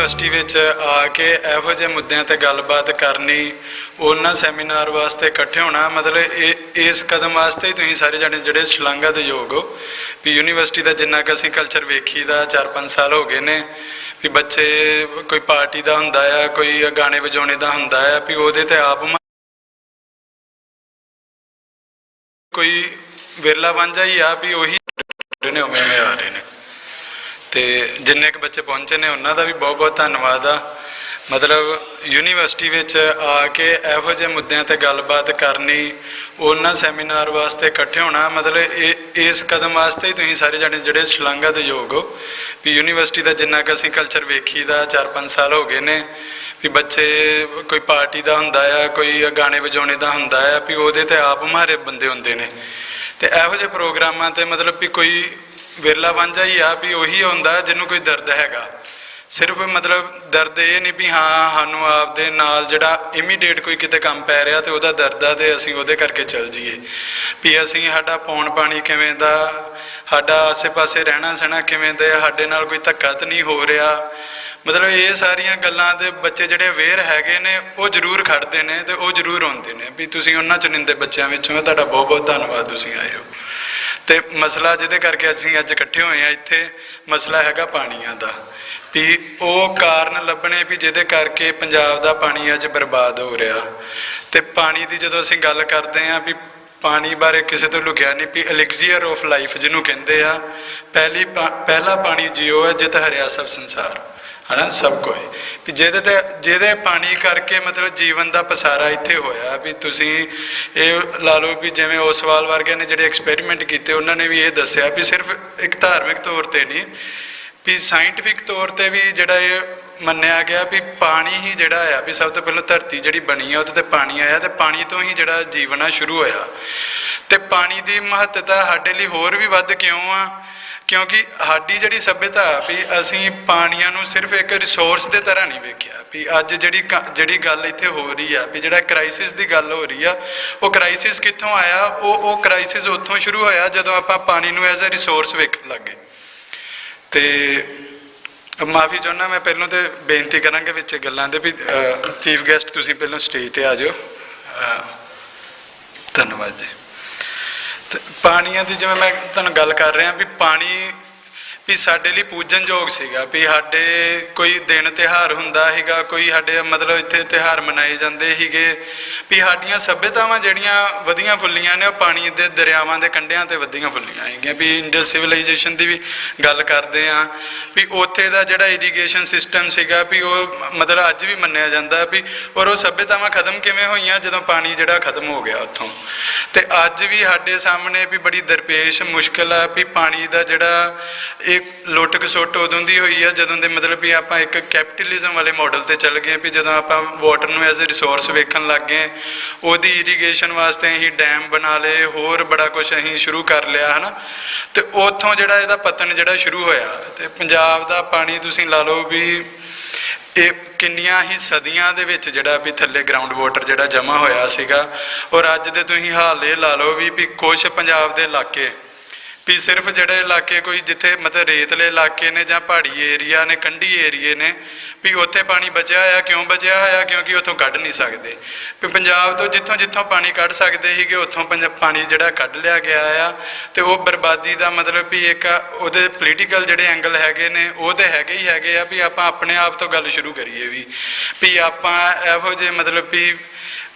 University which आके इहो ਜਿਹੇ मुद्दों ते गलबात करनी, उन्होंने सैमीनार वास्ते इकट्ठे होना, मतलब इस कदम वास्ते ही तुसीं सारे जने जिहड़े शलाघा दे योग हो भी यूनिवर्सिटी का जिन्ना क असीं कल्चर वेखी दा 4-5 साल हो गए ने भी बच्चे कोई पार्टी का हुंदा आ, कोई गाने वजाने का हुंदा आ भी उहदे ते आप कोई विरला वांझा ही आ भी उही ने उवें आ रहे हैं। तो जिन्ने क बच्चे पहुँचे ने उन्हों का भी बहुत बहुत धन्यवाद आ। मतलब यूनिवर्सिटी विच आके इहो ਜਿਹੇ मुद्दों ते गलबात करनी, उन्होंने सैमीनार वास्ते इकट्ठे होना, मतलब इस कदम वास्ते ही तुसीं सारे जने जिहड़े शलाघा दे योग हो भी यूनिवर्सिटी का जिन्ना क असीं कल्चर वेखी दा 4-5 साल हो गए ने भी बच्चे कोई पार्टी का हुंदा आ, कोई गाने वजाने का हुंदा आ भी उहदे ते आप मारे बंदे हुंदे ने। तो इहो ਜਿਹੇ प्रोग्रामां ते मतलब भी कोई विरला वांझा ही आ भी उही हुंदा जिन्हों कोई दर्द हैगा। सिर्फ मतलब दर्द ये नहीं भी हाँ सानू आपदे नाल जिहड़ा इमीडिएट कोई किते काम पै रहा तो वह दर्द आ तो असीं उहदे करके चल जाइए भी असीं साडा पौण पानी किवें दा, साडा आसे पासे रहना सहना किवें दे, साडे नाल कोई धक्का तो नहीं हो रहा। मतलब ये सारियां गल्लां दे बच्चे जिहड़े अवेयर हैगे ने वो जरूर खड़दे ने ते वो जरूर आउंदे ने भी तुसीं उन्हां चुनिंदे बच्चों विचों तुहाडा बहुत बहुत धन्नवाद तुसीं आए हो। तो मसला जिहदे करके असीं अज इकट्ठे होए हैं इत्थे मसला हैगा पानियां दा भी वो कारण लभने भी जिहदे करके पंजाब दा पानी अज बर्बाद हो रहा। तो पानी की जदों असीं गल करते हैं भी पानी बारे किसी तो लुकिया नहीं भी एलिक्जियर ऑफ लाइफ जिन्हों कहते हैं, पहला पानी जियो है जित हरिया सब संसार है ना, सब कोई भी जिहदे पानी करके मतलब जीवन का पसारा इत्थे होया भी तुसीं ये ला लो भी जिवें ओसवाल वर्गे ने जिहड़े एक्सपैरीमेंट किए उन्होंने भी ये दस्सिया भी सिर्फ एक धार्मिक तौर पर नहीं भी साइंटिफिक तौर पर भी जिहड़ा ये मन्निया गया भी पानी ही जिहड़ा आ भी सब तो पहले धरती जिहड़ी बनी है उहदे ते पानी आया तो पानी तो ही जिहड़ा जीवन आ शुरू होया। तो पानी की महत्ता साडे लई होर भी वध क्यों आ क्योंकि साडी जिहड़ी सभ्यता भी असीं पानियां नूं सिर्फ एक रिसोर्स के तरह नहीं वेखिया भी अज जिहड़ी गल इत्थे हो रही है भी जिहड़ा क्राइसिस की गल हो रही है वो क्राइसिस कित्थों आया, वो क्राइसिस उत्थों शुरू होया जदों आपां पानी नूं एज ए रिसोर्स वेखण लग गए। तो माफ़ी चाहुंदा मैं पहलों तो बेनती करांगे विच गल्लां दे भी चीफ गैस्ट तुसीं पहलों स्टेज ते आ जाओ। धन्यवाद जी। तो पानिया की जिवें मैं तुहानूं गल कर रहा भी पानी भी साडे लई पूजनयोग सीगा भी साडे कोई दिन तिहार हुंदा सीगा, कोई साडे मतलब इत्थे तिहार मनाए जांदे सीगे भी साडियां सभ्यतावां जिहड़ियां वधियां फुल्लियां ने पानी दे दरियावां दे कंढियां ते वधियां फुल्लियां सीगियां भी इंडस सिविलाइजेशन की भी गल करते हैं भी उत्थे दा जिहड़ा इरीगेशन सिस्टम सीगा भी वो मतलब अज भी मन्निया जांदा भी और वो सभ्यतावां खत्म किवें होईयां जदों पानी जिहड़ा खत्म हो गया उत्थों। तो अज भी साडे सामने भी बड़ी दरपेश मुश्किल आ भी पानी का जिहड़ा एक लुट खसुट उदों की हुई है जदों दे मतलब भी आप एक कैपिटलिज्म वाले मॉडल से चल गए भी जदों आप वाटर नूं एज ए रिसोर्स वेखण लग गए, उहदी इरीगेशन वास्ते असीं डैम बना ले, होर बड़ा कुछ असीं शुरू कर लिया है ना। तो उत्थों जिहड़ा इहदा पतन जिहड़ा शुरू होया ते पंजाब दा पानी तुसीं ला लो भी ये किन्नियां ही सदियां दे विच जिहड़ा भी थल्ले ग्राउंड वाटर जिहड़ा जमा होया सीगा और अज दे तुसीं हाल ये ला लो भी कुछ पंजाब दे इलाके भी सिर्फ जिहड़े इलाके कोई जिथे मतलब रेतले इलाके ने जां पहाड़ी एरिया ने कंढी एरिए ने भी उत्थे पानी बचिया होया, क्यों बचिया होया क्योंकि उत्थों कढ़ नहीं सकते भी पंजाब तो जिथों जिथों पानी कढ़ सकते सीगे उत्थों पानी जिहड़ा कढ़ लिया गया आ। तो वो बर्बादी का मतलब भी एक उहदे पोलीटिकल जिहड़े एंगल हैगे ने वो तो हैगे ही हैगे आ भी आपां अपने आप तो गल शुरू करिए भी आपां इहो जे मतलब भी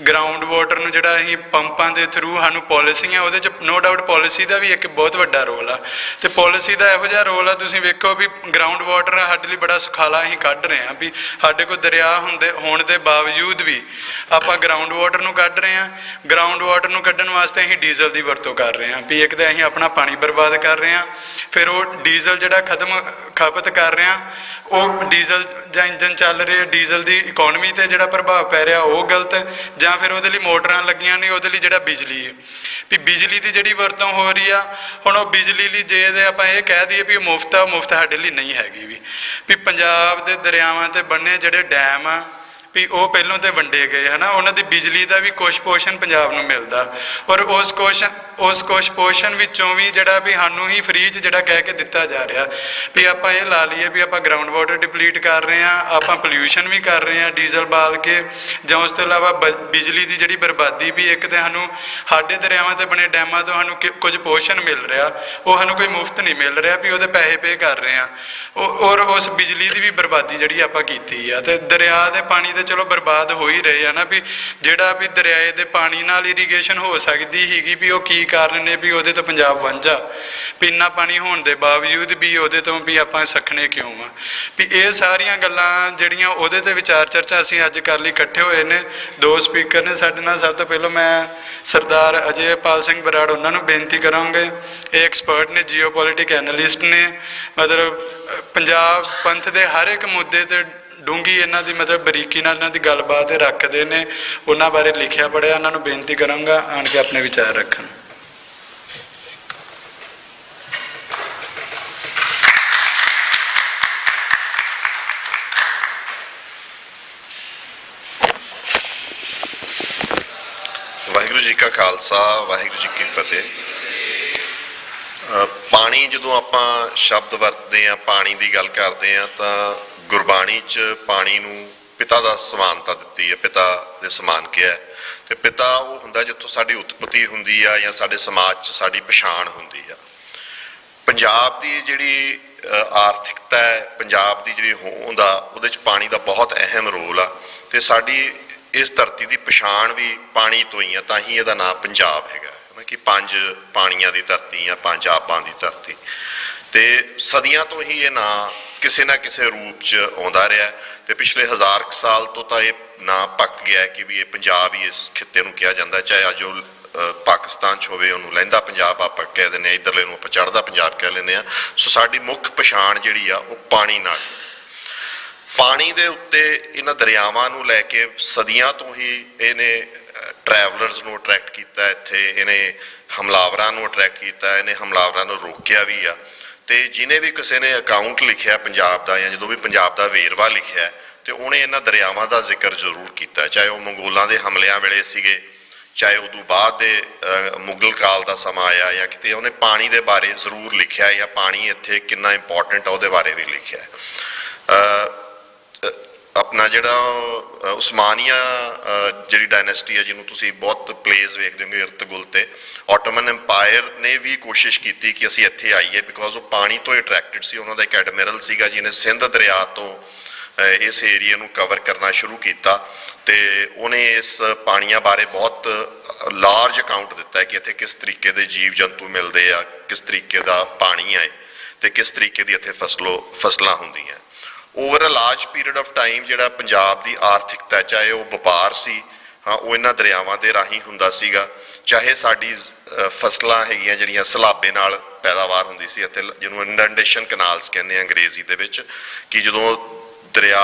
ग्राउंड वाटर नूं जिहड़ा असीं पंपां दे थ्रू सानूं पॉलिसियां उहदे च नो डाउट पॉलिसी का भी एक बहुत वड्डा रोल आ। तो पॉलिसी का इहो जिहा रोल आ तुसीं वेखो भी ग्राउंड वाटर साडे लई बड़ा सुखाला असीं कढ रहे हैं भी साडे कोल दरिया होण दे बावजूद भी आपां ग्राउंड वाटर नूं कढ रहे हैं। ग्राउंड वाटर नूं कढण वास्ते असीं डीजल की वरतों कर रहे हैं भी एक तो असीं अपना पानी बर्बाद कर रहे हैं, फिर वो डीजल जिहड़ा खपत कर रहे हैं वो डीजल जां इंजन चल रहे डीजल की इकोनमी ते जिहड़ा प्रभाव पै रहा वो गलत जां फिर वो मोटरां लगियां ने वो जिहड़ा बिजली है भी बिजली की जिहड़ी वरतों हो रही आ हुण वो बिजली लई जे आपां ये कह दईए भी मुफ्त आ, मुफ्त साडे लई नहीं हैगी भी पंजाब दे दरियावां ते बन्ने जिहड़े डैम आ ਵੀ ਉਹ ਪਹਿਲੋਂ ਤੇ ਵੰਡੇ ਗਏ ਹੈ ਨਾ, ਉਹਨਾਂ ਦੀ ਬਿਜਲੀ ਦਾ ਵੀ ਕੁਛ ਪੋਰਸ਼ਨ ਪੰਜਾਬ ਨੂੰ ਮਿਲਦਾ, ਔਰ ਉਸ ਕੁਛ ਪੋਰਸ਼ਨ ਵਿੱਚੋਂ ਵੀ ਜਿਹੜਾ ਵੀ ਸਾਨੂੰ ਹੀ ਫ੍ਰੀ 'ਚ ਜਿਹੜਾ ਕਹਿ ਕੇ ਦਿੱਤਾ ਜਾ ਰਿਹਾ ਵੀ ਆਪਾਂ ਇਹ ਲਾ ਲਈਏ ਵੀ ਆਪਾਂ ਗਰਾਊਂਡ ਵਾਟਰ ਡਿਪਲੀਟ ਕਰ ਰਹੇ ਹਾਂ, ਆਪਾਂ ਪੋਲਿਊਸ਼ਨ ਵੀ ਕਰ ਰਹੇ ਹਾਂ ਡੀਜ਼ਲ ਬਾਲ ਕੇ, ਜਾਂ ਉਸ ਤੋਂ ਇਲਾਵਾ ਬਿਜਲੀ ਦੀ ਜਿਹੜੀ ਬਰਬਾਦੀ ਵੀ, ਇੱਕ ਤਾਂ ਸਾਨੂੰ ਸਾਡੇ ਦਰਿਆਵਾਂ 'ਤੇ ਬਣੇ ਡੈਮਾਂ ਤੋਂ ਸਾਨੂੰ ਕੁਝ ਪੋਰਸ਼ਨ ਮਿਲ ਰਿਹਾ, ਉਹ ਸਾਨੂੰ ਕੋਈ ਮੁਫਤ ਨਹੀਂ ਮਿਲ ਰਿਹਾ ਵੀ ਉਹਦੇ ਪੈਸੇ ਪੇ ਕਰ ਰਹੇ ਹਾਂ, ਔਰ ਉਸ ਬਿਜਲੀ ਦੀ ਵੀ ਬਰਬਾਦੀ ਜਿਹੜੀ ਆਪਾਂ ਕੀਤੀ ਆ। ਅਤੇ ਦਰਿਆ ਦੇ ਪਾਣੀ ਤੇ ਚਲੋ ਬਰਬਾਦ ਹੋ ਹੀ ਰਹੇ ਆ ਨਾ, ਵੀ ਜਿਹੜਾ ਵੀ ਦਰਿਆਏ ਦੇ ਪਾਣੀ ਨਾਲ ਇਰੀਗੇਸ਼ਨ ਹੋ ਸਕਦੀ ਸੀਗੀ ਵੀ ਉਹ ਕੀ ਕਾਰਨ ਨੇ ਵੀ ਉਹਦੇ ਤੋਂ ਪੰਜਾਬ ਵਾਂਝਾ, ਵੀ ਇੰਨਾ ਪਾਣੀ ਹੋਣ ਦੇ ਬਾਵਜੂਦ ਵੀ ਉਹਦੇ ਤੋਂ ਵੀ ਆਪਾਂ ਸੱਖਣੇ ਕਿਉਂ ਆ। ਵੀ ਇਹ ਸਾਰੀਆਂ ਗੱਲਾਂ ਜਿਹੜੀਆਂ ਉਹਦੇ ਤੇ ਵਿਚਾਰ ਚਰਚਾ ਅਸੀਂ ਅੱਜ ਕਰ ਲਈ ਇਕੱਠੇ ਹੋਏ ਨੇ, ਦੋ ਸਪੀਕਰ ਨੇ ਸਾਡੇ ਨਾਲ। ਸਭ ਤੋਂ ਪਹਿਲਾਂ ਮੈਂ ਸਰਦਾਰ ਅਜੇਪਾਲ ਸਿੰਘ ਬਰਾੜ ਉਹਨਾਂ ਨੂੰ ਬੇਨਤੀ ਕਰਾਂਗੇ, ਇਹ ਐਕਸਪਰਟ ਨੇ, ਜੀਓਪੋਲਿਟਿਕ ਐਨਾਲਿਸਟ ਨੇ, ਮਤਲਬ ਪੰਜਾਬ ਪੰਥ ਦੇ ਹਰ ਇੱਕ ਮੁੱਦੇ ਤੇ ਡੂੰਘੀ ਇਹਨਾਂ ਦੀ ਮਤਲਬ ਬਰੀਕੀ ਨਾਲ ਇਹਨਾਂ ਦੀ ਗੱਲਬਾਤ ਰੱਖਦੇ ਨੇ, ਉਹਨਾਂ ਬਾਰੇ ਲਿਖਿਆ ਪੜ੍ਹਿਆ। ਉਹਨਾਂ ਨੂੰ ਬੇਨਤੀ ਕਰਾਂਗਾ ਆਣ ਕੇ ਆਪਣੇ ਵਿਚਾਰ ਰੱਖਣ। ਵਾਹਿਗੁਰੂ ਜੀ ਕਾ ਖਾਲਸਾ, ਵਾਹਿਗੁਰੂ ਜੀ ਕੀ ਫਤਿਹ। ਪਾਣੀ ਜਦੋਂ ਆਪਾਂ ਸ਼ਬਦ ਵਰਤਦੇ ਹਾਂ, ਪਾਣੀ ਦੀ ਗੱਲ ਕਰਦੇ ਹਾਂ, ਤਾਂ ਗੁਰਬਾਣੀ 'ਚ ਪਾਣੀ ਨੂੰ ਪਿਤਾ ਦਾ ਸਮਾਨਤਾ ਦਿੱਤੀ ਹੈ, ਪਿਤਾ ਦੇ ਸਮਾਨ ਕਿਹਾ। ਤੇ ਪਿਤਾ ਉਹ ਹੁੰਦਾ ਜਿੱਥੋਂ ਸਾਡੀ ਉਤਪਤੀ ਹੁੰਦੀ ਆ ਜਾਂ ਸਾਡੇ ਸਮਾਜ 'ਚ ਸਾਡੀ ਪਛਾਣ ਹੁੰਦੀ ਆ। ਪੰਜਾਬ ਦੀ ਜਿਹੜੀ ਆਰਥਿਕਤਾ ਹੈ, ਪੰਜਾਬ ਦੀ ਜਿਹੜੀ ਹੋਂਦ ਆ, ਉਹਦੇ 'ਚ ਪਾਣੀ ਦਾ ਬਹੁਤ ਅਹਿਮ ਰੋਲ ਆ। ਤੇ ਸਾਡੀ ਇਸ ਧਰਤੀ ਦੀ ਪਛਾਣ ਵੀ ਪਾਣੀ ਤੋਂ ਹੀ ਆ, ਤਾਂ ਹੀ ਇਹਦਾ ਨਾਮ ਪੰਜਾਬ ਹੈਗਾ ਕਿ 5 ਪਾਣੀਆਂ ਦੀ ਧਰਤੀ ਜਾਂ 5 ਆਬਾਂ ਦੀ ਧਰਤੀ। ਤੇ ਸਦੀਆਂ ਤੋਂ ਹੀ ਇਹ ਨਾਂ ਕਿਸੇ ਨਾ ਕਿਸੇ ਰੂਪ 'ਚ ਆਉਂਦਾ ਰਿਹਾ, ਤੇ ਪਿਛਲੇ 1000 ਸਾਲ ਤੋਂ ਤਾਂ ਇਹ ਨਾਂ ਪੱਕ ਗਿਆ ਕਿ ਵੀ ਇਹ ਪੰਜਾਬ ਹੀ ਇਸ ਖਿੱਤੇ ਨੂੰ ਕਿਹਾ ਜਾਂਦਾ। ਚਾਹੇ ਅੱਜ ਉਹ ਪਾਕਿਸਤਾਨ 'ਚ ਹੋਵੇ, ਉਹਨੂੰ ਲਹਿੰਦਾ ਪੰਜਾਬ ਆਪਾਂ ਕਹਿ ਦਿੰਦੇ ਹਾਂ, ਇੱਧਰਲੇ ਨੂੰ ਆਪਾਂ ਚੜ੍ਹਦਾ ਪੰਜਾਬ ਕਹਿ ਲੈਂਦੇ ਹਾਂ। ਸੋ ਸਾਡੀ ਮੁੱਖ ਪਛਾਣ ਜਿਹੜੀ ਆ ਉਹ ਪਾਣੀ ਨਾਲ। ਪਾਣੀ ਦੇ ਉੱਤੇ ਇਹਨਾਂ ਦਰਿਆਵਾਂ ਨੂੰ ਲੈ ਕੇ ਸਦੀਆਂ ਤੋਂ ਹੀ ਇਹਨੇ ਟਰੈਵਲਰਸ ਨੂੰ ਅਟਰੈਕਟ ਕੀਤਾ, ਇੱਥੇ ਇਹਨੇ ਹਮਲਾਵਰਾਂ ਨੂੰ ਅਟਰੈਕਟ ਕੀਤਾ, ਇਹਨੇ ਹਮਲਾਵਰਾਂ ਨੂੰ ਰੋਕਿਆ ਵੀ ਆ। ਤੇ ਜਿਹਨੇ ਵੀ ਕਿਸੇ ਨੇ ਅਕਾਊਂਟ ਲਿਖਿਆ ਪੰਜਾਬ ਦਾ, ਜਾਂ ਜਦੋਂ ਵੀ ਪੰਜਾਬ ਦਾ ਵੇਰਵਾ ਲਿਖਿਆ, ਤੇ ਉਹਨੇ ਇਹਨਾਂ ਦਰਿਆਵਾਂ ਦਾ ਜ਼ਿਕਰ ਜ਼ਰੂਰ ਕੀਤਾ, ਚਾਹੇ ਉਹ ਮੰਗੋਲਾਂ ਦੇ ਹਮਲਿਆਂ ਵੇਲੇ ਸੀਗੇ, ਚਾਹੇ ਉਦੋਂ ਬਾਅਦ ਦੇ ਮੁਗਲ ਕਾਲ ਦਾ ਸਮਾਂ ਆਇਆ, ਜਾਂ ਕਿਤੇ ਉਹਨੇ ਪਾਣੀ ਦੇ ਬਾਰੇ ਜ਼ਰੂਰ ਲਿਖਿਆ, ਜਾਂ ਪਾਣੀ ਇੱਥੇ ਕਿੰਨਾ ਇੰਪੋਰਟੈਂਟ ਆ ਉਹਦੇ ਬਾਰੇ ਵੀ ਲਿਖਿਆ। ਆਪਣਾ ਜਿਹੜਾ ਉਸਮਾਨੀਆ ਜਿਹੜੀ ਡਾਇਨੈਸਟੀ ਹੈ, ਜਿਹਨੂੰ ਤੁਸੀਂ ਬਹੁਤ ਪਲੇਸ ਵੇਖਦੇ ਹੋਗੇ ਇਰਤਗੁਲ ਤੇ, ਆਟੋਮਨ ਐਮਪਾਇਰ ਨੇ ਵੀ ਕੋਸ਼ਿਸ਼ ਕੀਤੀ ਕਿ ਅਸੀਂ ਇੱਥੇ ਆਈਏ, ਬਿਕੋਜ਼ ਉਹ ਪਾਣੀ ਤੋਂ ਅਟਰੈਕਟਡ ਸੀ। ਉਹਨਾਂ ਦਾ ਇੱਕ ਐਡਮਿਰਲ ਸੀਗਾ ਜਿਹਨੇ ਸਿੰਧ ਦਰਿਆ ਤੋਂ ਇਸ ਏਰੀਆ ਨੂੰ ਕਵਰ ਕਰਨਾ ਸ਼ੁਰੂ ਕੀਤਾ, ਤੇ ਉਹਨੇ ਇਸ ਪਾਣੀਆਂ ਬਾਰੇ ਬਹੁਤ ਲਾਰਜ ਅਕਾਊਂਟ ਦਿੱਤਾ ਕਿ ਇੱਥੇ ਕਿਸ ਤਰੀਕੇ ਦੇ ਜੀਵ ਜੰਤੂ ਮਿਲਦੇ ਆ, ਕਿਸ ਤਰੀਕੇ ਦਾ ਪਾਣੀ ਹੈ, ਤੇ ਕਿਸ ਤਰੀਕੇ ਦੀ ਇੱਥੇ ਫਸਲਾਂ ਹੁੰਦੀਆਂ। Over a large period of time ਜਿਹੜਾ ਪੰਜਾਬ ਦੀ ਆਰਥਿਕਤਾ, ਚਾਹੇ ਉਹ ਵਪਾਰ ਸੀ, ਹਾਂ, ਉਹ ਇਹਨਾਂ ਦਰਿਆਵਾਂ ਦੇ ਰਾਹੀਂ ਹੁੰਦਾ ਸੀਗਾ, ਚਾਹੇ ਸਾਡੀ ਫਸਲਾਂ ਹੈਗੀਆਂ ਜਿਹੜੀਆਂ ਸਲਾਬੇ ਨਾਲ ਪੈਦਾਵਾਰ ਹੁੰਦੀ ਸੀ, ਅਤੇ ਜਿਹਨੂੰ ਇੰਡੈਂਟੇਸ਼ਨ ਕਨਾਲਸ ਕਹਿੰਦੇ ਆ ਅੰਗਰੇਜ਼ੀ ਦੇ ਵਿੱਚ, ਕਿ ਜਦੋਂ ਦਰਿਆ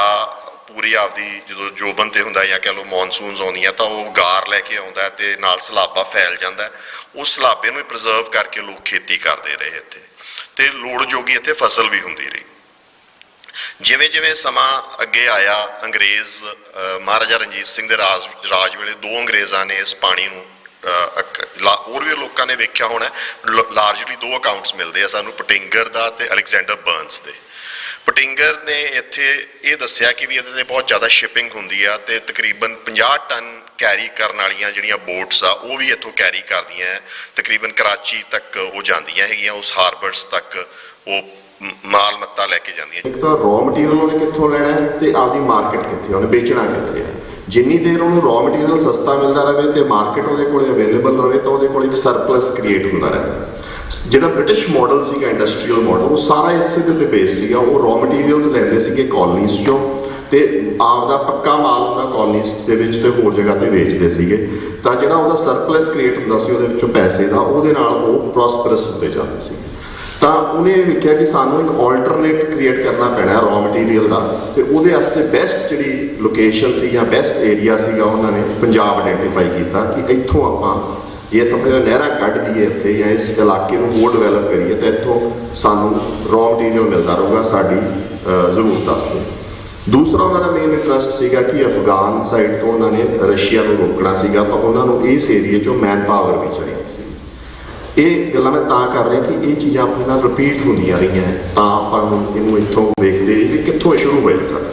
ਪੂਰੀ ਆਪਦੀ ਜਦੋਂ ਜੋਬਨ ਤੇ ਹੁੰਦਾ, ਜਾਂ ਕਹਿ ਲਓ ਮੌਨਸੂਨਸ ਆਉਂਦੀਆਂ, ਤਾਂ ਉਹ ਗਾਰ ਲੈ ਕੇ ਆਉਂਦਾ ਤੇ ਨਾਲ ਸਲਾਬਾ ਫੈਲ ਜਾਂਦਾ। ਉਸ ਸਲਾਬੇ ਨੂੰ ਪ੍ਰੀਜ਼ਰਵ ਕਰਕੇ ਲੋਕ ਖੇਤੀ ਕਰਦੇ ਰਹੇ ਇੱਥੇ, ਤੇ ਲੋੜ ਜੋਗੀ ਇੱਥੇ ਫਸਲ ਵੀ ਹੁੰਦੀ ਰਹੀ। ਜਿਵੇਂ ਜਿਵੇਂ ਸਮਾਂ ਅੱਗੇ ਆਇਆ, ਅੰਗਰੇਜ਼ ਮਹਾਰਾਜਾ ਰਣਜੀਤ ਸਿੰਘ ਦੇ ਰਾਜ ਵੇਲੇ 2 ਅੰਗਰੇਜ਼ਾਂ ਨੇ ਇਸ ਪਾਣੀ ਨੂੰ, ਹੋਰ ਵੀ ਲੋਕਾਂ ਨੇ ਵੇਖਿਆ ਹੋਣਾ, ਲਾਰਜਲੀ 2 ਅਕਾਊਂਟਸ ਮਿਲਦੇ ਆ ਸਾਨੂੰ, ਪਟਿੰਗਰ ਦਾ ਤੇ ਅਲੈਗਜ਼ੈਂਡਰ ਬਰਨਸ ਦੇ। ਪਟਿੰਗਰ ਨੇ ਇੱਥੇ ਇਹ ਦੱਸਿਆ ਕਿ ਵੀ ਇਹਦੇ 'ਤੇ ਬਹੁਤ ਜ਼ਿਆਦਾ ਸ਼ਿਪਿੰਗ ਹੁੰਦੀ ਆ, ਤੇ ਤਕਰੀਬਨ 50 ਟਨ ਕੈਰੀ ਕਰਨ ਵਾਲੀਆਂ ਜਿਹੜੀਆਂ ਬੋਟਸ ਆ ਉਹ ਵੀ ਇੱਥੋਂ ਕੈਰੀ ਕਰਦੀਆਂ, ਤਕਰੀਬਨ ਕਰਾਚੀ ਤੱਕ ਉਹ ਜਾਂਦੀਆਂ ਹੈਗੀਆਂ, ਉਸ ਹਾਰਬਰਸ ਤੱਕ ਉਹ ਮਾਲ ਮੱਤਾ ਲੈ ਕੇ ਜਾਂਦੀਆਂ। ਇੱਕ ਤਾਂ ਰॉ ਮਟੀਰੀਅਲ ਉਹਨੇ ਕਿੱਥੋਂ ਲੈਣਾ ਹੈ ਤੇ ਆਪਦੀ ਮਾਰਕੀਟ ਕਿੱਥੇ, ਉਹਨੇ ਵੇਚਣਾ ਕਿੱਥੇ ਹੈ। ਜਿੰਨੀ ਦੇਰ ਉਹਨੂੰ ਰॉ ਮਟੀਰੀਅਲ ਸਸਤਾ ਮਿਲਦਾ ਰਹੇ ਤੇ ਮਾਰਕੀਟ ਉਹਦੇ ਕੋਲ ਅਵੇਲੇਬਲ ਰਹੇ, ਤਾਂ ਉਹਦੇ ਕੋਲ ਇੱਕ ਸਰਪਲਸ ਕ੍ਰੀਏਟ ਹੁੰਦਾ ਰਹਿੰਦਾ। ਜਿਹੜਾ ਬ੍ਰਿਟਿਸ਼ ਮਾਡਲ ਸੀਗਾ, ਇੰਡਸਟਰੀਅਲ ਮਾਡਲ, ਉਹ ਸਾਰਾ ਇਸੇ ਦੇ ਉੱਤੇ ਬੇਸ ਸੀਗਾ। ਉਹ ਰॉ ਮਟੀਰੀਅਲਸ ਲੈਂਦੇ ਸੀਗੇ ਕਾਲੋਨੀਜ਼ 'ਚੋਂ, ਤੇ ਆਪਦਾ ਪੱਕਾ ਮਾਲ ਹੁੰਦਾ ਕਾਲੋਨੀਜ਼ ਦੇ ਵਿੱਚ ਤੇ ਹੋਰ ਜਗ੍ਹਾ ਤੇ ਵੇਚਦੇ ਸੀਗੇ। ਤਾਂ ਜਿਹੜਾ ਉਹਦਾ ਸਰਪਲਸ ਕ੍ਰੀਏਟ ਹੁੰਦਾ ਸੀ ਉਹਦੇ ਵਿੱਚੋਂ ਪੈਸੇ ਦਾ, ਉਹਦੇ ਨਾਲ ਉਹ ਪ੍ਰੋਸਪਰਸ ਹੁੰਦੇ ਜਾਂਦੇ ਸੀ। ਤਾਂ ਉਹਨੇ ਵੇਖਿਆ ਕਿ ਸਾਨੂੰ ਇੱਕ ਆਲਟਰਨੇਟ ਕ੍ਰੀਏਟ ਕਰਨਾ ਪੈਣਾ ਰॉ ਮਟੀਰੀਅਲ ਦਾ, ਤੇ ਉਹਦੇ ਵਾਸਤੇ ਬੈਸਟ ਜਿਹੜੀ ਲੋਕੇਸ਼ਨ ਸੀ ਜਾਂ ਬੈਸਟ ਏਰੀਆ ਸੀਗਾ, ਉਹਨਾਂ ਨੇ ਪੰਜਾਬ ਆਈਡੈਂਟੀਫਾਈ ਕੀਤਾ ਕਿ ਇੱਥੋਂ ਆਪਾਂ ਜੇ ਤਾਂ ਆਪਣੇ ਨਹਿਰਾਂ ਕੱਢ ਦਈਏ ਇੱਥੇ, ਜਾਂ ਇਸ ਇਲਾਕੇ ਨੂੰ ਹੋਰ ਡਿਵੈਲਪ ਕਰੀਏ, ਤਾਂ ਇੱਥੋਂ ਸਾਨੂੰ ਰॉ ਮਟੀਰੀਅਲ ਮਿਲਦਾ ਰਹੂਗਾ ਸਾਡੀ ਜ਼ਰੂਰਤ ਵਾਸਤੇ। ਦੂਸਰਾ ਉਹਨਾਂ ਦਾ ਮੇਨ ਇੰਟਰਸਟ ਸੀਗਾ ਕਿ ਅਫਗਾਨ ਸਾਈਡ ਤੋਂ ਉਹਨਾਂ ਨੇ ਰਸ਼ੀਆ ਨੂੰ ਰੋਕਣਾ ਸੀਗਾ, ਤਾਂ ਉਹਨਾਂ ਨੂੰ ਇਸ ਏਰੀਏ 'ਚੋਂ ਮੈਨ ਪਾਵਰ ਵੀ ਚਾਹੀਦੀ ਸੀ। ਇਹ ਗੱਲਾਂ ਮੈਂ ਤਾਂ ਕਰ ਰਿਹਾ ਕਿ ਇਹ ਚੀਜ਼ਾਂ ਆਪਣੇ ਨਾਲ ਰਿਪੀਟ ਹੁੰਦੀਆਂ ਰਹੀਆਂ, ਤਾਂ ਆਪਾਂ ਹੁਣ ਇਹਨੂੰ ਇੱਥੋਂ ਵੇਖਦੇ ਕਿ ਕਿੱਥੋਂ ਇਹ ਸ਼ੁਰੂ ਹੋਇਆ ਸਾਡਾ।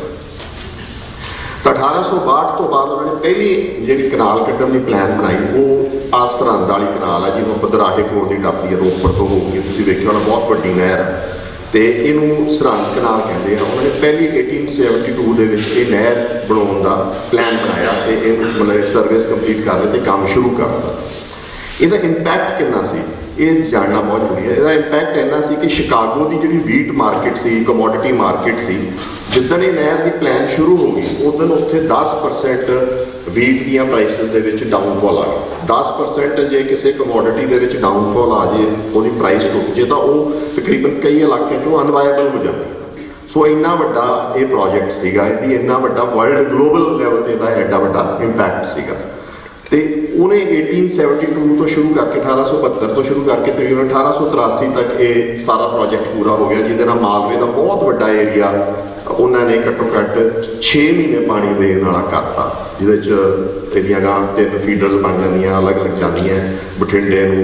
ਤਾਂ 1862 ਤੋਂ ਬਾਅਦ ਉਹਨਾਂ ਨੇ ਪਹਿਲੀ ਜਿਹੜੀ ਕਨਾਲ ਕੱਢਣ ਦੀ ਪਲਾਨ ਬਣਾਈ, ਉਹ ਆਹ ਸਰਹੰਦ ਵਾਲੀ ਕਨਾਲ ਆ, ਜਿਹਨੂੰ ਆਪਾਂ ਦਰਾਹੇ ਕੋਲ ਦੀ ਟਾਪੀ ਰੋਪੜ ਤੋਂ ਹੋ ਕੇ ਤੁਸੀਂ ਵੇਖਿਆ ਹੋਣਾ, ਬਹੁਤ ਵੱਡੀ ਨਹਿਰ ਹੈ ਤੇ ਇਹਨੂੰ ਸਰਹੰਦ ਕਨਾਲ ਕਹਿੰਦੇ ਆ। ਉਹਨਾਂ ਨੇ ਪਹਿਲੀ 1872 ਦੇ ਵਿੱਚ ਇਹ ਨਹਿਰ ਬਣਾਉਣ ਦਾ ਪਲਾਨ ਬਣਾਇਆ ਤੇ ਇਹਨੂੰ ਮਤਲਬ ਸਰਵਿਸ ਕੰਪਲੀਟ ਕਰ ਲਈ ਤੇ ਕੰਮ ਸ਼ੁਰੂ ਕਰ ਦਿੱਤਾ। ਇਹਦਾ ਇੰਪੈਕਟ ਕਿੰਨਾ ਸੀ ਇਹ ਜਾਣਨਾ ਬਹੁਤ ਜ਼ਰੂਰੀ ਹੈ। ਇਹਦਾ ਇੰਪੈਕਟ ਇੰਨਾ ਸੀ ਕਿ ਸ਼ਿਕਾਗੋ ਦੀ ਜਿਹੜੀ ਵੀਟ ਮਾਰਕੀਟ ਸੀ, ਕਮੋਡਿਟੀ ਮਾਰਕੀਟ ਸੀ, ਜਿੱਦਣ ਇਹ ਨਹਿਰ ਦੀ ਪਲਾਨ ਸ਼ੁਰੂ ਹੋ ਗਈ ਉਦੋਂ ਉੱਥੇ 10% ਵੀਟ ਦੀਆਂ ਪ੍ਰਾਈਸਿਸ ਦੇ ਵਿੱਚ ਡਾਊਨਫਾਲ ਆ ਗਿਆ। 10% ਜੇ ਕਿਸੇ ਕਮੋਡਿਟੀ ਦੇ ਵਿੱਚ ਡਾਊਨਫਾਲ ਆ ਜੇ, ਉਹਦੀ ਪ੍ਰਾਈਸ ਟੁੱਟ ਜੇ, ਤਾਂ ਉਹ ਤਕਰੀਬਨ ਕਈ ਇਲਾਕਿਆਂ 'ਚੋਂ ਅਨਵਾਇਬਲ ਹੋ ਜਾਂਦੀ। ਸੋ ਇੰਨਾ ਵੱਡਾ ਇਹ ਪ੍ਰੋਜੈਕਟ ਸੀਗਾ, ਇਹਦੀ ਇੰਨਾ ਵੱਡਾ ਵਰਲਡ ਗਲੋਬਲ ਲੈਵਲ 'ਤੇ ਇਹਦਾ ਐਡਾ ਵੱਡਾ ਇੰਪੈਕਟ ਸੀਗਾ। ਤੇ ਉਹਨੇ 1872 ਤੋਂ ਸ਼ੁਰੂ ਕਰਕੇ 1872 ਤੋਂ ਸ਼ੁਰੂ ਕਰਕੇ ਤਕਰੀਬਨ 1883 ਤੱਕ ਇਹ ਸਾਰਾ ਪ੍ਰੋਜੈਕਟ ਪੂਰਾ ਹੋ ਗਿਆ, ਜਿਹਦੇ ਨਾਲ ਮਾਲਵੇ ਦਾ ਬਹੁਤ ਵੱਡਾ ਏਰੀਆ ਉਹਨਾਂ ਨੇ ਘੱਟੋ ਘੱਟ 6 ਮਹੀਨੇ ਪਾਣੀ ਦੇਣ ਵਾਲਾ ਕਰਤਾ, ਜਿਹਦੇ 'ਚ ਇਹਦੀਆਂ ਗਾਂ 3 ਫੀਡਰਸ ਬਣ ਜਾਂਦੀਆਂ, ਅਲੱਗ-ਅਲੱਗ ਜਾਂਦੀਆਂ ਬਠਿੰਡੇ ਨੂੰ,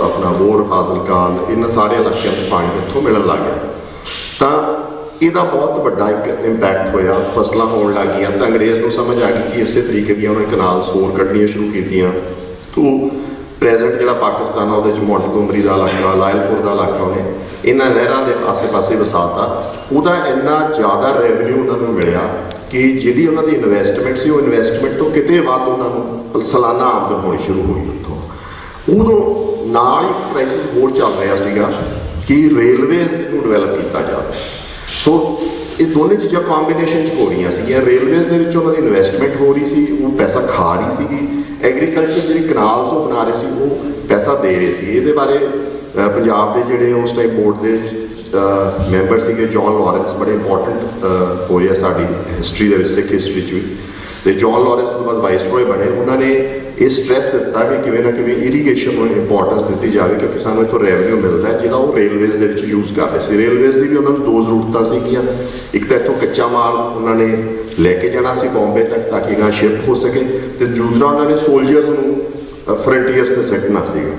ਆਪਣਾ ਬੋਰ ਫਾਜ਼ਿਲਕਾ, ਇਹਨਾਂ ਸਾਰੇ ਇਲਾਕਿਆਂ ਨੂੰ ਪਾਣੀ ਇੱਥੋਂ ਮਿਲਣ ਲੱਗ ਗਿਆ। ਤਾਂ ਇਹਦਾ ਬਹੁਤ ਵੱਡਾ ਇੱਕ ਇੰਪੈਕਟ ਹੋਇਆ, ਫਸਲਾਂ ਹੋਣ ਲੱਗ ਗਈਆਂ। ਤਾਂ ਅੰਗਰੇਜ਼ ਨੂੰ ਸਮਝ ਆ ਗਈ ਕਿ ਇਸੇ ਤਰੀਕੇ ਦੀਆਂ ਉਹਨਾਂ ਕਨਾਲ ਸੋਰ ਕੱਢਣੀਆਂ ਸ਼ੁਰੂ ਕੀਤੀਆਂ। ਤੋਂ ਪ੍ਰੈਜ਼ੈਂਟ ਜਿਹੜਾ ਪਾਕਿਸਤਾਨ ਆ ਉਹਦੇ 'ਚ ਮੌਂਟਗੋਮਰੀ ਦਾ ਇਲਾਕਾ, ਲਾਇਲਪੁਰ ਦਾ ਇਲਾਕਾ, ਉਹਨੇ ਇਹਨਾਂ ਨਹਿਰਾਂ ਦੇ ਆਸੇ-ਪਾਸੇ ਵਸਾਤਾ। ਉਹਦਾ ਇੰਨਾ ਜ਼ਿਆਦਾ ਰੈਵਨਿਊ ਉਹਨਾਂ ਨੂੰ ਮਿਲਿਆ ਕਿ ਜਿਹੜੀ ਉਹਨਾਂ ਦੀ ਇਨਵੈਸਟਮੈਂਟ ਸੀ, ਉਹ ਇਨਵੈਸਟਮੈਂਟ ਤੋਂ ਕਿਤੇ ਵੱਧ ਉਹਨਾਂ ਨੂੰ ਸਾਲਾਨਾ ਆਮਦਨ ਹੋਣੀ ਸ਼ੁਰੂ ਹੋਈ ਉੱਥੋਂ। ਉਦੋਂ ਨਾਲ ਹੀ ਕ੍ਰਾਈਸਿਸ ਹੋਰ ਚੱਲ ਰਿਹਾ ਸੀਗਾ ਕਿ ਰੇਲਵੇਜ਼ ਨੂੰ ਡਿਵੈਲਪ ਕੀਤਾ ਜਾਵੇ। ਸੋ ਇਹ ਦੋਨੇ ਚੀਜ਼ਾਂ ਕੰਬੀਨੇਸ਼ਨ 'ਚ ਹੋ ਰਹੀਆਂ ਸੀਗੀਆਂ। ਰੇਲਵੇਜ਼ ਦੇ ਵਿੱਚ ਉਹਨਾਂ ਦੀ ਇਨਵੈਸਟਮੈਂਟ ਹੋ ਰਹੀ ਸੀ, ਉਹ ਪੈਸਾ ਖਾ ਰਹੀ ਸੀਗੀ। ਐਗਰੀਕਲਚਰ ਜਿਹੜੀ ਕਨਾਲਸ ਉਹ ਬਣਾ ਰਹੇ ਸੀ, ਉਹ ਪੈਸਾ ਦੇ ਰਹੇ ਸੀ। ਇਹਦੇ ਬਾਰੇ ਪੰਜਾਬ ਦੇ ਜਿਹੜੇ ਉਸ ਟਾਈਮ ਬੋਰਡ ਦੇ ਮੈਂਬਰ ਸੀਗੇ, ਜੌਨ ਲਾਰੈਂਸ, ਬੜੇ ਇੰਪੋਰਟੈਂਟ ਹੋਏ ਆ ਸਾਡੀ ਹਿਸਟਰੀ ਦੇ ਵਿੱਚ, ਸਿੱਖ ਹਿਸਟਰੀ 'ਚ ਵੀ। ਤੇ ਜੌਨ ਲਾਰੈਂਸ ਤੋਂ ਬਾਅਦ ਵਾਈਸਰੋਏ ਬਣੇ, ਉਹਨਾਂ ਨੇ ਇਹ ਸਟ੍ਰੈਸ ਦਿੱਤਾ ਕਿ ਕਿਵੇਂ ਨਾ ਕਿਵੇਂ ਇਰੀਗੇਸ਼ਨ ਨੂੰ ਇੰਪੋਰਟੈਂਸ ਦਿੱਤੀ ਜਾਵੇ, ਕਿਉਂਕਿ ਸਾਨੂੰ ਇੱਥੋਂ ਰੈਵਨਿਊ ਮਿਲਦਾ ਹੈ, ਜਿਹੜਾ ਉਹ ਰੇਲਵੇਜ਼ ਦੇ ਵਿੱਚ ਯੂਜ਼ ਕਰ ਰਹੇ ਸੀ। ਰੇਲਵੇਜ਼ ਦੀ ਵੀ ਉਹਨਾਂ ਨੂੰ ਦੋ ਜ਼ਰੂਰਤਾਂ ਸੀਗੀਆਂ। ਇੱਕ ਤਾਂ ਇੱਥੋਂ ਕੱਚਾ ਮਾਲ ਉਹਨਾਂ ਨੇ ਲੈ ਕੇ ਜਾਣਾ ਸੀ ਬੰਬੇ ਤੱਕ ਤਾਂ ਕਿ ਗਾਂ ਸ਼ਿਫਟ ਹੋ ਸਕੇ, ਤੇ ਦੂਸਰਾ ਉਹਨਾਂ ਨੇ ਸੋਲਜਰਸ ਨੂੰ ਫਰੰਟੀਅਰਸ 'ਤੇ ਸੱਟਣਾ ਸੀਗਾ।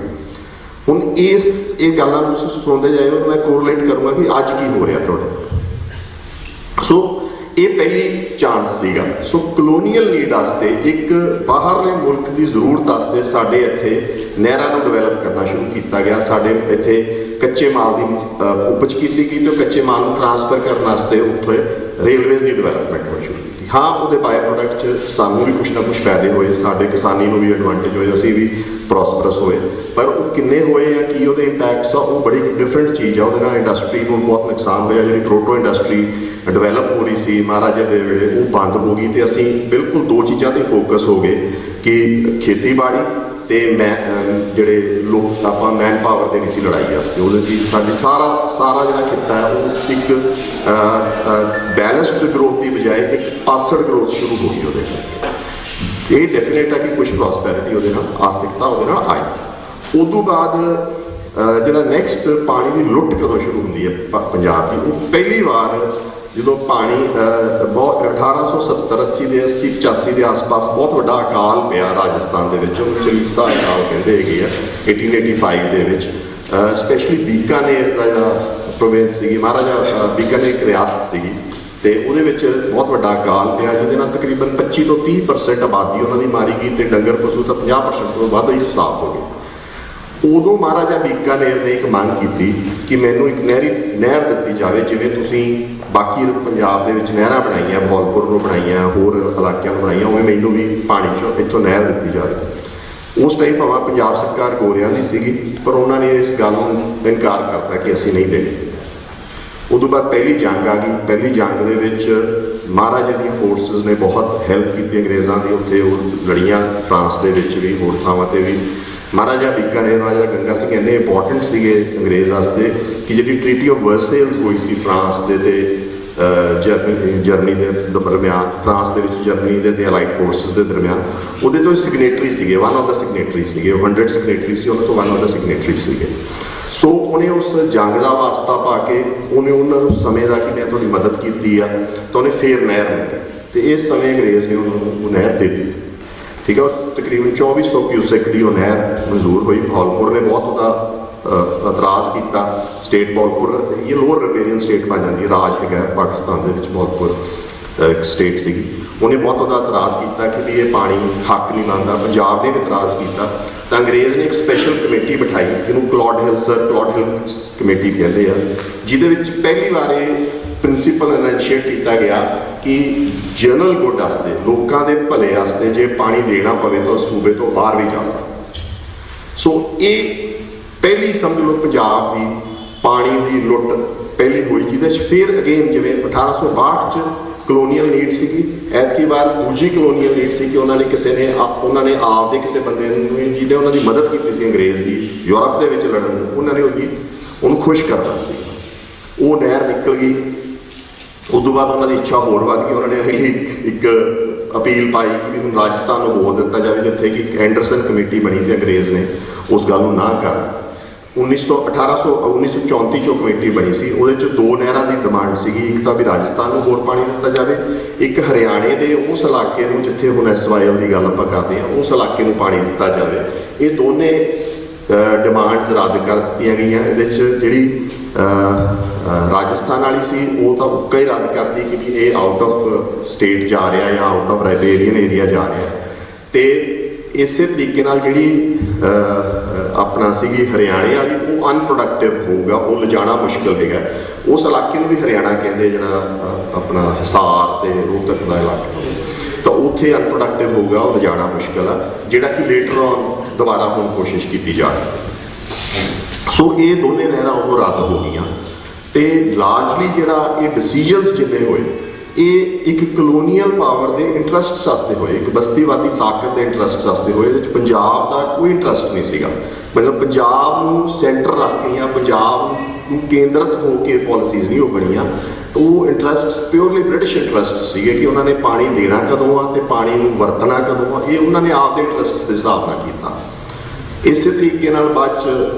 ਹੁਣ ਇਹ ਗੱਲਾਂ ਨੂੰ ਤੁਸੀਂ ਸੁਣਦੇ ਜਾਇਓ, ਮੈਂ ਕੋਰਿਲੇਟ ਕਰੂੰਗਾ ਕਿ ਅੱਜ ਕੀ ਹੋ ਰਿਹਾ ਤੁਹਾਡੇ। ਸੋ ਇਹ ਪਹਿਲੀ ਚਾਂਸ ਸੀਗਾ। ਸੋ ਕਲੋਨੀਅਲ ਨੀਡ ਵਾਸਤੇ, ਇੱਕ ਬਾਹਰਲੇ ਮੁਲਕ ਦੀ ਜ਼ਰੂਰਤ ਵਾਸਤੇ ਸਾਡੇ ਇੱਥੇ ਨਹਿਰਾਂ ਨੂੰ ਡਿਵੈਲਪ ਕਰਨਾ ਸ਼ੁਰੂ ਕੀਤਾ ਗਿਆ। ਸਾਡੇ ਇੱਥੇ ਕੱਚੇ ਮਾਲ ਦੀ ਉਪਜ ਕੀਤੀ ਗਈ, ਤੇ ਕੱਚੇ ਮਾਲ ਨੂੰ ਟ੍ਰਾਂਸਫਰ ਕਰਨ ਵਾਸਤੇ ਉੱਥੇ ਰੇਲਵੇਜ਼ ਦੀ ਡਿਵੈਲਪਮੈਂਟ ਹੋਣੀ ਸ਼ੁਰੂ ਕੀਤੀ। ਹਾਂ, ਉਹਦੇ ਬਾਏ ਪ੍ਰੋਡਕਟ 'ਚ ਸਾਨੂੰ ਵੀ ਕੁਛ ਨਾ ਕੁਛ ਫਾਇਦੇ ਹੋਏ, ਸਾਡੇ ਕਿਸਾਨੀ ਨੂੰ ਵੀ ਐਡਵਾਂਟੇਜ ਹੋਏ, ਅਸੀਂ ਵੀ ਪ੍ਰੋਸਪਰਸ ਹੋਏ। ਪਰ ਉਹ ਕਿੰਨੇ ਹੋਏ ਆ, ਕੀ ਉਹਦੇ ਇੰਪੈਕਟਸ ਆ, ਉਹ ਬੜੀ ਡਿਫਰੈਂਟ ਚੀਜ਼ ਆ। ਉਹਦੇ ਨਾਲ ਇੰਡਸਟਰੀ ਨੂੰ ਬਹੁਤ ਨੁਕਸਾਨ ਹੋਇਆ। ਜਿਹੜੀ ਪ੍ਰੋਟੋ ਇੰਡਸਟਰੀ ਡਿਵੈਲਪ ਹੋ ਰਹੀ ਸੀ ਮਹਾਰਾਜਾ ਦੇ ਵੇਲੇ, ਉਹ ਬੰਦ ਹੋ ਗਈ, ਤੇ ਅਸੀਂ ਬਿਲਕੁਲ ਦੋ ਚੀਜ਼ਾਂ 'ਤੇ ਫੋਕਸ ਹੋ ਗਏ ਕਿ ਖੇਤੀਬਾੜੀ ਤੇ ਜਿਹੜੇ ਲੋਕ ਆਪਾਂ ਮੈਨ ਪਾਵਰ ਦੇ ਨਹੀਂ ਸੀ ਲੜਾਈ ਵਾਸਤੇ। ਉਹਦੇ 'ਚ ਸਾਡੀ ਸਾਰਾ ਜਿਹੜਾ ਖਿੱਤਾ ਹੈ ਉਹ ਇੱਕ ਬੈਲੈਂਸਡ ਗਰੋਥ ਦੀ ਬਜਾਏ ਇੱਕ ਪਾਸੜ ਗਰੋਥ ਸ਼ੁਰੂ ਹੋ ਗਈ ਉਹਦੇ ਨਾਲ। ਇਹ ਡੈਫੀਨੇਟ ਹੈ ਕਿ ਕੁਛ ਪ੍ਰੋਸਪੈਰਿਟੀ ਉਹਦੇ ਨਾਲ, ਆਰਥਿਕਤਾ ਉਹਦੇ ਨਾਲ ਆਈ। ਉਦੋਂ ਬਾਅਦ ਜਿਹੜਾ ਨੈਕਸਟ ਪਾਣੀ ਦੀ ਲੁੱਟ ਕਦੋਂ ਸ਼ੁਰੂ ਹੁੰਦੀ ਹੈ ਪੰਜਾਬ ਦੀ, ਉਹ ਪਹਿਲੀ ਵਾਰ ਜਦੋਂ ਪਾਣੀ 1870 80 ਦੇ 80 85 ਦੇ ਆਸ-ਪਾਸ ਬਹੁਤ ਵੱਡਾ ਅਕਾਲ ਪਿਆ ਰਾਜਸਥਾਨ ਦੇ ਵਿੱਚ, ਉਹਨੂੰ ਚਲੀਸਾ ਅਕਾਲ ਕਹਿੰਦੇ ਹੈਗੇ ਆ, 1885 ਦੇ ਵਿੱਚ। ਸਪੈਸ਼ਲੀ ਬੀਕਾਨੇਰ ਦਾ ਜਿਹੜਾ ਪ੍ਰੋਵਿੰਸ ਸੀਗੀ, ਮਹਾਰਾਜਾ ਬੀਕਾਨੇਰ ਇੱਕ ਰਿਆਸਤ ਸੀਗੀ, ਤੇ ਉਹਦੇ ਵਿੱਚ ਬਹੁਤ ਵੱਡਾ ਅਕਾਲ ਪਿਆ, ਜਿਹਦੇ ਨਾਲ ਤਕਰੀਬਨ 25 ਤੋਂ 30% ਆਬਾਦੀ ਉਹਨਾਂ ਦੀ ਮਾਰੀ ਗਈ, ਤੇ ਡੰਗਰ ਪਸ਼ੂ ਤਾਂ 50% ਤੋਂ ਵੱਧ ਹੀ ਸਾਫ਼ ਹੋ ਗਏ। ਉਦੋਂ ਮਹਾਰਾਜਾ ਬੀਕਾਨੇਰ ਨੇ ਇੱਕ ਮੰਗ ਕੀਤੀ ਕਿ ਮੈਨੂੰ ਇੱਕ ਨਹਿਰ ਦਿੱਤੀ ਜਾਵੇ, ਜਿਵੇਂ ਤੁਸੀਂ ਬਾਕੀ ਪੰਜਾਬ ਦੇ ਵਿੱਚ ਨਹਿਰਾਂ ਬਣਾਈਆਂ, ਬਹਾਵਲਪੁਰ ਨੂੰ ਬਣਾਈਆਂ, ਹੋਰ ਇਲਾਕਿਆਂ ਨੂੰ ਬਣਾਈਆਂ, ਉਵੇਂ ਮੈਨੂੰ ਵੀ ਪਾਣੀ 'ਚੋਂ ਇੱਥੋਂ ਨਹਿਰ ਦਿੱਤੀ ਜਾਵੇ। ਉਸ ਟਾਈਮ ਭਾਵੇਂ ਪੰਜਾਬ ਸਰਕਾਰ ਗੋਰਿਆਂ ਦੀ ਸੀਗੀ, ਪਰ ਉਹਨਾਂ ਨੇ ਇਸ ਗੱਲ ਨੂੰ ਇਨਕਾਰ ਕਰਤਾ ਕਿ ਅਸੀਂ ਨਹੀਂ ਦੇਣੀ। ਉਦੋਂ ਬਾਅਦ ਪਹਿਲੀ ਜੰਗ ਆ ਗਈ। ਪਹਿਲੀ ਜੰਗ ਦੇ ਵਿੱਚ ਮਹਾਰਾਜਾ ਦੀਆਂ ਫੋਰਸਿਸ ਨੇ ਬਹੁਤ ਹੈਲਪ ਕੀਤੀ ਅੰਗਰੇਜ਼ਾਂ ਦੀ, ਉੱਥੇ ਉਹ ਲੜੀਆਂ, ਫਰਾਂਸ ਦੇ ਵਿੱਚ ਵੀ, ਹੋਰ ਥਾਵਾਂ 'ਤੇ ਵੀ। ਮਹਾਰਾਜਾ ਬੀਕਾਨੇਰ, ਮਹਾਰਾਜਾ ਗੰਗਾ ਸਿੰਘ ਇੰਨੇ ਇੰਪੋਰਟੈਂਟ ਸੀਗੇ ਅੰਗਰੇਜ਼ ਵਾਸਤੇ ਕਿ ਜਿਹੜੀ ਟ੍ਰੀਟੀ ਆਫ ਵਰਸੇਲਸ ਹੋਈ ਸੀ ਫਰਾਂਸ ਦੇ ਤੇ ਜਰਮਨੀ ਦੇ ਦਰਮਿਆਨ, ਫਰਾਂਸ ਦੇ ਵਿੱਚ ਜਰਮਨੀ ਦੇ ਤੇ ਅਲਾਈਡ ਫੋਰਸਿਸ ਦੇ ਦਰਮਿਆਨ, ਉਹਦੇ ਤੋਂ ਸਿਗਨੇਟਰੀ ਸੀਗੇ, ਵਨ ਆਫ ਦਾ ਸਿਗਨੇਟਰੀ ਸੀਗੇ। 100 ਸਿਗਨੇਟਰੀ ਸੀ, ਉਹਨਾਂ ਤੋਂ ਵਨ ਆਫ ਦਾ ਸਿਗਨੇਟਰੀ ਸੀਗੇ। ਸੋ ਉਹਨੇ ਉਸ ਜੰਗ ਦਾ ਵਾਸਤਾ ਪਾ ਕੇ ਉਹਨੇ ਉਹਨਾਂ ਨੂੰ ਸਮੇਂ ਦਾ ਕਿ ਮੈਂ ਤੁਹਾਡੀ ਮਦਦ ਕੀਤੀ ਆ, ਤਾਂ ਉਹਨੇ ਫੇਰ ਨਹਿਰ ਮੰਗੀ ਤੇ ਇਸ ਸਮੇਂ ਅੰਗਰੇਜ਼ ਨੇ ਉਹਨੂੰ ਉਹ ਨਹਿਰ ਦੇ ਦਿੱਤੀ। ਠੀਕ ਹੈ, ਤਕਰੀਬਨ 2400 ਕਿਊਸੈਕ ਦੀ ਉਹ ਨਹਿਰ ਮਨਜ਼ੂਰ ਹੋਈ। ਭਾਵਲਪੁਰ ਨੇ ਬਹੁਤ ਉਹਦਾ ਇਤਰਾਜ਼ ਕੀਤਾ। ਸਟੇਟ ਭਾਵਲਪੁਰ ਇਹ ਲੋਅਰ ਰਿਪੇਰੀਅਨ ਸਟੇਟ ਬਣ ਜਾਂਦੀ ਹੈ, ਰਾਜ ਹੈਗਾ ਪਾਕਿਸਤਾਨ ਦੇ ਵਿੱਚ ਭਾਵਲਪੁਰ ਇੱਕ ਸਟੇਟ ਸੀਗੀ। ਉਹਨੇ ਬਹੁਤ ਉਹਦਾ ਇਤਰਾਜ਼ ਕੀਤਾ ਕਿ ਵੀ ਇਹ ਪਾਣੀ ਹੱਕ ਨਹੀਂ ਮੰਨਦਾ। ਪੰਜਾਬ ਨੇ ਵੀ ਇਤਰਾਜ਼ ਕੀਤਾ ਤਾਂ ਅੰਗਰੇਜ਼ ਨੇ ਇੱਕ ਸਪੈਸ਼ਲ ਕਮੇਟੀ ਬਿਠਾਈ ਜਿਹਨੂੰ ਕਲੌਡ ਹਿਲ ਕਮੇਟੀ ਕਹਿੰਦੇ ਆ, ਜਿਹਦੇ ਵਿੱਚ ਪਹਿਲੀ ਵਾਰ ਇਹ ਪ੍ਰਿੰਸੀਪਲ ਇਨੀਸ਼ੀਏਟ ਕੀਤਾ ਗਿਆ ਕਿ ਜਨਰਲ ਗੁੱਡ ਵਾਸਤੇ, ਲੋਕਾਂ ਦੇ ਭਲੇ ਵਾਸਤੇ ਜੇ ਪਾਣੀ ਦੇਣਾ ਪਵੇ ਤਾਂ ਸੂਬੇ ਤੋਂ ਬਾਹਰ ਵੀ ਜਾ ਸਕਦਾ। ਸੋ ਇਹ ਪਹਿਲੀ ਸਮਝ ਲਓ ਪੰਜਾਬ ਦੀ ਪਾਣੀ ਦੀ ਲੁੱਟ ਪਹਿਲੀ ਹੋਈ, ਜਿਹਦੇ 'ਚ ਫਿਰ ਅਗੇਨ ਜਿਵੇਂ 1862 'ਚ ਕਲੋਨੀਅਲ ਨੀਡ ਸੀਗੀ, ਐਤਕੀ ਵਾਰ ਦੂਜੀ ਕਲੋਨੀਅਲ ਨੀਡ ਸੀ ਕਿ ਉਹਨਾਂ ਨੇ ਉਹਨਾਂ ਨੇ ਆਪਦੇ ਕਿਸੇ ਬੰਦੇ ਨੂੰ ਜਿਹਨੇ ਉਹਨਾਂ ਦੀ ਮਦਦ ਕੀਤੀ ਸੀ ਅੰਗਰੇਜ਼ ਦੀ ਯੂਰਪ ਦੇ ਵਿੱਚ ਲੜਨ ਨੂੰ, ਉਹਨਾਂ ਨੇ ਉਹਨੂੰ ਖੁਸ਼ ਕਰਨਾ ਸੀ। ਉਹ ਨਹਿਰ ਨਿਕਲ ਗਈ। ਉਸ ਤੋਂ ਬਾਅਦ ਉਹਨਾਂ ਦੀ ਇੱਛਾ ਹੋਰ ਵੱਧ ਗਈ। ਉਹਨਾਂ ਨੇ ਅਗਲੀ ਇੱਕ ਅਪੀਲ ਪਾਈ ਕਿ ਵੀ ਹੁਣ ਰਾਜਸਥਾਨ ਨੂੰ ਹੋਰ ਦਿੱਤਾ ਜਾਵੇ, ਜਿੱਥੇ ਕਿ ਇੱਕ ਐਂਡਰਸਨ ਕਮੇਟੀ ਬਣੀ ਤੇ ਅੰਗਰੇਜ਼ ਨੇ ਉਸ ਗੱਲ ਨੂੰ ਨਾ ਕਰ 1934 'ਚੋਂ ਕਮੇਟੀ ਬਣੀ ਸੀ। ਉਹਦੇ 'ਚ ਦੋ ਨਹਿਰਾਂ ਦੀ ਡਿਮਾਂਡ ਸੀਗੀ, ਇੱਕ ਤਾਂ ਵੀ ਰਾਜਸਥਾਨ ਨੂੰ ਹੋਰ ਪਾਣੀ ਦਿੱਤਾ ਜਾਵੇ, ਇੱਕ ਹਰਿਆਣੇ ਦੇ ਉਸ ਇਲਾਕੇ ਨੂੰ ਜਿੱਥੇ ਹੁਣ SYL ਦੀ ਗੱਲ ਆਪਾਂ ਕਰਦੇ ਹਾਂ ਉਸ ਇਲਾਕੇ ਨੂੰ ਪਾਣੀ ਦਿੱਤਾ ਜਾਵੇ। ਇਹ ਦੋਨੇ ਡਿਮਾਂਡਸ ਰੱਦ ਕਰ ਦਿੱਤੀਆਂ ਗਈਆਂ। ਇਹਦੇ 'ਚ ਜਿਹੜੀ ਰਾਜਸਥਾਨ ਵਾਲੀ ਸੀ ਉਹ ਤਾਂ ਉੱਕਾ ਹੀ ਰੱਦ ਕਰਦੀ ਕਿ ਵੀ ਇਹ ਆਊਟ ਆਫ ਸਟੇਟ ਜਾ ਰਿਹਾ ਜਾਂ ਆਊਟ ਆਫ ਰਾਈਬੇਰੀਅਨ ਏਰੀਆ ਜਾ ਰਿਹਾ। ਤੇ ਇਸੇ ਤਰੀਕੇ ਨਾਲ ਜਿਹੜੀ ਆਪਣਾ ਸੀਗੀ ਹਰਿਆਣੇ ਵਾਲੀ, ਉਹ ਅਨਪ੍ਰੋਡਕਟਿਵ ਹੋਊਗਾ, ਉਹ ਲਿਜਾਣਾ ਮੁਸ਼ਕਿਲ ਹੈਗਾ। ਉਸ ਇਲਾਕੇ ਨੂੰ ਵੀ ਹਰਿਆਣਾ ਕਹਿੰਦੇ, ਜਿਹੜਾ ਆਪਣਾ ਹਿਸਾਰ ਤੇ ਰੋਹਤਕ ਦਾ ਇਲਾਕਾ ਹੋਵੇ, ਤਾਂ ਉੱਥੇ ਅਨਪ੍ਰੋਡਕਟਿਵ ਹੋਊਗਾ, ਉਹ ਲਿਜਾਣਾ ਮੁਸ਼ਕਿਲ ਆ, ਜਿਹੜਾ ਕਿ ਲੇਟਰ ਔਨ ਦੁਬਾਰਾ ਹੁਣ ਕੋਸ਼ਿਸ਼ ਕੀਤੀ ਜਾ ਰਹੀ ਹੈ। ਸੋ ਇਹ ਦੋਨੇ ਨਹਿਰਾਂ ਉਹ ਰੱਦ ਹੋ ਗਈਆਂ ਤੇ ਲਾਰਜਲੀ ਜਿਹੜਾ ਇਹ ਡਿਸੀਜਨਸ ਜਿੰਨੇ ਹੋਏ ਇਹ ਇੱਕ ਕਲੋਨੀਅਲ ਪਾਵਰ ਦੇ ਇੰਟਰਸਟਸ ਵਾਸਤੇ ਹੋਏ, ਇੱਕ ਬਸਤੀਵਾਦੀ ਤਾਕਤ ਦੇ ਇੰਟਰਸਟਸ ਵਾਸਤੇ ਹੋਏ। ਇਹਦੇ ਵਿੱਚ ਪੰਜਾਬ ਦਾ ਕੋਈ ਇੰਟਰਸਟ ਨਹੀਂ ਸੀਗਾ। ਮਤਲਬ ਪੰਜਾਬ ਨੂੰ ਸੈਂਟਰ ਰੱਖ ਕੇ ਜਾਂ ਪੰਜਾਬ ਨੂੰ ਕੇਂਦਰਿਤ ਹੋ ਕੇ ਪਾਲਿਸੀਜ਼ ਨਹੀਂ ਉਹ ਬਣੀਆਂ। ਉਹ ਇੰਟਰਸਟਸ ਪਿਓਰਲੀ ਬ੍ਰਿਟਿਸ਼ ਇੰਟਰਸਟਸ ਸੀਗੇ ਕਿ ਉਹਨਾਂ ਨੇ ਪਾਣੀ ਦੇਣਾ ਕਦੋਂ ਆ ਤੇ ਪਾਣੀ ਨੂੰ ਵਰਤਣਾ ਕਦੋਂ ਆ, ਇਹ ਉਹਨਾਂ ਨੇ ਆਪਦੇ ਇੰਟਰਸਟਸ ਦੇ ਹਿਸਾਬ ਨਾਲ ਕੀਤਾ। ਇਸੇ ਤਰੀਕੇ ਨਾਲ ਬਾਅਦ 'ਚ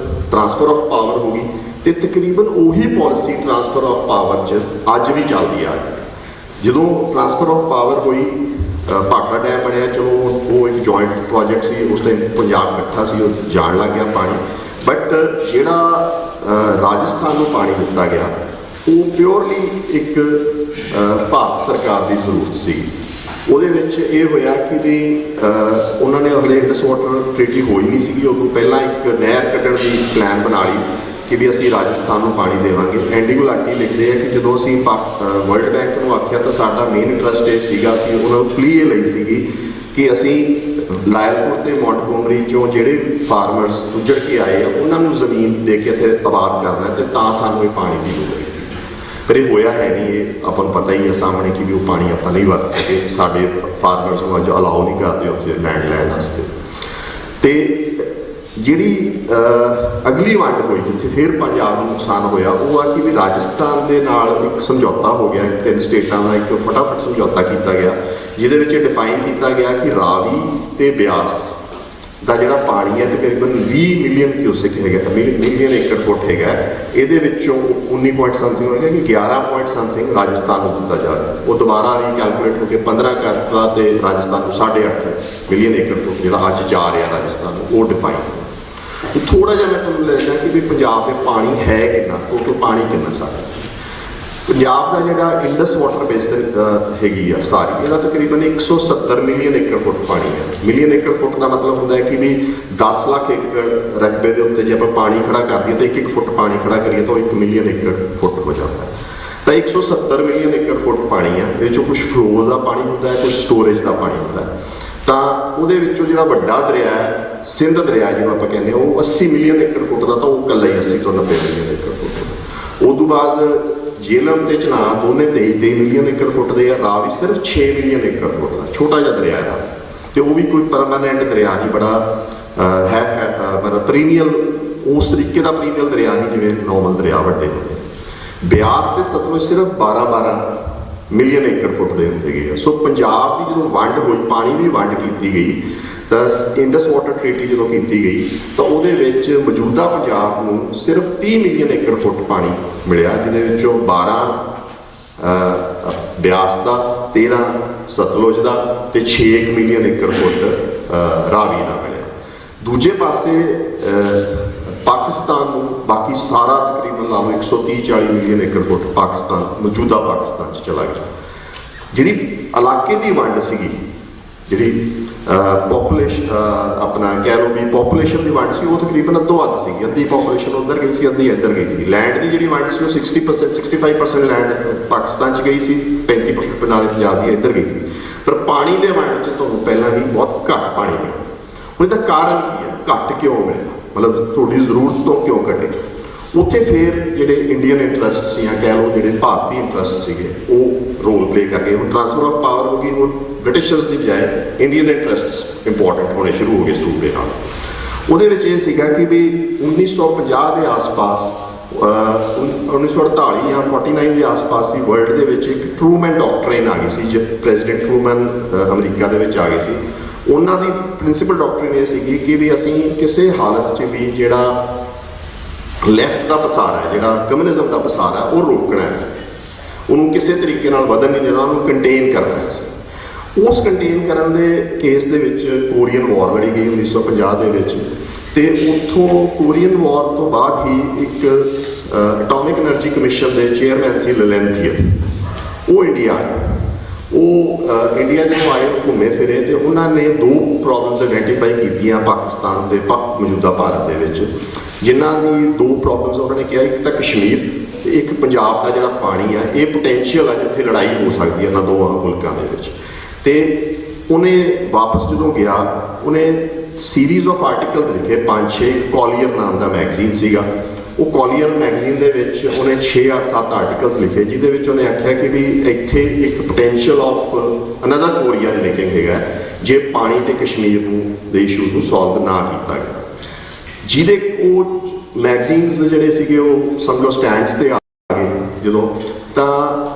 ਟ੍ਰਾਂਸਫਰ ਆਫ ਪਾਵਰ ਹੋ ਗਈ ਤੇ ਤਕਰੀਬਨ ਉਹੀ ਪਾਲਿਸੀ ਟ੍ਰਾਂਸਫਰ ਆਫ ਪਾਵਰ 'ਚ ਅੱਜ ਵੀ ਚੱਲਦੀ ਆ। ਜਦੋਂ ਟ੍ਰਾਂਸਫਰ ਆਫ ਪਾਵਰ ਹੋਈ, ਭਾਖੜਾ ਡੈਮ ਬਣਿਆ, ਚਲੋ ਉਹ ਇੱਕ ਜੁਆਇੰਟ ਪ੍ਰੋਜੈਕਟ ਸੀ, ਉਸ ਟਾਈਮ ਪੰਜਾਬ ਇਕੱਠਾ ਸੀ, ਉਹ ਜਾਣ ਲੱਗ ਗਿਆ ਪਾਣੀ। ਬਟ ਜਿਹੜਾ ਰਾਜਸਥਾਨ ਨੂੰ ਪਾਣੀ ਦਿੱਤਾ ਗਿਆ ਉਹ ਪਿਓਰਲੀ ਇੱਕ ਭਾਰਤ ਸਰਕਾਰ ਦੀ ਜ਼ਰੂਰਤ ਸੀ। ਉਹਦੇ ਵਿੱਚ ਇਹ ਹੋਇਆ ਕਿ ਵੀ ਉਹਨਾਂ ਨੇ ਹਲੇ ਇੰਡਸ ਵਾਟਰ ਟ੍ਰੀਟੀ ਹੋਈ ਨਹੀਂ ਸੀਗੀ, ਉਦੋਂ ਪਹਿਲਾਂ ਇੱਕ ਨਹਿਰ ਕੱਢਣ ਦੀ ਪਲਾਨ ਬਣਾ ਲਈ ਕਿ ਵੀ ਅਸੀਂ ਰਾਜਸਥਾਨ ਨੂੰ ਪਾਣੀ ਦੇਵਾਂਗੇ। ਐਂਡੀ ਗੁਲਾਟੀ ਲਿਖਦੇ ਆ ਕਿ ਜਦੋਂ ਅਸੀਂ ਵਰਲਡ ਬੈਂਕ ਨੂੰ ਆਖਿਆ ਤਾਂ ਸਾਡਾ ਮੇਨ ਇੰਟਰਸਟ ਇਹ ਸੀਗਾ, ਅਸੀਂ ਉਹਨਾਂ ਨੂੰ ਪਲੀ ਇਹ ਲਈ ਸੀਗੀ ਕਿ ਅਸੀਂ ਲਾਇਲਪੁਰ ਤੇ ਮੌਂਟਗੋਮਰੀ 'ਚੋਂ ਜਿਹੜੇ ਫਾਰਮਰਸ ਉੱਜੜ ਕੇ ਆਏ ਆ ਉਹਨਾਂ ਨੂੰ ਜ਼ਮੀਨ ਦੇ ਕੇ ਇੱਥੇ ਆਬਾਦ ਕਰਨਾ ਤੇ ਤਾਂ ਸਾਨੂੰ ਇਹ ਪਾਣੀ ਦੀ ਲੋੜ ਹੈ। ਪਰ ਇਹ ਹੋਇਆ ਹੈ ਨਹੀਂ, ਇਹ ਆਪਾਂ ਨੂੰ ਪਤਾ ਹੀ ਹੈ ਸਾਹਮਣੇ ਕਿ ਵੀ ਉਹ ਪਾਣੀ ਆਪਾਂ ਨਹੀਂ ਵਰਤ ਸਕੇ। ਸਾਡੇ ਫਾਰਮਰਸ ਨੂੰ ਅੱਜ ਅਲਾਓ ਨਹੀਂ ਕਰਦੇ ਉੱਥੇ ਲੈਂਡ ਲੈਣ ਵਾਸਤੇ। ਤੇ ਜਿਹੜੀ ਅਗਲੀ ਵੰਡ ਹੋਈ ਜਿੱਥੇ ਫਿਰ ਪੰਜਾਬ ਨੂੰ ਨੁਕਸਾਨ ਹੋਇਆ ਉਹ ਆ ਕਿ ਵੀ ਰਾਜਸਥਾਨ ਦੇ ਨਾਲ ਇੱਕ ਸਮਝੌਤਾ ਹੋ ਗਿਆ, 3 ਸਟੇਟਾਂ ਦਾ ਇੱਕ ਫਟਾਫਟ ਸਮਝੌਤਾ ਕੀਤਾ ਗਿਆ, ਜਿਹਦੇ ਵਿੱਚ ਡਿਫਾਈਨ ਕੀਤਾ ਗਿਆ ਕਿ ਰਾਵੀ ਤੇ ਬਿਆਸ ਦਾ ਜਿਹੜਾ ਪਾਣੀ ਹੈ ਤਕਰੀਬਨ 20 ਮਿਲੀਅਨ ਕਿਊਸੈਕ ਹੈਗਾ, ਮਿਲੀਅਨ ਏਕੜ ਫੁੱਟ ਹੈਗਾ। ਇਹਦੇ ਵਿੱਚੋਂ 19 ਪੁਆਇੰਟ ਸਮਥਿੰਗ ਹੋਏਗਾ ਕਿ 11 ਪੁਆਇੰਟ ਸਮਥਿੰਗ ਰਾਜਸਥਾਨ ਨੂੰ ਦਿੱਤਾ ਜਾ ਰਿਹਾ। ਉਹ ਦੁਬਾਰਾ ਰੀਕੈਲਕੂਲੇਟ ਹੋ ਕੇ 15 ਕਰਤਾ ਤੇ ਰਾਜਸਥਾਨ ਨੂੰ 8.5 ਮਿਲੀਅਨ ਏਕੜ ਫੁੱਟ ਜਿਹੜਾ ਅੱਜ ਜਾ ਰਿਹਾ ਰਾਜਸਥਾਨ ਨੂੰ, ਉਹ ਡਿਫਾਈਨ। ਥੋੜਾ ਜਿਹਾ ਮੈਂ ਤੁਹਾਨੂੰ ਲੈ ਜਾਵਾਂ ਕਿ ਵੀ ਪੰਜਾਬ ਦੇ ਪਾਣੀ ਹੈ ਕਿੰਨਾ, ਟੋਟਲ ਪਾਣੀ ਕਿੰਨਾ ਸਾਡਾ। ਪੰਜਾਬ ਦਾ ਜਿਹੜਾ ਇੰਡਸ ਵਾਟਰ ਬੇਸਿਨ ਹੈਗੀ ਆ ਸਾਰੀ, ਇਹਦਾ ਤਕਰੀਬਨ 170 ਮਿਲੀਅਨ ਏਕੜ ਫੁੱਟ ਪਾਣੀ ਹੈ। ਮਿਲੀਅਨ ਏਕੜ ਫੁੱਟ ਦਾ ਮਤਲਬ ਹੁੰਦਾ ਹੈ ਕਿ ਵੀ 10 ਲੱਖ ਏਕੜ ਰਕਬੇ ਦੇ ਉੱਤੇ ਜੇ ਆਪਾਂ ਪਾਣੀ ਖੜਾ ਕਰ ਦਈਏ ਤਾਂ 1-1 ਫੁੱਟ ਪਾਣੀ ਖੜਾ ਕਰੀਏ ਤਾਂ ਉਹ 1 ਮਿਲੀਅਨ ਏਕੜ ਫੁੱਟ ਹੋ ਜਾਂਦਾ ਹੈ। ਤਾਂ 170 ਮਿਲੀਅਨ ਏਕੜ ਫੁੱਟ ਪਾਣੀ ਆ। ਇਹ 'ਚੋਂ ਕੁਛ ਫਲੋ ਦਾ ਪਾਣੀ ਹੁੰਦਾ ਹੈ, ਕੁਛ ਸਟੋਰੇਜ ਦਾ ਪਾਣੀ ਹੁੰਦਾ ਹੈ। ਤਾਂ ਉਹਦੇ ਵਿੱਚੋਂ ਜਿਹੜਾ ਵੱਡਾ ਦਰਿਆ ਹੈ ਸਿੰਧ ਦਰਿਆ ਜਿਹਨੂੰ ਆਪਾਂ ਕਹਿੰਦੇ ਹਾਂ, ਉਹ 80 ਮਿਲੀਅਨ ਏਕੜ ਫੁੱਟ ਦਾ, ਤਾਂ ਉਹ ਇਕੱਲਾ ਹੀ 80 ਤੋਂ 90 ਮਿਲੀਅਨ ਏਕੜ ਫੁੱਟ। ਉਸ ਤੋਂ ਬਾਅਦ ਜੇਹਲਮ ਤੇ ਚਨਾਬ ਦੋਨੇ 23 ਮਿਲੀਅਨ ਏਕੜ ਫੁੱਟ ਦੇ ਆ। ਰਾਵੀ ਸਿਰਫ 6 ਮਿਲੀਅਨ ਏਕੜ ਫੁੱਟ ਦਾ ਛੋਟਾ ਜਿਹਾ ਦਰਿਆ ਹੈ, ਤੇ ਉਹ ਵੀ ਕੋਈ ਪਰਮਾਨੈਂਟ ਦਰਿਆ ਨਹੀਂ, ਬੜਾ ਮਤਲਬ ਪੀਰੀਨੀਅਲ, ਉਸ ਤਰੀਕੇ ਦਾ ਪੀਰੀਨੀਅਲ ਦਰਿਆ ਨਹੀਂ ਜਿਵੇਂ ਨੋਰਮਲ ਦਰਿਆ ਵੱਡੇ ਹੁੰਦੇ। ਬਿਆਸ ਤੇ ਸਤਲੁਜ ਸਿਰਫ 12 ਮਿਲੀਅਨ ਏਕੜ ਫੁੱਟ ਦੇ ਹੁੰਦੇ ਗਏ। ਸੋ ਪੰਜਾਬ ਦੀ ਜਦੋਂ ਵੰਡ ਹੋਈ, ਪਾਣੀ ਦੀ ਵੰਡ ਕੀਤੀ ਗਈ ਤਾਂ ਇੰਡਸ ਵਾਟਰ ਟ੍ਰੀਟੀ ਜਦੋਂ ਕੀਤੀ ਗਈ ਤਾਂ ਉਹਦੇ ਵਿੱਚ ਮੌਜੂਦਾ ਪੰਜਾਬ ਨੂੰ ਸਿਰਫ 30 ਮਿਲੀਅਨ ਏਕੜ ਫੁੱਟ ਪਾਣੀ ਮਿਲਿਆ, ਜਿਹਦੇ ਵਿੱਚੋਂ 12 ਬਿਆਸ ਦਾ, 13 ਸਤਲੁਜ ਦਾ ਤੇ 6 ਮਿਲੀਅਨ ਏਕੜ ਫੁੱਟ ਰਾਵੀ ਦਾ ਮਿਲਿਆ। ਦੂਜੇ ਪਾਸੇ ਪਾਕਿਸਤਾਨ ਨੂੰ ਬਾਕੀ ਸਾਰਾ ਤਕਰੀਬਨ ਲਾ ਲਓ 130-40 ਮਿਲੀਅਨ ਏਕੜ ਫੁੱਟ ਪਾਕਿਸਤਾਨ, ਮੌਜੂਦਾ ਪਾਕਿਸਤਾਨ 'ਚ ਚਲਾ ਗਿਆ। ਜਿਹੜੀ ਇਲਾਕੇ ਦੀ ਵੰਡ ਸੀਗੀ, ਜਿਹੜੀ ਪੋਪੂਲੇਸ਼ਨ ਆਪਣਾ ਕਹਿ ਲਓ ਵੀ ਪੋਪੂਲੇਸ਼ਨ ਦੀ ਵੰਡ ਸੀ, ਉਹ ਤਕਰੀਬਨ ਅੱਧੋ ਅੱਧ ਸੀਗੀ। ਅੱਧੀ ਪੋਪੂਲੇਸ਼ਨ ਉੱਧਰ ਗਈ ਸੀ, ਅੱਧੀ ਇੱਧਰ ਗਈ ਸੀ। ਲੈਂਡ ਦੀ ਜਿਹੜੀ ਵੰਡ ਸੀ ਉਹ 60% 65% ਲੈਂਡ ਪਾਕਿਸਤਾਨ 'ਚ ਗਈ ਸੀ, 35% ਨਾਲੇ ਪੰਜਾਬ ਦੀ ਇੱਧਰ ਗਈ ਸੀ। ਪਰ ਪਾਣੀ ਦੇ ਵੰਡ 'ਚ ਤੁਹਾਨੂੰ ਪਹਿਲਾਂ ਹੀ ਬਹੁਤ ਘੱਟ ਪਾਣੀ ਮਿਲਿਆ। ਹੁਣ ਇਹਦਾ ਕਾਰਨ ਕੀ ਹੈ, ਘੱਟ ਕਿਉਂ ਮਿਲਿਆ, ਮਤਲਬ ਤੁਹਾਡੀ ਜ਼ਰੂਰਤ ਤੋਂ ਕਿਉਂ ਘਟੇ? ਉੱਥੇ ਫਿਰ ਜਿਹੜੇ ਇੰਡੀਅਨ ਇੰਟਰਸਟ ਸੀ ਜਾਂ ਕਹਿ ਲਓ ਜਿਹੜੇ ਭਾਰਤੀ ਇੰਟਰਸਟ ਸੀਗੇ ਉਹ ਰੋਲ ਪਲੇ ਕਰ ਗਏ। ਹੁਣ ਟ੍ਰਾਂਸਫਰ ਆਫ ਪਾਵਰ ਹੋ ਗਈ, ਹੁਣ ਬ੍ਰਿਟਿਸ਼ਰਸ ਦੀ ਬਜਾਏ ਇੰਡੀਅਨ ਇੰਟਰਸਟਸ ਇੰਪੋਰਟੈਂਟ ਹੋਣੇ ਸ਼ੁਰੂ ਹੋ ਗਏ ਸੂਬੇ ਨਾਲ। ਉਹਦੇ ਵਿੱਚ ਇਹ ਸੀਗਾ ਕਿ ਵੀ 1950 ਦੇ ਆਸ-ਪਾਸ 1948 ਜਾਂ 49 ਦੇ ਆਸ-ਪਾਸ ਹੀ ਵਰਲਡ ਦੇ ਵਿੱਚ ਇੱਕ ਟਰੂਮੈਨ ਡਾਕਟ੍ਰਿਨ ਆ ਗਈ ਸੀ। ਜਦ ਪ੍ਰੈਜ਼ੀਡੈਂਟ ਟਰੂਮੈਨ ਅਮਰੀਕਾ ਦੇ ਵਿੱਚ ਆ ਗਏ ਸੀ, ਉਹਨਾਂ ਦੀ ਪ੍ਰਿੰਸੀਪਲ ਡਾਕਟ੍ਰਿਨ ਇਹ ਸੀਗੀ ਕਿ ਵੀ ਅਸੀਂ ਕਿਸੇ ਹਾਲਤ 'ਚ ਵੀ ਜਿਹੜਾ ਲੈਫਟ ਦਾ ਪਸਾਰਾ ਹੈ, ਜਿਹੜਾ ਕਮਿਊਨਿਜ਼ਮ ਦਾ ਪਸਾਰਾ ਹੈ, ਉਹ ਰੋਕਣਾ ਹੈ ਸੀ। ਉਹਨੂੰ ਕਿਸੇ ਤਰੀਕੇ ਨਾਲ ਵਧਣ ਨਹੀਂ ਦੇਣਾ, ਉਹਨੂੰ ਕੰਟੇਨ ਕਰਨਾ ਹੈ ਸੀ। ਉਸ ਕੰਟੇਨ ਕਰਨ ਦੇ ਕੇਸ ਦੇ ਵਿੱਚ ਕੋਰੀਅਨ ਵਾਰ ਲੜੀ ਗਈ 1950 ਦੇ ਵਿੱਚ, ਤੇ ਉੱਥੋਂ ਕੋਰੀਅਨ ਵਾਰ ਤੋਂ ਬਾਅਦ ਹੀ ਇੱਕ ਐਟੋਮਿਕ ਐਨਰਜੀ ਕਮਿਸ਼ਨ ਦੇ ਚੇਅਰਮੈਨ ਸੀ ਲੈਲੈਂਥੀਅਨ, ਉਹ ਇੰਡੀਆ ਆਏ। ਉਹ ਇੰਡੀਆ ਜਦੋਂ ਆਏ ਘੁੰਮੇ ਫਿਰੇ ਤੇ ਉਹਨਾਂ ਨੇ 2 ਪ੍ਰੋਬਲਮਸ ਆਈਡੈਂਟੀਫਾਈ ਕੀਤੀਆਂ ਪਾਕਿਸਤਾਨ ਦੇ ਮੌਜੂਦਾ ਭਾਰਤ ਦੇ ਵਿੱਚ, ਜਿਨ੍ਹਾਂ ਦੀ 2 ਪ੍ਰੋਬਲਮਸ ਉਹਨਾਂ ਨੇ ਕਿਹਾ, ਇੱਕ ਤਾਂ ਕਸ਼ਮੀਰ ਤੇ ਇੱਕ ਪੰਜਾਬ ਦਾ ਜਿਹੜਾ ਪਾਣੀ ਆ, ਇਹ ਪੋਟੈਂਸ਼ੀਅਲ ਆ ਜਿੱਥੇ ਲੜਾਈ ਹੋ ਸਕਦੀ ਹੈ ਇਹਨਾਂ ਦੋਵਾਂ ਮੁਲਕਾਂ ਦੇ ਵਿੱਚ। ਤੇ ਉਹਨੇ ਵਾਪਸ ਜਦੋਂ ਗਿਆ, ਉਹਨੇ ਸੀਰੀਜ਼ ਆਫ ਆਰਟੀਕਲਸ ਲਿਖੇ 5-6, ਕੌਲੀਅਰ ਨਾਮ ਦਾ ਮੈਗਜ਼ੀਨ ਸੀਗਾ। ਉਹ ਕੌਲੀਅਰ ਮੈਗਜ਼ੀਨ ਦੇ ਵਿੱਚ ਉਹਨੇ 6-7 ਆਰਟੀਕਲਸ ਲਿਖੇ, ਜਿਹਦੇ ਵਿੱਚ ਉਹਨੇ ਆਖਿਆ ਕਿ ਵੀ ਇੱਥੇ ਇੱਕ potential of another Korea making ਹੈਗਾ ਜੇ ਪਾਣੀ ਤੇ ਕਸ਼ਮੀਰ ਨੂੰ ਦੇ ਇਸ਼ੂਜ਼ ਨੂੰ ਸੋਲਵ ਨਾ ਕੀਤਾ ਗਿਆ। ਜਿਹਦੇ ਉਹ ਮੈਗਜ਼ੀਨਸ ਜਿਹੜੇ ਸੀਗੇ ਉਹ ਸਮਝੋ ਸਟੈਂਡਸ ਤੇ ਆ ਗਏ ਜਦੋਂ, ਤਾਂ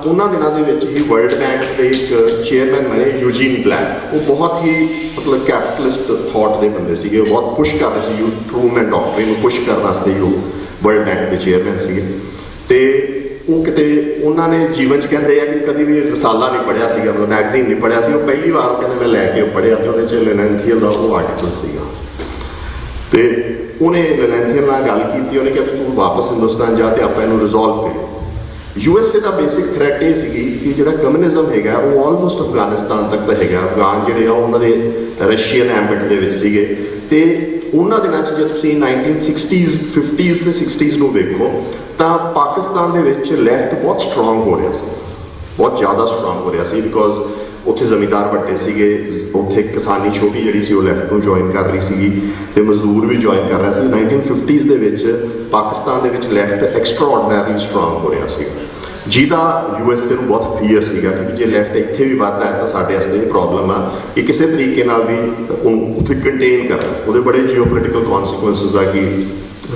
ਉਹਨਾਂ ਦਿਨਾਂ ਦੇ ਵਿੱਚ ਹੀ ਵਰਲਡ ਬੈਂਕ ਦੇ ਇੱਕ ਚੇਅਰਮੈਨ ਬਣੇ ਯੂਜੀਨ ਬਲੈਕ। ਉਹ ਬਹੁਤ ਹੀ ਮਤਲਬ ਕੈਪੀਟਲਿਸਟ ਥਾਟ ਦੇ ਬੰਦੇ ਸੀਗੇ, ਉਹ ਬਹੁਤ ਪੁਸ਼ ਕਰ ਰਹੇ ਸੀ ਟਰੂਮੈਨ ਡਾਕਟ੍ਰਿਨ ਨੂੰ ਪੁਸ਼ ਕਰਨ ਵਾਸਤੇ ਹੀ ਉਹ ਵਰਲਡ ਬੈਂਕ ਦੇ ਚੇਅਰਮੈਨ ਸੀਗੇ। ਤੇ ਉਹ ਕਿਤੇ ਉਹਨਾਂ ਨੇ ਜੀਵਨ 'ਚ ਕਹਿੰਦੇ ਆ ਕਿ ਕਦੀ ਵੀ ਰਸਾਲਾ ਨਹੀਂ ਪੜ੍ਹਿਆ ਸੀਗਾ, ਮਤਲਬ ਮੈਗਜ਼ੀਨ ਨਹੀਂ ਪੜ੍ਹਿਆ ਸੀ। ਉਹ ਪਹਿਲੀ ਵਾਰ ਕਹਿੰਦੇ ਮੈਂ ਲੈ ਕੇ ਪੜ੍ਹਿਆ ਤੇ ਉਹਦੇ 'ਚ ਲੈਲੈਂਥੀਅਨ ਦਾ ਉਹ ਆਰਟੀਕਲ ਸੀਗਾ। ਤੇ ਉਹਨੇ ਲੈਲੈਂਥੀਅਨ ਨਾਲ ਗੱਲ ਕੀਤੀ, ਉਹਨੇ ਕਿਹਾ ਤੂੰ ਵਾਪਸ ਹਿੰਦੁਸਤਾਨ ਜਾ ਤੇ ਆਪਾਂ ਇਹਨੂੰ ਰਿਜ਼ੋਲਵ ਕਰੀਏ। USA ਦਾ ਬੇਸਿਕ ਥ੍ਰੈਟ ਇਹ ਸੀਗੀ ਕਿ ਜਿਹੜਾ ਕਮਿਊਨਿਜ਼ਮ ਹੈਗਾ ਉਹ ਆਲਮੋਸਟ ਅਫਗਾਨਿਸਤਾਨ ਤੱਕ ਤਾਂ ਹੈਗਾ। ਅਫਗਾਨ ਜਿਹੜੇ ਆ ਉਹਨਾਂ ਦੇ ਰਸ਼ੀਅਨ ਐਂਬਿਟ ਦੇ ਵਿੱਚ ਸੀਗੇ। ਤੇ ਉਹਨਾਂ ਦਿਨਾਂ 'ਚ ਜੇ ਤੁਸੀਂ 1960s 50s ਤੇ 60s ਨੂੰ ਵੇਖੋ ਤਾਂ ਪਾਕਿਸਤਾਨ ਦੇ ਵਿੱਚ ਲੈਫਟ ਬਹੁਤ ਸਟਰੋਂਗ ਹੋ ਰਿਹਾ ਸੀ, ਬਹੁਤ ਜ਼ਿਆਦਾ ਸਟਰੋਂਗ ਹੋ ਰਿਹਾ ਸੀ, ਬਿਕੋਜ਼ ਉੱਥੇ ਜ਼ਮੀਂਦਾਰ ਵੱਡੇ ਸੀਗੇ, ਉੱਥੇ ਕਿਸਾਨੀ ਛੋਟੀ ਜਿਹੜੀ ਸੀ ਉਹ ਲੈਫਟ ਨੂੰ ਜੁਆਇਨ ਕਰ ਰਹੀ ਸੀਗੀ ਤੇ ਮਜ਼ਦੂਰ ਵੀ ਜੁਆਇਨ ਕਰ ਰਿਹਾ ਸੀ। 1950s ਦੇ ਵਿੱਚ ਪਾਕਿਸਤਾਨ ਦੇ ਵਿੱਚ ਲੈਫਟ ਐਕਸਟਰਾਆਰਡੀਨਰੀ ਸਟਰੋਂਗ ਹੋ ਰਿਹਾ ਸੀ, ਜਿਹਦਾ USA ਨੂੰ ਬਹੁਤ ਫੀਅਰ ਸੀਗਾ ਕਿ ਜੇ ਲੈਫਟ ਇੱਥੇ ਵੀ ਵੱਧਦਾ ਹੈ ਤਾਂ ਸਾਡੇ ਵਾਸਤੇ ਇਹ ਪ੍ਰੋਬਲਮ ਆ ਕਿ ਕਿਸੇ ਤਰੀਕੇ ਨਾਲ ਵੀ ਉਹਨੂੰ ਉੱਥੇ ਕੰਟੇਨ ਕਰਨਾ। ਉਹਦੇ ਬੜੇ ਜੀਓਪੋਲੀਟੀਕਲ ਕੌਨਸੀਕੁਐਂਸਿਸ ਆ ਕਿ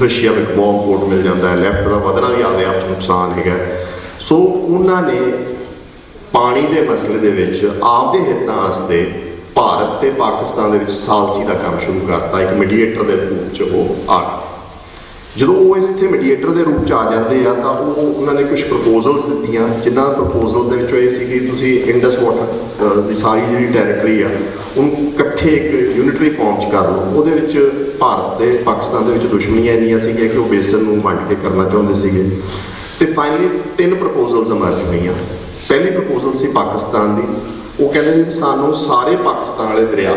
ਰਸ਼ੀਆ ਵਿੱਚ ਬੌਂਬ ਪੋਰਟ ਮਿਲ ਜਾਂਦਾ ਹੈ, ਲੈਫਟ ਦਾ ਵਧਣਾ ਵੀ ਆਪਦੇ ਆਪ 'ਚ ਨੁਕਸਾਨ ਹੈਗਾ। ਸੋ ਉਹਨਾਂ ਨੇ ਪਾਣੀ ਦੇ ਮਸਲੇ ਦੇ ਵਿੱਚ ਆਪਦੇ ਹਿੱਤਾਂ ਵਾਸਤੇ ਭਾਰਤ ਤੇ ਪਾਕਿਸਤਾਨ ਦੇ ਵਿੱਚ ਸਾਲਸੀ ਦਾ ਕੰਮ ਸ਼ੁਰੂ ਕਰਤਾ, ਇੱਕ ਮੀਡੀਏਟਰ ਦੇ ਰੂਪ 'ਚ ਉਹ ਆ ਗਏ। ਜਦੋਂ ਉਹ ਇੱਥੇ ਮੀਡੀਏਟਰ ਦੇ ਰੂਪ 'ਚ ਆ ਜਾਂਦੇ ਆ ਤਾਂ ਉਹਨਾਂ ਨੇ ਕੁਝ ਪ੍ਰਪੋਜ਼ਲਸ ਦਿੱਤੀਆਂ, ਜਿਨ੍ਹਾਂ ਪ੍ਰਪੋਜ਼ਲ ਦੇ ਵਿੱਚੋਂ ਇਹ ਸੀ ਕਿ ਤੁਸੀਂ ਇੰਡਸ ਵਾਟਰ ਦੀ ਸਾਰੀ ਜਿਹੜੀ ਟੈਰੀਟਰੀ ਆ ਉਹਨੂੰ ਇਕੱਠੇ ਇੱਕ ਯੂਨਿਟਰੀ ਫਾਰਮ 'ਚ ਕਰ ਲਓ। ਉਹਦੇ ਵਿੱਚ ਭਾਰਤ ਤੇ ਪਾਕਿਸਤਾਨ ਦੇ ਵਿੱਚ ਦੁਸ਼ਮਣੀਆਂ ਇੰਨੀਆਂ ਸੀਗੀਆਂ ਕਿ ਉਹ ਬੇਸਨ ਨੂੰ ਵੰਡ ਕੇ ਕਰਨਾ ਚਾਹੁੰਦੇ ਸੀਗੇ। ਤੇ ਫਾਈਨਲੀ 3 ਪ੍ਰਪੋਜ਼ਲਸ ਇਮਰਜ ਹੋਈਆਂ। ਪਹਿਲੀ ਪ੍ਰਪੋਜ਼ਲ ਸੀ ਪਾਕਿਸਤਾਨ ਦੀ, ਉਹ ਕਹਿੰਦੇ ਵੀ ਸਾਨੂੰ ਸਾਰੇ ਪਾਕਿਸਤਾਨ ਵਾਲੇ ਦਰਿਆ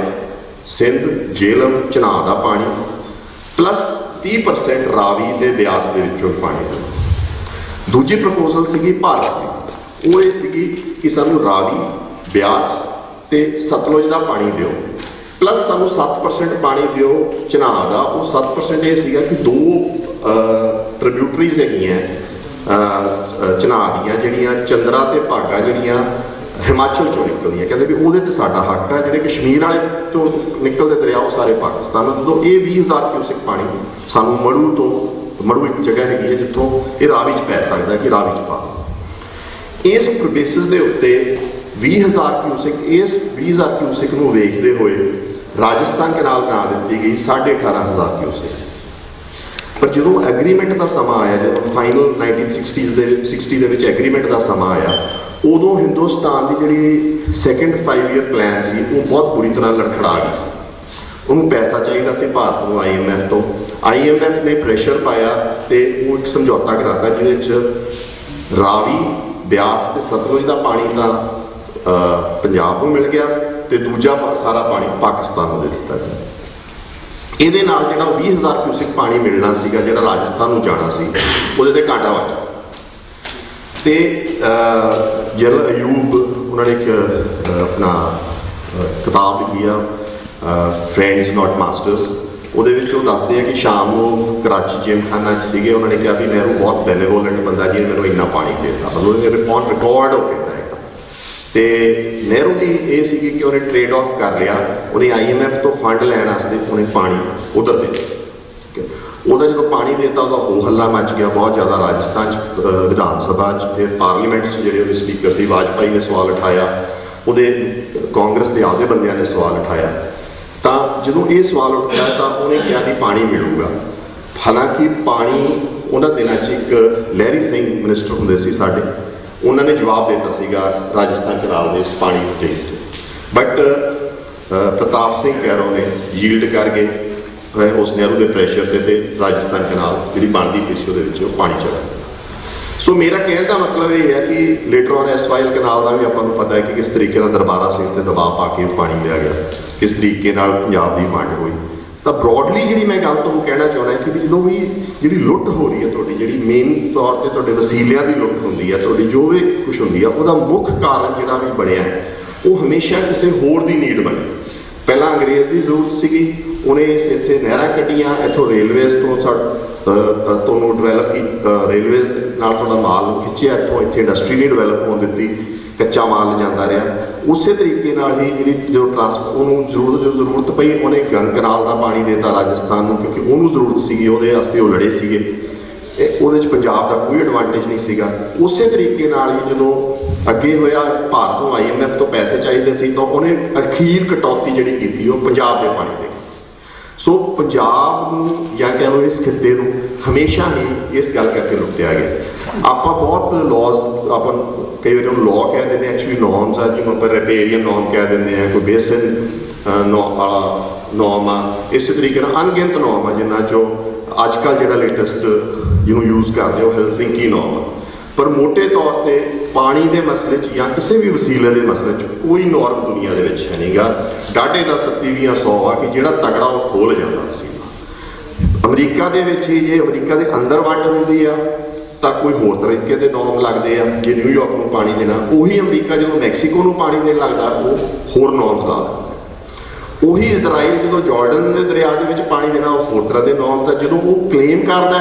ਸਿੰਧ, ਜੇਹਲਮ, ਚਨਾਬ ਦਾ ਪਾਣੀ ਪਲੱਸ 30% ਰਾਵੀ ਤੇ ਬਿਆਸ ਦੇ ਵਿੱਚੋਂ ਪਾਣੀ ਦਿਓ। ਦੂਜੀ ਪ੍ਰਪੋਜ਼ਲ ਸੀਗੀ ਭਾਰਤ ਦੀ, ਉਹ ਇਹ ਸੀਗੀ ਕਿ ਸਾਨੂੰ ਰਾਵੀ, ਬਿਆਸ ਤੇ ਸਤਲੁਜ ਦਾ ਪਾਣੀ ਦਿਓ, ਪਲੱਸ ਸਾਨੂੰ 7% ਪਾਣੀ ਦਿਓ ਚਨਾਬ ਦਾ। ਉਹ 7% ਇਹ ਸੀਗਾ ਕਿ 2 ਟ੍ਰਿਬਿਊਟਰੀਜ਼ ਹੈਗੀਆਂ ਚਨਾਬ ਦੀਆਂ, ਜਿਹੜੀਆਂ ਚੰਦਰਾ ਤੇ ਭਾਗਾ, ਜਿਹੜੀਆਂ ਹਿਮਾਚਲ ਚੋਂ ਨਿਕਲਦੀਆਂ, ਕਹਿੰਦੇ ਵੀ ਉਹਦੇ ਤੇ ਸਾਡਾ ਹੱਕ ਆ। ਜਿਹੜੇ ਕਸ਼ਮੀਰ ਵਾਲੇ ਤੋਂ ਨਿਕਲਦੇ ਦਰਿਆ ਉਹ ਸਾਰੇ ਪਾਕਿਸਤਾਨ ਨੂੰ। ਜਦੋਂ ਇਹ 20,000 ਕਿਊਸਿਕ ਪਾਣੀ ਸਾਨੂੰ ਮੜੂ ਇੱਕ ਜਗ੍ਹਾ ਹੈਗੀ ਹੈ ਜਿੱਥੋਂ ਇਹ ਰਾਵੀ 'ਚ ਪੈ ਸਕਦਾ ਕਿ ਰਾਵੀ 'ਚ ਪਾ। ਇਸ ਬੇਸਿਸ ਦੇ ਉੱਤੇ 20,000 ਕਿਊਸਿਕ, ਇਸ 20,000 ਕਿਊਸਿਕ ਨੂੰ ਵੇਖਦੇ ਹੋਏ ਰਾਜਸਥਾਨ ਕਨਾਲ ਬਣਾ ਦਿੱਤੀ ਗਈ 18,500 ਕਿਊਸੈਕ। ਪਰ ਜਦੋਂ ਐਗਰੀਮੈਂਟ ਦਾ ਸਮਾਂ ਆਇਆ, ਜਦੋਂ ਫਾਈਨਲ 1960 ਦੇ ਵਿੱਚ ਐਗਰੀਮੈਂਟ ਦਾ ਸਮਾਂ ਆਇਆ, ਉਦੋਂ ਹਿੰਦੁਸਤਾਨ ਦੀ ਜਿਹੜੀ ਸੈਕੰਡ 5 ਈਅਰ ਪਲਾਨ ਸੀ ਉਹ ਬਹੁਤ ਬੁਰੀ ਤਰ੍ਹਾਂ ਲੜਖੜਾ ਗਈ ਸੀ। ਉਹਨੂੰ ਪੈਸਾ ਚਾਹੀਦਾ ਸੀ ਭਾਰਤ ਨੂੰ IMF ਤੋਂ। IMF ਨੇ ਪ੍ਰੈਸ਼ਰ ਪਾਇਆ ਤੇ ਉਹ ਇੱਕ ਸਮਝੌਤਾ ਕਰਾਤਾ ਜਿਹਦੇ 'ਚ ਰਾਵੀ, ਬਿਆਸ ਤੇ ਸਤਲੁਜ ਦਾ ਪਾਣੀ ਤਾਂ ਪੰਜਾਬ ਨੂੰ ਮਿਲ ਗਿਆ ਤੇ ਦੂਜਾ ਸਾਰਾ ਪਾਣੀ ਪਾਕਿਸਤਾਨ ਨੂੰ ਦੇ ਦਿੱਤਾ ਗਿਆ। ਇਹਦੇ ਨਾਲ ਜਿਹੜਾ 20,000 ਕਿਊਸੈਕ ਪਾਣੀ ਮਿਲਣਾ ਸੀਗਾ ਜਿਹੜਾ ਰਾਜਸਥਾਨ ਨੂੰ ਜਾਣਾ ਸੀ, ਉਹਦੇ ਤੇ ਕਾਂਟਾ ਵੱਜ ਤੇ ਜਨਰਲ ਅਯੂਬ ਉਹਨਾਂ ਨੇ ਇੱਕ ਆਪਣਾ ਕਿਤਾਬ ਲਿਖੀ ਆ ਫਰੈਂਡਸ ਨਾਟ ਮਾਸਟਰਸ। ਉਹਦੇ ਵਿੱਚ ਉਹ ਦੱਸਦੇ ਆ ਕਿ ਸ਼ਾਮ ਨੂੰ ਕਰਾਚੀ ਜਿਮਖਾਨਾ 'ਚ ਸੀਗੇ, ਉਹਨਾਂ ਨੇ ਕਿਹਾ ਵੀ ਨਹਿਰੂ ਬਹੁਤ ਬੈਨੇਵੋਲੈਂਟ ਬੰਦਾ ਜਿਹਨੇ ਮੈਨੂੰ ਇੰਨਾ ਪਾਣੀ ਦੇ ਦਿੱਤਾ, ਮਤਲਬ ਉਹਨੇ ਰਿਕਾਰਡ ਹੋ ਕਹਿੰਦਾ ਹੈ। ਤੇ ਨਹਿਰੂ ਦੀ ਇਹ ਸੀਗੀ ਕਿ ਉਹਨੇ ਟ੍ਰੇਡ ਆਫ ਕਰ ਲਿਆ, ਉਹਨੇ IMF ਤੋਂ ਫੰਡ ਲੈਣ ਵਾਸਤੇ ਉਹਨੇ ਪਾਣੀ ਉਧਰ ਦੇ ਦਿੱਤਾ। ਉਹਦਾ ਜਦੋਂ ਪਾਣੀ ਦੇਤਾ ਉਹਦਾ ਹੋ ਹੱਲਾ ਮਚ ਗਿਆ ਬਹੁਤ ਜ਼ਿਆਦਾ ਰਾਜਸਥਾਨ 'ਚ, ਵਿਧਾਨ ਸਭਾ 'ਚ, ਫਿਰ ਪਾਰਲੀਮੈਂਟ 'ਚ ਜਿਹੜੇ ਉਹਦੇ ਸਪੀਕਰ ਸੀ ਵਾਜਪਾਈ ਨੇ ਸਵਾਲ ਉਠਾਇਆ, ਉਹਦੇ ਕਾਂਗਰਸ ਦੇ ਆਪਦੇ ਬੰਦਿਆਂ ਨੇ ਸਵਾਲ ਉਠਾਇਆ। ਤਾਂ ਜਦੋਂ ਇਹ ਸਵਾਲ ਉੱਠਿਆ ਤਾਂ ਉਹਨੇ ਕਿਹਾ ਕਿ ਪਾਣੀ ਮਿਲੂਗਾ। ਹਾਲਾਂਕਿ ਪਾਣੀ ਉਹਨਾਂ ਦਿਨਾਂ 'ਚ ਇੱਕ ਲਹਿਰੀ ਸਿੰਘ ਮਿਨਿਸਟਰ ਹੁੰਦੇ ਸੀ ਸਾਡੇ, ਉਹਨਾਂ ਨੇ ਜਵਾਬ ਦਿੱਤਾ ਸੀਗਾ ਰਾਜਸਥਾਨ ਕਨਾਲ ਦੇ ਇਸ ਪਾਣੀ ਨੂੰ ਦੇਣ ਤੋਂ, ਬਟ ਪ੍ਰਤਾਪ ਸਿੰਘ ਕੈਰੋਂ ਨੇ ਯੀਲਡ ਕਰ ਗਏ ਉਸ ਨਹਿਰੂ ਦੇ ਪ੍ਰੈਸ਼ਰ ਤੇ ਰਾਜਸਥਾਨ ਕਨਾਲ ਜਿਹੜੀ ਬਣਦੀ ਪਈ ਸੀ ਉਹਦੇ ਵਿੱਚ ਉਹ ਪਾਣੀ ਚਲਾ ਗਿਆ। ਸੋ ਮੇਰਾ ਕਹਿਣ ਦਾ ਮਤਲਬ ਇਹ ਹੈ ਕਿ ਲੇਟਰ ਔਨ SYL ਕਨਾਲ ਦਾ ਵੀ ਆਪਾਂ ਨੂੰ ਪਤਾ ਹੈ ਕਿ ਕਿਸ ਤਰੀਕੇ ਨਾਲ ਦਰਬਾਰਾ ਸਿੰਘ ਤੇ ਦਬਾਅ ਪਾ ਕੇ ਪਾਣੀ ਲਿਆ ਗਿਆ, ਕਿਸ ਤਰੀਕੇ ਨਾਲ ਪੰਜਾਬ ਦੀ ਵੰਡ ਹੋਈ। ਤਾਂ ਬਰੋਡਲੀ ਜਿਹੜੀ ਮੈਂ ਗੱਲ ਤੁਹਾਨੂੰ ਕਹਿਣਾ ਚਾਹੁੰਦਾ ਕਿ ਜਦੋਂ ਵੀ ਜਿਹੜੀ ਲੁੱਟ ਹੋ ਰਹੀ ਹੈ ਤੁਹਾਡੀ, ਜਿਹੜੀ ਮੇਨ ਤੌਰ ਤੇ ਤੁਹਾਡੇ ਵਸੀਲਿਆਂ ਦੀ ਲੁੱਟ ਹੁੰਦੀ ਹੈ, ਤੁਹਾਡੀ ਜੋ ਵੀ ਕੁਛ ਹੁੰਦੀ ਆ, ਉਹਦਾ ਮੁੱਖ ਕਾਰਨ ਜਿਹੜਾ ਵੀ ਬਣਿਆ ਉਹ ਹਮੇਸ਼ਾ ਕਿਸੇ ਹੋਰ ਦੀ ਨੀਡ ਬਣੀ। ਪਹਿਲਾਂ ਅੰਗਰੇਜ਼ ਦੀ ਜ਼ਰੂਰਤ ਸੀਗੀ, ਉਹਨੇ ਇੱਥੇ ਨਹਿਰਾਂ ਕੱਢੀਆਂ, ਇੱਥੋਂ ਰੇਲਵੇਜ਼ ਤੋਂ ਤੁਹਾਨੂੰ ਡਿਵੈਲਪ ਰੇਲਵੇਜ਼ ਨਾਲ ਤੁਹਾਡਾ ਮਾਲ ਖਿੱਚਿਆ, ਇੱਥੇ ਇੰਡਸਟਰੀ ਨਹੀਂ ਡਿਵੈਲਪ ਹੋਣ ਦਿੱਤੀ, ਕੱਚਾ ਮਾਲ ਜਾਂਦਾ ਰਿਹਾ। ਉਸੇ ਤਰੀਕੇ ਨਾਲ ਹੀ ਜਿਹੜੀ ਜੋ ਉਹਨੂੰ ਜ਼ਰੂਰਤ ਪਈ, ਉਹਨੇ ਗੰਗ ਕਨਾਲ ਦਾ ਪਾਣੀ ਦੇਤਾ ਰਾਜਸਥਾਨ ਨੂੰ, ਕਿਉਂਕਿ ਉਹਨੂੰ ਜ਼ਰੂਰਤ ਸੀਗੀ, ਉਹਦੇ ਵਾਸਤੇ ਉਹ ਲੜੇ ਸੀਗੇ। ਉਹਦੇ 'ਚ ਪੰਜਾਬ ਦਾ ਕੋਈ ਐਡਵਾਂਟੇਜ ਨਹੀਂ ਸੀਗਾ। ਉਸੇ ਤਰੀਕੇ ਨਾਲ ਹੀ ਜਦੋਂ ਅੱਗੇ ਹੋਇਆ, ਭਾਰਤ ਨੂੰ IMF ਤੋਂ ਪੈਸੇ ਚਾਹੀਦੇ ਸੀ, ਤਾਂ ਉਹਨੇ ਅਖੀਰ ਕਟੌਤੀ ਜਿਹੜੀ ਕੀਤੀ ਉਹ ਪੰਜਾਬ ਦੇ ਪਾਣੀ ਤੇ। ਸੋ ਪੰਜਾਬ ਨੂੰ ਜਾਂ ਕਹਿ ਲਓ ਇਸ ਖਿੱਤੇ ਨੂੰ ਹਮੇਸ਼ਾ ਹੀ ਇਸ ਗੱਲ ਕਰਕੇ ਲੁੱਟਿਆ ਗਿਆ। ਆਪਾਂ ਬਹੁਤ ਲੌਜ਼, ਆਪਾਂ ਕਈ ਵਾਰ ਉਹਨੂੰ ਲਾਅ ਕਹਿ ਦਿੰਦੇ, ਐਕਚੁਅਲੀ ਨੋਰਮਸ ਆ, ਜਿਹਨੂੰ ਆਪਾਂ ਰਿਪੇਰੀਅਨ ਨੋਰਮ ਕਹਿ ਦਿੰਦੇ ਹਾਂ, ਕੋਈ ਬੇਸਿਨ ਵਾਲਾ ਨੋਰਮ ਆ, ਇਸੇ ਤਰੀਕੇ ਨਾਲ ਅਣਗਿਣਤ ਨੋਰਮ ਆ ਜਿਨ੍ਹਾਂ 'ਚੋਂ ਅੱਜ ਕੱਲ੍ਹ ਜਿਹੜਾ ਲੇਟੈਸਟ ਜਿਹਨੂੰ ਯੂਜ਼ ਕਰਦੇ ਉਹ ਹੈਲਸਿੰਕੀ ਨੋਰਮ ਆ। ਪਰ ਮੋਟੇ ਤੌਰ ਤੇ ਪਾਣੀ ਦੇ ਮਸਲੇ 'ਚ ਜਾਂ ਕਿਸੇ ਵੀ ਵਸੀਲੇ ਦੇ ਮਸਲੇ 'ਚ ਕੋਈ ਨੋਰਮ ਦੁਨੀਆ ਦੇ ਵਿੱਚ ਹੈ ਨਹੀਂਗਾ। ਡਾਢੇ ਦਾ 100 ਆ ਕਿ ਜਿਹੜਾ ਤਗੜਾ ਉਹ ਖੋਲ ਜਾਂਦਾ ਸੀ। ਅਮਰੀਕਾ ਦੇ ਵਿੱਚ ਹੀ ਜੇ ਅਮਰੀਕਾ ਦੇ ਅੰਦਰ ਵੰਡ ਹੁੰਦੀ ਆ ਤਾਂ ਕੋਈ ਹੋਰ ਤਰੀਕੇ ਦੇ ਨੋਰਮ ਲੱਗਦੇ ਆ। ਜੇ ਨਿਊਯਾਰਕ ਨੂੰ ਪਾਣੀ ਦੇਣਾ, ਉਹੀ ਅਮਰੀਕਾ ਜਦੋਂ ਮੈਕਸੀਕੋ ਨੂੰ ਪਾਣੀ ਦੇਣ ਲੱਗਦਾ ਉਹ ਹੋਰ ਨੋਰਮਸ ਲਾ ਲੈਂਦਾ। ਉਹੀ ਇਜ਼ਰਾਈਲ ਜਦੋਂ ਜਾਰਡਨ ਦੇ ਦਰਿਆ ਦੇ ਵਿੱਚ ਪਾਣੀ ਦੇਣਾ ਉਹ ਹੋਰ ਤਰ੍ਹਾਂ ਦੇ ਨੋਰਮਸ ਆ। ਜਦੋਂ ਉਹ ਕਲੇਮ ਕਰਦਾ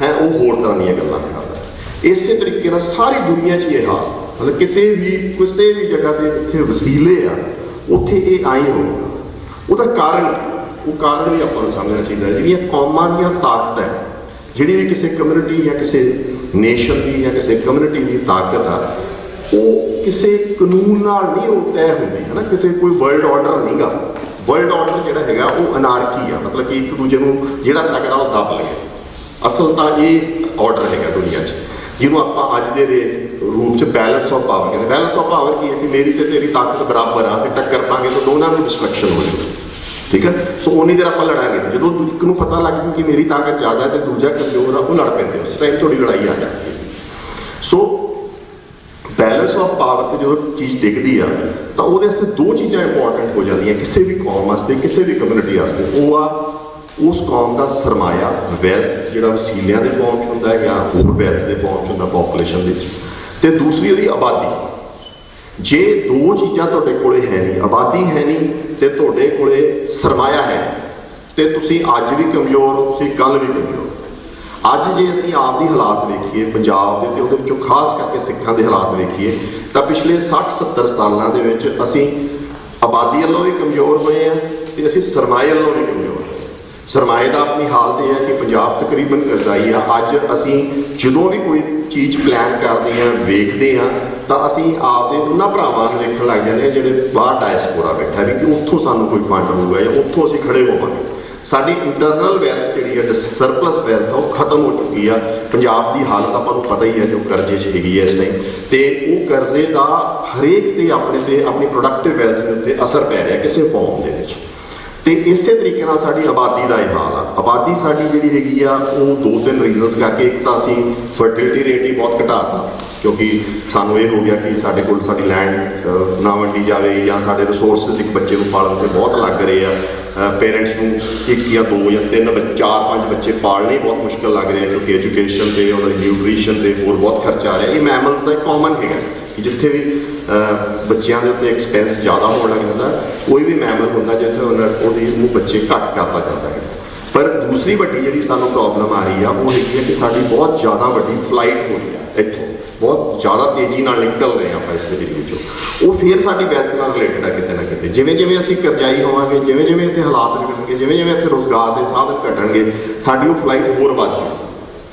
ਹੈ ਉਹ ਹੋਰ ਤਰ੍ਹਾਂ ਦੀਆਂ ਗੱਲਾਂ ਕਰਦਾ। ਇਸੇ ਤਰੀਕੇ ਨਾਲ ਸਾਰੀ ਦੁਨੀਆ 'ਚ ਇਹ ਹਾਲ, ਮਤਲਬ ਕਿਤੇ ਵੀ ਜਗ੍ਹਾ ਤੇ ਇੱਥੇ ਵਸੀਲੇ ਆ ਉੱਥੇ ਇਹ ਆਈ ਹੋਊਗਾ। ਉਹਦਾ ਕਾਰਨ ਵੀ ਆਪਾਂ ਨੂੰ ਸਮਝਣਾ ਚਾਹੀਦਾ। ਜਿਹੜੀਆਂ ਕੌਮਾਂ ਦੀਆਂ ਤਾਕਤ ਹੈ, ਜਿਹੜੀ ਵੀ ਕਿਸੇ ਕਮਿਊਨਿਟੀ ਜਾਂ ਕਿਸੇ ਨੇਸ਼ਨ ਦੀ ਜਾਂ ਕਿਸੇ ਕਮਿਊਨਿਟੀ ਦੀ ਤਾਕਤ ਆ, ਉਹ ਕਿਸੇ ਕਾਨੂੰਨ ਨਾਲ ਨਹੀਂ ਉਹ ਤੈਅ ਹੁੰਦੀ ਹੈ ਨਾ, ਕਿਤੇ ਕੋਈ ਵਰਲਡ ਆਰਡਰ ਨਹੀਂਗਾ। ਵਰਲਡ ਆਰਡਰ ਜਿਹੜਾ ਹੈਗਾ ਉਹ ਅਨਾਰਕੀ ਆ, ਮਤਲਬ ਕਿ ਇੱਕ ਦੂਜੇ ਨੂੰ ਜਿਹੜਾ ਤਕੜਾ ਉਹ ਦੱਬ ਲਵੇ। ਅਸਲ ਤਾਂ ਇਹ ਆਰਡਰ ਹੈਗਾ ਦੁਨੀਆ 'ਚ, ਜਿਹਨੂੰ ਆਪਾਂ ਅੱਜ ਦੇ ਰੂਪ 'ਚ ਬੈਲੈਂਸ ਆਫ ਪਾਵਰ ਕਹਿੰਦੇ। ਬੈਲੈਂਸ ਆਫ ਪਾਵਰ ਕੀ ਹੈ ਕਿ ਮੇਰੀ ਤੇ ਤੇਰੀ ਤਾਕਤ ਬਰਾਬਰ ਆ, ਫਿਰ ਟੱਕਰ ਪਾਂਗੇ ਤਾਂ ਦੋਨਾਂ ਨੂੰ ਡਿਸਟਰਕਸ਼ਨ ਹੋ ਜਾਊਗੀ। ਠੀਕ ਹੈ, ਸੋ ਉਨੀ ਦੇਰ ਆਪਾਂ ਲੜਾਂਗੇ। ਜਦੋਂ ਇੱਕ ਨੂੰ ਪਤਾ ਲੱਗ ਜੂ ਕਿ ਮੇਰੀ ਤਾਕਤ ਜ਼ਿਆਦਾ ਹੈ ਤੇ ਦੂਜਾ ਕਮਜ਼ੋਰ ਆ, ਉਹ ਲੜ ਪੈਂਦੇ, ਉਸ ਟਾਈਮ ਤੁਹਾਡੀ ਲੜਾਈ ਆ ਜਾਂਦੀ ਹੈ। ਸੋ ਬੈਲੈਂਸ ਆਫ ਪਾਵਰ ਤੇ ਜਦੋਂ ਚੀਜ਼ ਡਿੱਗਦੀ ਆ ਤਾਂ ਉਹਦੇ ਵਾਸਤੇ ਦੋ ਚੀਜ਼ਾਂ ਇੰਪੋਰਟੈਂਟ ਹੋ ਜਾਂਦੀਆਂ ਕਿਸੇ ਵੀ ਕੌਮ ਵਾਸਤੇ, ਕਿਸੇ ਵੀ ਕਮਿਊਨਿਟੀ ਵਾਸਤੇ। ਉਹ ਆ ਉਸ ਕੌਮ ਦਾ ਸਰਮਾਇਆ, ਵੈਲਥ, ਜਿਹੜਾ ਵਸੀਲਿਆਂ ਦੇ ਫਾਰਮ 'ਚ ਹੁੰਦਾ ਹੈ ਜਾਂ ਹੋਰ ਵੈਲਥ ਦੇ ਫਾਰਮ 'ਚ ਹੁੰਦਾ ਪੋਪੂਲੇਸ਼ਨ ਵਿੱਚ, ਤੇ ਦੂਸਰੀ ਉਹਦੀ ਆਬਾਦੀ। ਜੇ ਦੋ ਚੀਜ਼ਾਂ ਤੁਹਾਡੇ ਕੋਲੇ ਹੈ ਨਹੀਂ, ਆਬਾਦੀ ਹੈ ਨਹੀਂ ਤੇ ਤੁਹਾਡੇ ਕੋਲੇ ਸਰਮਾਇਆ ਹੈ, ਤੇ ਤੁਸੀਂ ਅੱਜ ਵੀ ਕਮਜ਼ੋਰ ਹੋ, ਤੁਸੀਂ ਕੱਲ੍ਹ ਵੀ ਕਮਜ਼ੋਰ ਹੋ। ਅੱਜ ਜੇ ਅਸੀਂ ਆਪ ਦੀ ਹਾਲਾਤ ਵੇਖੀਏ ਪੰਜਾਬ ਦੇ, ਤੇ ਉਹਦੇ ਵਿੱਚੋਂ ਖਾਸ ਕਰਕੇ ਸਿੱਖਾਂ ਦੇ ਹਾਲਾਤ ਵੇਖੀਏ, ਤਾਂ ਪਿਛਲੇ 60-70 ਸਾਲਾਂ ਦੇ ਵਿੱਚ ਅਸੀਂ ਆਬਾਦੀ ਵੱਲੋਂ ਵੀ ਕਮਜ਼ੋਰ ਹੋਏ ਹਾਂ ਤੇ ਅਸੀਂ ਸਰਮਾਏ ਵੱਲੋਂ ਵੀ ਕਮਜ਼ੋਰ ਹੋਏ। ਸਰਮਾਏ ਦਾ ਆਪਣੀ ਹਾਲਤ ਇਹ ਹੈ ਕਿ ਪੰਜਾਬ ਤਕਰੀਬਨ ਕਰਜ਼ਾਈ ਆ। ਅੱਜ ਅਸੀਂ ਜਦੋਂ ਵੀ ਕੋਈ ਚੀਜ਼ ਪਲਾਨ ਕਰਦੇ ਹਾਂ, ਵੇਖਦੇ ਹਾਂ, ਤਾਂ ਅਸੀਂ ਆਪਦੇ ਉਹਨਾਂ ਭਰਾਵਾਂ ਨੂੰ ਦੇਖਣ ਲੱਗ ਜਾਂਦੇ ਹਾਂ ਜਿਹੜੇ ਬਾਹਰ ਡਾਇਸਪੋਰਾ ਬੈਠਾ ਵੀ ਕਿ ਉੱਥੋਂ ਸਾਨੂੰ ਕੋਈ ਫੰਡ ਹੋਊਗਾ ਜਾਂ ਉੱਥੋਂ ਅਸੀਂ ਖੜੇ ਹੋਵਾਂਗੇ। ਸਾਡੀ ਇੰਟਰਨਲ ਵੈਲਥ ਜਿਹੜੀ ਹੈ ਸਰਪਲਸ ਵੈਲਥ ਉਹ ਖਤਮ ਹੋ ਚੁੱਕੀ ਆ। ਪੰਜਾਬ ਦੀ ਹਾਲਤ ਆਪਾਂ ਨੂੰ ਪਤਾ ਹੀ ਹੈ ਜੋ ਕਰਜ਼ੇ 'ਚ ਹੈਗੀ ਹੈ ਇਸ ਟਾਈਮ, ਤੇ ਉਹ ਕਰਜ਼ੇ ਦਾ ਹਰੇਕ ਤੇ ਆਪਣੀ ਪ੍ਰੋਡਕਟਿਵ ਵੈਲਥ ਦੇ ਉੱਤੇ ਅਸਰ ਪੈ ਰਿਹਾ ਕਿਸੇ ਫਾਰਮ ਦੇ ਵਿੱਚ। ਤੇ ਇਸੇ ਤਰੀਕੇ ਨਾਲ ਸਾਡੀ ਆਬਾਦੀ ਦਾ ਇਹ ਹਾਲ ਆ। ਆਬਾਦੀ ਸਾਡੀ ਜਿਹੜੀ ਹੈਗੀ ਆ ਉਹ 2-3 ਰੀਜ਼ਨਸ ਕਰਕੇ, ਇੱਕ ਤਾਂ ਅਸੀਂ ਫਰਟੀਲਿਟੀ ਰੇਟ ਹੀ ਬਹੁਤ ਘਟਾਤਾ ਕਿਉਂਕਿ ਸਾਨੂੰ ਇਹ ਹੋ ਗਿਆ ਕਿ ਸਾਡੇ ਕੋਲ ਸਾਡੀ ਲੈਂਡ ਨਾ ਵੰਡੀ ਜਾਵੇ ਜਾਂ ਸਾਡੇ ਰਿਸੋਰਸਿਸ ਇੱਕ ਬੱਚੇ ਨੂੰ ਪਾਲਣ 'ਤੇ ਬਹੁਤ ਲੱਗ ਰਹੇ ਆ। ਪੇਰੈਂਟਸ ਨੂੰ 1 ਜਾਂ 2 ਜਾਂ 3 4-5 ਬੱਚੇ ਪਾਲਣੇ ਬਹੁਤ ਮੁਸ਼ਕਿਲ ਲੱਗ ਰਿਹਾ ਕਿਉਂਕਿ ਐਜੂਕੇਸ਼ਨ 'ਤੇ ਉਹਨਾਂ ਦੀ ਨਿਊਟ੍ਰੀਸ਼ਨ 'ਤੇ ਹੋਰ ਬਹੁਤ ਖਰਚਾ ਆ ਰਿਹਾ। ਇਹ ਮੈਮਲਸ ਦਾ ਇੱਕ ਕਾਮਨ ਹੈਗਾ ਕਿ ਜਿੱਥੇ ਵੀ ਬੱਚਿਆਂ ਦੇ ਉੱਤੇ ਐਕਸਪੈਂਸ ਜ਼ਿਆਦਾ ਹੋਣ ਲੱਗ ਜਾਂਦਾ, ਕੋਈ ਵੀ ਮੈਮਲ ਹੁੰਦਾ ਜਿੱਥੇ ਉਹਨੂੰ ਬੱਚੇ ਘੱਟ ਕਰਤਾ ਜਾਂਦਾ ਹੈ। ਪਰ ਦੂਸਰੀ ਵੱਡੀ ਜਿਹੜੀ ਸਾਨੂੰ ਪ੍ਰੋਬਲਮ ਆ ਰਹੀ ਆ ਉਹ ਹੈਗੀ ਹੈ ਕਿ ਸਾਡੀ ਬਹੁਤ ਜ਼ਿਆਦਾ ਵੱਡੀ ਫਲਾਈਟ ਹੋ ਰਹੀ ਆ ਇੱਥੋਂ, ਬਹੁਤ ਜ਼ਿਆਦਾ ਤੇਜ਼ੀ ਨਾਲ ਨਿਕਲ ਰਹੇ ਆਪਾਂ ਇਸ ਦੇ ਵਿੱਚੋਂ। ਉਹ ਫਿਰ ਸਾਡੀ ਵੈਲਥ ਨਾਲ ਰਿਲੇਟਡ ਆ ਕਿਤੇ ਨਾ ਕਿਤੇ। ਜਿਵੇਂ ਜਿਵੇਂ ਅਸੀਂ ਕਰਜ਼ਾਈ ਹੋਵਾਂਗੇ, ਜਿਵੇਂ ਜਿਵੇਂ ਇੱਥੇ ਹਾਲਾਤ ਵਿਗੜਨਗੇ, ਜਿਵੇਂ ਜਿਵੇਂ ਇੱਥੇ ਰੁਜ਼ਗਾਰ ਦੇ ਸਾਧਨ ਘਟਣਗੇ, ਸਾਡੀ ਉਹ ਫਲਾਈਟ ਹੋਰ ਵੱਧ ਜਾਊਗੀ।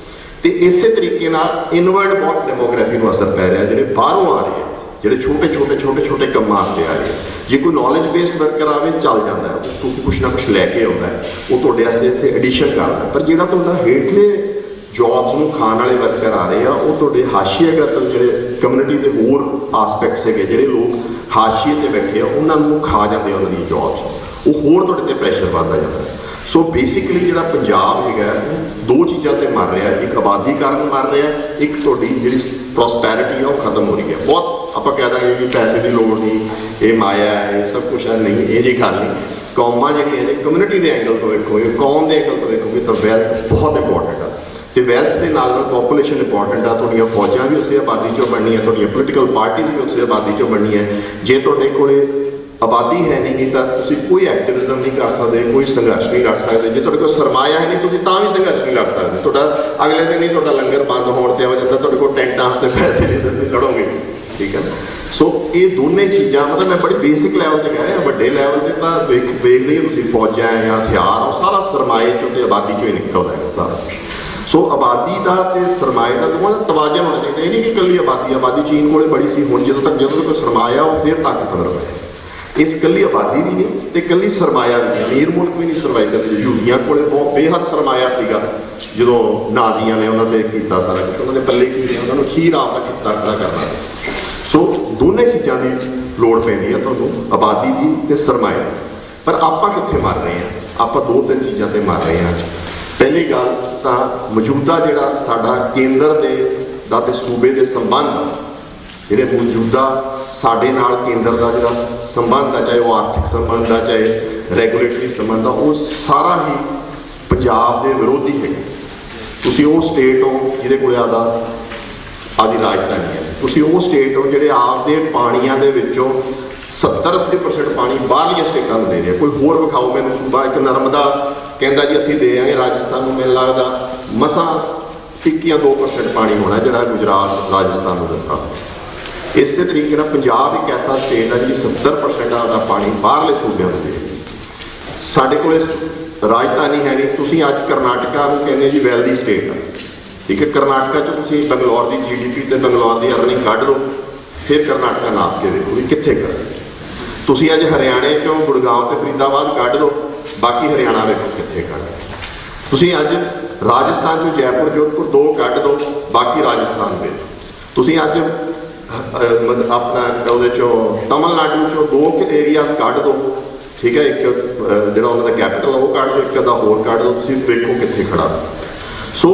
ਤੇ ਇਸੇ ਤਰੀਕੇ ਨਾਲ ਇਨਵਰਡ ਬਹੁਤ ਡੈਮੋਗ੍ਰਾਫੀ ਨੂੰ ਅਸਰ ਪੈ ਰਿਹਾ। ਜਿਹੜੇ ਬਾਹਰੋਂ ਆ ਰਹੇ ਆ, ਜਿਹੜੇ ਛੋਟੇ ਕੰਮਾਂ ਵਾਸਤੇ ਆ ਰਹੇ, ਜੇ ਕੋਈ ਨੌਲੇਜ ਬੇਸਡ ਵਰਕਰ ਆਵੇ ਚੱਲ ਜਾਂਦਾ ਹੈ ਕਿਉਂਕਿ ਕੁਛ ਨਾ ਕੁਛ ਲੈ ਕੇ ਆਉਂਦਾ, ਉਹ ਤੁਹਾਡੇ ਵਾਸਤੇ ਇੱਥੇ ਐਡੀਸ਼ਨ ਕਰਦਾ। ਪਰ ਜਿਹੜਾ ਤੁਹਾਡਾ ਹੇਠਲੇ ਜੌਬਸ ਨੂੰ ਖਾਣ ਵਾਲੇ ਵਰਕਰ ਆ ਰਹੇ ਆ, ਉਹ ਤੁਹਾਡੇ ਹਾਸ਼ੀਏਗਤ ਜਿਹੜੇ ਕਮਿਊਨਿਟੀ ਦੇ ਹੋਰ ਆਸਪੈਕਟਸ ਹੈਗੇ, ਜਿਹੜੇ ਲੋਕ ਹਾਸ਼ੀਏ 'ਤੇ ਬੈਠੇ ਆ ਉਹਨਾਂ ਨੂੰ ਖਾ ਜਾਂਦੇ ਆ ਉਹਨਾਂ ਦੀ ਜੌਬਸ, ਉਹ ਹੋਰ ਤੁਹਾਡੇ 'ਤੇ ਪ੍ਰੈਸ਼ਰ ਵੱਧਦਾ ਜਾਂਦਾ। ਸੋ ਬੇਸਿਕਲੀ ਜਿਹੜਾ ਪੰਜਾਬ ਹੈਗਾ ਦੋ ਚੀਜ਼ਾਂ 'ਤੇ ਮਰ ਰਿਹਾ, ਇੱਕ ਆਬਾਦੀ ਕਾਰਨ ਮਰ ਰਿਹਾ, ਇੱਕ ਤੁਹਾਡੀ ਜਿਹੜੀ ਪ੍ਰੋਸਪੈਰਿਟੀ ਆ ਉਹ ਖਤਮ ਹੋ ਰਹੀ ਹੈ। ਬਹੁਤ ਆਪਾਂ ਕਹਿ ਦਾਂਗੇ ਕਿ ਪੈਸੇ ਦੀ ਲੋੜ ਨਹੀਂ, ਇਹ ਮਾਇਆ ਹੈ, ਇਹ ਸਭ ਕੁਛ ਹੈ, ਨਹੀਂ ਇਹ ਜਿਹੀ ਗੱਲ ਨਹੀਂ। ਕੌਮਾਂ ਜਿਹੜੀਆਂ ਨੇ ਕਮਿਊਨਿਟੀ ਦੇ ਐਂਗਲ ਤੋਂ ਵੇਖੋਗੇ, ਕੌਮ ਦੇ ਐਂਗਲ ਤੋਂ ਵੇਖੋਗੇ ਤਾਂ ਵੈਲਥ ਬਹੁਤ ਇੰਪੋਰਟੈਂਟ ਆ, ਤੇ ਵੈਲਥ ਦੇ ਨਾਲ ਨਾਲ ਪੋਪੂਲੇਸ਼ਨ ਇੰਪੋਰਟੈਂਟ ਆ। ਤੁਹਾਡੀਆਂ ਫੌਜਾਂ ਵੀ ਉਸੇ ਆਬਾਦੀ 'ਚੋਂ ਬਣਨੀਆਂ, ਤੁਹਾਡੀਆਂ ਪੋਲੀਟੀਕਲ ਪਾਰਟੀਆਂ ਵੀ ਉਸੇ ਆਬਾਦੀ 'ਚੋਂ ਬਣਨੀਆਂ। ਜੇ ਤੁਹਾਡੇ ਕੋਲੇ ਆਬਾਦੀ ਹੈ ਨਹੀਂ ਤਾਂ ਤੁਸੀਂ ਕੋਈ ਐਕਟਿਵਿਜ਼ਮ ਨਹੀਂ ਕਰ ਸਕਦੇ, ਕੋਈ ਸੰਘਰਸ਼ ਨਹੀਂ ਲੜ ਸਕਦੇ। ਜੇ ਤੁਹਾਡੇ ਕੋਲ ਸਰਮਾਇਆ ਹੈ ਨਹੀਂ, ਤੁਸੀਂ ਤਾਂ ਵੀ ਸੰਘਰਸ਼ ਨਹੀਂ ਲੜ ਸਕਦੇ। ਤੁਹਾਡਾ ਅਗਲੇ ਦਿਨ ਹੀ ਤੁਹਾਡਾ ਲੰਗਰ ਬੰਦ ਹੋਣ 'ਤੇ ਆ ਜਾਂਦਾ, ਤੁਹਾਡੇ ਕੋਲ ਟੈਂਟਾਂ 'ਤੇ ਪੈਸੇ ਨਹੀਂ ਦਿੰਦੇ, ਲੜੋਗੇ, ਠੀਕ ਹੈ ਨਾ। ਸੋ ਇਹ ਦੋਨੇ ਚੀਜ਼ਾਂ ਮਤਲਬ ਮੈਂ ਬੜੀ ਬੇਸਿਕ ਲੈਵਲ 'ਤੇ ਕਹਿ ਰਿਹਾ, ਵੱਡੇ ਲੈਵਲ 'ਤੇ ਤਾਂ ਵੇਖਦੇ ਹੀ ਤੁਸੀਂ ਫੌਜਾਂ ਜਾਂ ਹਥਿਆਰ, ਉਹ ਸਾਰਾ ਸਰਮਾਏ 'ਚੋਂ ਤੇ ਆਬਾਦੀ 'ਚੋਂ ਹੀ ਨਿਕਲਦਾ ਹੈ ਸਾਰਾ ਕੁਛ। ਸੋ ਆਬਾਦੀ ਦਾ ਤੇ ਸਰਮਾਏ ਦਾ ਦੋਵਾਂ ਦਾ ਤਵਾਜ਼ਨ ਹੋਣਾ ਚਾਹੀਦਾ। ਇਹ ਨਹੀਂ ਕਿ ਇਕੱਲੀ ਆਬਾਦੀ ਚੀਨ ਕੋਲੇ ਬੜੀ ਸੀ, ਹੁਣ ਜਦੋਂ ਤੱਕ ਕੋਈ ਸਰਮਾਇਆ ਉਹ ਫਿਰ ਤਾਕਤਵਰ ਹੋਇਆ। ਇਸ ਇਕੱਲੀ ਆਬਾਦੀ ਵੀ ਨਹੀਂ ਤੇ ਇਕੱਲੀ ਸਰਮਾਇਆ ਵੀ ਨਹੀਂ, ਅਮੀਰ ਮੁਲਕ ਵੀ ਨਹੀਂ ਸਰਵਾਈਵ ਕਰਦੇ। ਯਹੂਦੀਆਂ ਕੋਲੇ ਬਹੁਤ ਬੇਹੱਦ ਸਰਮਾਇਆ ਸੀਗਾ ਜਦੋਂ ਨਾਜ਼ੀਆਂ ਨੇ ਉਹਨਾਂ 'ਤੇ ਕੀਤਾ ਸਾਰਾ ਕੁਛ, ਉਹਨਾਂ ਦੇ ਪੱਲੇ ਕੀ ਰਿਹਾ, ਉਹਨਾਂ ਨੂੰ ਖੀਰ ਆਪ ਦਾ ਖਿੱਤਾ ਖੜਾ ਕਰਨਾ। ਸੋ ਦੋਨੇ ਚੀਜ਼ਾਂ ਦੀ ਲੋੜ ਪੈਂਦੀ ਹੈ ਤੁਹਾਨੂੰ, ਆਬਾਦੀ ਦੀ ਤੇ ਸਰਮਾਏ ਦੀ। ਪਰ ਆਪਾਂ ਕਿੱਥੇ ਮਰ ਰਹੇ ਹਾਂ? ਆਪਾਂ 2-3 ਚੀਜ਼ਾਂ 'ਤੇ ਮਰ ਰਹੇ ਹਾਂ ਅੱਜ। ਪਹਿਲੀ ਗੱਲ ਤਾਂ ਮੌਜੂਦਾ ਜਿਹੜਾ ਸਾਡਾ ਕੇਂਦਰ ਦਾ ਤੇ ਸੂਬੇ ਦੇ ਸੰਬੰਧ, ਜਿਹੜੇ ਮੌਜੂਦਾ ਸਾਡੇ ਨਾਲ ਕੇਂਦਰ ਦਾ ਜਿਹੜਾ ਸੰਬੰਧ ਆ, ਚਾਹੇ ਉਹ ਆਰਥਿਕ ਸੰਬੰਧ ਆ, ਚਾਹੇ ਰੈਗੂਲੇਟਰੀ ਸੰਬੰਧ ਆ, ਉਹ ਸਾਰਾ ਹੀ ਪੰਜਾਬ ਦੇ ਵਿਰੋਧੀ ਹੈ। ਤੁਸੀਂ ਉਹ ਸਟੇਟ ਹੋ ਜਿਹਦੇ ਕੋਲ ਆਦੀ ਰਾਜਧਾਨੀ ਹੈ, ਤੁਸੀਂ ਉਹ ਸਟੇਟ ਹੋ ਜਿਹੜੇ ਆਪਦੇ ਪਾਣੀਆਂ ਦੇ ਵਿੱਚੋਂ 70-80% ਪਾਣੀ ਬਾਹਰਲੀਆਂ ਸਟੇਟਾਂ ਨੂੰ ਦੇ ਰਿਹਾ। ਕੋਈ ਹੋਰ ਵਿਖਾਓ ਮੈਨੂੰ ਸੂਬਾ। ਇੱਕ ਨਰਮਦਾ ਕਹਿੰਦਾ ਜੀ ਅਸੀਂ ਦੇ ਆਂਗੇ ਰਾਜਸਥਾਨ ਨੂੰ, ਮੈਨੂੰ ਲੱਗਦਾ ਮਸਾਂ 1 ਜਾਂ 2% ਪਾਣੀ ਹੋਣਾ ਜਿਹੜਾ ਗੁਜਰਾਤ ਰਾਜਸਥਾਨ ਨੂੰ ਦਿੱਤਾ। ਇਸੇ ਤਰੀਕੇ ਨਾਲ ਪੰਜਾਬ ਇੱਕ ਐਸਾ ਸਟੇਟ ਹੈ ਜਿਹੜੀ 70% ਦਾ ਪਾਣੀ ਬਾਹਰਲੇ ਸੂਬਿਆਂ ਨੂੰ ਦੇ ਰਹੀ। ਸਾਡੇ ਕੋਲ ਰਾਜਧਾਨੀ ਹੈ ਨਹੀਂ। ਤੁਸੀਂ ਅੱਜ ਕਰਨਾਟਕਾ ਨੂੰ ਕਹਿੰਦੇ ਜੀ ਵੈਲਦੀ ਸਟੇਟ ਆ, ਠੀਕ ਹੈ। ਕਰਨਾਟਕਾ 'ਚ ਤੁਸੀਂ ਬੰਗਲੌਰ ਦੀ GDP ਤੇ ਬੰਗਲੌਰ ਦੀ ਅਰਨਿੰਗ ਕੱਢ ਲਓ, ਫਿਰ ਕਰਨਾਟਕਾ ਨਾਪ ਕੇ ਦੇਖੋ ਵੀ ਕਿੱਥੇ ਕਰ। ਤੁਸੀਂ ਅੱਜ ਹਰਿਆਣੇ 'ਚੋਂ ਗੁੜਗਾਉਂ ਤੇ ਫਰੀਦਾਬਾਦ ਕੱਢ ਲਓ, ਬਾਕੀ ਹਰਿਆਣਾ ਵੇਖੋ ਕਿੱਥੇ ਕੱਢ। ਤੁਸੀਂ ਅੱਜ ਰਾਜਸਥਾਨ 'ਚੋਂ ਜੈਪੁਰ ਜੋਧਪੁਰ 2 ਕੱਢ ਦਿਓ, ਬਾਕੀ ਰਾਜਸਥਾਨ ਵੇਖੋ। ਤੁਸੀਂ ਅੱਜ ਆਪਣਾ ਉਹਦੇ 'ਚੋਂ ਤਮਿਲਨਾਡੂ 'ਚੋਂ 2 ਏਰੀਆਜ਼ ਕੱਢ ਦਿਓ, ਠੀਕ ਹੈ। ਇੱਕ ਜਿਹੜਾ ਉਹਨਾਂ ਦਾ ਕੈਪੀਟਲ ਉਹ ਕੱਢ ਦਿਓ, ਇੱਕ ਅੱਧਾ ਹੋਰ ਕੱਢ ਦਿਓ, ਤੁਸੀਂ ਵੇਖੋ ਕਿੱਥੇ ਖੜਾ। ਸੋ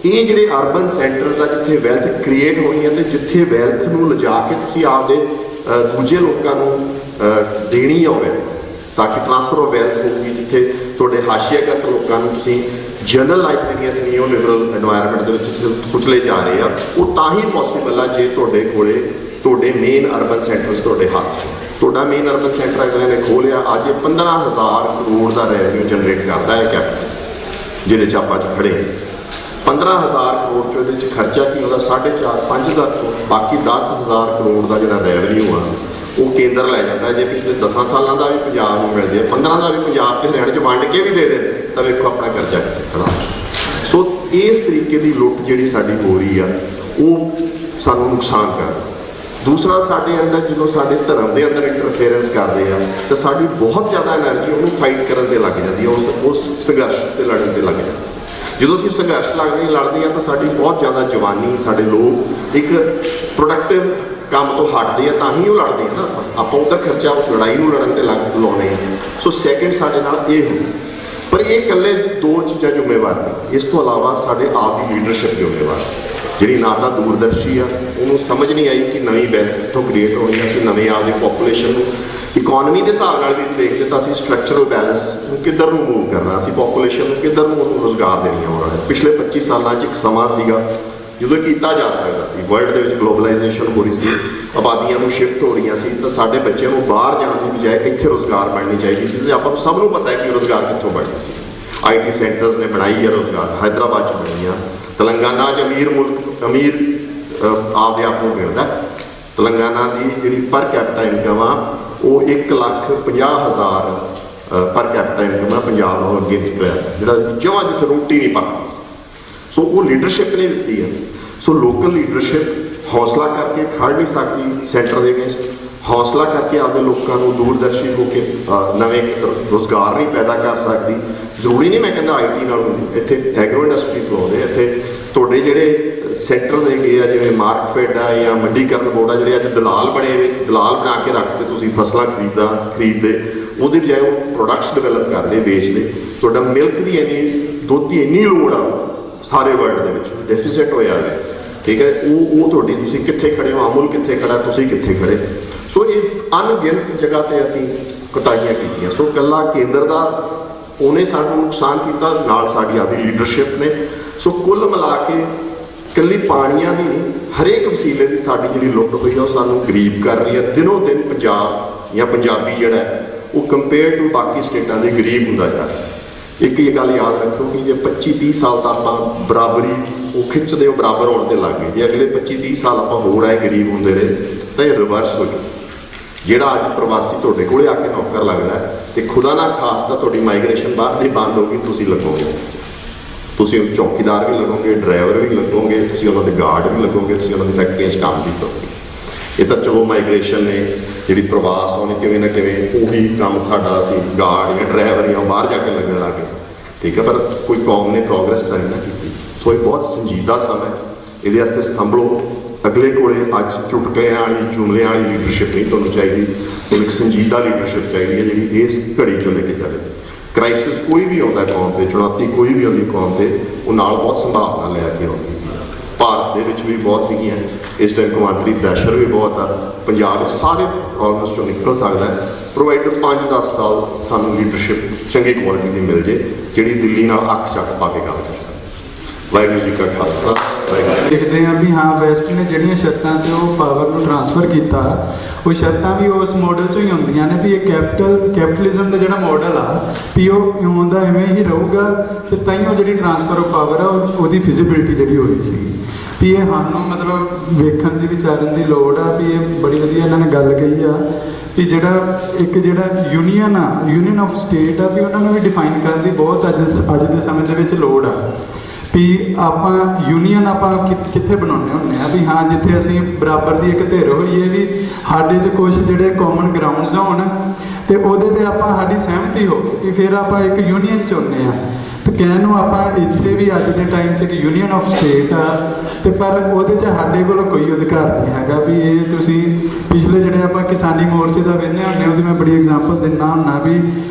ਇਹ ਜਿਹੜੇ ਅਰਬਨ ਸੈਂਟਰਸ ਆ ਜਿੱਥੇ ਵੈਲਥ ਕ੍ਰੀਏਟ ਹੋਣੀ ਹੈ, ਤੇ ਜਿੱਥੇ ਵੈਲਥ ਨੂੰ ਲਿਜਾ ਕੇ ਤੁਸੀਂ ਆਪਦੇ ਦੂਜੇ ਲੋਕਾਂ ਨੂੰ ਦੇਣੀ ਹੋਵੇ ਤਾਂ ਕਿ ਟ੍ਰਾਂਸਫਰ ਆਫ ਵੈਲਥ ਹੋਊਗੀ, ਜਿੱਥੇ ਤੁਹਾਡੇ ਹਾਸ਼ੀਏਗਤ ਲੋਕਾਂ ਨੂੰ ਤੁਸੀਂ ਜਨਰਲ ਲਾਈਫ ਜਿਹੜੀ ਇਸ ਨੀਓ ਲਿਬਰਲ ਐਨਵਾਇਰਨਮੈਂਟ ਦੇ ਵਿੱਚ ਕੁਚਲੇ ਜਾ ਰਹੇ ਆ, ਉਹ ਤਾਂ ਹੀ ਪੋਸੀਬਲ ਆ ਜੇ ਤੁਹਾਡੇ ਕੋਲੇ ਤੁਹਾਡੇ ਮੇਨ ਅਰਬਨ ਸੈਂਟਰਸ ਤੁਹਾਡੇ ਹੱਥ 'ਚ। ਤੁਹਾਡਾ ਮੇਨ ਅਰਬਨ ਸੈਂਟਰ ਅਗਲੇ ਨੇ ਖੋਲ੍ਹਿਆ, ਅੱਜ ਇਹ 15,000 ਕਰੋੜ ਦਾ ਰੈਵਨਿਊ ਜਨਰੇਟ ਕਰਦਾ ਹੈ ਕੈਪੀਟਲ, ਜਿਹਦੇ 'ਚ ਆਪਾਂ 'ਚ ਖੜੇ। 15,000 ਕਰੋੜ 'ਚ ਉਹਦੇ 'ਚ ਖਰਚਾ ਕੀ ਹੁੰਦਾ? 4.5-5,000 ਕਰੋੜ। ਬਾਕੀ 10,000 ਕਰੋੜ ਦਾ ਜਿਹੜਾ ਰੈਵਨਿਊ ਆ ਉਹ ਕੇਂਦਰ ਲੈ ਜਾਂਦਾ। ਜੇ ਪਿਛਲੇ 10 ਸਾਲਾਂ ਦਾ ਵੀ ਪੰਜਾਬ ਨੂੰ ਮਿਲ ਜਾਏ, 15 ਦਾ ਵੀ ਪੰਜਾਬ ਤੇ ਹਰਿਆਣੇ 'ਚ ਵੰਡ ਕੇ ਵੀ ਦੇ ਦੇ, ਤਾਂ ਵੇਖੋ ਆਪਣਾ ਕਰਜ਼ਾ ਕਿੱਥੇ ਖੜਾ। ਸੋ ਇਸ ਤਰੀਕੇ ਦੀ ਲੁੱਟ ਜਿਹੜੀ ਸਾਡੀ ਹੋ ਰਹੀ ਆ ਉਹ ਸਾਨੂੰ ਨੁਕਸਾਨ ਕਰ। ਦੂਸਰਾ ਸਾਡੇ ਅੰਦਰ ਜਦੋਂ ਸਾਡੇ ਧਰਮ ਦੇ ਅੰਦਰ ਇੰਟਰਫੇਰੈਂਸ ਕਰਦੇ ਆ ਤਾਂ ਸਾਡੀ ਬਹੁਤ ਜ਼ਿਆਦਾ એનર્ਜੀ ਉਹਨੂੰ ਫਾਈਟ ਕਰਨ ਤੇ ਲੱਗ ਜਾਂਦੀ ਹੈ, ਉਸ ਸੰਘਰਸ਼ ਤੇ ਲੜਨ ਤੇ ਲੱਗ ਜਾਂਦੀ ਹੈ। ਜਦੋਂ ਅਸੀਂ ਸੰਘਰਸ਼ ਲੜਦੇ ਆ ਤਾਂ ਸਾਡੀ ਬਹੁਤ ਜ਼ਿਆਦਾ ਜਵਾਨੀ, ਸਾਡੇ ਲੋਕ ਇੱਕ ਪ੍ਰੋਡਕਟਿਵ ਕੰਮ ਤੋਂ ਹਟਦੇ ਆ, ਤਾਂ ਹੀ ਉਹ ਲੜਦੇ ਆ ਨਾ। ਆਪਾਂ ਉੱਧਰ ਖਰਚਾ ਉਸ ਲੜਾਈ ਨੂੰ ਲੜਨ ਤੇ ਲਾਉਂਦੇ ਆ। ਸੋ ਸੈਕਿੰਡ ਸਾਡੇ ਨਾਲ ਇਹ ਹੋ, ਪਰ ਇਹ ਇਕੱਲੇ ਦੋ ਚੀਜ਼ਾਂ ਜ਼ਿੰਮੇਵਾਰ ਨੇ। ਇਸ ਤੋਂ ਇਲਾਵਾ ਸਾਡੇ ਆਪ ਦੀ ਲੀਡਰਸ਼ਿਪ ਜ਼ਿੰਮੇਵਾਰ, ਜਿਹੜੀ ਨਾ ਤਾਂ ਦੂਰਦਰਸ਼ੀ ਆ, ਉਹਨੂੰ ਸਮਝ ਨਹੀਂ ਆਈ ਕਿ ਨਵੀਂ ਬੈਂਕ ਕਿੱਥੋਂ ਕ੍ਰੀਏਟ ਹੋਣੀ ਆ। ਅਸੀਂ ਨਵੇਂ ਆਪਦੀ ਪੋਪੂਲੇਸ਼ਨ ਨੂੰ ਇਕੋਨਮੀ ਦੇ ਹਿਸਾਬ ਨਾਲ ਵੀ ਦੇਖਦੇ ਤਾਂ ਅਸੀਂ ਸਟਰਕਚਰਲ ਬੈਲੈਂਸ ਨੂੰ ਕਿੱਧਰ ਨੂੰ ਮੂਵ ਕਰਨਾ, ਅਸੀਂ ਪੋਪੂਲੇਸ਼ਨ ਨੂੰ ਕਿੱਧਰ ਨੂੰ ਉਹਨੂੰ ਰੁਜ਼ਗਾਰ ਦੇਣੀ ਆਉਣ ਵਾਲੇ। ਪਿਛਲੇ 25 ਸਾਲਾਂ 'ਚ ਇੱਕ ਸਮਾਂ ਸੀਗਾ ਜਦੋਂ ਕੀਤਾ ਜਾ ਸਕਦਾ ਸੀ। ਵਰਲਡ ਦੇ ਵਿੱਚ ਗਲੋਬਲਾਈਜੇਸ਼ਨ ਹੋ ਰਹੀ ਸੀ, ਆਬਾਦੀਆਂ ਨੂੰ ਸ਼ਿਫਟ ਹੋ ਰਹੀਆਂ ਸੀ, ਤਾਂ ਸਾਡੇ ਬੱਚਿਆਂ ਨੂੰ ਬਾਹਰ ਜਾਣ ਦੀ ਬਜਾਏ ਇੱਥੇ ਰੁਜ਼ਗਾਰ ਬਣਨੀ ਚਾਹੀਦੀ ਸੀ। ਤੇ ਆਪਾਂ ਨੂੰ ਸਭ ਨੂੰ ਪਤਾ ਹੈ ਕਿ ਰੁਜ਼ਗਾਰ ਕਿੱਥੋਂ ਬਣਨਾ ਸੀ। IT ਸੈਂਟਰਸ ਨੇ ਬਣਾਈ ਹੈ ਰੁਜ਼ਗਾਰ, ਹੈਦਰਾਬਾਦ 'ਚ ਬਣੀ ਆ। ਤੇਲੰਗਾਨਾ 'ਚ ਅਮੀਰ ਆਪਦੇ ਆਪ ਨੂੰ ਮਿਲਦਾ। ਤੇਲੰਗਾਨਾ ਦੀ ਜਿਹੜੀ ਪਰ ਕੈਪੀਟਾ ਇਨਕਮ ਆ ਉਹ 1,50,000 ਪਰ ਕੈਪੀਟਾ ਇਨਕਮ ਆ। ਪੰਜਾਬ ਨਾਲੋਂ ਅੱਗੇ ਨਿਕਲਿਆ, ਜਿਹੜਾ ਜਮਾਂ ਜਿੱਥੇ ਰੋਟੀ ਨਹੀਂ ਪੱਕਦੀ ਸੀ। ਸੋ ਉਹ ਲੀਡਰਸ਼ਿਪ ਨੇ ਦਿੱਤੀ ਹੈ। ਸੋ ਲੋਕਲ ਲੀਡਰਸ਼ਿਪ ਹੌਸਲਾ ਕਰਕੇ ਖੜ ਨਹੀਂ ਸਕਦੀ ਸੈਂਟਰ ਦੇ ਅਗੇਂਸਟ, ਹੌਸਲਾ ਕਰਕੇ ਆਪਦੇ ਲੋਕਾਂ ਨੂੰ ਦੂਰਦਰਸ਼ੀ ਹੋ ਕੇ ਨਵੇਂ ਰੁਜ਼ਗਾਰ ਨਹੀਂ ਪੈਦਾ ਕਰ ਸਕਦੀ। ਜ਼ਰੂਰੀ ਨਹੀਂ ਮੈਂ ਕਹਿੰਦਾ IT ਨਾਲ ਹੁੰਦੀ, ਇੱਥੇ ਐਗਰੋ ਇੰਡਸਟਰੀ ਫਲੋਦੇ, ਇੱਥੇ ਤੁਹਾਡੇ ਜਿਹੜੇ ਸੈਂਟਰਸ ਹੈਗੇ ਆ ਜਿਵੇਂ ਮਾਰਕਫੈਡ ਆ ਜਾਂ ਮੰਡੀਕਰਨ ਬੋਰਡ ਆ, ਜਿਹੜੇ ਅੱਜ ਦਲਾਲ ਬਣੇ ਹੋਏ, ਦਲਾਲ ਬਣਾ ਕੇ ਰੱਖਦੇ ਤੁਸੀਂ ਫਸਲਾਂ ਖਰੀਦਦੇ, ਉਹਦੇ ਬਜਾਏ ਉਹ ਪ੍ਰੋਡਕਟਸ ਡਿਵੈਲਪ ਕਰਦੇ, ਵੇਚਦੇ। ਤੁਹਾਡਾ ਮਿਲਕ ਦੀ ਦੁੱਧ ਦੀ ਇੰਨੀ ਲੋੜ ਆ ਸਾਰੇ ਵਰਲਡ ਦੇ ਵਿੱਚ, ਡੈਫੀਸਿਟ ਹੋਇਆ ਹੈ, ਠੀਕ ਹੈ। ਉਹ ਤੁਹਾਡੀ, ਤੁਸੀਂ ਕਿੱਥੇ ਖੜੇ ਹੋ, ਅਮੁਲ ਕਿੱਥੇ ਖੜਾ, ਤੁਸੀਂ ਕਿੱਥੇ ਖੜੇ। ਸੋ ਇਹ ਅਣਗਿਣਤ ਜਗ੍ਹਾ ਤੇ ਅਸੀਂ ਕੋਤਾਹੀਆਂ ਕੀਤੀਆਂ। ਸੋ ਇਕੱਲਾ ਕੇਂਦਰ ਦਾ ਉਹਨੇ ਸਾਨੂੰ ਨੁਕਸਾਨ ਕੀਤਾ, ਨਾਲ ਸਾਡੀ ਆਪਦੀ ਲੀਡਰਸ਼ਿਪ ਨੇ। ਸੋ ਕੁੱਲ ਮਿਲਾ ਕੇ ਇਕੱਲੀ ਪਾਣੀਆਂ ਦੀ ਨਹੀਂ, ਹਰੇਕ ਵਸੀਲੇ ਦੀ ਸਾਡੀ ਜਿਹੜੀ ਲੁੱਟ ਹੋਈ ਆ ਉਹ ਸਾਨੂੰ ਗਰੀਬ ਕਰ ਰਹੀ ਹੈ। ਦਿਨੋਂ ਦਿਨ ਪੰਜਾਬ ਜਾਂ ਪੰਜਾਬੀ ਜਿਹੜਾ ਹੈ ਉਹ ਕੰਪੇਅਰ ਟੂ ਬਾਕੀ ਸਟੇਟਾਂ ਦੇ ਗਰੀਬ ਹੁੰਦਾ ਜਾ ਰਿਹਾ। ਇੱਕ ਇਹ ਗੱਲ ਯਾਦ ਰੱਖੋ ਕਿ ਜੇ 25-30 ਸਾਲ ਤਾਂ ਆਪਾਂ ਬਰਾਬਰੀ ਉਹ ਖਿੱਚਦੇ ਹੋ, ਬਰਾਬਰ ਹੋਣ ਤੇ ਲੱਗ ਗਏ। ਜੇ ਅਗਲੇ 25-30 ਸਾਲ ਆਪਾਂ ਹੋਰ ਆਏ ਗਰੀਬ ਹੁੰਦੇ ਰਹੇ ਤਾਂ ਇਹ ਰਿਵਰਸ ਹੋ ਜਾਊ। ਜਿਹੜਾ ਅੱਜ ਪ੍ਰਵਾਸੀ ਤੁਹਾਡੇ ਕੋਲੇ ਆ ਕੇ ਨੌਕਰ ਲੱਗਦਾ ਤੇ ਖੁਦਾ ਨਾ ਖਾਸਤਾ ਤੁਹਾਡੀ ਮਾਈਗ੍ਰੇਸ਼ਨ ਬਾਹਰ ਦੀ ਬੰਦ ਹੋ ਗਈ, ਤੁਸੀਂ ਲੱਗੋਗੇ, ਤੁਸੀਂ ਚੌਕੀਦਾਰ ਵੀ ਲੱਗੋਗੇ, ਡਰਾਈਵਰ ਵੀ ਲੱਗੋਗੇ, ਤੁਸੀਂ ਉਹਨਾਂ ਦੇ ਗਾਰਡ ਵੀ ਲੱਗੋਗੇ, ਤੁਸੀਂ ਉਹਨਾਂ ਦੀ ਫੈਕਟਰੀਆਂ 'ਚ ਕੰਮ ਵੀ ਕਰੋਗੇ। ਇਹ ਤਾਂ ਚਲੋ ਮਾਈਗ੍ਰੇਸ਼ਨ ਨੇ ਜਿਹੜੀ ਪ੍ਰਵਾਸ ਆਉਣੀ, ਕਿਵੇਂ ਨਾ ਕਿਵੇਂ ਉਹੀ ਕੰਮ ਤੁਹਾਡਾ ਅਸੀਂ ਗਾਰਡ ਜਾਂ ਡਰਾਈਵਰ ਜਾਂ ਬਾਹਰ ਜਾ ਕੇ ਲੱਗਣ ਲੱਗ ਗਏ, ਠੀਕ ਹੈ। ਪਰ ਕੋਈ ਕੌਮ ਨੇ ਪ੍ਰੋਗਰੈਸ ਤਾਂ ਨਹੀਂ ਨਾ ਕੀਤੀ। ਸੋ ਇਹ ਬਹੁਤ ਸੰਜੀਦਾ ਸਮਾਂ, ਇਹਦੇ ਵਾਸਤੇ ਸੰਭਲੋ। ਅਗਲੇ ਕੋਲੇ ਅੱਜ ਚੁਟਕਿਆਂ ਵਾਲੀ, ਜੁਮਲਿਆਂ ਵਾਲੀ ਲੀਡਰਸ਼ਿਪ ਨਹੀਂ ਤੁਹਾਨੂੰ ਚਾਹੀਦੀ, ਤੁਹਾਨੂੰ ਇੱਕ ਸੰਜੀਦਾ ਲੀਡਰਸ਼ਿਪ ਚਾਹੀਦੀ ਹੈ ਜਿਹੜੀ ਇਸ ਘੜੀ 'ਚੋਂ ਲੈ ਕੇ ਜਾਵੇ। ਕ੍ਰਾਈਸਿਸ ਕੋਈ ਵੀ ਆਉਂਦਾ ਕੌਮ 'ਤੇ, ਚੁਣੌਤੀ ਕੋਈ ਵੀ ਆਉਂਦੀ ਕੌਮ 'ਤੇ, ਉਹ ਨਾਲ ਬਹੁਤ ਸੰਭਾਵਨਾ ਲੈ ਕੇ ਆਉਂਦੀ। ਭਾਰਤ ਦੇ ਵਿੱਚ ਵੀ ਬਹੁਤ ਹੈਗੀਆਂ ਇਸ ਟਾਈਮ, ਕਮਾਂਡਰੀ ਪ੍ਰੈਸ਼ਰ ਵੀ ਬਹੁਤ ਆ। ਪੰਜਾਬ ਸਾਰੇ ਪ੍ਰੋਬਲਮਸ 'ਚੋਂ ਨਿਕਲ ਸਕਦਾ ਹੈ, ਪ੍ਰੋਵਾਈਡਰ 5-10 ਸਾਲ ਸਾਨੂੰ ਲੀਡਰਸ਼ਿਪ ਚੰਗੀ ਕੁਆਲਿਟੀ ਦੀ ਮਿਲ ਜੇ, ਜਿਹੜੀ ਦਿੱਲੀ ਨਾਲ ਅੱਖ ਚੱਕ ਪਾ ਕੇ ਗੱਲ ਕਰ ਸਕਦੀ। ਵਾਹਿਗੁਰੂ ਜੀ ਕਾ ਖਾਲਸਾ, ਵਾਹਿਗੁਰੂ। ਦੇਖਦੇ ਹਾਂ ਵੀ ਹਾਂ ਵੈਸਟ ਨੇ ਜਿਹੜੀਆਂ ਸ਼ਰਤਾਂ ਤੇ ਉਹ ਪਾਵਰ ਨੂੰ ਟ੍ਰਾਂਸਫਰ ਕੀਤਾ, ਉਹ ਸ਼ਰਤਾਂ ਵੀ ਉਸ ਮਾਡਲ 'ਚੋਂ ਹੀ ਹੁੰਦੀਆਂ ਨੇ ਵੀ ਇਹ ਕੈਪੀਟਲਿਜ਼ਮ ਦਾ ਜਿਹੜਾ ਮਾਡਲ ਆ ਵੀ ਉਹ ਹੁੰਦਾ ਐਵੇਂ ਹੀ ਰਹੂਗਾ, ਤੇ ਤਾਈਓ ਜਿਹੜੀ ਟ੍ਰਾਂਸਫਰ ਆਫ ਪਾਵਰ ਆ ਉਹਦੀ ਫਿਜ਼ੀਬਿਲਿਟੀ ਜਿਹੜੀ ਹੋਈ ਸੀਗੀ ਵੀ ਇਹ ਸਾਨੂੰ ਮਤਲਬ ਵੇਖਣ ਦੀ, ਵਿਚਾਰਨ ਦੀ ਲੋੜ ਆ ਵੀ ਇਹ ਬੜੀ ਵਧੀਆ ਇਹਨਾਂ ਨੇ ਗੱਲ ਕਹੀ ਆ ਵੀ ਜਿਹੜਾ ਯੂਨੀਅਨ ਆਫ ਸਟੇਟ ਆ ਵੀ ਉਹਨਾਂ ਨੂੰ ਵੀ ਡਿਫਾਈਨ ਕਰਨ ਦੀ ਬਹੁਤ ਅੱਜ ਦੇ ਸਮੇਂ ਦੇ ਵਿੱਚ ਲੋੜ ਆ ਵੀ ਆਪਾਂ ਯੂਨੀਅਨ ਆਪਾਂ ਕਿੱਥੇ ਬਣਾਉਂਦੇ ਹੁੰਦੇ ਆ ਵੀ ਹਾਂ ਜਿੱਥੇ ਅਸੀਂ ਬਰਾਬਰ ਦੀ ਇੱਕ ਧਿਰ ਹੋਈਏ, ਵੀ ਸਾਡੇ 'ਚ ਕੁਛ ਜਿਹੜੇ ਕਾਮਨ ਗਰਾਊਂਡਸ ਹੋਣ ਤੇ ਉਹਦੇ 'ਤੇ ਆਪਾਂ ਸਾਡੀ ਸਹਿਮਤੀ ਹੋਵੇ ਵੀ ਫਿਰ ਆਪਾਂ ਇੱਕ ਯੂਨੀਅਨ 'ਚ ਹੁੰਦੇ ਆ। ਤੇ ਕਹਿਣ ਨੂੰ ਆਪਾਂ ਇੱਥੇ ਵੀ ਅੱਜ ਦੇ ਟਾਈਮ 'ਚ ਇੱਕ ਯੂਨੀਅਨ ਆਫ ਸਟੇਟ ਆ, ਤੇ ਪਰ ਉਹਦੇ 'ਚ ਸਾਡੇ ਕੋਲ ਕੋਈ ਅਧਿਕਾਰ ਨਹੀਂ ਹੈਗਾ ਵੀ ਇਹ ਤੁਸੀਂ ਪਿਛਲੇ ਜਿਹੜੇ ਆਪਾਂ ਕਿਸਾਨੀ ਮੋਰਚੇ ਦਾ ਵੇਖਦੇ ਹੁੰਦੇ ਉਹਦੀ ਮੈਂ ਬੜੀ ਐਗਜ਼ਾਮਪਲ ਦਿੰਦਾ ਹੁੰਦਾ ਵੀ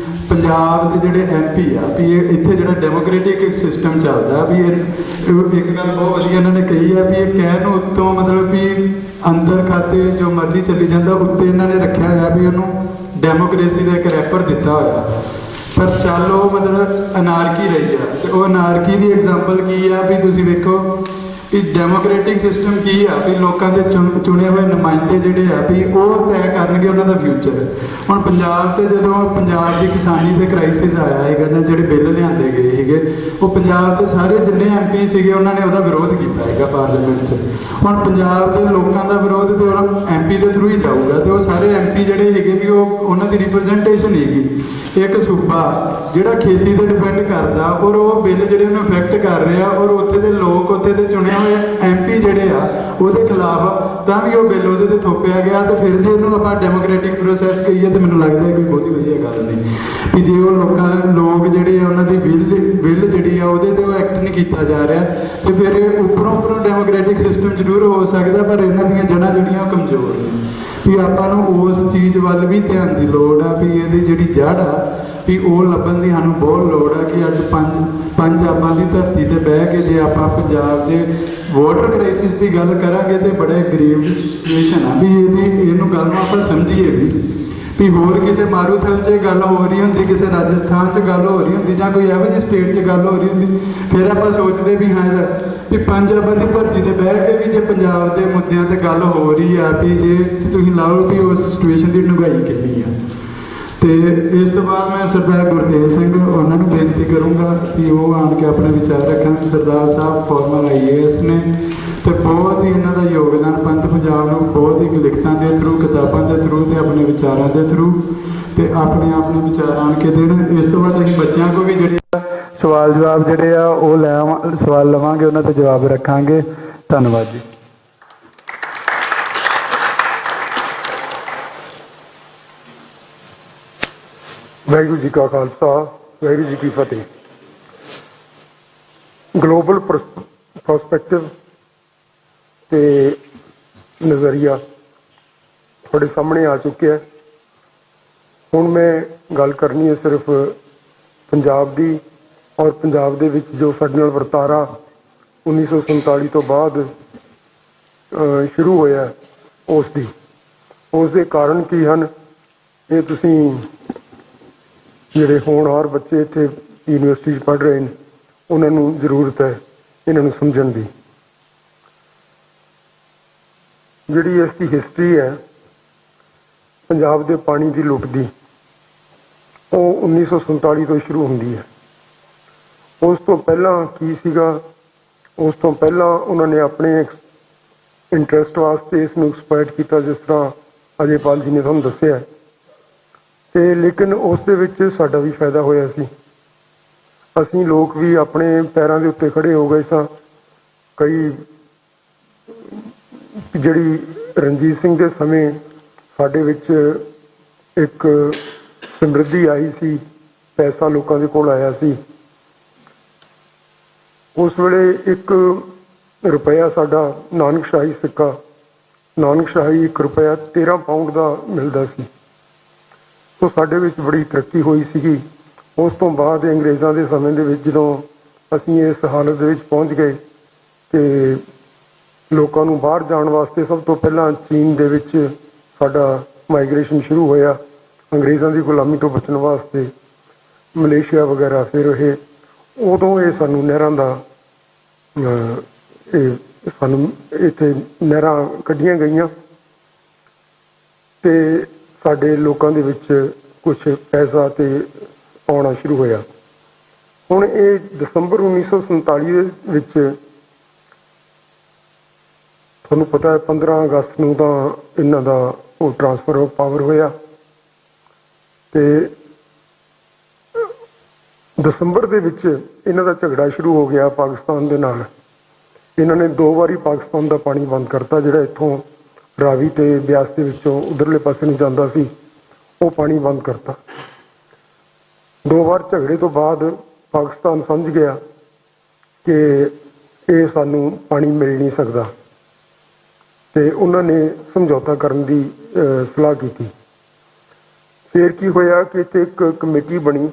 ਪੰਜਾਬ ਦੇ ਜਿਹੜੇ MP ਆ ਵੀ ਇਹ ਇੱਥੇ ਜਿਹੜਾ ਡੈਮੋਕ੍ਰੈਟਿਕ ਇੱਕ ਸਿਸਟਮ ਚੱਲਦਾ ਵੀ ਇਹ ਇੱਕ ਗੱਲ ਬਹੁਤ ਵਧੀਆ ਇਹਨਾਂ ਨੇ ਕਹੀ ਆ ਵੀ ਇਹ ਕਹਿਣ ਨੂੰ ਉੱਤੋਂ ਮਤਲਬ ਵੀ ਅੰਦਰ ਖਾਤੇ ਜੋ ਮਰਜ਼ੀ ਚੱਲੀ ਜਾਂਦਾ, ਉੱਤੇ ਇਹਨਾਂ ਨੇ ਰੱਖਿਆ ਹੋਇਆ ਵੀ ਉਹਨੂੰ ਡੈਮੋਕ੍ਰੇਸੀ ਦਾ ਇੱਕ ਰੈਪਰ ਦਿੱਤਾ ਹੋਇਆ, ਪਰ ਚੱਲ ਉਹ ਮਤਲਬ ਅਨਾਰਕੀ ਰਹੀ ਆ। ਤੇ ਉਹ ਅਨਾਰਕੀ ਦੀ ਐਗਜ਼ਾਮਪਲ ਕੀ ਆ ਵੀ ਤੁਸੀਂ ਵੇਖੋ ਵੀ ਡੈਮੋਕ੍ਰੈਟਿਕ ਸਿਸਟਮ ਕੀ ਆ ਵੀ ਲੋਕਾਂ ਦੇ ਚੁਣੇ ਹੋਏ ਨੁਮਾਇੰਦੇ ਜਿਹੜੇ ਆ ਵੀ ਉਹ ਤੈਅ ਕਰ ਕਰਨਗੇ ਉਹਨਾਂ ਦਾ ਫਿਊਚਰ। ਹੁਣ ਪੰਜਾਬ ਤੇ ਜਦੋਂ ਪੰਜਾਬ ਦੀ ਕਿਸਾਨੀ ਤੇ ਕ੍ਰਾਈਸਿਸ ਆਇਆ ਹੈਗਾ ਜਾਂ ਜਿਹੜੇ ਬਿੱਲ ਲਿਆਂਦੇ ਗਏ ਸੀਗੇ, ਉਹ ਪੰਜਾਬ ਦੇ ਸਾਰੇ ਜਿੰਨੇ MP ਸੀਗੇ ਉਹਨਾਂ ਨੇ ਉਹਦਾ ਵਿਰੋਧ ਕੀਤਾ ਹੈਗਾ ਪਾਰਲੀਮੈਂਟ 'ਚ। ਹੁਣ ਪੰਜਾਬ ਦੇ ਲੋਕਾਂ ਦਾ ਵਿਰੋਧ ਤੇ ਉਹ MP ਦੇ ਥਰੂ ਹੀ ਜਾਊਗਾ, ਤੇ ਉਹ ਸਾਰੇ MP ਜਿਹੜੇ ਹੈਗੇ ਵੀ ਉਹ ਉਹਨਾਂ ਦੀ ਰਿਪਰੈਜ਼ੈਂਟੇਸ਼ਨ ਹੈਗੀ। ਇੱਕ ਸੂਬਾ ਜਿਹੜਾ ਖੇਤੀ ਤੇ ਡਿਪੈਂਡ ਕਰਦਾ ਔਰ ਉਹ ਬਿੱਲ ਜਿਹੜੇ ਉਹਨੂੰ ਇਫੈਕਟ ਕਰ ਰਿਹਾ, ਔਰ ਉੱਥੇ ਦੇ ਲੋਕ, ਉੱਥੇ ਦੇ ਚੁਣੇ ਹੋਏ MP ਜਿਹੜੇ ਆ ਉਹਦੇ ਖਿਲਾਫ, ਤਾਂ ਵੀ ਉਹ ਬਿੱਲ ਉਹਦੇ ਤੇ ਥੋਪਿਆ ਗਿਆ। ਤੇ ਫਿਰ ਜੇ ਇਹਨੂੰ ਆਪਾਂ ਡੈਮੋਕ੍ਰੈਟਿਕ ਪ੍ਰੋਸੈਸ ਕਹੀਏ ਤਾਂ ਮੈਨੂੰ ਲੱਗਦਾ ਹੈ ਕੋਈ ਬਹੁਤੀ ਵਧੀਆ ਗੱਲ ਨਹੀਂ ਕਿ ਜੇ ਉਹ ਲੋਕ ਜਿਹੜੇ ਆ ਉਹਨਾਂ ਦੀ ਬਿੱਲ ਜਿਹੜੀ ਆ ਉਹਦੇ ਤੇ ਉਹ ਐਕਟ ਨਹੀਂ ਕੀਤਾ ਜਾ ਰਿਹਾ, ਤੇ ਫਿਰ ਉੱਪਰੋਂ ਡੈਮੋਕ੍ਰੈਟਿਕ ਸਿਸਟਮ ਜ਼ਰੂਰ ਹੋ ਸਕਦਾ, ਪਰ ਇਹਨਾਂ ਦੀਆਂ ਜੜ੍ਹਾਂ ਜਿਹੜੀਆਂ ਉਹ ਕਮਜ਼ੋਰ ਨੇ। ਵੀ ਆਪਾਂ ਨੂੰ ਉਸ ਚੀਜ਼ ਵੱਲ ਵੀ ਧਿਆਨ ਦੀ ਲੋੜ ਆ, ਵੀ ਇਹਦੀ ਜਿਹੜੀ ਜੜ੍ਹ ਆ ਵੀ ਉਹ ਲੱਭਣ ਦੀ ਸਾਨੂੰ ਬਹੁਤ ਲੋੜ ਆ। ਕਿ ਅੱਜ ਪੰਜਾਬਾਂ ਦੀ ਧਰਤੀ ਤੇ ਬਹਿ ਕੇ ਜੇ ਆਪਾਂ ਪੰਜਾਬ ਦੇ ਵਾਟਰ ਕ੍ਰਾਈਸਿਸ ਦੀ ਗੱਲ ਕਰਾਂਗੇ ਤੇ ਬੜੇ ਗਰੀਬ ਸਿਚੁਏਸ਼ਨ ਆ, ਵੀ ਇਹਨੂੰ ਗੱਲ ਨੂੰ ਆਪਾਂ ਸਮਝੀਏ ਵੀ ਹੋਰ ਕਿਸੇ ਮਾਰੂਥਲ 'ਚ ਗੱਲ ਹੋ ਰਹੀ ਹੁੰਦੀ, ਕਿਸੇ ਰਾਜਸਥਾਨ 'ਚ ਗੱਲ ਹੋ ਰਹੀ ਹੁੰਦੀ, ਜਾਂ ਕੋਈ ਇਹੋ ਜਿਹੀ ਸਟੇਟ 'ਚ ਗੱਲ ਹੋ ਰਹੀ ਹੁੰਦੀ, ਫਿਰ ਆਪਾਂ ਸੋਚਦੇ ਵੀ ਹਾਂ ਵੀ ਪੰਜਾਬਾਂ ਦੀ ਧਰਤੀ ਤੇ ਬਹਿ ਕੇ ਵੀ ਜੇ ਪੰਜਾਬ ਦੇ ਮੁੱਦਿਆਂ ਤੇ ਗੱਲ ਹੋ ਰਹੀ ਆ, ਵੀ ਜੇ ਤੁਸੀਂ ਲਾਓ ਵੀ ਉਸ ਸਿਚੁਏਸ਼ਨ ਦੀ ਡੂੰਘਾਈ ਕਿੰਨੀ ਆ। ਤੇ ਇਸ ਤੋਂ ਬਾਅਦ ਮੈਂ ਸਰਦਾਰ ਗੁਰਤੇਜ ਸਿੰਘ ਉਹਨਾਂ ਨੂੰ ਬੇਨਤੀ ਕਰੂੰਗਾ ਕਿ ਉਹ ਆਣ ਕੇ ਆਪਣੇ ਵਿਚਾਰ ਰੱਖਣ। ਸਰਦਾਰ ਸਾਹਿਬ ਫਾਰਮਰ IAS ਨੇ ਤੇ ਬਹੁਤ ਹੀ ਇਹਨਾਂ ਦਾ ਯੋਗਦਾਨ ਪੰਥ ਪੰਜਾਬ ਨੂੰ ਬਹੁਤ ਹੀ ਲਿਖਤਾਂ ਦੇ ਥਰੂ, ਕਿਤਾਬਾਂ ਦੇ ਥਰੂ ਤੇ ਆਪਣੇ ਵਿਚਾਰਾਂ ਦੇ ਥਰੂ ਤੇ ਆਪਣੇ ਵਿਚਾਰ ਆਣ ਕੇ ਦੇਣ। ਇਸ ਤੋਂ ਬਾਅਦ ਅਸੀਂ ਬੱਚਿਆਂ ਕੋ ਵੀ ਜਿਹੜੇ ਸਵਾਲ ਜਵਾਬ ਜਿਹੜੇ ਆ ਉਹ ਸਵਾਲ ਲਵਾਂਗੇ, ਉਹਨਾਂ ਤੇ ਜਵਾਬ ਰੱਖਾਂਗੇ। ਧੰਨਵਾਦ ਜੀ। ਵਾਹਿਗੁਰੂ ਜੀ ਕਾ ਖਾਲਸਾ, ਵਾਹਿਗੁਰੂ ਜੀ ਕੀ ਫਤਿਹ। ਗਲੋਬਲ ਪ੍ਰਸਪੈਕਟਿਵ ਤੇ ਨਜ਼ਰੀਆ ਤੁਹਾਡੇ ਸਾਹਮਣੇ ਆ ਚੁੱਕਿਆ। ਹੁਣ ਮੈਂ ਗੱਲ ਕਰਨੀ ਹੈ ਸਿਰਫ ਪੰਜਾਬ ਦੀ, ਔਰ ਪੰਜਾਬ ਦੇ ਵਿੱਚ ਜੋ ਸਾਡੇ ਨਾਲ ਵਰਤਾਰਾ 1947 ਤੋਂ ਬਾਅਦ ਸ਼ੁਰੂ ਹੋਇਆ ਉਸ ਦੇ ਕਾਰਨ ਕੀ ਹਨ, ਇਹ ਤੁਸੀਂ ਜਿਹੜੇ ਹੋਣਹਾਰ ਬੱਚੇ ਇੱਥੇ ਯੂਨੀਵਰਸਿਟੀ 'ਚ ਪੜ੍ਹ ਰਹੇ ਨੇ ਉਹਨਾਂ ਨੂੰ ਜ਼ਰੂਰਤ ਹੈ ਇਹਨਾਂ ਨੂੰ ਸਮਝਣ ਦੀ। ਜਿਹੜੀ ਇਸ ਦੀ ਹਿਸਟਰੀ ਹੈ ਪੰਜਾਬ ਦੇ ਪਾਣੀ ਦੀ ਲੁੱਟ ਦੀ, ਉਹ 1947 ਤੋਂ ਸ਼ੁਰੂ ਹੁੰਦੀ ਹੈ। ਉਸ ਤੋਂ ਪਹਿਲਾਂ ਕੀ ਸੀਗਾ, ਉਸ ਤੋਂ ਪਹਿਲਾਂ ਉਹਨਾਂ ਨੇ ਆਪਣੇ ਇੰਟਰਸਟ ਵਾਸਤੇ ਇਸ ਨੂੰ ਐਕਸਪਲੋਇਟ ਕੀਤਾ, ਜਿਸ ਤਰ੍ਹਾਂ ਅਜੇਪਾਲ ਜੀ ਨੇ ਤੁਹਾਨੂੰ ਦੱਸਿਆ। ਤੇ ਲੇਕਿਨ ਉਸ ਦੇ ਵਿੱਚ ਸਾਡਾ ਵੀ ਫਾਇਦਾ ਹੋਇਆ ਸੀ। ਅਸੀਂ ਲੋਕ ਵੀ ਆਪਣੇ ਪੈਰਾਂ ਦੇ ਉੱਤੇ ਖੜੇ ਹੋ ਗਏ ਸਾਂ। ਕਈ ਜਿਹੜੀ ਰਣਜੀਤ ਸਿੰਘ ਦੇ ਸਮੇਂ ਸਾਡੇ ਵਿੱਚ ਇੱਕ ਸਮਰਿੱਧੀ ਆਈ ਸੀ, ਪੈਸਾ ਲੋਕਾਂ ਦੇ ਕੋਲ ਆਇਆ ਸੀ। ਉਸ ਵੇਲੇ 1 ਰੁਪਇਆ ਸਾਡਾ ਨਾਨਕਸ਼ਾਹੀ ਸਿੱਕਾ, ਨਾਨਕਸ਼ਾਹੀ 1 ਰੁਪਇਆ 13 ਪਾਉਂਡ ਦਾ ਮਿਲਦਾ ਸੀ। तो साढ़े विच बड़ी तरक्की हुई सी। उस तो बाद अंग्रेज़ों के समय दे विच जदों असीं इस हालत दे विच पहुँच गए कि लोकां नूं बाहर जाण वास्ते सब तो पहला चीन दे विच साडा माइग्रेशन शुरू होया अंग्रेज़ों की गुलामी तो बचण वास्ते, मलेशिया वगैरह। फिर ये उदों ये सानूं नहरां दा सानूं इत्थे नहरां कड्ढियां गईयां ते साडे लोकां दे विच कुछ पैसा ते आउणा शुरू होया। हुण ये दसंबर 1947 दे विच तुहानूं पता है 15 अगस्त नूं तां इन्हां दा वो ट्रांसफर ऑफ पावर होया ते दसंबर दे विच इन्हां दा झगड़ा शुरू हो गया पाकिस्तान दे नाल। इन्हां ने 2 वारी पाकिस्तान दा पानी बंद करता, जिहड़ा इत्थों रावी ते ब्यास के विचों उधरले पासे नूं जांदा सी, वो पानी बंद करता। 2 बार झगड़े तो बाद पाकिस्तान समझ गया कि ये सानूं पानी मिल नहीं सकता ते उन्होंने समझौता करने की सलाह की। फिर की होया कि इत्थे एक कमेटी बनी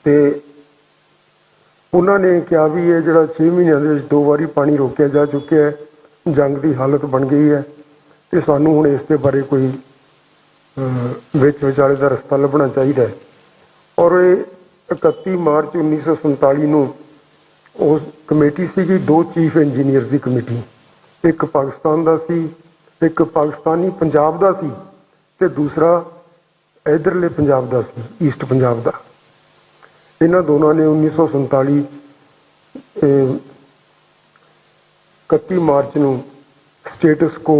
ते उन्होंने कहा भी ये जिहड़ा 6 महीनों के 2 बारी पानी रोकिया जा चुका है, जंग की हालत बन गई है, तो सानू हुण इस बारे कोई विचाले का रस्ता लभना चाहिए। और ये 31 मार्च 1947 नूं उस कमेटी सी 2 चीफ इंजीनियर की कमेटी, एक पाकिस्तान का सी, एक पाकिस्तानी पंजाब का सी ਤੇ ਦੂਸਰਾ ਇਧਰਲੇ ਪੰਜਾਬ ਦਾ ਸੀ, ਈਸਟ ਪੰਜਾਬ ਦਾ। ਇਹਨਾਂ ਦੋਨਾਂ ਨੇ 1947 31 ਮਾਰਚ ਨੂੰ ਸਟੇਟਸ ਕੋ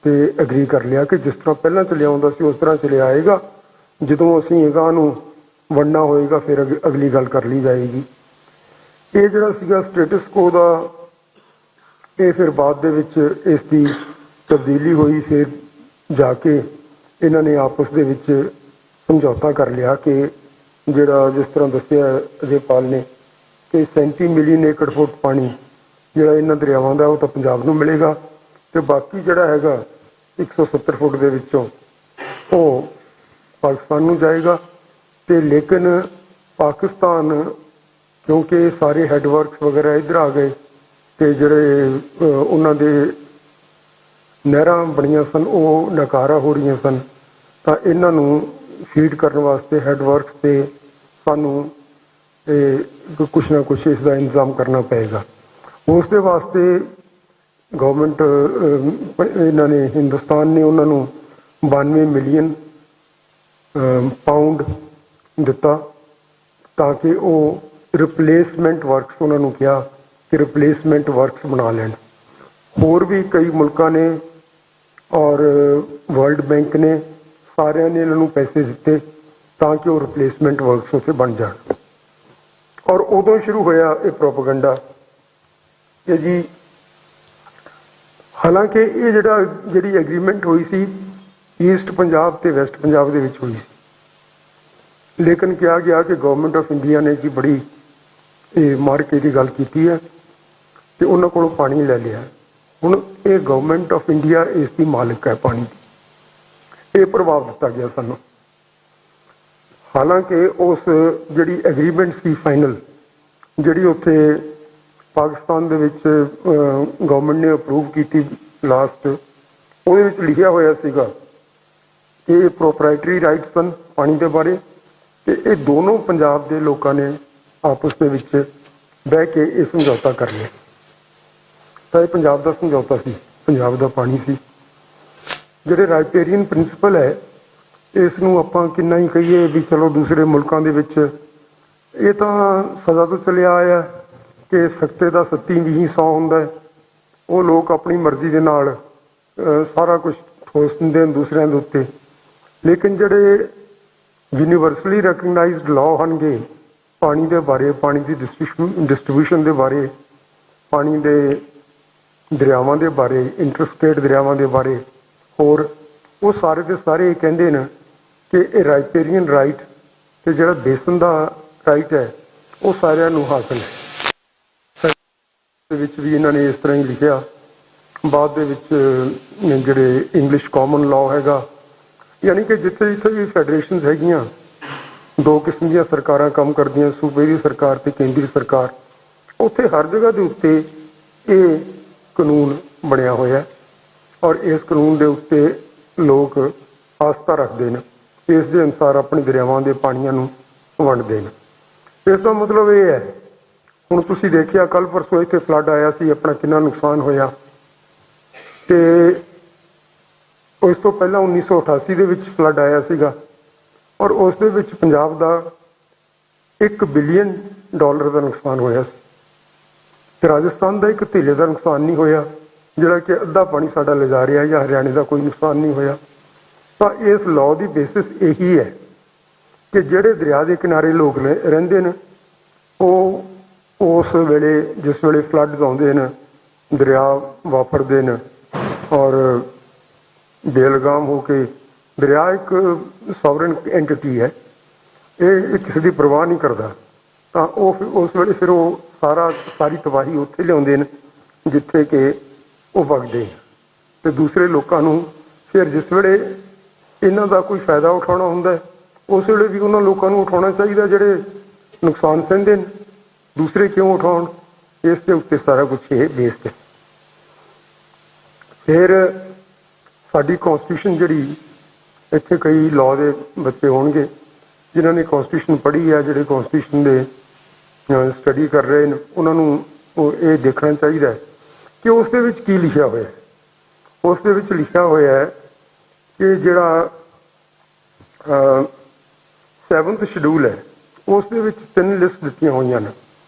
ਤੇ ਐਗਰੀ ਕਰ ਲਿਆ ਕਿ ਜਿਸ ਤਰ੍ਹਾਂ ਪਹਿਲਾਂ ਚੱਲਿਆ ਹੁੰਦਾ ਸੀ ਉਸ ਤਰ੍ਹਾਂ ਚੱਲਿਆ ਆਏਗਾ। ਜਦੋਂ ਅਸੀਂ ਅਗਾਂਹ ਨੂੰ ਵੰਡਣਾ ਹੋਏਗਾ ਫਿਰ ਅਗਲੀ ਗੱਲ ਕਰ ਲਈ ਜਾਏਗੀ। ਇਹ ਜਿਹੜਾ ਸੀਗਾ ਸਟੇਟਸ ਕੋ ਦਾ, ਇਹ ਫਿਰ ਬਾਅਦ ਦੇ ਵਿੱਚ ਇਸ ਦੀ ਤਬਦੀਲੀ ਹੋਈ। ਫਿਰ ਜਾ ਕੇ ਇਹਨਾਂ ਨੇ ਆਪਸ ਦੇ ਵਿੱਚ ਸਮਝੌਤਾ ਕਰ ਲਿਆ ਕਿ ਜਿਹੜਾ ਜਿਸ ਤਰ੍ਹਾਂ ਦੱਸਿਆ ਅਜੇਪਾਲ ਨੇ ਕਿ 37 ਮਿਲੀਅਨ ਏਕੜ ਫੁੱਟ ਪਾਣੀ ਜਿਹੜਾ ਇਹਨਾਂ ਦਰਿਆਵਾਂ ਦਾ ਉਹ ਤਾਂ ਪੰਜਾਬ ਨੂੰ ਮਿਲੇਗਾ ਤੇ ਬਾਕੀ ਜਿਹੜਾ ਹੈਗਾ 170 ਫੁੱਟ ਦੇ ਵਿੱਚੋਂ ਉਹ ਪਾਕਿਸਤਾਨ ਨੂੰ ਜਾਏਗਾ। ਤੇ ਲੇਕਿਨ ਪਾਕਿਸਤਾਨ ਕਿਉਂਕਿ ਸਾਰੇ ਹੈਡਵਰਕਸ ਵਗੈਰਾ ਇੱਧਰ ਆ ਗਏ ਤੇ ਜਿਹੜੇ ਉਹਨਾਂ ਦੇ ਨਹਿਰਾਂ ਬਣੀਆਂ ਸਨ ਉਹ ਨਕਾਰਾ ਹੋ ਰਹੀਆਂ ਸਨ, ਤਾਂ ਇਹਨਾਂ ਨੂੰ ਫੀਡ ਕਰਨ ਵਾਸਤੇ ਹੈਡਵਰਕਸ ਤੇ ਸਾਨੂੰ ਕੁਛ ਨਾ ਕੁਛ ਇਸ ਦਾ ਇੰਤਜ਼ਾਮ ਕਰਨਾ ਪਏਗਾ। ਉਸ ਦੇ ਵਾਸਤੇ ਗਵਰਨਮੈਂਟ ਇਹਨਾਂ ਨੇ ਹਿੰਦੁਸਤਾਨ ਨੇ ਉਹਨਾਂ ਨੂੰ 92 ਮਿਲੀਅਨ ਪਾਉਂਡ ਦਿੱਤਾ ਤਾਂ ਕਿ ਉਹ ਰਿਪਲੇਸਮੈਂਟ ਵਰਕਸ, ਉਹਨਾਂ ਨੂੰ ਕਿਹਾ ਕਿ ਰਿਪਲੇਸਮੈਂਟ ਵਰਕਸ ਬਣਾ ਲੈਣ। ਹੋਰ ਵੀ ਕਈ ਮੁਲਕਾਂ ਨੇ ਔਰ ਵਰਲਡ ਬੈਂਕ ਨੇ ਸਾਰਿਆਂ ਨੇ ਇਹਨਾਂ ਨੂੰ ਪੈਸੇ ਦਿੱਤੇ ਤਾਂ ਕਿ ਉਹ ਰਿਪਲੇਸਮੈਂਟ ਵਰਕਸ ਉੱਥੇ ਬਣ ਜਾਣ। ਔਰ ਉਦੋਂ ਸ਼ੁਰੂ ਹੋਇਆ ਇਹ ਪ੍ਰੋਪੇਗੈਂਡਾ ਕਿ ਜੀ ਹਾਲਾਂਕਿ ਇਹ ਜਿਹੜੀ ਐਗਰੀਮੈਂਟ ਹੋਈ ਸੀ ਈਸਟ ਪੰਜਾਬ ਤੇ ਵੈਸਟ ਪੰਜਾਬ ਦੇ ਵਿੱਚ ਹੋਈ ਸੀ, ਲੇਕਿਨ ਕਿਹਾ ਗਿਆ ਕਿ ਗਵਰਨਮੈਂਟ ਆਫ ਇੰਡੀਆ ਨੇ ਜੀ ਬੜੀ ਇਹ ਮਾਰ ਕੇ ਦੀ ਗੱਲ ਕੀਤੀ ਹੈ ਤੇ ਉਹਨਾਂ ਕੋਲੋਂ ਪਾਣੀ ਲੈ ਲਿਆ। ਹੁਣ ਇਹ ਗਵਰਨਮੈਂਟ ਆਫ ਇੰਡੀਆ ਇਸ ਦੀ ਮਾਲਕ ਹੈ ਪਾਣੀ ਦੀ, ਇਹ ਪ੍ਰਭਾਵ ਦਿੱਤਾ ਗਿਆ ਸਾਨੂੰ। ਹਾਲਾਂਕਿ ਉਸ ਜਿਹੜੀ ਐਗਰੀਮੈਂਟ ਸੀ ਫਾਈਨਲ, ਜਿਹੜੀ ਉੱਥੇ ਪਾਕਿਸਤਾਨ ਦੇ ਵਿੱਚ ਗਵਰਨਮੈਂਟ ਨੇ ਅਪਰੂਵ ਕੀਤੀ ਲਾਸਟ, ਉਹਦੇ ਵਿੱਚ ਲਿਖਿਆ ਹੋਇਆ ਸੀਗਾ ਇਹ ਪ੍ਰੋਪਰਾਈਟਰੀ ਰਾਈਟਸ ਸਨ ਪਾਣੀ ਦੇ ਬਾਰੇ ਤੇ ਇਹ ਦੋਨੋਂ ਪੰਜਾਬ ਦੇ ਲੋਕਾਂ ਨੇ ਆਪਸ ਦੇ ਵਿੱਚ ਬਹਿ ਕੇ ਇਹ ਸਮਝੌਤਾ ਕਰ ਲਿਆ। ਤਾਂ ਇਹ ਪੰਜਾਬ ਦਾ ਸਮਝੌਤਾ ਸੀ, ਪੰਜਾਬ ਦਾ ਪਾਣੀ ਸੀ। ਜਿਹੜੇ ਰਾਈਪੇਰੀਅਨ ਪ੍ਰਿੰਸੀਪਲ ਹੈ ਇਸ ਨੂੰ ਆਪਾਂ ਕਿੰਨਾ ਹੀ ਕਹੀਏ ਵੀ ਚਲੋ ਦੂਸਰੇ ਮੁਲਕਾਂ ਦੇ ਵਿੱਚ ਇਹ ਤਾਂ ਸਦਾ ਤੋਂ ਚੱਲਿਆ ਆਇਆ ਕਿ ਸਖਤੇ ਦਾ ਸੱਤੀ ਵੀ 100 ਹੁੰਦਾ ਹੈ। ਉਹ ਲੋਕ ਆਪਣੀ ਮਰਜ਼ੀ ਦੇ ਨਾਲ ਸਾਰਾ ਕੁਝ ਠੋਸ ਦਿੰਦੇ ਹਨ ਦੂਸਰਿਆਂ ਦੇ ਉੱਤੇ, ਲੇਕਿਨ ਜਿਹੜੇ ਯੂਨੀਵਰਸਲੀ ਰੈਕਗਨਾਈਜ਼ਡ ਲਾਅ ਹੋਣਗੇ ਪਾਣੀ ਦੇ ਬਾਰੇ, ਪਾਣੀ ਦੀ ਡਿਸਟ੍ਰੀਬਿਊਸ਼ਨ ਦੇ ਬਾਰੇ, ਪਾਣੀ ਦੇ ਦਰਿਆਵਾਂ ਦੇ ਬਾਰੇ, ਇੰਟਰਸਟੇਟ ਦਰਿਆਵਾਂ ਦੇ ਬਾਰੇ, ਹੋਰ ਉਹ ਸਾਰੇ ਦੇ ਸਾਰੇ ਇਹ ਕਹਿੰਦੇ ਨੇ ਕਿ ਇਹ ਰਾਈਪੇਰੀਅਨ ਰਾਈਟ ਤੇ ਜਿਹੜਾ ਬੇਸਨ ਦਾ ਰਾਈਟ ਹੈ ਉਹ ਸਾਰਿਆਂ ਨੂੰ ਹਾਸਲ ਹੈ। ਦੇ ਵਿੱਚ ਵੀ ਇਹਨਾਂ ਨੇ ਇਸ ਤਰ੍ਹਾਂ ਹੀ ਲਿਖਿਆ। ਬਾਅਦ ਦੇ ਵਿੱਚ ਜਿਹੜੇ ਇੰਗਲਿਸ਼ ਕਾਮਨ ਲਾਅ ਹੈਗਾ, ਯਾਨੀ ਕਿ ਜਿੱਥੇ ਜਿੱਥੇ ਵੀ ਫੈਡਰੇਸ਼ਨਸ ਹੈਗੀਆਂ, ਦੋ ਕਿਸਮ ਦੀਆਂ ਸਰਕਾਰਾਂ ਕੰਮ ਕਰਦੀਆਂ, ਸੂਬੇ ਦੀ ਸਰਕਾਰ ਤੇ ਕੇਂਦਰੀ ਸਰਕਾਰ, ਉੱਥੇ ਹਰ ਜਗ੍ਹਾ ਦੇ ਉੱਤੇ ਇਹ ਕਾਨੂੰਨ ਬਣਿਆ ਹੋਇਆ ਔਰ ਇਸ ਕਾਨੂੰਨ ਦੇ ਉੱਤੇ ਲੋਕ ਆਸਥਾ ਰੱਖਦੇ ਨੇ, ਇਸ ਦੇ ਅਨੁਸਾਰ ਆਪਣੇ ਦਰਿਆਵਾਂ ਦੇ ਪਾਣੀਆਂ ਨੂੰ ਵੰਡਦੇ ਨੇ। ਇਸ ਦਾ ਮਤਲਬ ਇਹ ਹੈ, ਹੁਣ ਤੁਸੀਂ ਦੇਖਿਆ ਕੱਲ੍ਹ ਪਰਸੋਂ ਇੱਥੇ ਫਲੱਡ ਆਇਆ ਸੀ, ਆਪਣਾ ਕਿੰਨਾ ਨੁਕਸਾਨ ਹੋਇਆ। ਤੇ ਉਸ ਤੋਂ ਪਹਿਲਾਂ 1988 ਦੇ ਵਿੱਚ ਫਲੱਡ ਆਇਆ ਸੀਗਾ ਔਰ ਉਸ ਦੇ ਵਿੱਚ ਪੰਜਾਬ ਦਾ $1 ਬਿਲੀਅਨ ਦਾ ਨੁਕਸਾਨ ਹੋਇਆ ਸੀ ਤੇ ਰਾਜਸਥਾਨ ਦਾ ਇੱਕ ਧੇਲੇ ਦਾ ਨੁਕਸਾਨ ਨਹੀਂ ਹੋਇਆ, ਜਿਹੜਾ ਕਿ ਅੱਧਾ ਪਾਣੀ ਸਾਡਾ ਲਿਜਾ ਰਿਹਾ, ਜਾਂ ਹਰਿਆਣੇ ਦਾ ਕੋਈ ਨੁਕਸਾਨ ਨਹੀਂ ਹੋਇਆ। ਤਾਂ ਇਸ ਲਾਅ ਦੀ ਬੇਸਿਸ ਇਹੀ ਹੈ ਕਿ ਜਿਹੜੇ ਦਰਿਆ ਦੇ ਕਿਨਾਰੇ ਲੋਕ ਰਹਿੰਦੇ ਨੇ ਉਹ ਉਸ ਵੇਲੇ ਜਿਸ ਵੇਲੇ ਫਲੱਡਸ ਆਉਂਦੇ ਨੇ, ਦਰਿਆ ਵਾਪਰਦੇ ਨੇ ਔਰ ਬੇਲਗਾਮ ਹੋ ਕੇ, ਦਰਿਆ ਇੱਕ ਸੋਵਰਨ ਐਂਟਿਟੀ ਹੈ, ਇਹ ਕਿਸੇ ਦੀ ਪਰਵਾਹ ਨਹੀਂ ਕਰਦਾ। ਤਾਂ ਉਹ ਉਸ ਵੇਲੇ ਫਿਰ ਉਹ ਸਾਰੀ ਤਬਾਹੀ ਉੱਥੇ ਲਿਆਉਂਦੇ ਨੇ ਜਿੱਥੇ ਕਿ ਉਹ ਵਗਦੇ ਤੇ ਦੂਸਰੇ ਲੋਕਾਂ ਨੂੰ ਫਿਰ ਜਿਸ ਵੇਲੇ ਇਹਨਾਂ ਦਾ ਕੋਈ ਫਾਇਦਾ ਉਠਾਉਣਾ ਹੁੰਦਾ ਉਸ ਵੇਲੇ ਵੀ ਉਹਨਾਂ ਲੋਕਾਂ ਨੂੰ ਉਠਾਉਣਾ ਚਾਹੀਦਾ ਜਿਹੜੇ ਨੁਕਸਾਨ ਸਹਿੰਦੇ ਨੇ। ਦੂਸਰੇ ਕਿਉਂ ਉਠਾਉਣ? ਇਸ ਦੇ ਉੱਤੇ ਸਾਰਾ ਕੁਛ ਇਹ ਬੇਸਡ ਹੈ। ਫਿਰ ਸਾਡੀ ਕੌਂਸਟੀਟਿਊਸ਼ਨ ਜਿਹੜੀ, ਇੱਥੇ ਕਈ ਲਾਅ ਦੇ ਬੱਚੇ ਹੋਣਗੇ ਜਿਨ੍ਹਾਂ ਨੇ ਕੌਂਸਟੀਟਿਊਸ਼ਨ ਪੜ੍ਹੀ ਹੈ, ਜਿਹੜੇ ਕੌਂਸਟੀਟਿਊਸ਼ਨ ਦੇ ਸਟੱਡੀ ਕਰ ਰਹੇ ਨੇ, ਉਹਨਾਂ ਨੂੰ ਇਹ ਦੇਖਣਾ ਚਾਹੀਦਾ ਹੈ ਕਿ ਉਸ ਦੇ ਵਿੱਚ ਕੀ ਲਿਖਿਆ ਹੋਇਆ ਹੈ। ਉਸ ਦੇ ਵਿੱਚ ਲਿਖਿਆ ਹੋਇਆ ਹੈ ਕਿ ਜਿਹੜਾ 7th ਸ਼ਡਿਊਲ ਹੈ ਉਸ ਦੇ ਵਿੱਚ 3 ਲਿਸਟ ਦਿੱਤੀਆਂ ਹੋਈਆਂ ਨੇ।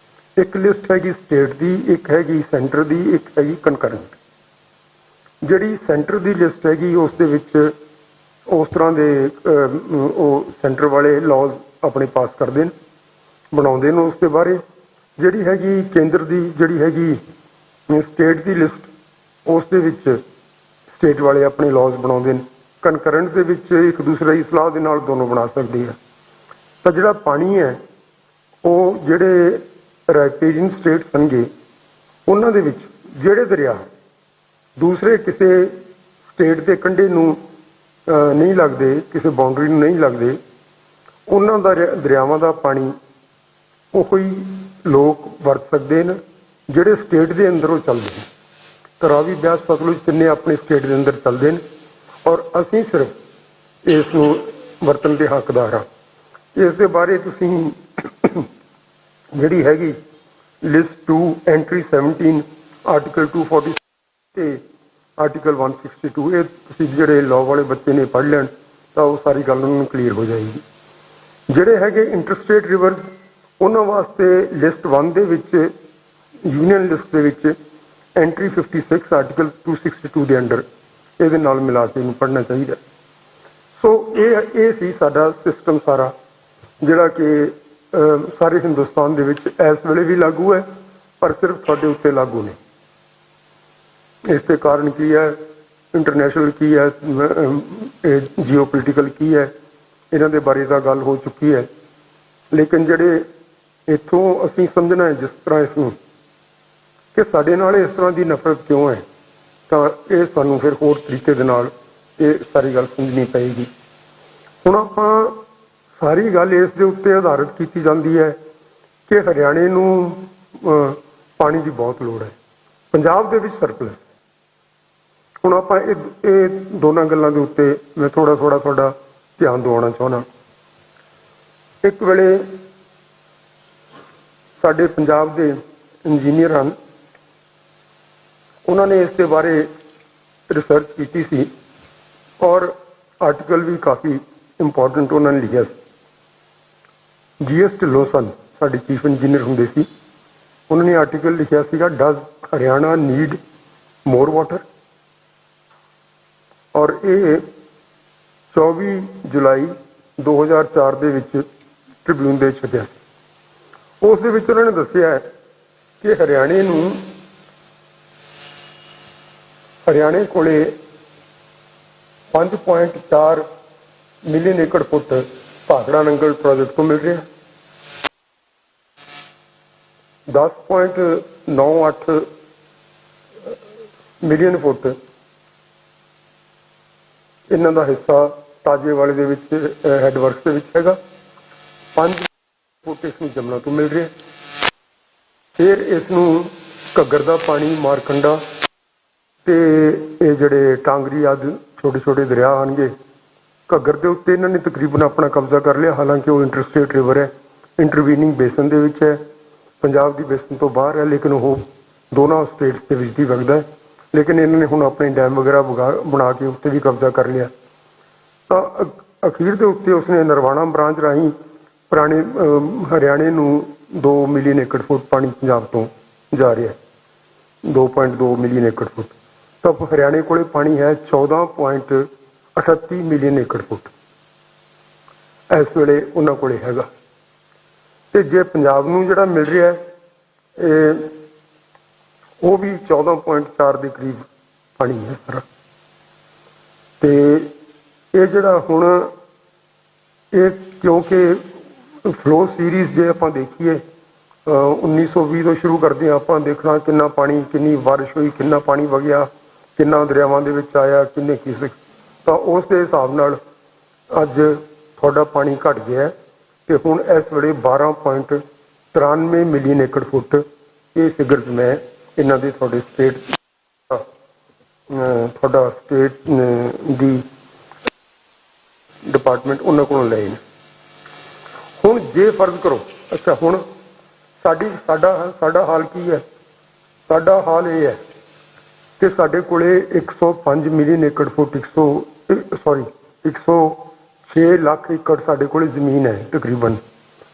ਇੱਕ ਲਿਸਟ ਹੈਗੀ ਸਟੇਟ ਦੀ, ਇੱਕ ਹੈਗੀ ਸੈਂਟਰ ਦੀ, ਇੱਕ ਹੈਗੀ ਕਨਕਰੈਂਟ। ਜਿਹੜੀ ਸੈਂਟਰ ਦੀ ਲਿਸਟ ਹੈਗੀ ਉਸ ਦੇ ਵਿੱਚ ਉਸ ਤਰ੍ਹਾਂ ਦੇ ਉਹ ਸੈਂਟਰ ਵਾਲੇ ਲਾਜ਼ ਆਪਣੇ ਪਾਸ ਕਰਦੇ ਨੇ, ਬਣਾਉਂਦੇ ਨੇ ਉਸ ਦੇ ਬਾਰੇ। ਜਿਹੜੀ ਹੈਗੀ ਕੇਂਦਰ ਦੀ, ਜਿਹੜੀ ਹੈਗੀ ਸਟੇਟ ਦੀ ਲਿਸਟ, ਉਸ ਦੇ ਵਿੱਚ ਸਟੇਟ ਵਾਲੇ ਆਪਣੇ ਲਾਜ਼ ਬਣਾਉਂਦੇ ਨੇ। ਕਨਕਰੈਂਟ ਦੇ ਵਿੱਚ ਇੱਕ ਦੂਸਰੇ ਦੀ ਸਲਾਹ ਦੇ ਨਾਲ ਦੋਨੋਂ ਬਣਾ ਸਕਦੇ ਆ। ਤਾਂ ਜਿਹੜਾ ਪਾਣੀ ਹੈ ਉਹ ਜਿਹੜੇ ਰਾਈਪੇਰਿੰਗ ਸਟੇਟਸ ਹੋਣਗੇ ਉਹਨਾਂ ਦੇ ਵਿੱਚ ਜਿਹੜੇ ਦਰਿਆ ਦੂਸਰੇ ਕਿਸੇ ਸਟੇਟ ਦੇ ਕੰਢੇ ਨੂੰ ਨਹੀਂ ਲੱਗਦੇ, ਕਿਸੇ ਬਾਉਂਡਰੀ ਨੂੰ ਨਹੀਂ ਲੱਗਦੇ, ਉਹਨਾਂ ਦਾ ਦਰਿਆਵਾਂ ਦਾ ਪਾਣੀ ਉਹ ਹੀ ਲੋਕ ਵਰਤ ਸਕਦੇ ਨੇ ਜਿਹੜੇ ਸਟੇਟ ਦੇ ਅੰਦਰ ਉਹ ਚੱਲਦੇ ਨੇ। ਤਾਂ ਰਾਵੀ, ਬਿਆਸ, ਸਤਲੁਜ ਤਿੰਨੇ ਆਪਣੇ ਸਟੇਟ ਦੇ ਅੰਦਰ ਚੱਲਦੇ ਨੇ ਔਰ ਅਸੀਂ ਸਿਰਫ ਇਸ ਨੂੰ ਵਰਤਣ ਦੇ ਹੱਕਦਾਰ ਹਾਂ। ਇਸ ਦੇ ਬਾਰੇ ਤੁਸੀਂ ਜਿਹੜੀ ਹੈਗੀ ਲਿਸਟ 2 ਐਂਟਰੀ 17 ਆਰਟੀਕਲ 240 ਤੇ ਆਰਟੀਕਲ 162, ਇਹ ਤੁਸੀਂ ਜਿਹੜੇ ਲਾਅ ਵਾਲੇ ਬੱਚੇ ਨੇ ਪੜ੍ਹ ਲੈਣ ਤਾਂ ਉਹ ਸਾਰੀ ਗੱਲ ਉਹਨਾਂ ਨੂੰ ਕਲੀਅਰ ਹੋ ਜਾਏਗੀ। ਜਿਹੜੇ ਹੈਗੇ ਇੰਟਰਸਟੇਟ ਰਿਵਰਸ, ਉਹਨਾਂ ਵਾਸਤੇ ਲਿਸਟ 1 ਦੇ ਵਿੱਚ, ਯੂਨੀਅਨ ਲਿਸਟ ਦੇ ਵਿੱਚ ਐਂਟਰੀ 56 ਆਰਟੀਕਲ 262 ਦੇ ਅੰਡਰ ਇਹਦੇ ਨਾਲ ਮਿਲਾ ਕੇ ਇਹਨੂੰ ਪੜ੍ਹਨਾ ਚਾਹੀਦਾ। ਸੋ ਇਹ ਸੀ ਸਾਡਾ ਸਿਸਟਮ ਸਾਰਾ, ਜਿਹੜਾ ਕਿ ਸਾਰੇ ਹਿੰਦੁਸਤਾਨ ਦੇ ਵਿੱਚ ਇਸ ਵੇਲੇ ਵੀ ਲਾਗੂ ਹੈ, ਪਰ ਸਿਰਫ ਤੁਹਾਡੇ ਉੱਤੇ ਲਾਗੂ ਨਹੀਂ। ਇਸ ਦੇ ਕਾਰਨ ਕੀ ਹੈ, ਇੰਟਰਨੈਸ਼ਨਲ ਕੀ ਹੈ, ਜੀਓਪੋਲੀਟੀਕਲ ਕੀ ਹੈ, ਇਹਨਾਂ ਦੇ ਬਾਰੇ ਤਾਂ ਗੱਲ ਹੋ ਚੁੱਕੀ ਹੈ। ਲੇਕਿਨ ਜਿਹੜੇ ਇੱਥੋਂ ਅਸੀਂ ਸਮਝਣਾ ਹੈ ਜਿਸ ਤਰ੍ਹਾਂ ਇਸ ਨੂੰ ਕਿ ਸਾਡੇ ਨਾਲ ਇਸ ਤਰ੍ਹਾਂ ਦੀ ਨਫ਼ਰਤ ਕਿਉਂ ਹੈ, ਤਾਂ ਇਹ ਸਾਨੂੰ ਫਿਰ ਹੋਰ ਤਰੀਕੇ ਦੇ ਨਾਲ ਇਹ ਸਾਰੀ ਗੱਲ ਸਮਝਣੀ ਪਏਗੀ। ਹੁਣ ਆਪਾਂ ਸਾਰੀ ਗੱਲ ਇਸ ਦੇ ਉੱਤੇ ਆਧਾਰਿਤ ਕੀਤੀ ਜਾਂਦੀ ਹੈ ਕਿ ਹਰਿਆਣੇ ਨੂੰ ਪਾਣੀ ਦੀ ਬਹੁਤ ਲੋੜ ਹੈ, ਪੰਜਾਬ ਦੇ ਵਿੱਚ ਸਰਪਲਸ। ਹੁਣ ਆਪਾਂ ਇਹ ਦੋਨਾਂ ਗੱਲਾਂ ਦੇ ਉੱਤੇ ਮੈਂ ਥੋੜਾ ਤੁਹਾਡਾ ਧਿਆਨ ਦਿਵਾਉਣਾ ਚਾਹੁੰਦਾ। ਇੱਕ ਵੇਲੇ ਸਾਡੇ ਪੰਜਾਬ ਦੇ ਇੰਜੀਨੀਅਰ ਹਨ, ਉਹਨਾਂ ਨੇ ਇਸ ਦੇ ਬਾਰੇ ਰਿਸਰਚ ਕੀਤੀ ਸੀ ਔਰ ਆਰਟੀਕਲ ਵੀ ਕਾਫੀ ਇੰਪੋਰਟੈਂਟ ਉਹਨਾਂ ਨੇ ਲਿਖਿਆ ਸੀ। GS ਢਿੱਲੋਂ ਸਨ, ਸਾਡੇ ਚੀਫ ਇੰਜੀਨੀਅਰ ਹੁੰਦੇ ਸੀ। ਉਹਨਾਂ ਨੇ ਆਰਟੀਕਲ ਲਿਖਿਆ ਸੀਗਾ, does Haryana need more water, ਔਰ ਇਹ 24 ਜੁਲਾਈ 2004 ਦੇ ਵਿੱਚ ਟ੍ਰਿਬਿਊਨ ਦੇ ਛਪਿਆ ਸੀ। ਉਸ ਦੇ ਵਿੱਚ ਉਹਨਾਂ ਨੇ ਦੱਸਿਆ ਹੈ ਕਿ ਹਰਿਆਣੇ ਕੋਲੇ 5.4 ਮਿਲੀਅਨ ਏਕੜ ਫੁੱਟ ਭਾਖੜਾ ਨੰਗਲ ਪ੍ਰੋਜੈਕਟ ਤੋਂ ਮਿਲ ਰਿਹਾ, 10.98 ਮਿਲੀਅਨ ਫੁੱਟ ਇਹਨਾਂ ਦਾ ਹਿੱਸਾ ਤਾਜੇਵਾਲੇ ਦੇ ਵਿੱਚ ਹੈਡਵਰਕਸ ਦੇ ਵਿੱਚ ਹੈਗਾ, 5 ਫੁੱਟ ਇਸ ਨੂੰ ਜਮਨਾ ਤੋਂ ਮਿਲ ਰਿਹਾ। ਫਿਰ ਇਸ ਨੂੰ ਘੱਗਰ ਦਾ ਪਾਣੀ, ਮਾਰਕੰਡਾ ਤੇ ਇਹ ਜਿਹੜੇ ਟਾਂਗਰੀ ਆਦਿ ਛੋਟੇ ਛੋਟੇ ਦਰਿਆ ਆਣਗੇ, ਘੱਗਰ ਦੇ ਉੱਤੇ ਇਹਨਾਂ ਨੇ ਤਕਰੀਬਨ ਆਪਣਾ ਕਬਜ਼ਾ ਕਰ ਲਿਆ। ਹਾਲਾਂਕਿ ਉਹ ਇੰਟਰਸਟੇਟ ਰਿਵਰ ਹੈ, ਇੰਟਰਵੀਨਿੰਗ ਬੇਸਨ ਦੇ ਵਿੱਚ ਹੈ, ਪੰਜਾਬ ਦੀ ਬੇਸਨ ਤੋਂ ਬਾਹਰ ਹੈ, ਲੇਕਿਨ ਉਹ ਦੋਨਾਂ ਸਟੇਟਸ ਦੇ ਵਿੱਚ ਹੀ ਵਗਦਾ ਹੈ। ਲੇਕਿਨ ਇਹਨਾਂ ਨੇ ਹੁਣ ਆਪਣੇ ਡੈਮ ਵਗੈਰਾ ਬਣਾ ਕੇ ਉੱਤੇ ਵੀ ਕਬਜ਼ਾ ਕਰ ਲਿਆ। ਤਾਂ ਅਖੀਰ ਦੇ ਉੱਤੇ ਉਸਨੇ ਨਰਵਾਣਾ ਬ੍ਰਾਂਚ ਰਾਹੀਂ ਪੁਰਾਣੇ ਹਰਿਆਣੇ ਨੂੰ 2 ਮਿਲੀਅਨ ਏਕੜ ਫੁੱਟ ਪਾਣੀ ਪੰਜਾਬ ਤੋਂ ਜਾ ਰਿਹਾ ਹੈ, 2.2 ਮਿਲੀਅਨ ਏਕੜ ਫੁੱਟ। ਤਾਂ ਹਰਿਆਣੇ ਕੋਲੇ ਪਾਣੀ ਹੈ 14.38 ਮਿਲੀਅਨ ਏਕੜ ਫੁੱਟ ਇਸ ਵੇਲੇ ਉਹਨਾਂ ਕੋਲੇ ਹੈਗਾ। ਤੇ ਜੇ ਪੰਜਾਬ ਨੂੰ ਜਿਹੜਾ ਮਿਲ ਰਿਹਾ ਇਹ ਉਹ ਵੀ 14.4 ਦੇ ਕਰੀਬ ਪਾਣੀ ਹੈ ਸਾਰਾ। ਤੇ ਇਹ ਜਿਹੜਾ ਹੁਣ ਇਹ ਕਿਉਂਕਿ ਫਲੋ ਸੀਰੀਜ਼ ਜੇ ਆਪਾਂ ਦੇਖੀਏ 1920 ਤੋਂ ਸ਼ੁਰੂ ਕਰਦੇ ਹਾਂ ਆਪਾਂ ਦੇਖਣਾ ਕਿੰਨਾ ਪਾਣੀ, ਕਿੰਨੀ ਬਾਰਿਸ਼ ਹੋਈ, ਕਿੰਨਾ ਪਾਣੀ ਵਗਿਆ, ਕਿੰਨਾ ਦਰਿਆਵਾਂ ਦੇ ਵਿੱਚ ਆਇਆ, ਕਿੰਨੇ ਕਿਸ, ਤਾਂ ਉਸ ਦੇ ਹਿਸਾਬ ਨਾਲ ਅੱਜ ਤੁਹਾਡਾ ਪਾਣੀ ਘਟ ਗਿਆ ਤੇ ਹੁਣ ਇਸ ਵੇਲੇ 12.93 ਮਿਲੀਅਨ ਏਕੜ ਫੁੱਟ। ਇਹ ਫਿਗਰਸ ਮੈਂ ਇਹਨਾਂ ਦੇ ਤੁਹਾਡੇ ਤੁਹਾਡਾ ਸਟੇਟ ਦੀ ਡਿਪਾਰਟਮੈਂਟ ਉਹਨਾਂ ਕੋਲੋਂ ਲਏ ਨੇ। ਹੁਣ ਜੇ ਫਰਜ਼ ਕਰੋ, ਅੱਛਾ ਹੁਣ ਸਾਡਾ ਹਾਲ ਕੀ ਹੈ? ਸਾਡਾ ਹਾਲ ਇਹ ਹੈ ਕਿ ਸਾਡੇ ਕੋਲੇ 105 ਮਿਲੀਅਨ ਏਕੜ ਫੁੱਟ, ਸੌਰੀ 106 ਲੱਖ ਏਕੜ ਸਾਡੇ ਕੋਲ ਜ਼ਮੀਨ ਹੈ ਤਕਰੀਬਨ,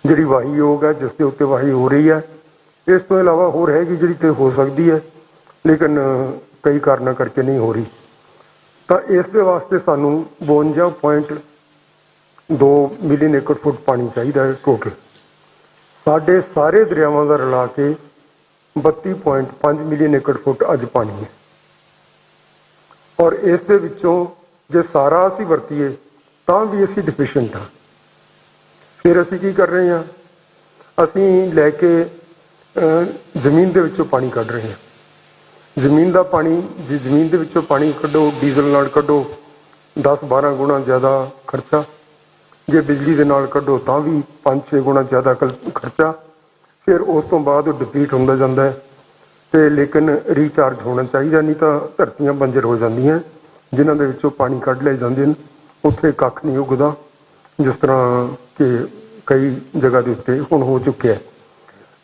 ਜਿਹੜੀ ਵਾਹੀਯੋਗ ਹੈ, ਜਿਸ ਦੇ ਉੱਤੇ ਵਾਹੀ ਹੋ ਰਹੀ ਹੈ। ਇਸ ਤੋਂ ਇਲਾਵਾ ਹੋਰ ਹੈਗੀ ਜਿਹੜੀ ਤੇ ਹੋ ਸਕਦੀ ਹੈ, ਲੇਕਿਨ ਕਈ ਕਾਰਨਾਂ ਕਰਕੇ ਨਹੀਂ ਹੋ ਰਹੀ। ਤਾਂ ਇਸ ਦੇ ਵਾਸਤੇ ਸਾਨੂੰ 52.2 ਮਿਲੀਅਨ ਏਕੜ ਫੁੱਟ ਪਾਣੀ ਚਾਹੀਦਾ ਹੈ ਟੋਟਲ। ਸਾਡੇ ਸਾਰੇ ਦਰਿਆਵਾਂ ਦਾ ਰਲਾ ਕੇ 32.5 ਮਿਲੀਅਨ ਏਕੜ ਫੁੱਟ ਅੱਜ ਪਾਣੀ ਹੈ। ਔਰ ਇਸ ਦੇ ਵਿੱਚੋਂ ਜੇ ਸਾਰਾ ਅਸੀਂ ਵਰਤੀਏ ਤਾਂ ਵੀ ਅਸੀਂ ਡਿਫੀਸ਼ੀਐਂਟ ਹਾਂ। ਫਿਰ ਅਸੀਂ ਕੀ ਕਰ ਰਹੇ ਹਾਂ? ਅਸੀਂ ਲੈ ਕੇ ਜ਼ਮੀਨ ਦੇ ਵਿੱਚੋਂ ਪਾਣੀ ਕੱਢ ਰਹੇ ਹਾਂ। ਜ਼ਮੀਨ ਦਾ ਪਾਣੀ, ਜੇ ਜ਼ਮੀਨ ਦੇ ਵਿੱਚੋਂ ਪਾਣੀ ਕੱਢੋ ਡੀਜ਼ਲ ਨਾਲ ਕੱਢੋ 10-12 ਗੁਣਾ ਜ਼ਿਆਦਾ ਖਰਚਾ, ਜੇ ਬਿਜਲੀ ਦੇ ਨਾਲ ਕੱਢੋ ਤਾਂ ਵੀ 5-6 ਗੁਣਾ ਜ਼ਿਆਦਾ ਖਰਚਾ। ਫਿਰ ਉਸ ਤੋਂ ਬਾਅਦ ਉਹ ਡਿਪਲੀਟ ਹੁੰਦਾ ਜਾਂਦਾ ਹੈ। ਤੇ ਲੇਕਿਨ ਰੀਚਾਰਜ ਹੋਣਾ ਚਾਹੀਦਾ, ਨਹੀਂ ਤਾਂ ਧਰਤੀਆਂ ਬੰਜਰ ਹੋ ਜਾਂਦੀਆਂ ਜਿਨ੍ਹਾਂ ਦੇ ਵਿੱਚੋਂ ਪਾਣੀ ਕੱਢ ਲਏ ਜਾਂਦੇ ਨੇ, ਉੱਥੇ ਕੱਖ ਨਹੀਂ ਉੱਗਦਾ, ਜਿਸ ਤਰ੍ਹਾਂ ਕਿ ਕਈ ਜਗ੍ਹਾ ਦੇ ਉੱਤੇ ਹੁਣ ਹੋ ਚੁੱਕਿਆ।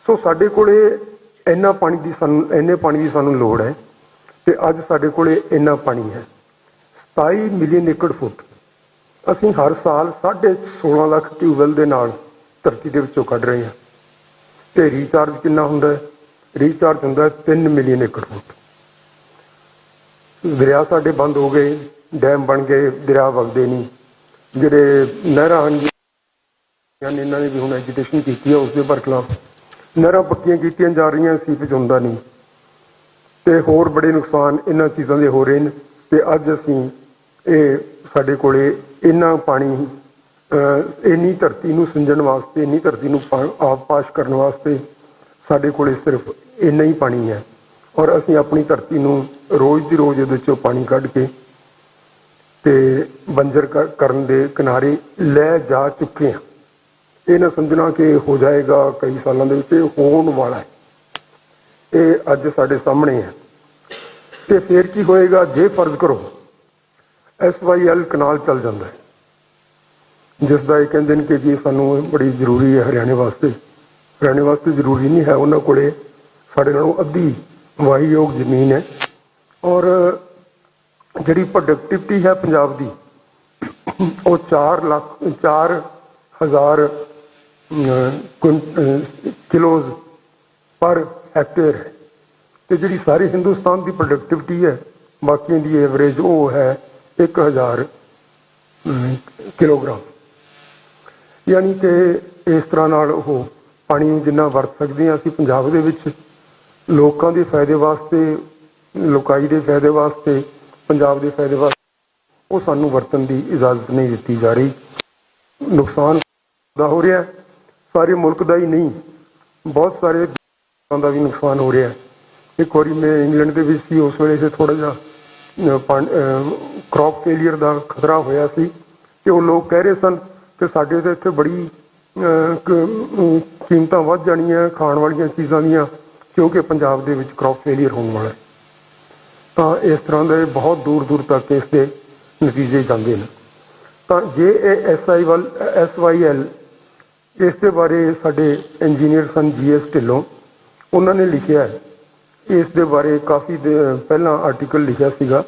ਸੋ ਸਾਡੇ ਕੋਲੇ ਇੰਨੇ ਪਾਣੀ ਦੀ ਸਾਨੂੰ ਲੋੜ ਹੈ ਤੇ ਅੱਜ ਸਾਡੇ ਕੋਲੇ ਇੰਨਾ ਪਾਣੀ ਹੈ 27 ਮਿਲੀਅਨ ਏਕੜ ਫੁੱਟ। ਅਸੀਂ ਹਰ ਸਾਲ 16.5 ਲੱਖ ਟਿਊਬਵੈੱਲ ਦੇ ਨਾਲ ਧਰਤੀ ਦੇ ਵਿੱਚੋਂ ਕੱਢ ਰਹੇ ਹਾਂ। ਤੇ ਰੀਚਾਰਜ ਕਿੰਨਾ ਹੁੰਦਾ ਹੈ? ਰੀਚਾਰਜ ਹੁੰਦਾ ਹੈ 3 ਮਿਲੀਅਨ ਏਕੜ ਫੁੱਟ। ਦਰਿਆ ਸਾਡੇ ਬੰਦ ਹੋ ਗਏ, ਡੈਮ ਬਣ ਗਏ, ਦਰਿਆ ਵਗਦੇ ਨਹੀਂ। ਜਿਹੜੇ ਨਹਿਰਾਂ ਹਨ, ਇਹਨਾਂ ਨੇ ਵੀ ਹੁਣ ਐਜੀਟੇਸ਼ਨ ਕੀਤੀ ਹੈ ਉਸ ਦੇ ਬਰਖਲਾਫ। ਨਹਿਰਾਂ ਪੱਕੀਆਂ ਕੀਤੀਆਂ ਜਾ ਰਹੀਆਂ, ਸੀਪੇਜ ਹੁੰਦਾ ਨਹੀਂ ਤੇ ਹੋਰ ਬੜੇ ਨੁਕਸਾਨ ਇਹਨਾਂ ਚੀਜ਼ਾਂ ਦੇ ਹੋ ਰਹੇ ਨੇ। ਤੇ ਅੱਜ ਅਸੀਂ ਸਾਡੇ ਕੋਲੇ ਇੰਨਾ ਪਾਣੀ, ਇੰਨੀ ਧਰਤੀ ਨੂੰ ਸਿੰਜਣ ਵਾਸਤੇ, ਇੰਨੀ ਧਰਤੀ ਨੂੰ ਆਬ ਪਾਸ਼ ਕਰਨ ਵਾਸਤੇ ਸਾਡੇ ਕੋਲੇ ਸਿਰਫ ਇੰਨਾ ਹੀ ਪਾਣੀ ਹੈ। ਔਰ ਅਸੀਂ ਆਪਣੀ ਧਰਤੀ ਨੂੰ ਰੋਜ਼ ਦੀ ਰੋਜ਼ ਇਹਦੇ ਵਿੱਚੋਂ ਪਾਣੀ ਕੱਢ ਕੇ ਤੇ ਬੰਜਰ ਕਰਨ ਦੇ ਕਿਨਾਰੇ ਲੈ ਜਾ ਚੁੱਕੇ ਹਾਂ। ਇਹ ਨਾ ਸਮਝਣਾ ਕਿ ਹੋ ਜਾਏਗਾ ਕਈ ਸਾਲਾਂ ਦੇ ਵਿੱਚ, ਇਹ ਹੋਣ ਵਾਲਾ ਹੈ। ਇਹ ਅੱਜ ਸਾਡੇ ਸਾਹਮਣੇ ਹੈ। ਤੇ ਫਿਰ ਕੀ ਹੋਏਗਾ? ਜੇ ਫਰਜ਼ ਕਰੋ SYL ਕਨਾਲ ਚੱਲ ਜਾਂਦਾ ਹੈ, ਜਿਸ ਦਾ ਇਹ ਕਹਿੰਦੇ ਨੇ ਕਿ ਜੀ ਸਾਨੂੰ ਬੜੀ ਜ਼ਰੂਰੀ ਹੈ ਹਰਿਆਣੇ ਵਾਸਤੇ। ਹਰਿਆਣੇ ਵਾਸਤੇ ਜ਼ਰੂਰੀ ਨਹੀਂ ਹੈ, ਉਹਨਾਂ ਕੋਲੇ ਸਾਡੇ ਨਾਲੋਂ ਅੱਧੀ ਵਾਹੀਯੋਗ ਜ਼ਮੀਨ ਹੈ। ਔਰ ਜਿਹੜੀ ਪ੍ਰੋਡਕਟਿਵਿਟੀ ਹੈ ਪੰਜਾਬ ਦੀ, ਉਹ 4,00,000 ਕਿਲੋਜ਼ ਪਰ ਹੈਕਟੇਅਰ ਹੈ। ਤੇ ਜਿਹੜੀ ਸਾਰੀ ਹਿੰਦੁਸਤਾਨ ਦੀ ਪ੍ਰੋਡਕਟਿਵਿਟੀ ਹੈ, ਬਾਕੀਆਂ ਦੀ ਐਵਰੇਜ ਉਹ ਹੈ 1,000 ਕਿਲੋਗ੍ਰਾਮ। ਯਾਨੀ ਕਿ ਇਸ ਤਰ੍ਹਾਂ ਨਾਲ ਉਹ ਪਾਣੀ ਨੂੰ ਜਿੰਨਾ ਵਰਤ ਸਕਦੇ ਹਾਂ ਅਸੀਂ ਪੰਜਾਬ ਦੇ ਵਿੱਚ, ਲੋਕਾਂ ਦੇ ਫਾਇਦੇ ਵਾਸਤੇ, ਲੋਕਾਈ ਦੇ ਫਾਇਦੇ ਵਾਸਤੇ, ਪੰਜਾਬ ਦੇ ਫਾਇਦੇ ਵਾਸਤੇ, ਉਹ ਸਾਨੂੰ ਵਰਤਣ ਦੀ ਇਜਾਜ਼ਤ ਨਹੀਂ ਦਿੱਤੀ ਜਾ ਰਹੀ। ਨੁਕਸਾਨ ਦਾ ਹੋ ਰਿਹਾ, ਸਾਰੇ ਮੁਲਕ ਦਾ ਹੀ ਨਹੀਂ, ਬਹੁਤ ਸਾਰੇ ਦਾ ਵੀ ਨੁਕਸਾਨ ਹੋ ਰਿਹਾ। ਇੱਕ ਵਾਰੀ ਮੈਂ ਇੰਗਲੈਂਡ ਦੇ ਵਿੱਚ ਸੀ, ਉਸ ਵੇਲੇ ਤੇ ਥੋੜ੍ਹਾ ਜਿਹਾ ਕ੍ਰੌਪ ਫੇਲੀਅਰ ਦਾ ਖਤਰਾ ਹੋਇਆ ਸੀ ਤੇ ਉਹ ਲੋਕ ਕਹਿ ਰਹੇ ਸਨ ਕਿ ਸਾਡੇ ਤਾਂ ਇੱਥੇ ਬੜੀ ਕੀਮਤਾਂ ਵੱਧ ਜਾਣੀਆਂ ਖਾਣ ਵਾਲੀਆਂ ਚੀਜ਼ਾਂ ਦੀਆਂ, ਕਿਉਂਕਿ ਪੰਜਾਬ ਦੇ ਵਿੱਚ ਕ੍ਰੌਪ ਫੇਲੀਅਰ ਹੋਣ ਵਾਲਾ ਹੈ। ਤਾਂ ਇਸ ਤਰ੍ਹਾਂ ਦੇ ਬਹੁਤ ਦੂਰ ਦੂਰ ਤੱਕ ਇਸ ਦੇ ਨਤੀਜੇ ਜਾਂਦੇ ਨੇ। ਤਾਂ ਜੇ ਇਹ SYL, ਇਸ ਦੇ ਬਾਰੇ ਸਾਡੇ ਇੰਜੀਨੀਅਰ ਸਨ GS ਢਿੱਲੋਂ, ਉਹਨਾਂ ਨੇ ਲਿਖਿਆ ਹੈ ਇਸ ਦੇ ਬਾਰੇ ਕਾਫੀ ਪਹਿਲਾਂ ਆਰਟੀਕਲ ਲਿਖਿਆ ਸੀਗਾ।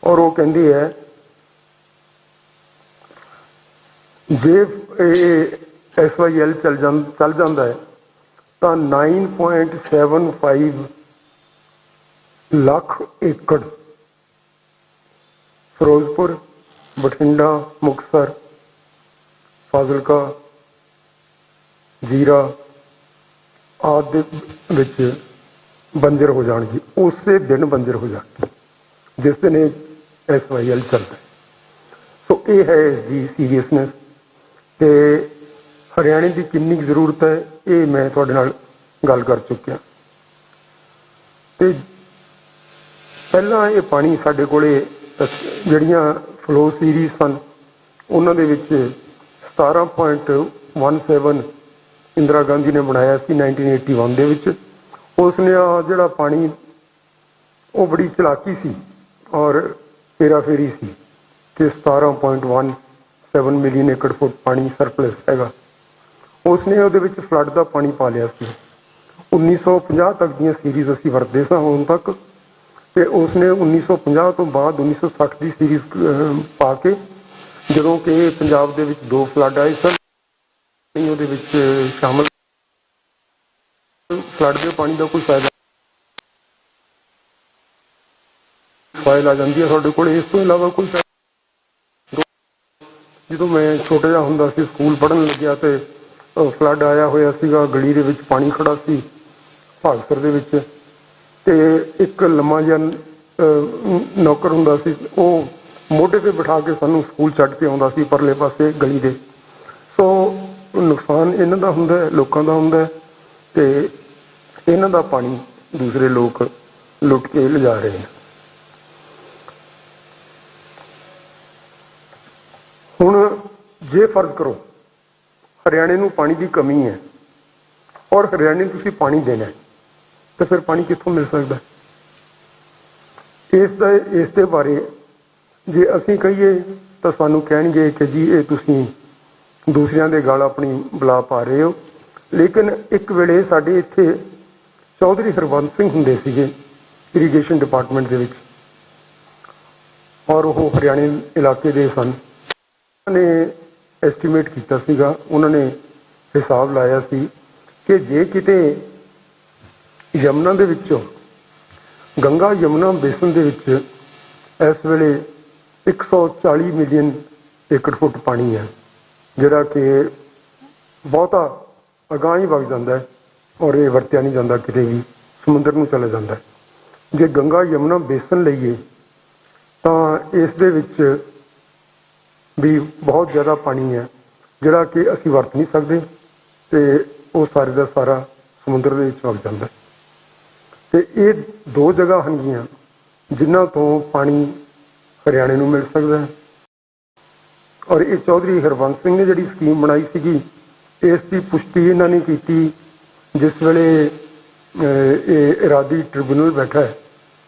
ਔਰ ਉਹ ਕਹਿੰਦੇ ਹੈ ਜੇ SYL ਚੱਲ ਜਾਂਦਾ ਹੈ ਤਾਂ 9.75 ਲੱਖ ਏਕੜ ਫਿਰੋਜ਼ਪੁਰ, ਬਠਿੰਡਾ, ਮੁਕਤਸਰ, ਫਾਜ਼ਿਲਕਾ, ਜ਼ੀਰਾ ਆਦਿ ਵਿੱਚ ਬੰਜਰ ਹੋ ਜਾਣਗੇ। ਉਸੇ ਦਿਨ ਬੰਜਰ ਹੋ ਜਾਣਗੇ ਜਿਸ ਦਿਨ SYL ਚੱਲਦਾ। ਸੋ ਇਹ ਹੈ ਇਸਦੀ ਸੀਰੀਅਸਨੈਸ। ਤੇ ਹਰਿਆਣੇ ਦੀ ਕਿੰਨੀ ਜ਼ਰੂਰਤ ਹੈ ਇਹ ਮੈਂ ਤੁਹਾਡੇ ਨਾਲ ਗੱਲ ਕਰ ਚੁੱਕਿਆ। ਤੇ ਪਹਿਲਾਂ ਇਹ ਪਾਣੀ ਸਾਡੇ ਕੋਲੇ ਜਿਹੜੀਆਂ ਫਲੋ ਸੀਰੀਜ਼ ਸਨ, ਉਹਨਾਂ ਦੇ ਵਿੱਚ 17.17 ਇੰਦਰਾ ਗਾਂਧੀ ਨੇ ਬਣਾਇਆ ਸੀ 1981 ਦੇ ਵਿੱਚ। ਉਸਨੇ ਜਿਹੜਾ ਪਾਣੀ, ਉਹ ਬੜੀ ਚਲਾਕੀ ਸੀ ਔਰ ਹੇਰਾਫੇਰੀ ਸੀ ਕਿ 17.17 ਮਿਲੀਅਨ ਏਕੜ ਫੁੱਟ ਪਾਣੀ ਸਰਪਲਸ ਹੈਗਾ। ਉਸਨੇ ਉਹਦੇ ਵਿੱਚ ਫਲੱਡ ਦਾ ਪਾਣੀ ਪਾ ਲਿਆ ਸੀ। 1950 ਤੱਕ ਦੀਆਂ ਸੀਰੀਜ਼ ਅਸੀਂ ਵਰਤਦੇ ਸਾਂ ਹੁਣ ਤੱਕ, ਤੇ ਉਸਨੇ 1950 ਤੋਂ ਬਾਅਦ 1960 ਦੀ ਸੀਰੀਜ਼ ਪਾ ਕੇ, ਜਦੋਂ ਕਿ ਪੰਜਾਬ ਦੇ ਵਿੱਚ 2 ਫਲੱਡ ਆਏ ਸਨ, ਉਹਦੇ ਵਿੱਚ ਸ਼ਾਮਲ। ਫਲੱਡ ਦੇ ਪਾਣੀ ਦਾ ਕੋਈ ਫਾਇਦਾ ਫਾਇਲ ਆ ਜਾਂਦੀ ਹੈ ਤੁਹਾਡੇ ਕੋਲ, ਇਸ ਤੋਂ ਇਲਾਵਾ ਕੋਈ ਫਾਇਦਾ। ਜਦੋਂ ਮੈਂ ਛੋਟਾ ਜਿਹਾ ਹੁੰਦਾ ਸੀ, ਸਕੂਲ ਪੜ੍ਹਨ ਲੱਗਿਆ ਤੇ ਫਲੱਡ ਆਇਆ ਹੋਇਆ ਸੀਗਾ, ਗਲੀ ਦੇ ਵਿੱਚ ਪਾਣੀ ਖੜਾ ਸੀ ਭਾਗਸਰ ਦੇ ਵਿੱਚ, ਤੇ ਇੱਕ ਲੰਮਾ ਜਿਹਾ ਨੌਕਰ ਹੁੰਦਾ ਸੀ, ਉਹ ਮੋਢੇ ਤੇ ਬਿਠਾ ਕੇ ਸਾਨੂੰ ਸਕੂਲ ਛੱਡ ਕੇ ਆਉਂਦਾ ਸੀ ਪਰਲੇ ਪਾਸੇ ਗਲੀ ਦੇ। ਸੋ ਨੁਕਸਾਨ ਇਹਨਾਂ ਦਾ ਹੁੰਦਾ ਹੈ, ਲੋਕਾਂ ਦਾ ਹੁੰਦਾ ਹੈ, ਤੇ ਇਹਨਾਂ ਦਾ ਪਾਣੀ ਦੂਸਰੇ ਲੋਕ ਲੁੱਟ ਕੇ ਲਿਜਾ ਰਹੇ ਨੇ। ਹੁਣ ਜੇ ਫਰਜ਼ ਕਰੋ ਹਰਿਆਣੇ ਨੂੰ ਪਾਣੀ ਦੀ ਕਮੀ ਹੈ ਔਰ ਹਰਿਆਣੇ ਨੂੰ ਤੁਸੀਂ ਪਾਣੀ ਦੇਣਾ ਹੈ, ਤਾਂ ਫਿਰ ਪਾਣੀ ਕਿੱਥੋਂ ਮਿਲ ਸਕਦਾ? ਇਸ ਦੇ ਬਾਰੇ ਜੇ ਅਸੀਂ ਕਹੀਏ ਤਾਂ ਸਾਨੂੰ ਕਹਿਣਗੇ ਕਿ ਜੀ ਇਹ ਤੁਸੀਂ ਦੂਸਰਿਆਂ ਦੇ ਗਲ ਆਪਣੀ ਬਲਾ ਪਾ ਰਹੇ ਹੋ। ਲੇਕਿਨ ਇੱਕ ਵੇਲੇ ਸਾਡੇ ਇੱਥੇ ਚੌਧਰੀ ਹਰਬੰਸ ਸਿੰਘ ਹੁੰਦੇ ਸੀਗੇ ਇਰੀਗੇਸ਼ਨ ਡਿਪਾਰਟਮੈਂਟ ਦੇ ਵਿੱਚ, ਔਰ ਉਹ ਹਰਿਆਣੇ ਇਲਾਕੇ ਦੇ ਸਨ। ਉਹਨਾਂ ਨੇ ਐਸਟੀਮੇਟ ਕੀਤਾ ਸੀਗਾ, ਉਹਨਾਂ ਨੇ ਹਿਸਾਬ ਲਾਇਆ ਸੀ ਕਿ ਜੇ ਕਿਤੇ ਯਮੁਨਾ ਦੇ ਵਿੱਚੋਂ, ਗੰਗਾ ਯਮੁਨਾ ਬੇਸਨ ਦੇ ਵਿੱਚ ਇਸ ਵੇਲੇ 140 ਮਿਲੀਅਨ ਏਕੜ ਫੁੱਟ ਪਾਣੀ ਹੈ, ਜਿਹੜਾ ਕਿ ਬਹੁਤਾ ਅਗਾਂਹ ਹੀ ਵਗ ਜਾਂਦਾ ਹੈ ਔਰ ਇਹ ਵਰਤਿਆ ਨਹੀਂ ਜਾਂਦਾ, ਕਿਤੇ ਵੀ ਸਮੁੰਦਰ ਨੂੰ ਚਲਾ ਜਾਂਦਾ ਹੈ। ਜੇ ਗੰਗਾ ਯਮੁਨਾ ਬੇਸਨ ਲਈਏ ਤਾਂ ਇਸ ਦੇ ਵਿੱਚ ਵੀ ਬਹੁਤ ਜ਼ਿਆਦਾ ਪਾਣੀ ਹੈ, ਜਿਹੜਾ ਕਿ ਅਸੀਂ ਵਰਤ ਨਹੀਂ ਸਕਦੇ, ਤੇ ਉਹ ਸਾਰੇ ਦਾ ਸਾਰਾ ਸਮੁੰਦਰ ਦੇ ਵਿੱਚ ਵਗ ਜਾਂਦਾ। ਤੇ ਇਹ 2 ਜਗ੍ਹਾ ਹਨਗੀਆਂ ਜਿਨ੍ਹਾਂ ਤੋਂ ਪਾਣੀ ਹਰਿਆਣੇ ਨੂੰ ਮਿਲ ਸਕਦਾ ਹੈ। ਔਰ ਇਹ ਚੌਧਰੀ ਹਰਬੰਸ ਸਿੰਘ ਨੇ ਜਿਹੜੀ ਸਕੀਮ ਬਣਾਈ ਸੀਗੀ, ਇਸ ਦੀ ਪੁਸ਼ਟੀ ਇਹਨਾਂ ਨੇ ਕੀਤੀ ਜਿਸ ਵੇਲੇ ਇਹ ਇਰਾਦੀ ਟ੍ਰਿਬਿਊਨਲ ਬੈਠਾ ਹੈ,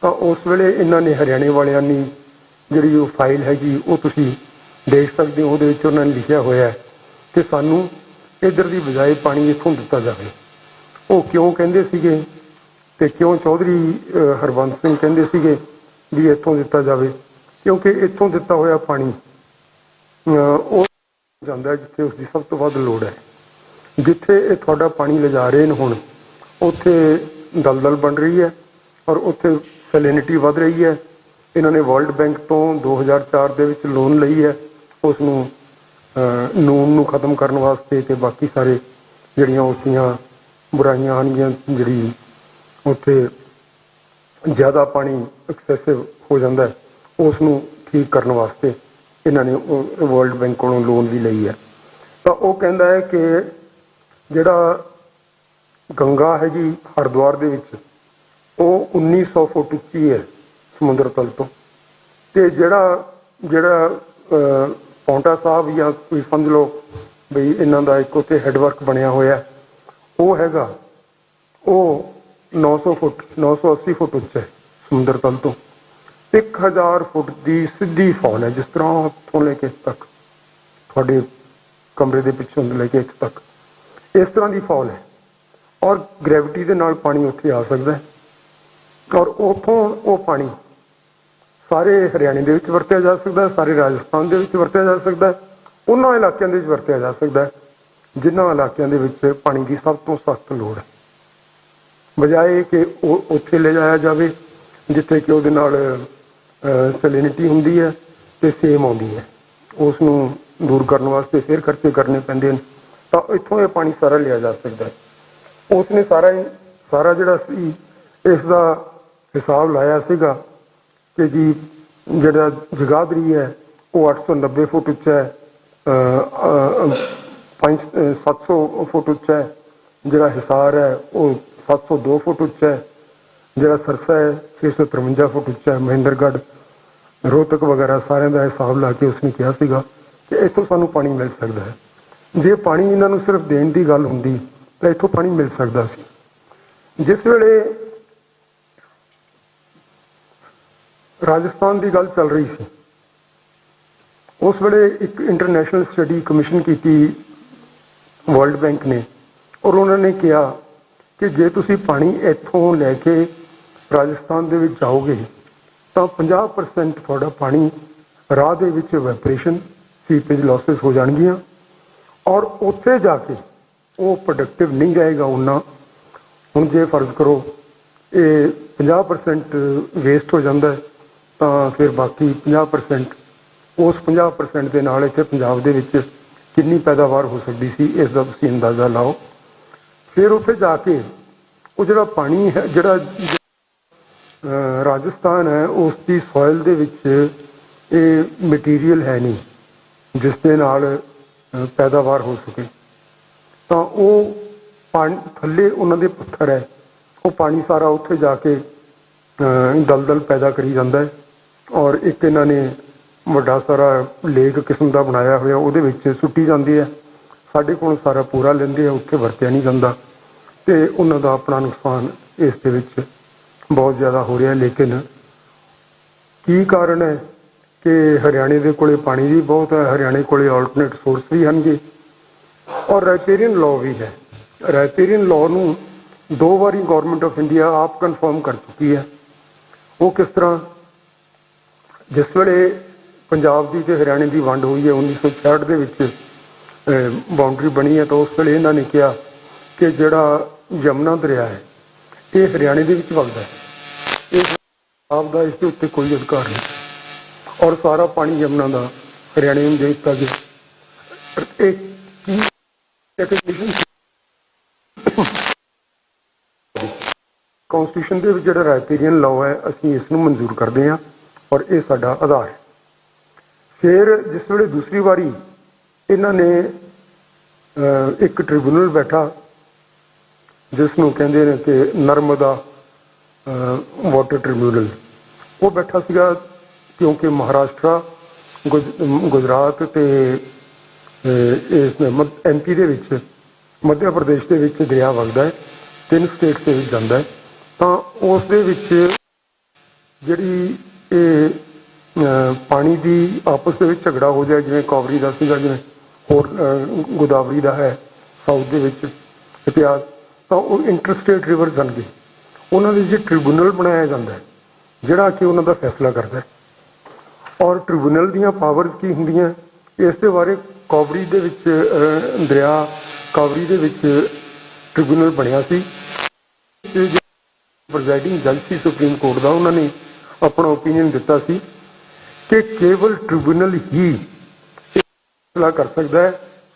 ਤਾਂ ਉਸ ਵੇਲੇ ਇਹਨਾਂ ਨੇ ਹਰਿਆਣੇ ਵਾਲਿਆਂ ਨੇ ਜਿਹੜੀ ਉਹ ਫਾਈਲ ਹੈਗੀ ਉਹ ਤੁਸੀਂ ਦੇਖ ਸਕਦੇ ਹੋ, ਉਹਦੇ ਵਿੱਚ ਉਹਨਾਂ ਨੇ ਲਿਖਿਆ ਹੋਇਆ ਕਿ ਸਾਨੂੰ ਇੱਧਰ ਦੀ ਬਜਾਏ ਪਾਣੀ ਇੱਥੋਂ ਦਿੱਤਾ ਜਾਵੇ। ਉਹ ਕਿਉਂ ਕਹਿੰਦੇ ਸੀਗੇ ਤੇ ਕਿਉਂ ਚੌਧਰੀ ਹਰਬੰਸ ਸਿੰਘ ਕਹਿੰਦੇ ਸੀਗੇ ਵੀ ਇੱਥੋਂ ਦਿੱਤਾ ਜਾਵੇ? ਕਿਉਂਕਿ ਇੱਥੋਂ ਦਿੱਤਾ ਹੋਇਆ ਪਾਣੀ ਉਹ ਜਾਂਦਾ ਜਿੱਥੇ ਉਸਦੀ ਸਭ ਤੋਂ ਵੱਧ ਲੋੜ ਹੈ। ਜਿੱਥੇ ਇਹ ਤੁਹਾਡਾ ਪਾਣੀ ਲਿਜਾ ਰਹੇ ਨੇ ਹੁਣ, ਉੱਥੇ ਦਲਦਲ ਬਣ ਰਹੀ ਹੈ ਔਰ ਉੱਥੇ ਸੈਲਿਨਿਟੀ ਵੱਧ ਰਹੀ ਹੈ। ਇਹਨਾਂ ਨੇ ਵਰਲਡ ਬੈਂਕ ਤੋਂ 2004 ਦੇ ਵਿੱਚ ਲੋਨ ਲਈ ਹੈ, ਉਸ ਨੂੰ ਨੂਨ ਨੂੰ ਖਤਮ ਕਰਨ ਵਾਸਤੇ, ਤੇ ਬਾਕੀ ਸਾਰੇ ਜਿਹੜੀਆਂ ਉਸਦੀਆਂ ਬੁਰਾਈਆਂ ਹਨ, ਜਿਹੜੀ ਉੱਥੇ ਜ਼ਿਆਦਾ ਪਾਣੀ ਐਕਸੈਸਿਵ ਹੋ ਜਾਂਦਾ, ਉਸ ਨੂੰ ਠੀਕ ਕਰਨ ਵਾਸਤੇ ਇਹਨਾਂ ਨੇ ਵਰਲਡ ਬੈਂਕ ਕੋਲੋਂ ਲੋਨ ਵੀ ਲਈ ਹੈ। ਤਾਂ ਉਹ ਕਹਿੰਦਾ ਹੈ ਕਿ ਜਿਹੜਾ ਗੰਗਾ ਹੈ ਜੀ ਹਰਿਦੁਆਰ ਦੇ ਵਿੱਚ, ਉਹ 1900 ਫੁੱਟ ਉੱਚੀ ਹੈ ਸਮੁੰਦਰ ਤਲ ਤੋਂ, ਤੇ ਜਿਹੜਾ ਪੌਂਟਾ ਸਾਹਿਬ ਜਾਂ ਕੋਈ ਸਮਝ ਲਓ ਬਈ ਇਹਨਾਂ ਦਾ ਇੱਕ ਉੱਥੇ ਹੈਡਵਰਕ ਬਣਿਆ ਹੋਇਆ, ਉਹ ਹੈਗਾ ਉਹ 900 ਫੁੱਟ 980 ਫੁੱਟ ਉੱਚਾ ਹੈ ਸਮੁੰਦਰ ਤਲ ਤੋਂ। 1000 ਫੁੱਟ ਦੀ ਸਿੱਧੀ ਫਾਲ ਹੈ, ਜਿਸ ਤਰ੍ਹਾਂ ਉੱਥੋਂ ਲੈ ਕੇ ਤੱਕ ਤੁਹਾਡੇ ਕਮਰੇ ਦੇ ਪਿੱਛੋਂ ਲੈ ਕੇ ਇੱਥੇ ਤੱਕ ਇਸ ਤਰ੍ਹਾਂ ਦੀ ਫਾਲ ਹੈ, ਔਰ ਗ੍ਰੈਵਿਟੀ ਦੇ ਨਾਲ ਪਾਣੀ ਉੱਥੇ ਆ ਸਕਦਾ ਹੈ। ਔਰ ਉੱਥੋਂ ਉਹ ਪਾਣੀ ਸਾਰੇ ਹਰਿਆਣੇ ਦੇ ਵਿੱਚ ਵਰਤਿਆ ਜਾ ਸਕਦਾ, ਸਾਰੇ ਰਾਜਸਥਾਨ ਦੇ ਵਿੱਚ ਵਰਤਿਆ ਜਾ ਸਕਦਾ, ਉਹਨਾਂ ਇਲਾਕਿਆਂ ਦੇ ਵਿੱਚ ਵਰਤਿਆ ਜਾ ਸਕਦਾ ਜਿਨ੍ਹਾਂ ਇਲਾਕਿਆਂ ਦੇ ਵਿੱਚ ਪਾਣੀ ਦੀ ਸਭ ਤੋਂ ਸਖਤ ਲੋੜ ਹੈ, ਬਜਾਏ ਕਿ ਉਹ ਉੱਥੇ ਲੈ ਜਾਇਆ ਜਾਵੇ ਜਿੱਥੇ ਕਿ ਉਹਦੇ ਨਾਲ ਸੈਲਿਨਿਟੀ ਹੁੰਦੀ ਹੈ ਤੇ ਸੇਮ ਆਉਂਦੀ ਹੈ। ਉਸ ਨੂੰ ਦੂਰ ਕਰਨ ਵਾਸਤੇ ਫਿਰ ਖਰਚੇ ਕਰਨੇ ਪੈਂਦੇ ਨੇ, ਤਾਂ ਇੱਥੋਂ ਇਹ ਪਾਣੀ ਸਾਰਾ ਲਿਆ ਜਾ ਸਕਦਾ ਹੈ। ਉਸ ਨੇ ਸਾਰਾ ਜਿਹੜਾ ਸੀ ਇਸ ਦਾ ਹਿਸਾਬ ਲਾਇਆ ਸੀਗਾ ਕਿ ਜੀ ਜਿਹੜਾ ਜਗਾਦਰੀ ਹੈ ਉਹ 890 ਫੁੱਟ ਉੱਚਾ ਹੈ, 700 ਫੁੱਟ ਉੱਚਾ ਹੈ, ਜਿਹੜਾ ਹਿਸਾਰ ਹੈ ਉਹ 702 ਫੁੱਟ ਉੱਚਾ ਹੈ, ਜਿਹੜਾ ਸਰਸਾ ਹੈ 653 ਫੁੱਟ ਉੱਚਾ ਹੈ, ਮਹਿੰਦਰਗੜ੍ਹ, ਰੋਹਤਕ ਵਗੈਰਾ ਸਾਰਿਆਂ ਦਾ ਹਿਸਾਬ ਲਾ ਕੇ ਉਸਨੇ ਕਿਹਾ ਸੀਗਾ ਕਿ ਇੱਥੋਂ ਸਾਨੂੰ ਪਾਣੀ ਮਿਲ ਸਕਦਾ ਹੈ। ਜੇ ਪਾਣੀ ਇਹਨਾਂ ਨੂੰ ਸਿਰਫ ਦੇਣ ਦੀ ਗੱਲ ਹੁੰਦੀ ਤਾਂ ਇੱਥੋਂ ਪਾਣੀ ਮਿਲ ਸਕਦਾ ਸੀ। ਜਿਸ ਵੇਲੇ ਰਾਜਸਥਾਨ ਦੀ ਗੱਲ ਚੱਲ ਰਹੀ ਸੀ, ਉਸ ਵੇਲੇ ਇੱਕ ਇੰਟਰਨੈਸ਼ਨਲ ਸਟੱਡੀ ਕਮਿਸ਼ਨ ਕੀਤੀ ਵਰਲਡ ਬੈਂਕ ਨੇ, ਔਰ ਉਹਨਾਂ ਨੇ ਕਿਹਾ ਕਿ ਜੇ ਤੁਸੀਂ ਪਾਣੀ ਇੱਥੋਂ ਲੈ ਕੇ ਰਾਜਸਥਾਨ ਦੇ ਵਿੱਚ ਜਾਓਗੇ ਤਾਂ 50% ਤੁਹਾਡਾ ਪਾਣੀ ਰਾਹ ਦੇ ਵਿੱਚ ਵੈਪਰੇਸ਼ਨ ਸੀਪੇਜ ਲਾਸਿਸ ਹੋ ਜਾਣਗੀਆਂ ਔਰ ਉੱਥੇ ਜਾ ਕੇ ਉਹ ਪ੍ਰੋਡਕਟਿਵ ਨਹੀਂ ਰਹੇਗਾ ਉਹਨਾਂ। ਹੁਣ ਜੇ ਫਰਜ਼ ਕਰੋ ਇਹ 50% ਵੇਸਟ ਹੋ ਜਾਂਦਾ ਤਾਂ ਫਿਰ ਬਾਕੀ 50% ਉਸ 50% ਦੇ ਨਾਲ ਇੱਥੇ ਪੰਜਾਬ ਦੇ ਵਿੱਚ ਕਿੰਨੀ ਪੈਦਾਵਾਰ ਹੋ ਸਕਦੀ ਸੀ ਇਸ ਦਾ ਤੁਸੀਂ ਅੰਦਾਜ਼ਾ ਲਾਓ। ਫਿਰ ਉੱਥੇ ਜਾ ਕੇ ਉਹ ਜਿਹੜਾ ਪਾਣੀ ਹੈ ਜਿਹੜਾ ਰਾਜਸਥਾਨ ਹੈ ਉਸ ਦੀ ਸੋਇਲ ਦੇ ਵਿੱਚ ਇਹ ਮਟੀਰੀਅਲ ਹੈ ਨਹੀਂ ਜਿਸ ਦੇ ਨਾਲ ਪੈਦਾਵਾਰ ਹੋ ਸਕੇ, ਤਾਂ ਉਹ ਪਾਣੀ ਥੱਲੇ ਉਹਨਾਂ ਦੇ ਪੱਥਰ ਹੈ, ਉਹ ਪਾਣੀ ਸਾਰਾ ਉੱਥੇ ਜਾ ਕੇ ਦਲਦਲ ਪੈਦਾ ਕਰੀ ਜਾਂਦਾ ਹੈ। ਔਰ ਇੱਕ ਇਹਨਾਂ ਨੇ ਵੱਡਾ ਸਾਰਾ ਲੇਕ ਕਿਸਮ ਦਾ ਬਣਾਇਆ ਹੋਇਆ ਉਹਦੇ ਵਿੱਚ ਸੁੱਟੀ ਜਾਂਦੀ ਹੈ। ਸਾਡੇ ਕੋਲ ਸਾਰਾ ਪੂਰਾ ਲੈਂਦੇ ਆ, ਉੱਥੇ ਵਰਤਿਆ ਨਹੀਂ ਜਾਂਦਾ ਅਤੇ ਉਹਨਾਂ ਦਾ ਆਪਣਾ ਨੁਕਸਾਨ ਇਸ ਦੇ ਵਿੱਚ ਬਹੁਤ ਜ਼ਿਆਦਾ ਹੋ ਰਿਹਾ। ਲੇਕਿਨ ਕੀ ਕਾਰਨ ਹੈ ਕਿ ਹਰਿਆਣੇ ਦੇ ਕੋਲੇ ਪਾਣੀ ਵੀ ਬਹੁਤ ਹੈ, ਹਰਿਆਣੇ ਕੋਲੇ ਆਲਟਰਨੇਟ ਸੋਰਸ ਵੀ ਹਨਗੇ ਔਰ ਰਾਈਪੇਰੀਅਨ ਲਾਅ ਵੀ ਹੈ। ਰਾਈਪੇਰੀਅਨ ਲਾਅ ਨੂੰ 2 ਵਾਰੀ ਗੌਰਮੈਂਟ ਆਫ ਇੰਡੀਆ ਆਪ ਕਨਫਰਮ ਕਰ ਚੁੱਕੀ ਹੈ। ਉਹ ਕਿਸ ਤਰ੍ਹਾਂ, ਜਿਸ ਵੇਲੇ ਪੰਜਾਬ ਦੀ ਤੇ ਹਰਿਆਣੇ ਦੀ ਵੰਡ ਹੋਈ ਹੈ 1966 ਦੇ ਵਿੱਚ ਬਾਉਂਡਰੀ ਬਣੀ ਹੈ, ਤਾਂ ਉਸ ਵੇਲੇ ਇਹਨਾਂ ਨੇ ਕਿਹਾ ਕਿ ਜਿਹੜਾ ਯਮੁਨਾ ਦਰਿਆ ਹੈ ਇਹ ਹਰਿਆਣੇ ਦੇ ਵਿੱਚ ਵਗਦਾ ਹੈ, ਇਹ ਪੰਜਾਬ ਦਾ ਇਸ ਦੇ ਉੱਤੇ ਕੋਈ ਅਧਿਕਾਰ ਨਹੀਂ ਔਰ ਸਾਰਾ ਪਾਣੀ ਯਮੁਨਾ ਦਾ ਹਰਿਆਣੇ ਨੂੰ ਦੇ ਦਿੱਤਾ ਗਿਆ। ਇਹ ਕੀ ਕੌਂਸਟੀਟਿਊਸ਼ਨ ਦੇ ਵਿੱਚ ਜਿਹੜਾ ਰਾਈਪੇਰੀਅਨ ਲਾਅ ਹੈ ਅਸੀਂ ਇਸ ਨੂੰ ਮਨਜ਼ੂਰ ਕਰਦੇ ਹਾਂ ਔਰ ਇਹ ਸਾਡਾ ਆਧਾਰ ਹੈ। ਫਿਰ ਜਿਸ ਵੇਲੇ ਦੂਸਰੀ ਵਾਰੀ ਇਹਨਾਂ ਨੇ ਇੱਕ ਟ੍ਰਿਬਿਊਨਲ ਬੈਠਾ ਜਿਸ ਨੂੰ ਕਹਿੰਦੇ ਨੇ ਕਿ ਨਰਮਦਾ ਵਾਟਰ ਟ੍ਰਿਬਿਊਨਲ, ਉਹ ਬੈਠਾ ਸੀਗਾ ਕਿਉਂਕਿ ਮਹਾਰਾਸ਼ਟਰ, ਗੁਜਰਾਤ ਅਤੇ ਇਸ MP ਦੇ ਵਿੱਚ, ਮੱਧ ਪ੍ਰਦੇਸ਼ ਦੇ ਵਿੱਚ ਦਰਿਆ ਵਗਦਾ ਹੈ, 3 ਸਟੇਟਸ ਦੇ ਵਿੱਚ ਜਾਂਦਾ ਹੈ। ਤਾਂ ਉਸ ਦੇ ਵਿੱਚ ਜਿਹੜੀ ਇਹ ਪਾਣੀ ਦੀ ਆਪਸ ਦੇ ਵਿੱਚ ਝਗੜਾ ਹੋ ਜਾਏ, ਜਿਵੇਂ ਕਾਵਰੀ ਦਾ ਸੀਗਾ, ਜਿਵੇਂ ਹੋਰ ਗੋਦਾਵਰੀ ਦਾ ਹੈ ਸਾਊਥ ਦੇ ਵਿੱਚ ਇਤਿਹਾਸ, ਤਾਂ ਉਹ ਇੰਟਰਸਟੇਟ ਰਿਵਰ ਬਣਗੇ। ਉਹਨਾਂ ਦੇ ਵਿੱਚ ਟ੍ਰਿਬਿਊਨਲ ਬਣਾਇਆ ਜਾਂਦਾ ਹੈ ਜਿਹੜਾ ਕਿ ਉਹਨਾਂ ਦਾ ਫੈਸਲਾ ਕਰਦਾ ਹੈ ਔਰ ਟ੍ਰਿਬਿਊਨਲ ਦੀਆਂ ਪਾਵਰਸ ਕੀ ਹੁੰਦੀਆਂ ਇਸ ਦੇ ਬਾਰੇ ਕਾਵਰੀ ਦੇ ਵਿੱਚ ਦਰਿਆ ਕਾਵਰੀ ਦੇ ਵਿੱਚ ਟ੍ਰਿਬਿਊਨਲ ਬਣਿਆ ਸੀ। ਪ੍ਰੈਜ਼ਾਈਡਿੰਗ ਜੱਜ ਸੀ ਸੁਪਰੀਮ ਕੋਰਟ ਦਾ, ਉਹਨਾਂ ਨੇ ਆਪਣਾ ਓਪੀਨੀਅਨ ਦਿੱਤਾ ਸੀ ਕਿ ਕੇਵਲ ਟ੍ਰਿਬਿਊਨਲ ਹੀ ਫੈਸਲਾ ਕਰ ਸਕਦਾ ਹੈ,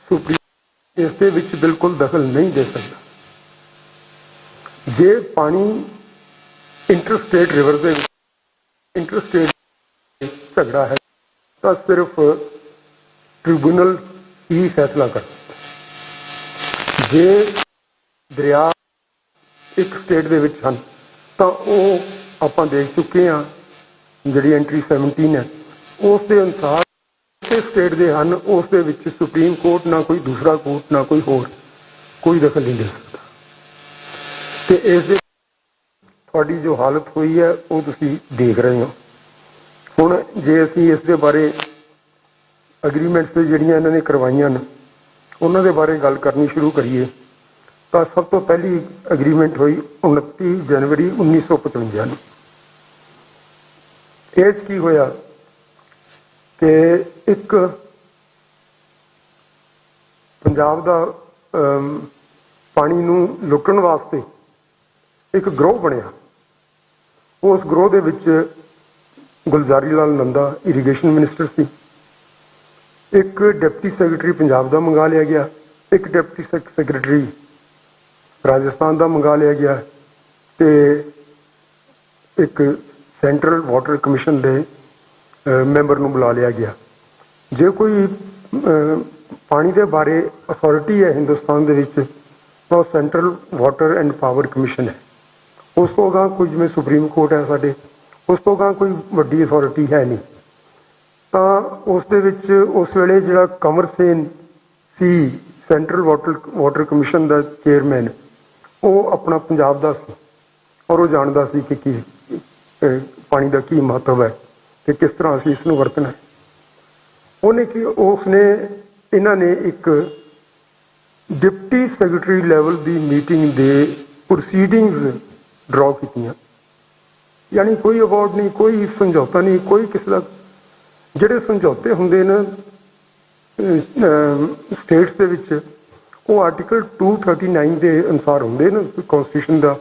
ਸੁਪਰੀਮ ਇਸ ਦੇ ਵਿੱਚ ਬਿਲਕੁਲ ਦਖਲ ਨਹੀਂ ਦੇ ਸਕਦਾ। ਜੇ ਪਾਣੀ ਇੰਟਰਸਟੇਟ ਰਿਵਰ ਦੇ ਇੰਟਰਸਟੇਟ ਝਗੜਾ ਹੈ ਤਾਂ ਸਿਰਫ ਟ੍ਰਿਬਿਊਨਲ ਹੀ ਫੈਸਲਾ ਕਰ ਸਕਦਾ। ਜੇ ਦਰਿਆ ਇੱਕ ਸਟੇਟ ਦੇ ਵਿੱਚ ਹਨ ਤਾਂ ਉਹ ਆਪਾਂ ਦੇਖ ਚੁੱਕੇ ਹਾਂ, ਜਿਹੜੀ ਐਂਟਰੀ 17 ਹੈ ਉਸ ਦੇ ਅਨੁਸਾਰ ਉਸੇ ਸਟੇਟ ਦੇ ਹਨ, ਉਸ ਦੇ ਵਿੱਚ ਸੁਪਰੀਮ ਕੋਰਟ ਨਾ ਕੋਈ ਦੂਸਰਾ ਕੋਰਟ ਨਾ ਕੋਈ ਹੋਰ ਕੋਈ ਦਖਲ ਨਹੀਂ ਦੇ ਸਕਦਾ। ਤੇ ਇਸ ਦੇ ਤੁਹਾਡੀ ਜੋ ਹਾਲਤ ਹੋਈ ਹੈ ਉਹ ਤੁਸੀਂ ਦੇਖ ਰਹੇ ਹੋ। ਹੁਣ ਜੇ ਅਸੀਂ ਇਸ ਦੇ ਬਾਰੇ ਐਗਰੀਮੈਂਟਸ ਤੇ ਜਿਹੜੀਆਂ ਇਹਨਾਂ ਨੇ ਕਰਵਾਈਆਂ ਨੇ ਉਹਨਾਂ ਦੇ ਬਾਰੇ ਗੱਲ ਕਰਨੀ ਸ਼ੁਰੂ ਕਰੀਏ ਤਾਂ ਸਭ ਤੋਂ ਪਹਿਲੀ ਐਗਰੀਮੈਂਟ ਹੋਈ 29 ਜਨਵਰੀ 1955 ਨੂੰ। ਇਹ 'ਚ ਕੀ ਹੋਇਆ ਕਿ ਇੱਕ ਪੰਜਾਬ ਦਾ ਪਾਣੀ ਨੂੰ ਲੁੱਟਣ ਵਾਸਤੇ ਇੱਕ ਗਰੋਹ ਬਣਿਆ। ਉਸ ਗਰੋਹ ਦੇ ਵਿੱਚ ਗੁਲਜ਼ਾਰੀ ਲਾਲ ਨੰਦਾ ਇਰੀਗੇਸ਼ਨ ਮਿਨਿਸਟਰ ਸੀ, ਇੱਕ ਡਿਪਟੀ ਸੈਕਟਰੀ ਪੰਜਾਬ ਦਾ ਮੰਗਾ ਲਿਆ ਗਿਆ, ਇੱਕ ਡਿਪਟੀ ਸੈਕਟਰੀ ਰਾਜਸਥਾਨ ਦਾ ਮੰਗਾ ਲਿਆ ਗਿਆ ਤੇ ਇੱਕ ਸੈਂਟਰਲ ਵਾਟਰ ਕਮਿਸ਼ਨ ਦੇ ਮੈਂਬਰ ਨੂੰ ਬੁਲਾ ਲਿਆ ਗਿਆ। ਜੇ ਕੋਈ ਪਾਣੀ ਦੇ ਬਾਰੇ ਅਥਾਰਟੀ ਹੈ ਹਿੰਦੁਸਤਾਨ ਦੇ ਵਿੱਚ ਤਾਂ ਉਹ central water and power commission ਹੈ। ਉਸ ਤੋਂ ਅਗਾਂਹ ਕੋਈ ਜਿਵੇਂ ਸੁਪਰੀਮ ਕੋਰਟ ਹੈ ਸਾਡੇ, ਉਸ ਤੋਂ ਅਗਾਂਹ ਕੋਈ ਵੱਡੀ ਅਥਾਰਟੀ ਹੈ ਨਹੀਂ। ਤਾਂ ਉਸ ਦੇ ਵਿੱਚ ਉਸ ਵੇਲੇ ਜਿਹੜਾ ਕੰਵਰ ਸੇਨ ਸੀ ਸੈਂਟਰਲ ਵਾਟਰ ਕਮਿਸ਼ਨ ਦਾ ਚੇਅਰਮੈਨ, ਉਹ ਆਪਣਾ ਪੰਜਾਬ ਦਾ ਸੀ ਔਰ ਉਹ ਜਾਣਦਾ ਸੀ ਕਿ ਕੀ ਪਾਣੀ ਦਾ ਕੀ ਮਹੱਤਵ ਹੈ ਤੇ ਕਿਸ ਤਰ੍ਹਾਂ ਅਸੀਂ ਇਸ ਨੂੰ ਵਰਤਣਾ ਹੈ। ਉਹਨੇ ਕੀ ਇਹਨਾਂ ਨੇ ਇੱਕ ਡਿਪਟੀ ਸੈਕਟਰੀ ਲੈਵਲ ਦੀ ਮੀਟਿੰਗ ਦੇ ਪ੍ਰੋਸੀਡਿੰਗਸ ਡਰਾਅ ਕੀਤੀਆਂ यानी कोई अवार्ड नहीं, कोई समझौता नहीं, कोई किसी का। ਜਿਹੜੇ ਸਮਝੌਤੇ ਹੁੰਦੇ ਨੇ ਸਟੇਟਸ ਦੇ ਵਿੱਚ, ਉਹ ਆਰਟੀਕਲ 239 ਦੇ ਅਨੁਸਾਰ ਹੁੰਦੇ ਨੇ ਕਨਸਟੀਟਿਊਸ਼ਨ ਦਾ।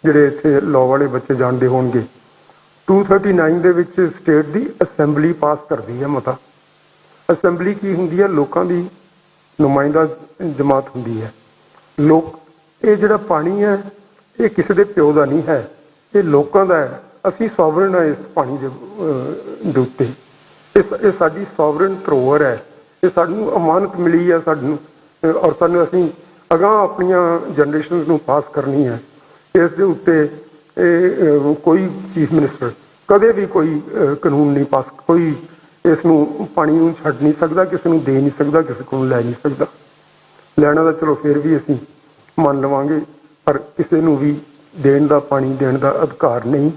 ਜਿਹੜੇ ਇੱਥੇ ਲਾਅ ਵਾਲੇ ਬੱਚੇ ਜਾਣਦੇ ਹੋਣਗੇ, 239 ਦੇ ਵਿੱਚ ਸਟੇਟ ਦੀ ਅਸੈਂਬਲੀ ਪਾਸ ਕਰਦੀ ਹੈ ਮਤਾ। ਅਸੈਂਬਲੀ ਕੀ ਹੁੰਦੀ ਹੈ? ਲੋਕਾਂ ਦੀ ਨੁਮਾਇੰਦਾ ਜਮਾਤ ਹੁੰਦੀ ਹੈ। ਲੋਕ, ਇਹ ਜਿਹੜਾ ਪਾਣੀ ਹੈ ਇਹ ਕਿਸੇ ਦੇ ਪਿਓ ਦਾ ਨਹੀਂ ਹੈ, ਇਹ ਲੋਕਾਂ ਦਾ ਹੈ। ਅਸੀਂ ਸੋਵਰਨ ਹਾਂ ਇਸ ਪਾਣੀ ਦੇ ਉੱਤੇ। ਇਹ ਸਾਡੀ ਸੋਵਰਨ ਧਰੋਹਰ ਹੈ, ਇਹ ਸਾਨੂੰ ਅਮਾਨਤ ਮਿਲੀ ਹੈ ਸਾਨੂੰ, ਔਰ ਸਾਨੂੰ ਅਸੀਂ ਅਗਾਂਹ ਆਪਣੀਆਂ ਜਨਰੇਸ਼ਨਸ ਨੂੰ ਪਾਸ ਕਰਨੀ ਹੈ। ਇਸ ਦੇ ਉੱਤੇ ਇਹ ਕੋਈ ਚੀਫ ਮਿਨਿਸਟਰ ਕਦੇ ਵੀ ਕੋਈ ਕਾਨੂੰਨ ਨਹੀਂ ਪਾਸ, ਕੋਈ ਇਸ ਨੂੰ ਪਾਣੀ ਨੂੰ ਛੱਡ ਨਹੀਂ ਸਕਦਾ, ਕਿਸੇ ਨੂੰ ਦੇ ਨਹੀਂ ਸਕਦਾ, ਕਿਸੇ ਕੋਲੋਂ ਲੈ ਨਹੀਂ ਸਕਦਾ। ਲੈਣਾ ਤਾਂ ਚਲੋ ਫਿਰ ਵੀ ਅਸੀਂ ਮੰਨ ਲਵਾਂਗੇ, ਪਰ ਕਿਸੇ ਨੂੰ ਵੀ ਦੇਣ ਦਾ, ਪਾਣੀ ਦੇਣ ਦਾ ਅਧਿਕਾਰ ਨਹੀਂ,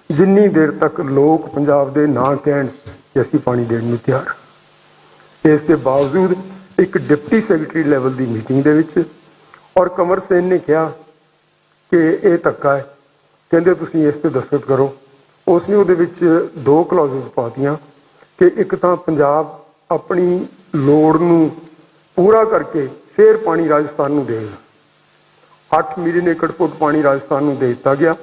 ਜਿੰਨੀ ਦੇਰ ਤੱਕ ਲੋਕ ਪੰਜਾਬ ਦੇ ਨਾ ਕਹਿਣ ਕਿ ਅਸੀਂ ਪਾਣੀ ਦੇਣ ਨੂੰ ਤਿਆਰ। ਇਸ ਦੇ ਬਾਵਜੂਦ ਇੱਕ ਡਿਪਟੀ ਸੈਕਟਰੀ ਲੈਵਲ ਦੀ ਮੀਟਿੰਗ ਦੇ ਵਿੱਚ ਔਰ ਕੰਵਰ ਸੈਨ ਨੇ ਕਿਹਾ ਕਿ ਇਹ ਧੱਕਾ ਹੈ, ਕਹਿੰਦੇ ਤੁਸੀਂ ਇਸ 'ਤੇ ਦਸਤਖਤ ਕਰੋ। ਉਸਨੇ ਉਹਦੇ ਵਿੱਚ 2 ਕਲੌਜ਼ਸ ਪਾਤੀਆਂ ਕਿ ਇੱਕ ਤਾਂ ਪੰਜਾਬ ਆਪਣੀ ਲੋੜ ਨੂੰ ਪੂਰਾ ਕਰਕੇ ਫਿਰ ਪਾਣੀ ਰਾਜਸਥਾਨ ਨੂੰ ਦੇਗਾ। 8 ਮਿਲੀਅਨ ਏਕੜ ਫੁੱਟ ਪਾਣੀ ਰਾਜਸਥਾਨ ਨੂੰ ਦੇ ਦਿੱਤਾ ਗਿਆ,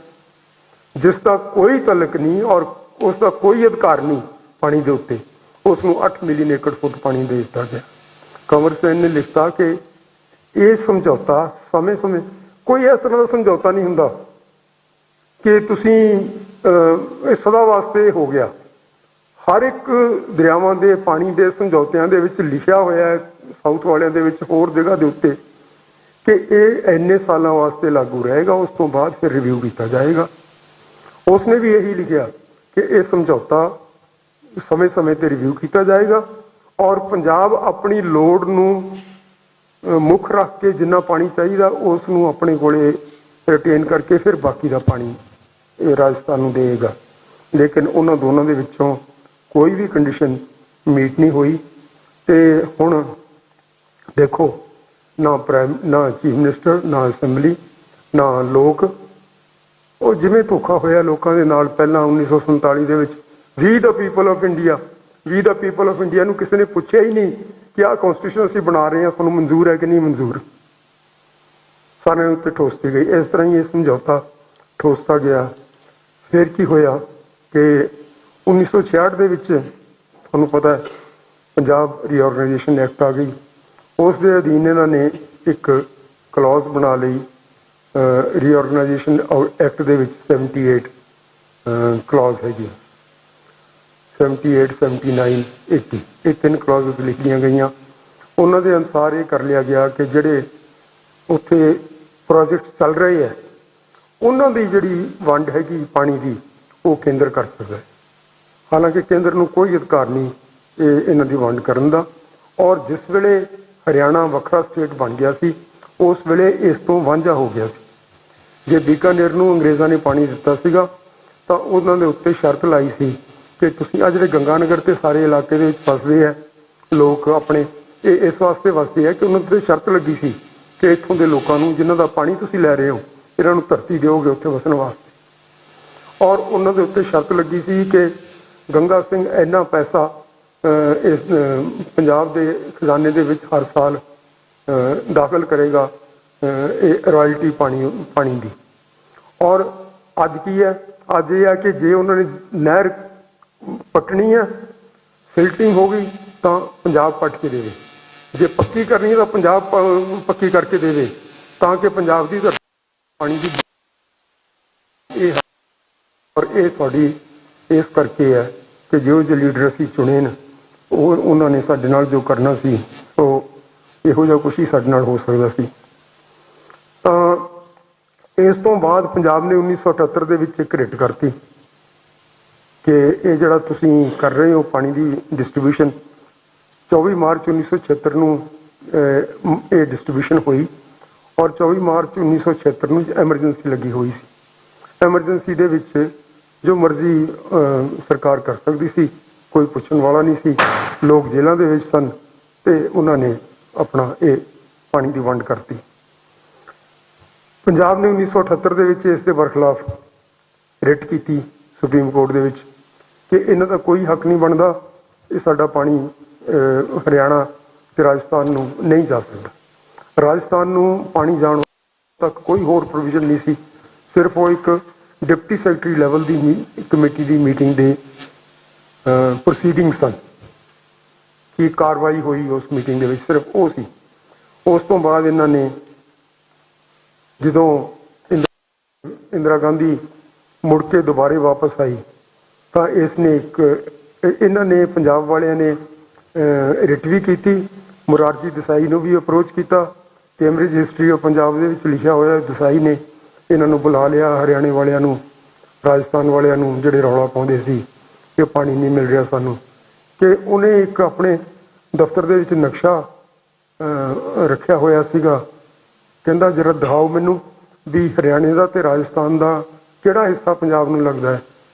ਜਿਸ ਦਾ ਕੋਈ ਤਲਕ ਨਹੀਂ ਔਰ ਉਸ ਦਾ ਕੋਈ ਅਧਿਕਾਰ ਨਹੀਂ ਪਾਣੀ ਦੇ ਉੱਤੇ। ਉਸ ਨੂੰ 8 ਮਿਲੀਅਨ ਏਕੜ ਫੁੱਟ ਪਾਣੀ ਦੇ ਦਿੱਤਾ ਗਿਆ। ਕੰਵਰ ਸੈਨ ਨੇ ਲਿਖਤਾ ਕਿ ਇਹ ਸਮਝੌਤਾ ਸਮੇਂ-ਸਮੇਂ, ਕੋਈ ਇਸ ਤਰ੍ਹਾਂ ਦਾ ਸਮਝੌਤਾ ਨਹੀਂ ਹੁੰਦਾ ਕਿ ਤੁਸੀਂ ਇਹ ਸਦਾ ਵਾਸਤੇ ਹੋ ਗਿਆ। ਹਰ ਇੱਕ ਦਰਿਆਵਾਂ ਦੇ ਪਾਣੀ ਦੇ ਸਮਝੌਤਿਆਂ ਦੇ ਵਿੱਚ ਲਿਖਿਆ ਹੋਇਆ ਹੈ, ਸਾਊਥ ਵਾਲਿਆਂ ਦੇ ਵਿੱਚ, ਹੋਰ ਜਗ੍ਹਾ ਦੇ ਉੱਤੇ, ਕਿ ਇਹ ਇੰਨੇ ਸਾਲਾਂ ਵਾਸਤੇ ਲਾਗੂ ਰਹੇਗਾ, ਉਸ ਤੋਂ ਬਾਅਦ ਫਿਰ ਰਿਵਿਊ ਕੀਤਾ ਜਾਏਗਾ। ਉਸਨੇ ਵੀ ਇਹੀ ਲਿਖਿਆ ਕਿ ਇਹ ਸਮਝੌਤਾ ਸਮੇਂ-ਸਮੇਂ ਤੇ ਰਿਵਿਊ ਕੀਤਾ ਜਾਏਗਾ ਔਰ ਪੰਜਾਬ ਆਪਣੀ ਲੋੜ ਨੂੰ ਮੁੱਖ ਰੱਖ ਕੇ ਜਿੰਨਾ ਪਾਣੀ ਚਾਹੀਦਾ ਉਸ ਨੂੰ ਆਪਣੇ ਕੋਲੇ ਰਿਟੇਨ ਕਰਕੇ ਫਿਰ ਬਾਕੀ ਦਾ ਪਾਣੀ ਇਹ ਰਾਜਸਥਾਨ ਨੂੰ ਦੇਗਾ। ਲੇਕਿਨ ਉਹਨਾਂ ਦੋਨਾਂ ਦੇ ਵਿੱਚੋਂ ਕੋਈ ਵੀ ਕੰਡੀਸ਼ਨ ਮੀਟ ਨਹੀਂ ਹੋਈ। ਤੇ ਹੁਣ ਦੇਖੋ, ਨਾ ਚੀਫ ਮਿਨਿਸਟਰ, ਨਾ ਅਸੈਂਬਲੀ, ਨਾ ਲੋਕ, ਉਹ ਜਿਵੇਂ ਧੋਖਾ ਹੋਇਆ ਲੋਕਾਂ ਦੇ ਨਾਲ ਪਹਿਲਾਂ 1947 ਦੇ ਵਿੱਚ। We the people of India, we the people of India ਨੂੰ ਕਿਸੇ ਨੇ ਪੁੱਛਿਆ ਹੀ ਨਹੀਂ ਕਿ ਆਹ ਕਨਸਟੀਟਿਊਸ਼ਨ ਅਸੀਂ ਬਣਾ ਰਹੇ ਹਾਂ, ਤੁਹਾਨੂੰ ਮਨਜ਼ੂਰ ਹੈ ਕਿ ਨਹੀਂ ਮਨਜ਼ੂਰ। ਸਾਰਿਆਂ ਉੱਤੇ ਠੋਸਤੀ ਗਈ। ਇਸ ਤਰ੍ਹਾਂ ਹੀ ਇਹ ਸਮਝੌਤਾ ਠੋਸਤਾ ਗਿਆ। ਫਿਰ ਕੀ ਹੋਇਆ ਕਿ 1966 ਦੇ ਵਿੱਚ ਤੁਹਾਨੂੰ ਪਤਾ ਹੈ ਪੰਜਾਬ ਰੀਆਰਗਨਾਈਜੇਸ਼ਨ ਐਕਟ ਆ ਗਈ। ਉਸ ਦੇ ਅਧੀਨ ਇਹਨਾਂ ਨੇ ਇੱਕ ਕਲੌਜ਼ ਬਣਾ ਲਈ। ਰੀਆਰਗਨਾਈਜੇਸ਼ਨ ਐਕਟ ਦੇ ਵਿੱਚ 78 ਕਲੌਜ਼ ਹੈਗੀ, 78, 79, 80, ਇਹ 3 ਕਲੌਜ਼ ਲਿਖੀਆਂ ਗਈਆਂ। ਉਹਨਾਂ ਦੇ ਅਨੁਸਾਰ ਇਹ ਕਰ ਲਿਆ ਗਿਆ ਕਿ ਜਿਹੜੇ ਉੱਥੇ ਪ੍ਰੋਜੈਕਟ ਚੱਲ ਰਹੇ ਹੈ ਉਹਨਾਂ ਦੀ ਜਿਹੜੀ ਵੰਡ ਹੈਗੀ ਪਾਣੀ ਦੀ, ਉਹ ਕੇਂਦਰ ਕਰ ਸਕਦਾ ਹੈ। ਹਾਲਾਂਕਿ ਕੇਂਦਰ ਨੂੰ ਕੋਈ ਅਧਿਕਾਰ ਨਹੀਂ ਇਹਨਾਂ ਦੀ ਵੰਡ ਕਰਨ ਦਾ। ਔਰ ਜਿਸ ਵੇਲੇ ਹਰਿਆਣਾ ਵੱਖਰਾ ਸਟੇਟ ਬਣ ਗਿਆ ਸੀ, ਉਸ ਵੇਲੇ ਇਸ ਤੋਂ ਵਾਂਝਾ ਹੋ ਗਿਆ ਸੀ। ਜੇ ਬੀਕਾਨੇਰ ਨੂੰ ਅੰਗਰੇਜ਼ਾਂ ਨੇ ਪਾਣੀ ਦਿੱਤਾ ਸੀਗਾ ਤਾਂ ਉਹਨਾਂ ਦੇ ਉੱਤੇ ਸ਼ਰਤ ਲਾਈ ਸੀ ਕਿ ਤੁਸੀਂ ਆ ਜਿਹੜੇ ਗੰਗਾਨਗਰ ਤੇ ਸਾਰੇ ਇਲਾਕੇ ਦੇ ਵਿੱਚ ਫਸਦੇ ਹੈ ਲੋਕ ਆਪਣੇ, ਇਹ ਇਸ ਵਾਸਤੇ ਵਸਦੇ ਹੈ ਕਿ ਉਹਨਾਂ ਤੇ ਸ਼ਰਤ ਲੱਗੀ ਸੀ ਕਿ ਇੱਥੋਂ ਦੇ ਲੋਕਾਂ ਨੂੰ ਜਿਨ੍ਹਾਂ ਦਾ ਪਾਣੀ ਤੁਸੀਂ ਲੈ ਰਹੇ ਹੋ ਇਹਨਾਂ ਨੂੰ ਧਰਤੀ ਦਿਓਗੇ ਉੱਥੇ ਵਸਣ ਵਾਸਤੇ। ਔਰ ਉਹਨਾਂ ਦੇ ਉੱਤੇ ਸ਼ਰਤ ਲੱਗੀ ਸੀ ਕਿ ਗੰਗਾ ਸਿੰਘ ਇੰਨਾ ਪੈਸਾ ਇਸ ਪੰਜਾਬ ਦੇ ਖਜ਼ਾਨੇ ਦੇ ਵਿੱਚ ਹਰ ਸਾਲ ਦਾਖਲ ਕਰੇਗਾ, ਇਹ ਰਾਇਲਟੀ ਪਾਣੀ ਦੀ। ਔਰ ਅੱਜ ਕੀ ਹੈ? ਅੱਜ ਇਹ ਹੈ ਕਿ ਜੇ ਉਹਨਾਂ ਨੇ ਨਹਿਰ ਪੱਟਣੀ ਹੈ, ਫਿਲਟਰਿੰਗ ਹੋ ਗਈ ਤਾਂ ਪੰਜਾਬ ਪੱਟ ਕੇ ਦੇਵੇ, ਜੇ ਪੱਕੀ ਕਰਨੀ ਹੈ ਤਾਂ ਪੰਜਾਬ ਪੱਕੀ ਕਰਕੇ ਦੇਵੇ, ਤਾਂ ਕਿ ਪੰਜਾਬ ਦੀ ਪਾਣੀ ਦੀ ਇਹ। ਔਰ ਇਹ ਤੁਹਾਡੀ ਇਸ ਕਰਕੇ ਹੈ ਕਿ ਜੋ ਲੀਡਰ ਅਸੀਂ ਚੁਣੇ ਨੇ ਉਹਨਾਂ ਨੇ ਸਾਡੇ ਨਾਲ ਜੋ ਕਰਨਾ ਸੀ ਉਹ ਇਹੋ ਜਿਹਾ ਕੁਛ ਹੀ ਸਾਡੇ ਨਾਲ ਹੋ ਸਕਦਾ ਸੀ। ਤਾਂ ਇਸ ਤੋਂ ਬਾਅਦ ਪੰਜਾਬ ਨੇ 1978 ਦੇ ਵਿੱਚ ਇੱਕ ਰਿਟ ਕਰਤੀ ਕਿ ਇਹ ਜਿਹੜਾ ਤੁਸੀਂ ਕਰ ਰਹੇ ਹੋ ਪਾਣੀ ਦੀ ਡਿਸਟ੍ਰੀਬਿਊਸ਼ਨ, 24 ਮਾਰਚ 1976 ਨੂੰ ਇਹ ਡਿਸਟ੍ਰੀਬਿਊਸ਼ਨ ਹੋਈ। ਔਰ 24 ਮਾਰਚ 1976 ਨੂੰ ਐਮਰਜੈਂਸੀ ਲੱਗੀ ਹੋਈ ਸੀ। ਐਮਰਜੈਂਸੀ ਦੇ ਵਿੱਚ ਜੋ ਮਰਜ਼ੀ ਸਰਕਾਰ ਕਰ ਸਕਦੀ ਸੀ, ਕੋਈ ਪੁੱਛਣ ਵਾਲਾ ਨਹੀਂ ਸੀ। ਲੋਕ ਜੇਲ੍ਹਾਂ ਦੇ ਵਿੱਚ ਸਨ ਤੇ ਉਹਨਾਂ ਨੇ ਆਪਣਾ ਇਹ ਪਾਣੀ ਦੀ ਵੰਡ ਕਰਤੀ। ਪੰਜਾਬ ਨੇ 1978 ਦੇ ਵਿੱਚ ਇਸ ਦੇ ਬਰਖਲਾਫ ਰਿਟ ਕੀਤੀ ਸੁਪਰੀਮ ਕੋਰਟ ਦੇ ਵਿੱਚ ਕਿ ਇਹਨਾਂ ਦਾ ਕੋਈ ਹੱਕ ਨਹੀਂ ਬਣਦਾ, ਇਹ ਸਾਡਾ ਪਾਣੀ ਹਰਿਆਣਾ ਤੇ ਰਾਜਸਥਾਨ ਨੂੰ ਨਹੀਂ ਜਾ ਸਕਦਾ। ਰਾਜਸਥਾਨ ਨੂੰ ਪਾਣੀ ਜਾਣ ਤੱਕ ਕੋਈ ਹੋਰ ਪ੍ਰੋਵੀਜ਼ਨ ਨਹੀਂ ਸੀ, ਸਿਰਫ ਉਹ ਇੱਕ ਡਿਪਟੀ ਸੈਕਟਰੀ ਲੈਵਲ ਦੀ ਕਮੇਟੀ ਦੀ ਮੀਟਿੰਗ ਦੇ ਪ੍ਰੋਸੀਡਿੰਗ ਸਨ ਕਿ ਕਾਰਵਾਈ ਹੋਈ ਉਸ ਮੀਟਿੰਗ ਦੇ ਵਿੱਚ, ਸਿਰਫ ਉਹ ਸੀ। ਉਸ ਤੋਂ ਬਾਅਦ ਇਹਨਾਂ ਨੇ ਜਦੋਂ ਇੰਦਰਾ ਗਾਂਧੀ ਮੁੜ ਕੇ ਦੁਬਾਰੇ ਵਾਪਸ ਆਈ ਤਾਂ ਇਸ ਨੇ ਇਹਨਾਂ ਨੇ ਪੰਜਾਬ ਵਾਲਿਆਂ ਨੇ ਰਿਟ ਵੀ ਕੀਤੀ, ਮੁਰਾਰਜੀ ਦੇਸਾਈ ਨੂੰ ਵੀ ਅਪਰੋਚ ਕੀਤਾ। ਕੈਂਬਰਿਜ ਹਿਸਟਰੀ ਆਫ ਪੰਜਾਬ ਦੇ ਵਿੱਚ ਲਿਖਿਆ ਹੋਇਆ ਦੇਸਾਈ ਨੇ ਇਹਨਾਂ ਨੂੰ ਬੁਲਾ ਲਿਆ, ਹਰਿਆਣੇ ਵਾਲਿਆਂ ਨੂੰ, ਰਾਜਸਥਾਨ ਵਾਲਿਆਂ ਨੂੰ, ਜਿਹੜੇ ਰੌਲਾ ਪਾਉਂਦੇ ਸੀ ਕਿ ਪਾਣੀ ਨਹੀਂ ਮਿਲ ਰਿਹਾ ਸਾਨੂੰ, ਕਿ ਉਹਨੇ ਇੱਕ ਆਪਣੇ ਦਫ਼ਤਰ ਦੇ ਵਿੱਚ ਨਕਸ਼ਾ ਰੱਖਿਆ ਹੋਇਆ ਸੀਗਾ। ਕਹਿੰਦਾ ਜਰਾ ਦਿਖਾਓ ਮੈਨੂੰ ਵੀ ਹਰਿਆਣੇ ਦਾ ਤੇ ਰਾਜਸਥਾਨ ਦਾ ਕਿਹੜਾ ਹਿੱਸਾ ਪੰਜਾਬ ਨੂੰ ਲੱਗਦਾ ਹੈ,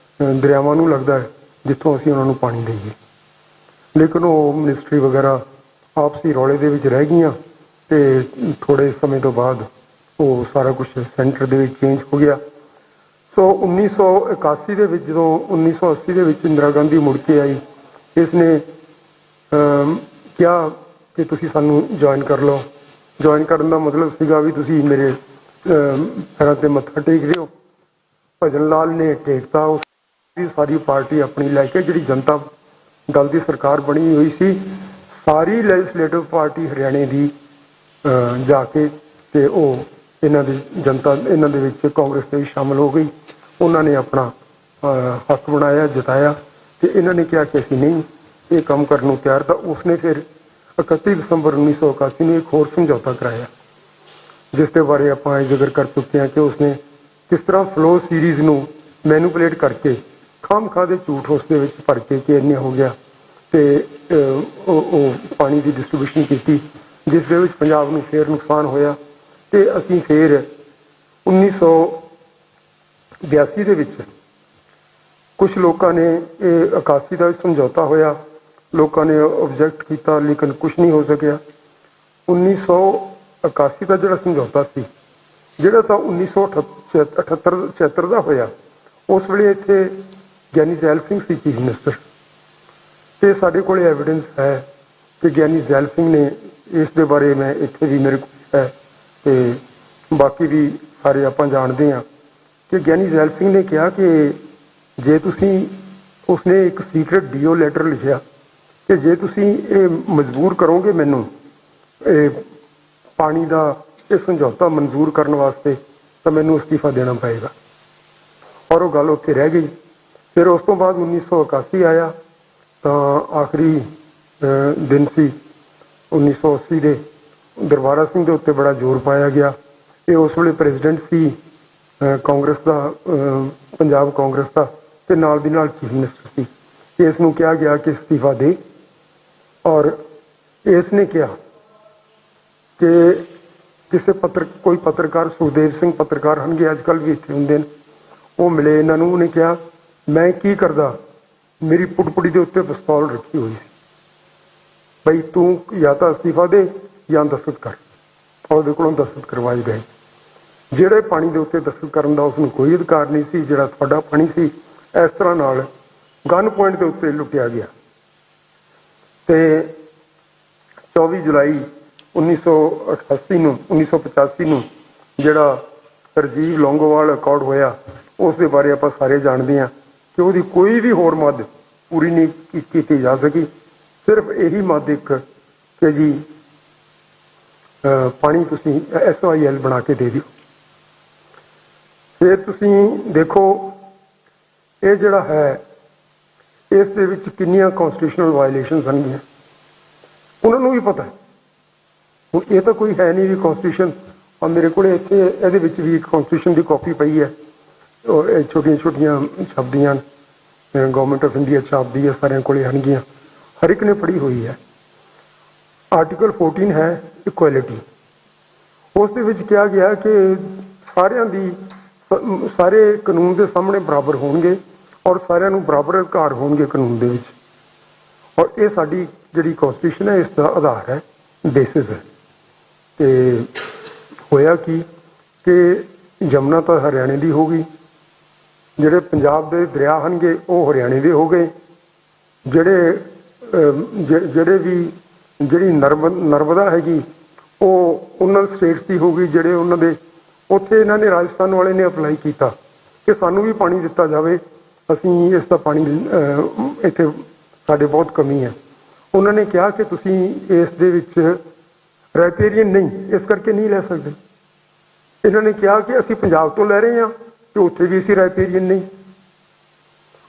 ਦਰਿਆਵਾਂ ਨੂੰ ਲੱਗਦਾ ਹੈ, ਜਿੱਥੋਂ ਅਸੀਂ ਉਹਨਾਂ ਨੂੰ ਪਾਣੀ ਦੇਈਏ। ਲੇਕਿਨ ਉਹ ਮਿਨਿਸਟਰੀ ਵਗੈਰਾ ਆਪਸੀ ਰੌਲੇ ਦੇ ਵਿੱਚ ਰਹਿ ਗਈਆਂ ਤੇ ਥੋੜੇ ਸਮੇਂ ਤੋਂ ਬਾਅਦ ਉਹ ਸਾਰਾ ਕੁਝ ਸੈਂਟਰ ਦੇ ਵਿੱਚ ਚੇਂਜ ਹੋ ਗਿਆ। ਸੋ 1981 ਦੇ ਵਿੱਚ, ਜਦੋਂ 1980 ਦੇ ਵਿੱਚ ਇੰਦਰਾ ਗਾਂਧੀ ਮੁੜ ਕੇ ਆਈ, ਇਸ ਨੇ ਕਿਹਾ ਕਿ ਤੁਸੀਂ ਸਾਨੂੰ ਜੁਆਇਨ ਕਰ ਲਓ। ਜੁਆਇਨ ਕਰਨ ਦਾ ਮਤਲਬ ਸੀਗਾ ਵੀ ਤੁਸੀਂ ਮੇਰੇ ਪੈਰਾਂ ਤੇ ਮੱਥਾ ਟੇਕ ਰਹੇ ਹੋ। ਭਜਨ ਲਾਲ ਨੇ ਟੇਕਤਾ। ਉਸ ਦੀ ਸਾਰੀ ਪਾਰਟੀ ਆਪਣੀ ਲੈ ਕੇ, ਜਿਹੜੀ ਜਨਤਾ ਦਲ ਦੀ ਸਰਕਾਰ ਬਣੀ ਹੋਈ ਸੀ, ਸਾਰੀ ਲੈਜਿਸਲੇਟਿਵ ਪਾਰਟੀ ਹਰਿਆਣੇ ਦੀ ਜਾ ਕੇ ਤੇ ਉਹ ਇਹਨਾਂ ਦੀ ਜਨਤਾ ਇਹਨਾਂ ਦੇ ਵਿੱਚ ਕਾਂਗਰਸ ਦੇ ਵਿੱਚ ਸ਼ਾਮਲ ਹੋ ਗਈ। ਉਹਨਾਂ ਨੇ ਆਪਣਾ ਹੱਕ ਬਣਾਇਆ, ਜਿਤਾਇਆ ਤੇ ਇਹਨਾਂ ਨੇ ਕਿਹਾ ਕਿ ਅਸੀਂ ਨਹੀਂ ਇਹ ਕੰਮ ਕਰਨ ਨੂੰ ਤਿਆਰ। ਤਾਂ ਉਸਨੇ ਫਿਰ 31 ਦਸੰਬਰ 1981 ਨੂੰ ਇੱਕ ਹੋਰ ਸਮਝੌਤਾ ਕਰਾਇਆ, ਜਿਸ ਦੇ ਬਾਰੇ ਆਪਾਂ ਇਹ ਜ਼ਿਕਰ ਕਰ ਚੁੱਕੇ ਹਾਂ ਕਿ ਉਸਨੇ ਕਿਸ ਤਰ੍ਹਾਂ ਫਲੋ ਸੀਰੀਜ਼ ਨੂੰ ਮੈਨੂਪੂਲੇਟ ਕਰਕੇ ਖਾਮਖਾਹ ਦੇ ਝੂਠ ਉਸ ਦੇ ਵਿੱਚ ਭਰ ਕੇ ਕਿ ਇੰਨੇ ਹੋ ਗਿਆ ਤੇ ਉਹ ਪਾਣੀ ਦੀ ਡਿਸਟ੍ਰੀਬਿਊਸ਼ਨ ਕੀਤੀ, ਜਿਸ ਦੇ ਵਿੱਚ ਪੰਜਾਬ ਨੂੰ ਫੇਰ ਨੁਕਸਾਨ ਹੋਇਆ। ਤੇ ਅਸੀਂ ਫੇਰ 1982 ਦੇ ਵਿੱਚ ਕੁਝ ਲੋਕਾਂ ਨੇ ਇਹ 81 ਦਾ ਸਮਝੌਤਾ ਹੋਇਆ, ਲੋਕਾਂ ਨੇ ਆਬਜੈਕਟ ਕੀਤਾ, ਲੇਕਿਨ ਕੁਝ ਨਹੀਂ ਹੋ ਸਕਿਆ। 1981 ਦਾ ਜਿਹੜਾ ਸਮਝੌਤਾ ਸੀ, ਜਿਹੜਾ ਤਾਂ 1978 ਦਾ ਹੋਇਆ, ਉਸ ਵੇਲੇ ਇੱਥੇ ਗਿਆਨੀ ਜ਼ੈਲ ਸਿੰਘ ਸੀ ਚੀਫ ਮਿਨਿਸਟਰ, ਤੇ ਸਾਡੇ ਕੋਲ ਐਵੀਡੈਂਸ ਹੈ ਕਿ ਗਿਆਨੀ ਜ਼ੈਲ ਸਿੰਘ ਨੇ, ਇਸ ਦੇ ਬਾਰੇ ਮੈਂ ਇੱਥੇ ਵੀ ਮੇਰੇ ਕੋਲ ਹੈ ਤੇ ਬਾਕੀ ਵੀ ਸਾਰੇ ਆਪਾਂ ਜਾਣਦੇ ਹਾਂ ਕਿ ਗਿਆਨੀ ਜ਼ੈਲ ਸਿੰਘ ਨੇ ਕਿਹਾ ਕਿ ਜੇ ਤੁਸੀਂ, ਉਸਨੇ ਇੱਕ ਸੀਕ੍ਰੇਟ ਡੀਓ ਲੈਟਰ ਲਿਖਿਆ ਕਿ ਜੇ ਤੁਸੀਂ ਇਹ ਮਜਬੂਰ ਕਰੋਗੇ ਮੈਨੂੰ ਇਹ ਪਾਣੀ ਦਾ ਇਹ ਸਮਝੌਤਾ ਮਨਜ਼ੂਰ ਕਰਨ ਵਾਸਤੇ, ਤਾਂ ਮੈਨੂੰ ਅਸਤੀਫਾ ਦੇਣਾ ਪਏਗਾ। ਔਰ ਉਹ ਗੱਲ ਉੱਥੇ ਰਹਿ ਗਈ। ਫਿਰ ਉਸ ਤੋਂ ਬਾਅਦ 1981 ਆਇਆ ਤਾਂ ਆਖਰੀ ਦਿਨ ਸੀ 1980 ਦੇ, ਦਰਬਾਰਾ ਸਿੰਘ ਦੇ ਉੱਤੇ ਬੜਾ ਜ਼ੋਰ ਪਾਇਆ ਗਿਆ। ਇਹ ਉਸ ਵੇਲੇ ਪ੍ਰੈਜ਼ੀਡੈਂਟ ਸੀ ਕਾਂਗਰਸ ਦਾ, ਪੰਜਾਬ ਕਾਂਗਰਸ ਦਾ, ਤੇ ਨਾਲ ਦੀ ਨਾਲ ਚੀਫ ਮਿਨਿਸਟਰ ਸੀ। ਇਸ ਨੂੰ ਕਿਹਾ ਗਿਆ ਕਿ ਅਸਤੀਫਾ ਦੇ, ਔਰ ਇਸ ਨੇ ਕਿਹਾ ਕਿ ਕਿਸੇ ਕੋਈ ਪੱਤਰਕਾਰ, ਸੁਖਦੇਵ ਸਿੰਘ ਪੱਤਰਕਾਰ ਹਨਗੇ, ਅੱਜ ਕੱਲ੍ਹ ਵੀ ਇੱਥੇ ਹੁੰਦੇ ਨੇ, ਉਹ ਮਿਲੇ ਇਹਨਾਂ ਨੂੰ। ਉਹਨੇ ਕਿਹਾ ਮੈਂ ਕੀ ਕਰਦਾ, ਮੇਰੀ ਪੁਟਪੁੜੀ ਦੇ ਉੱਤੇ ਪਿਸਤੌਲ ਰੱਖੀ ਹੋਈ ਸੀ, ਬਈ ਤੂੰ ਜਾਂ ਤਾਂ ਅਸਤੀਫਾ ਦੇ ਜਾਂ ਦਸਤਖਤ ਕਰ। ਉਹਦੇ ਕੋਲੋਂ ਦਸਤਖਤ ਕਰਵਾਏ ਗਏ। ਜਿਹੜੇ ਪਾਣੀ ਦੇ ਉੱਤੇ ਦਸਤਖਤ ਕਰਨ ਦਾ ਉਸਨੂੰ ਕੋਈ ਅਧਿਕਾਰ ਨਹੀਂ ਸੀ, ਜਿਹੜਾ ਤੁਹਾਡਾ ਪਾਣੀ ਸੀ ਇਸ ਤਰ੍ਹਾਂ ਨਾਲ ਗਨ ਪੁਆਇੰਟ ਦੇ ਉੱਤੇ ਲੁੱਟਿਆ ਗਿਆ। ਤੇ 24 ਜੁਲਾਈ 1985 ਨੂੰ ਜਿਹੜਾ ਰਾਜੀਵ ਲੌਂਗੋਵਾਲ ਅਕੋਰਡ ਹੋਇਆ, ਉਸ ਦੇ ਬਾਰੇ ਆਪਾਂ ਸਾਰੇ ਜਾਣਦੇ ਹਾਂ ਕਿ ਉਹਦੀ ਕੋਈ ਵੀ ਹੋਰ ਮੱਦ ਪੂਰੀ ਨਹੀਂ ਕੀਤੀ ਜਾ ਸਕੀ। ਸਿਰਫ ਇਹੀ ਮੱਦ ਇੱਕ ਕਿ ਜੀ ਪਾਣੀ ਤੁਸੀਂ SOIL ਬਣਾ ਕੇ ਦੇ ਦਿਓ। ਫਿਰ ਤੁਸੀਂ ਦੇਖੋ ਇਹ ਜਿਹੜਾ ਹੈ, ਇਸ ਦੇ ਵਿੱਚ ਕਿੰਨੀਆਂ ਕਨਸਟੀਟਿਊਸ਼ਨਲ ਵਾਇਲੇਸ਼ਨਸ ਹੋਣਗੀਆਂ, ਉਹਨਾਂ ਨੂੰ ਵੀ ਪਤਾ ਹੈ। ਹੁਣ ਇਹ ਤਾਂ ਕੋਈ ਹੈ ਨਹੀਂ ਵੀ ਕਨਸਟੀਟਿਊਸ਼ਨ, ਔਰ ਮੇਰੇ ਕੋਲ ਇੱਥੇ ਇਹਦੇ ਵਿੱਚ ਵੀ ਇੱਕ ਕਨਸਟੀਟਿਊਸ਼ਨ ਦੀ ਕਾਪੀ ਪਈ ਹੈ, ਔਰ ਇਹ ਛੋਟੀਆਂ ਛੋਟੀਆਂ ਛਪਦੀਆਂ, ਗਵਰਨਮੈਂਟ ਆਫ ਇੰਡੀਆ ਛਾਪਦੀ ਹੈ, ਸਾਰਿਆਂ ਕੋਲ ਹੋਣਗੀਆਂ, ਹਰ ਇੱਕ ਨੇ ਪੜ੍ਹੀ ਹੋਈ ਹੈ। ਆਰਟੀਕਲ 14 ਹੈ ਇਕੁਐਲਿਟੀ। ਉਸ ਦੇ ਵਿੱਚ ਕਿਹਾ ਗਿਆ ਕਿ ਸਾਰਿਆਂ ਦੀ, ਸਾਰੇ ਕਾਨੂੰਨ ਦੇ ਸਾਹਮਣੇ ਬਰਾਬਰ ਹੋਣਗੇ ਔਰ ਸਾਰਿਆਂ ਨੂੰ ਬਰਾਬਰ ਅਧਿਕਾਰ ਹੋਣਗੇ ਕਾਨੂੰਨ ਦੇ ਵਿੱਚ। ਔਰ ਇਹ ਸਾਡੀ ਜਿਹੜੀ ਕਨਸਟੀਟਿਊਸ਼ਨ ਹੈ, ਇਸ ਦਾ ਆਧਾਰ ਹੈ, ਬੇਸਿਸ ਹੈ। ਤੇ ਹੋਇਆ ਕਿ ਯਮੁਨਾ ਤਾਂ ਹਰਿਆਣੇ ਦੀ ਹੋ ਗਈ, ਜਿਹੜੇ ਪੰਜਾਬ ਦੇ ਦਰਿਆ ਹਨਗੇ ਉਹ ਹਰਿਆਣੇ ਦੇ ਹੋ ਗਏ, ਜਿਹੜੇ ਵੀ ਜਿਹੜੀ ਨਰਮਦਾ ਹੈਗੀ ਉਹ ਉਹਨਾਂ ਸਟੇਟਸ ਦੀ ਹੋ ਗਈ, ਜਿਹੜੇ ਉਹਨਾਂ ਦੇ ਉੱਥੇ ਇਹਨਾਂ ਨੇ ਰਾਜਸਥਾਨ ਵਾਲੇ ਨੇ ਅਪਲਾਈ ਕੀਤਾ ਕਿ ਸਾਨੂੰ ਵੀ ਪਾਣੀ ਦਿੱਤਾ ਜਾਵੇ, ਅਸੀਂ ਇਸ ਦਾ ਪਾਣੀ ਇੱਥੇ ਸਾਡੇ ਬਹੁਤ ਕਮੀ ਹੈ। ਉਹਨਾਂ ਨੇ ਕਿਹਾ ਕਿ ਤੁਸੀਂ ਇਸ ਦੇ ਵਿੱਚ ਰਾਈਪੇਰੀਅਨ ਨਹੀਂ, ਇਸ ਕਰਕੇ ਨਹੀਂ ਲੈ ਸਕਦੇ। ਇਹਨਾਂ ਨੇ ਕਿਹਾ ਕਿ ਅਸੀਂ ਪੰਜਾਬ ਤੋਂ ਲੈ ਰਹੇ ਹਾਂ ਤੇ ਉੱਥੇ ਵੀ ਅਸੀਂ ਰਾਈਪੇਰੀਅਨ ਨਹੀਂ।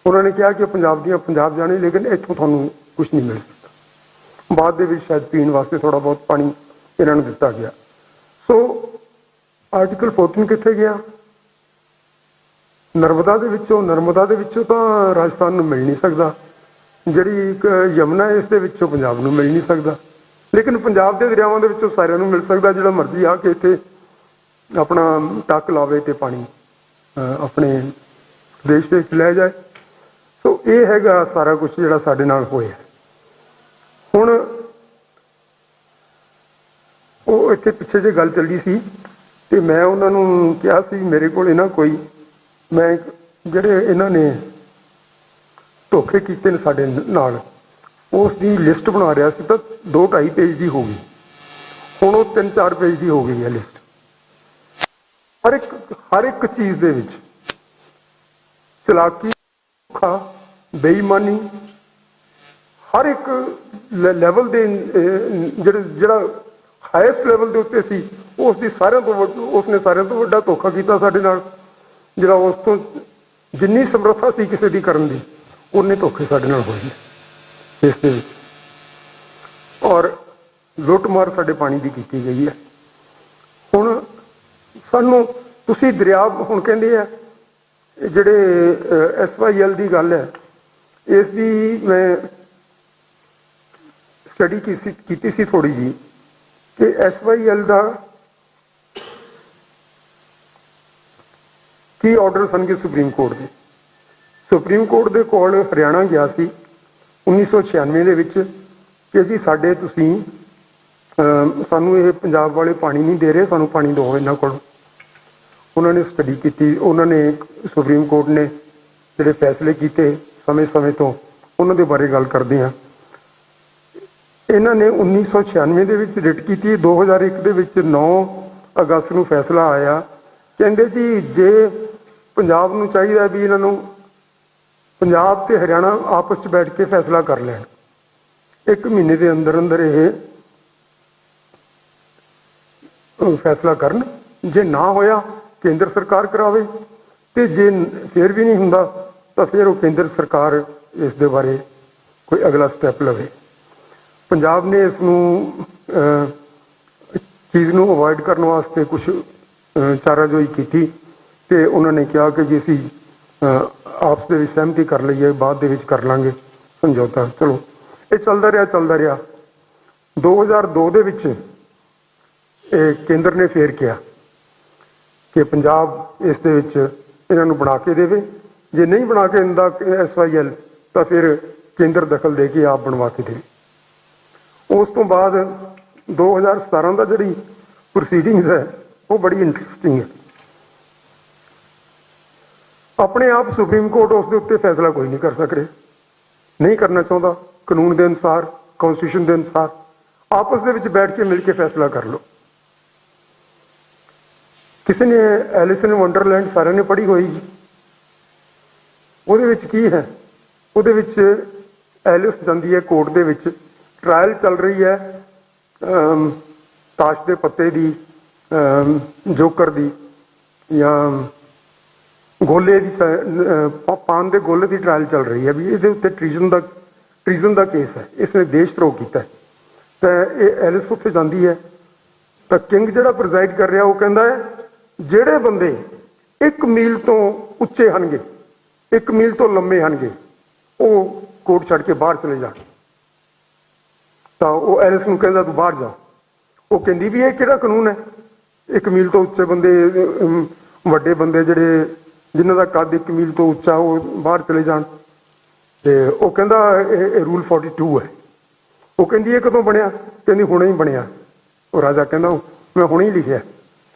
ਉਹਨਾਂ ਨੇ ਕਿਹਾ ਕਿ ਪੰਜਾਬ ਜਾਣੇ, ਲੇਕਿਨ ਇੱਥੋਂ ਤੁਹਾਨੂੰ ਕੁਝ ਨਹੀਂ ਮਿਲ ਸਕਦਾ। ਬਾਅਦ ਦੇ ਵਿੱਚ ਸ਼ਾਇਦ ਪੀਣ ਵਾਸਤੇ ਥੋੜ੍ਹਾ ਬਹੁਤ ਪਾਣੀ ਇਹਨਾਂ ਨੂੰ ਦਿੱਤਾ ਗਿਆ। ਸੋ ਆਰਟੀਕਲ 14 ਕਿੱਥੇ ਗਿਆ? ਨਰਮਦਾ ਦੇ ਵਿੱਚੋਂ ਤਾਂ ਰਾਜਸਥਾਨ ਨੂੰ ਮਿਲ ਨਹੀਂ ਸਕਦਾ, ਜਿਹੜੀ ਇੱਕ ਯਮੁਨਾ ਇਸ ਦੇ ਵਿੱਚੋਂ ਪੰਜਾਬ ਨੂੰ ਮਿਲ ਨਹੀਂ ਸਕਦਾ, ਲੇਕਿਨ ਪੰਜਾਬ ਦੇ ਦਰਿਆਵਾਂ ਦੇ ਵਿੱਚੋਂ ਸਾਰਿਆਂ ਨੂੰ ਮਿਲ ਸਕਦਾ। ਜਿਹੜਾ ਮਰਜ਼ੀ ਆ ਕੇ ਇੱਥੇ ਆਪਣਾ ਟੱਕ ਲਾਵੇ ਤੇ ਪਾਣੀ ਆਪਣੇ ਦੇਸ਼ ਦੇ ਵਿੱਚ ਲੈ ਜਾਏ। ਸੋ ਇਹ ਹੈਗਾ ਸਾਰਾ ਕੁਝ ਜਿਹੜਾ ਸਾਡੇ ਨਾਲ ਹੋਇਆ। ਹੁਣ ਉਹ ਇੱਥੇ ਪਿੱਛੇ ਜੇ ਗੱਲ ਚੱਲੀ ਸੀ ਤੇ ਮੈਂ ਉਹਨਾਂ ਨੂੰ ਕਿਹਾ ਸੀ ਮੇਰੇ ਕੋਲ ਮੈਂ ਜਿਹੜੇ ਇਹਨਾਂ ਨੇ ਧੋਖੇ ਕੀਤੇ ਨੇ ਸਾਡੇ ਨਾਲ, ਉਸ ਦੀ ਲਿਸਟ ਬਣਾ ਰਿਹਾ ਸੀ ਤਾਂ 2-2.5 ਪੇਜ ਦੀ ਹੋ ਗਈ। ਹੁਣ ਉਹ 3-4 ਪੇਜ ਦੀ ਹੋ ਗਈ ਹੈ ਲਿਸਟ। ਹਰ ਇੱਕ ਚੀਜ਼ ਦੇ ਵਿੱਚ ਚਲਾਕੀ, ਧੋਖਾ, ਬੇਈਮਾਨੀ, ਹਰ ਇੱਕ ਲੈਵਲ ਦੇ ਜਿਹੜਾ ਹਾਈਐਸਟ ਲੈਵਲ ਦੇ ਉੱਤੇ ਸੀ ਉਸਨੇ ਸਾਰਿਆਂ ਤੋਂ ਵੱਡਾ ਧੋਖਾ ਕੀਤਾ ਸਾਡੇ ਨਾਲ। ਜਿਹੜਾ ਉਸ ਤੋਂ ਜਿੰਨੀ ਸਮਰੱਥਾ ਸੀ ਕਿਸੇ ਦੀ ਕਰਨ ਦੀ, ਉਹਨੇ ਧੋਖੇ ਸਾਡੇ ਨਾਲ ਹੋਏ ਇਸ ਦੇ ਵਿੱਚ, ਔਰ ਲੁੱਟਮਾਰ ਸਾਡੇ ਪਾਣੀ ਦੀ ਕੀਤੀ ਗਈ ਹੈ। ਹੁਣ ਸਾਨੂੰ ਤੁਸੀਂ ਦਰਿਆ, ਹੁਣ ਕਹਿੰਦੇ ਆ ਜਿਹੜੇ SYL ਦੀ ਗੱਲ ਹੈ, ਇਸ ਦੀ ਮੈਂ ਸਟੱਡੀ ਕੀਤੀ ਸੀ ਥੋੜੀ ਜੀ ਕਿ SYL ਦਾ ਕੀ ਆਰਡਰ ਸਨ ਕਿ ਸੁਪਰੀਮ ਕੋਰਟ ਦੇ ਕੋਲ ਹਰਿਆਣਾ ਗਿਆ ਸੀ 1996 ਦੇ ਵਿੱਚ ਕਿ ਜੀ ਸਾਨੂੰ ਇਹ ਪੰਜਾਬ ਵਾਲੇ ਪਾਣੀ ਨਹੀਂ ਦੇ ਰਹੇ, ਸਾਨੂੰ ਪਾਣੀ ਦਿਓ ਇਹਨਾਂ ਕੋਲ। ਉਹਨਾਂ ਨੇ ਸਟੱਡੀ ਕੀਤੀ, ਉਹਨਾਂ ਨੇ ਸੁਪਰੀਮ ਕੋਰਟ ਨੇ ਜਿਹੜੇ ਫੈਸਲੇ ਕੀਤੇ ਸਮੇਂ ਤੋਂ, ਉਹਨਾਂ ਦੇ ਬਾਰੇ ਗੱਲ ਕਰਦੇ ਹਾਂ। ਇਹਨਾਂ ਨੇ 1996 ਦੇ ਵਿੱਚ ਰਿਟ ਕੀਤੀ, 2001 ਦੇ ਵਿੱਚ 9 ਅਗਸਤ ਨੂੰ ਫੈਸਲਾ ਆਇਆ। ਕਹਿੰਦੇ ਜੀ ਜੇ ਪੰਜਾਬ ਨੂੰ ਚਾਹੀਦਾ ਵੀ ਇਹਨਾਂ ਨੂੰ ਪੰਜਾਬ ਤੇ ਹਰਿਆਣਾ ਆਪਸ 'ਚ ਬੈਠ ਕੇ ਫੈਸਲਾ ਕਰ ਲੈਣ, 1 ਮਹੀਨੇ ਦੇ ਅੰਦਰ ਇਹ ਫੈਸਲਾ ਕਰਨ। ਜੇ ਨਾ ਹੋਇਆ ਕੇਂਦਰ ਸਰਕਾਰ ਕਰਾਵੇ, ਤੇ ਜੇ ਫਿਰ ਵੀ ਨਹੀਂ ਹੁੰਦਾ ਤਾਂ ਫਿਰ ਉਹ ਕੇਂਦਰ ਸਰਕਾਰ ਇਸ ਦੇ ਬਾਰੇ ਕੋਈ ਅਗਲਾ ਸਟੈਪ ਲਵੇ। ਪੰਜਾਬ ਨੇ ਇਸ ਨੂੰ ਚੀਜ਼ ਨੂੰ ਅਵੋਇਡ ਕਰਨ ਵਾਸਤੇ ਕੁਝ ਚਾਰਾਜੋਈ ਕੀਤੀ ਤੇ ਉਹਨਾਂ ਨੇ ਕਿਹਾ ਕਿ ਜੇ ਅਸੀਂ ਆਪਸ ਦੇ ਵਿੱਚ ਸਹਿਮਤੀ ਕਰ ਲਈਏ, ਬਾਅਦ ਦੇ ਵਿੱਚ ਕਰ ਲਾਂਗੇ ਸਮਝੌਤਾ। ਚਲੋ ਇਹ ਚੱਲਦਾ ਰਿਹਾ। 2002 ਦੇ ਵਿੱਚ ਇਹ ਕੇਂਦਰ ਨੇ ਫੇਰ ਕਿਹਾ ਕਿ ਪੰਜਾਬ ਇਸ ਦੇ ਵਿੱਚ ਇਹਨਾਂ ਨੂੰ ਬਣਾ ਕੇ ਦੇਵੇ, ਜੇ ਨਹੀਂ ਬਣਾ ਕੇ ਦਿੰਦਾ SYL ਤਾਂ ਫਿਰ ਕੇਂਦਰ ਦਖਲ ਦੇ ਕੇ ਆਪ ਬਣਵਾ ਕੇ ਦੇਵੇ। ਉਸ ਤੋਂ ਬਾਅਦ 2017 ਦਾ ਜਿਹੜੀ ਪ੍ਰੋਸੀਡਿੰਗਸ ਹੈ ਉਹ ਬੜੀ ਇੰਟਰਸਟਿੰਗ ਹੈ। ਆਪਣੇ ਆਪ ਸੁਪਰੀਮ ਕੋਰਟ ਉਸ ਦੇ ਉੱਤੇ ਫੈਸਲਾ ਕੋਈ ਨਹੀਂ ਕਰ ਸਕਦੇ, ਨਹੀਂ ਕਰਨਾ ਚਾਹੁੰਦਾ। ਕਾਨੂੰਨ ਦੇ ਅਨੁਸਾਰ, ਕਨਸਟੀਟਿਊਸ਼ਨ ਦੇ ਅਨੁਸਾਰ ਆਪਸ ਦੇ ਵਿੱਚ ਬੈਠ ਕੇ ਮਿਲ ਕੇ ਫੈਸਲਾ ਕਰ ਲਓ। ਕਿਸੇ ਨੇ ਐਲਿਸ ਇਨ ਵੰਡਰਲੈਂਡ ਸਾਰਿਆਂ ਨੇ ਪੜ੍ਹੀ ਹੋਏਗੀ। ਉਹਦੇ ਵਿੱਚ ਕੀ ਹੈ? ਉਹਦੇ ਵਿੱਚ ਐਲਿਸ ਜਾਂਦੀ ਹੈ ਕੋਰਟ ਦੇ ਵਿੱਚ, ਟਰਾਇਲ ਚੱਲ ਰਹੀ ਹੈ ਤਾਸ਼ ਦੇ ਪੱਤੇ ਦੀ, ਜੋਕਰ ਦੀ, ਜਾਂ ਗੋਲੇ ਦੀ, ਪਾਨ ਦੇ ਗੋਲੇ ਦੀ ਟਰਾਇਲ ਚੱਲ ਰਹੀ ਹੈ ਵੀ ਇਹਦੇ ਉੱਤੇ ਟ੍ਰੀਜ਼ਨ ਦਾ ਕੇਸ ਹੈ, ਇਸਨੇ ਦੇਸ਼ ਧਰੋਹ ਕੀਤਾ। ਤਾਂ ਇਹ ਐਲਿਸ ਉੱਥੇ ਜਾਂਦੀ ਹੈ ਤਾਂ ਕਿੰਗ ਜਿਹੜਾ ਪ੍ਰਜ਼ਾਈਡ ਕਰ ਰਿਹਾ ਉਹ ਕਹਿੰਦਾ ਹੈ ਜਿਹੜੇ ਬੰਦੇ 1 ਮੀਲ ਤੋਂ ਉੱਚੇ ਹਨਗੇ, 1 ਮੀਲ ਤੋਂ ਲੰਮੇ ਹਨਗੇ, ਉਹ ਕੋਰਟ ਛੱਡ ਕੇ ਬਾਹਰ ਚਲੇ ਜਾਣ। ਤਾਂ ਉਹ ਐਲਿਸ ਨੂੰ ਕਹਿੰਦਾ ਤੂੰ ਬਾਹਰ ਜਾ। ਉਹ ਕਹਿੰਦੀ ਵੀ ਇਹ ਕਿਹੜਾ ਕਾਨੂੰਨ ਹੈ? 1 ਮੀਲ ਤੋਂ ਉੱਚੇ ਬੰਦੇ, ਵੱਡੇ ਬੰਦੇ ਜਿਨ੍ਹਾਂ ਦਾ ਕੱਦ 1 ਮੀਲ ਤੋਂ ਉੱਚਾ, ਉਹ ਬਾਹਰ ਚਲੇ ਜਾਣ। ਤੇ ਉਹ ਕਹਿੰਦਾ ਇਹ ਰੂਲ 42 ਹੈ। ਉਹ ਕਹਿੰਦੀ ਇਹ ਕਦੋਂ ਬਣਿਆ? ਕਹਿੰਦੀ ਹੁਣੇ ਹੀ ਬਣਿਆ। ਉਹ ਰਾਜਾ ਕਹਿੰਦਾ ਮੈਂ ਹੁਣੇ ਹੀ ਲਿਖਿਆ।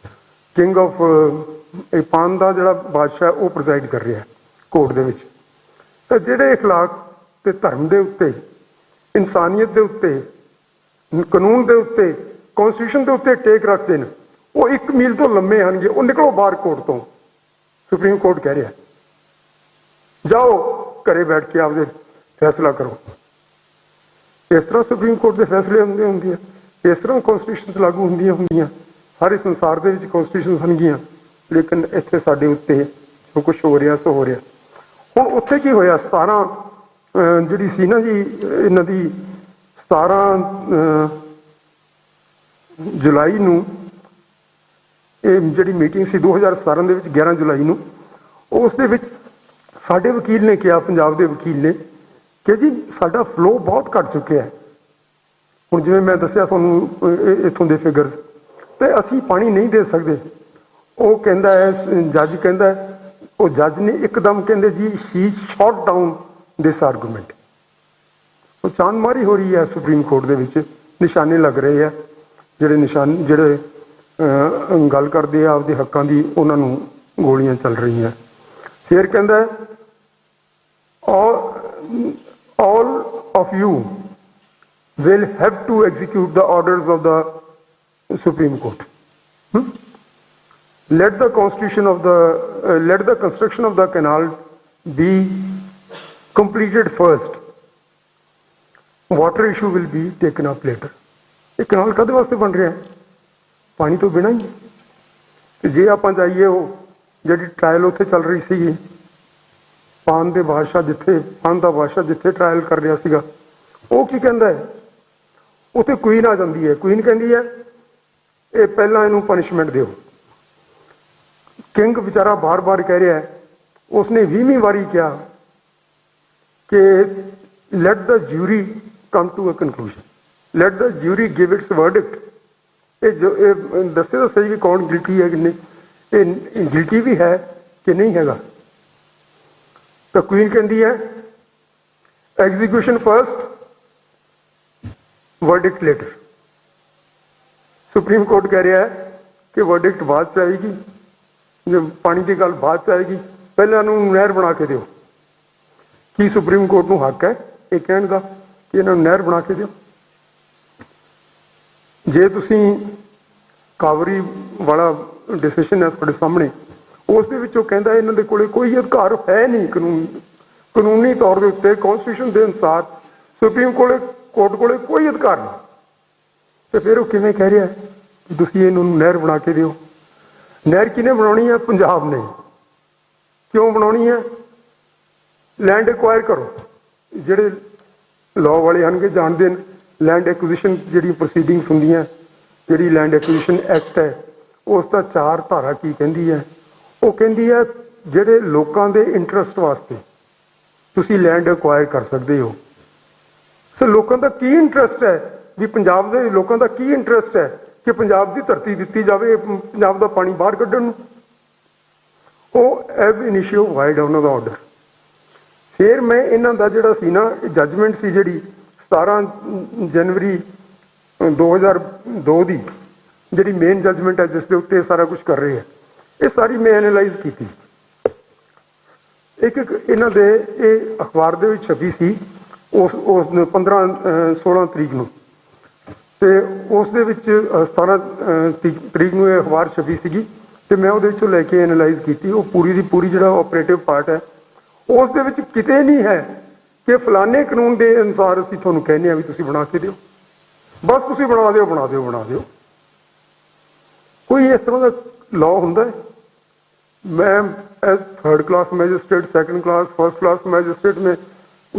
ਕਿੰਗ ਆਫ ਪਾਨ ਦਾ ਜਿਹੜਾ ਬਾਦਸ਼ਾਹ ਉਹ ਪ੍ਰਜ਼ਾਈਡ ਕਰ ਰਿਹਾ। ਕੋਡ ਦੇ ਵਿੱਚ। ਤਾਂ ਜਿਹੜੇ ਅਖਲਾਕ ਤੇ ਧਰਮ ਦੇ ਉੱਤੇ, ਇਨਸਾਨੀਅਤ ਦੇ ਉੱਤੇ, ਕਾਨੂੰਨ ਦੇ ਉੱਤੇ, ਕੌਨਸਟੀਟਿਊਸ਼ਨ ਦੇ ਉੱਤੇ ਟੇਕ ਰੱਖਦੇ ਨੇ, ਉਹ 1 ਮੀਲ ਤੋਂ ਲੰਮੇ ਹਨਗੇ। ਉਹ ਨਿਕਲੋ ਬਾਹਰ ਕੋਰਟ ਤੋਂ, ਸੁਪਰੀਮ ਕੋਰਟ ਕਹਿ ਰਿਹਾ ਜਾਓ ਘਰੇ ਬੈਠ ਕੇ ਆਪਦੇ ਫੈਸਲਾ ਕਰੋ। ਇਸ ਤਰ੍ਹਾਂ ਸੁਪਰੀਮ ਕੋਰਟ ਦੇ ਫੈਸਲੇ ਹੁੰਦੇ ਆ, ਇਸ ਤਰ੍ਹਾਂ ਕੌਨਸਟੀਟਿਊਸ਼ਨ ਲਾਗੂ ਹੁੰਦੀਆਂ। ਸਾਰੇ ਸੰਸਾਰ ਦੇ ਵਿੱਚ ਕੌਨਸਟੀਟਿਊਸ਼ਨ ਹੋਣਗੀਆਂ, ਲੇਕਿਨ ਇੱਥੇ ਸਾਡੇ ਉੱਤੇ ਜੋ ਕੁਛ ਹੋ ਰਿਹਾ ਸੋ ਹੋ ਰਿਹਾ। ਹੁਣ ਉੱਥੇ ਕੀ ਹੋਇਆ, 17 ਜਿਹੜੀ ਸੀ ਨਾ ਜੀ ਇਹਨਾਂ ਦੀ 17 ਜੁਲਾਈ ਨੂੰ ਇਹ ਜਿਹੜੀ ਮੀਟਿੰਗ ਸੀ 2017 ਦੇ ਵਿੱਚ 11 ਜੁਲਾਈ ਨੂੰ, ਉਸ ਦੇ ਵਿੱਚ ਸਾਡੇ ਵਕੀਲ ਨੇ ਕਿਹਾ, ਪੰਜਾਬ ਦੇ ਵਕੀਲ ਨੇ ਕਿ ਜੀ ਸਾਡਾ ਫਲੋ ਬਹੁਤ ਘੱਟ ਚੁੱਕਿਆ ਹੈ। ਹੁਣ ਜਿਵੇਂ ਮੈਂ ਦੱਸਿਆ ਤੁਹਾਨੂੰ ਇੱਥੋਂ ਦੇ ਫਿਗਰਸ, ਤੇ ਅਸੀਂ ਪਾਣੀ ਨਹੀਂ ਦੇ ਸਕਦੇ। ਉਹ ਕਹਿੰਦਾ ਹੈ, ਜੱਜ ਕਹਿੰਦਾ ਹੈ, ਉਹ ਜੱਜ ਨੇ ਇੱਕਦਮ ਕਹਿੰਦੇ ਜੀ ਸ਼ੀ ਸ਼ਾਟ ਡਾਊਨ ਦਿਸ ਆਰਗੂਮੈਂਟ। ਉਹ ਚਾਂਦਮਾਰੀ ਹੋ ਰਹੀ ਹੈ ਸੁਪਰੀਮ ਕੋਰਟ ਦੇ ਵਿੱਚ, ਨਿਸ਼ਾਨੇ ਲੱਗ ਰਹੇ ਆ। ਜਿਹੜੇ ਗੱਲ ਕਰਦੇ ਆ ਆਪਦੇ ਹੱਕਾਂ ਦੀ, ਉਹਨਾਂ ਨੂੰ ਗੋਲੀਆਂ ਚੱਲ ਰਹੀਆਂ। ਫਿਰ ਕਹਿੰਦਾ all of you will have to execute the orders of the Supreme Court. Let the construction of the canal be completed first. Water issue will be taken up later. ਇਹ ਕਨਾਲ ਕਾਹਦੇ ਵਾਸਤੇ ਬਣ ਰਿਹਾ? ਪਾਣੀ ਤੋਂ ਬਿਨਾਂ ਹੀ। ਤੇ ਜੇ ਆਪਾਂ ਜਾਈਏ, ਉਹ ਜਿਹੜੀ ਟਰਾਇਲ ਉੱਥੇ ਚੱਲ ਰਹੀ ਸੀਗੀ, ਪਾਨ ਦਾ ਬਾਦਸ਼ਾਹ ਜਿੱਥੇ ਟਰਾਇਲ ਕਰ ਰਿਹਾ ਸੀਗਾ, ਉਹ ਕੀ ਕਹਿੰਦਾ ਹੈ? ਉੱਥੇ ਕੁਈਨ ਆ ਜਾਂਦੀ ਹੈ। ਕੁਈਨ ਕਹਿੰਦੀ ਹੈ ਇਹ ਪਹਿਲਾਂ ਇਹਨੂੰ ਪਨਿਸ਼ਮੈਂਟ ਦਿਓ। ਕਿੰਗ ਵਿਚਾਰਾ ਬਾਰ-ਬਾਰ ਕਹਿ ਰਿਹਾ ਹੈ, ਉਸਨੇ 20ਵੀਂ ਵਾਰੀ ਕਿਹਾ ਕਿ let the jury come to a conclusion, let the jury give its verdict. ਇਹ ਦੱਸੇ ਤਾਂ ਸਹੀ ਵੀ ਕੌਣ ਗਿਲਟੀ ਹੈ ਕਿ ਨਹੀਂ, ਇਹ ਗਿਲਟੀ ਵੀ ਹੈ ਕਿ ਨਹੀਂ ਹੈਗਾ। ਤਾਂ ਕੁਈਨ ਕਹਿੰਦੀ ਹੈ execution first, verdict later. Supreme court ਕਹਿ ਰਿਹਾ ਹੈ ਕਿ ਵਰਡਿਕਟ ਬਾਅਦ ਚ ਆਏਗੀ, ਜੇ ਪਾਣੀ ਦੀ ਗੱਲ ਬਾਅਦ ਚ ਆਏਗੀ, ਪਹਿਲਾਂ ਇਹਨੂੰ ਨਹਿਰ ਬਣਾ ਕੇ ਦਿਓ। ਕੀ ਸੁਪਰੀਮ ਕੋਰਟ ਨੂੰ ਹੱਕ ਹੈ ਇਹ ਕਹਿਣ ਦਾ ਕਿ ਇਹਨਾਂ ਨੂੰ ਨਹਿਰ ਬਣਾ ਕੇ ਦਿਓ? ਜੇ ਤੁਸੀਂ ਕਾਵਰੀ ਵਾਲਾ ਡਿਸੀਸ਼ਨ ਹੈ ਤੁਹਾਡੇ ਸਾਹਮਣੇ, ਉਸ ਦੇ ਵਿੱਚ ਉਹ ਕਹਿੰਦਾ ਇਹਨਾਂ ਦੇ ਕੋਲੇ ਕੋਈ ਅਧਿਕਾਰ ਹੈ ਨਹੀਂ ਕਾਨੂੰਨੀ ਤੌਰ ਦੇ ਉੱਤੇ, ਕੌਨਸਟੀਟਿਊਸ਼ਨ ਦੇ ਅਨੁਸਾਰ ਸੁਪਰੀਮ ਕੋਰਟ ਕੋਲੇ ਕੋਈ ਅਧਿਕਾਰ ਨਹੀਂ। ਤੇ ਫਿਰ ਉਹ ਕਿਵੇਂ ਕਹਿ ਰਿਹਾ ਕਿ ਤੁਸੀਂ ਇਹਨੂੰ ਨਹਿਰ ਬਣਾ ਕੇ ਦਿਓ? ਨਹਿਰ ਕਿਹਨੇ ਬਣਾਉਣੀ ਹੈ? ਪੰਜਾਬ ਨੇ। ਕਿਉਂ ਬਣਾਉਣੀ ਹੈ? ਲੈਂਡ ਐਕਵਾਇਰ ਕਰੋ। ਜਿਹੜੇ ਲਾਅ ਵਾਲੇ ਹਨਗੇ ਜਾਣਦੇ ਨੇ, ਲੈਂਡ ਐਕੁਜੀਸ਼ਨ ਜਿਹੜੀ ਪ੍ਰੋਸੀਡਿੰਗਸ ਹੁੰਦੀਆਂ, ਜਿਹੜੀ ਲੈਂਡ ਐਕੁਜੀਸ਼ਨ ਐਕਟ ਹੈ, ਉਸ ਦਾ 4 ਧਾਰਾ ਕੀ ਕਹਿੰਦੀ ਹੈ? ਉਹ ਕਹਿੰਦੀ ਹੈ ਜਿਹੜੇ ਲੋਕਾਂ ਦੇ ਇੰਟਰਸਟ ਵਾਸਤੇ ਤੁਸੀਂ ਲੈਂਡ ਐਕਵਾਇਰ ਕਰ ਸਕਦੇ ਹੋ। ਸੋ ਲੋਕਾਂ ਦਾ ਕੀ ਇੰਟਰਸਟ ਹੈ ਵੀ ਪੰਜਾਬ ਦੇ ਲੋਕਾਂ ਦਾ ਕੀ ਇੰਟਰਸਟ ਹੈ ਕਿ ਪੰਜਾਬ ਦੀ ਧਰਤੀ ਦਿੱਤੀ ਜਾਵੇ, ਪੰਜਾਬ ਦਾ ਪਾਣੀ ਬਾਹਰ ਕੱਢਣ ਨੂੰ? ਉਹ ਐਬ ਇਨੀਸ਼ੀਓ ਵਾਈਡ ਉਹਨਾਂ ਦਾ ਆਰਡਰ। ਫਿਰ ਮੈਂ ਇਹਨਾਂ ਦਾ ਜਿਹੜਾ ਸੀ ਨਾ ਜੱਜਮੈਂਟ ਸੀ, ਜਿਹੜੀ 17 ਜਨਵਰੀ 2002 ਦੀ ਜਿਹੜੀ ਮੇਨ ਜੱਜਮੈਂਟ ਹੈ, ਜਿਸ ਦੇ ਉੱਤੇ ਸਾਰਾ ਕੁਝ ਕਰ ਰਹੇ ਹੈ, ਇਹ ਸਾਰੀ ਮੈਂ ਐਨਾਲਾਈਜ਼ ਕੀਤੀ। ਇੱਕ ਇਹਨਾਂ ਦੇ ਇਹ ਅਖਬਾਰ ਦੇ ਵਿੱਚ ਛਪੀ ਸੀ ਉਸ 16 ਤਰੀਕ ਨੂੰ, ਤੇ ਉਸ ਦੇ ਵਿੱਚ 17 ਤਰੀਕ ਨੂੰ ਇਹ ਅਖਬਾਰ ਛਪੀ ਸੀਗੀ, ਤੇ ਮੈਂ ਉਹਦੇ ਵਿੱਚੋਂ ਲੈ ਕੇ ਐਨਾਲਾਈਜ਼ ਕੀਤੀ। ਉਹ ਪੂਰੀ ਦੀ ਪੂਰੀ ਜਿਹੜਾ ਆਪਰੇਟਿਵ ਪਾਰਟ ਹੈ, ਉਸ ਦੇ ਵਿੱਚ ਕਿਤੇ ਨਹੀਂ ਹੈ ਕਿ ਫਲਾਣੇ ਕਾਨੂੰਨ ਦੇ ਅਨੁਸਾਰ ਅਸੀਂ ਤੁਹਾਨੂੰ ਕਹਿੰਦੇ ਹਾਂ ਵੀ ਤੁਸੀਂ ਬਣਾ ਕੇ ਦਿਓ, ਬਸ ਤੁਸੀਂ ਬਣਾ ਦਿਓ। ਕੋਈ ਇਸ ਤਰ੍ਹਾਂ ਦਾ ਲਾਅ ਹੁੰਦਾ ਹੈ? मैं as 3rd class magistrate, 2nd class, 1st class magistrate में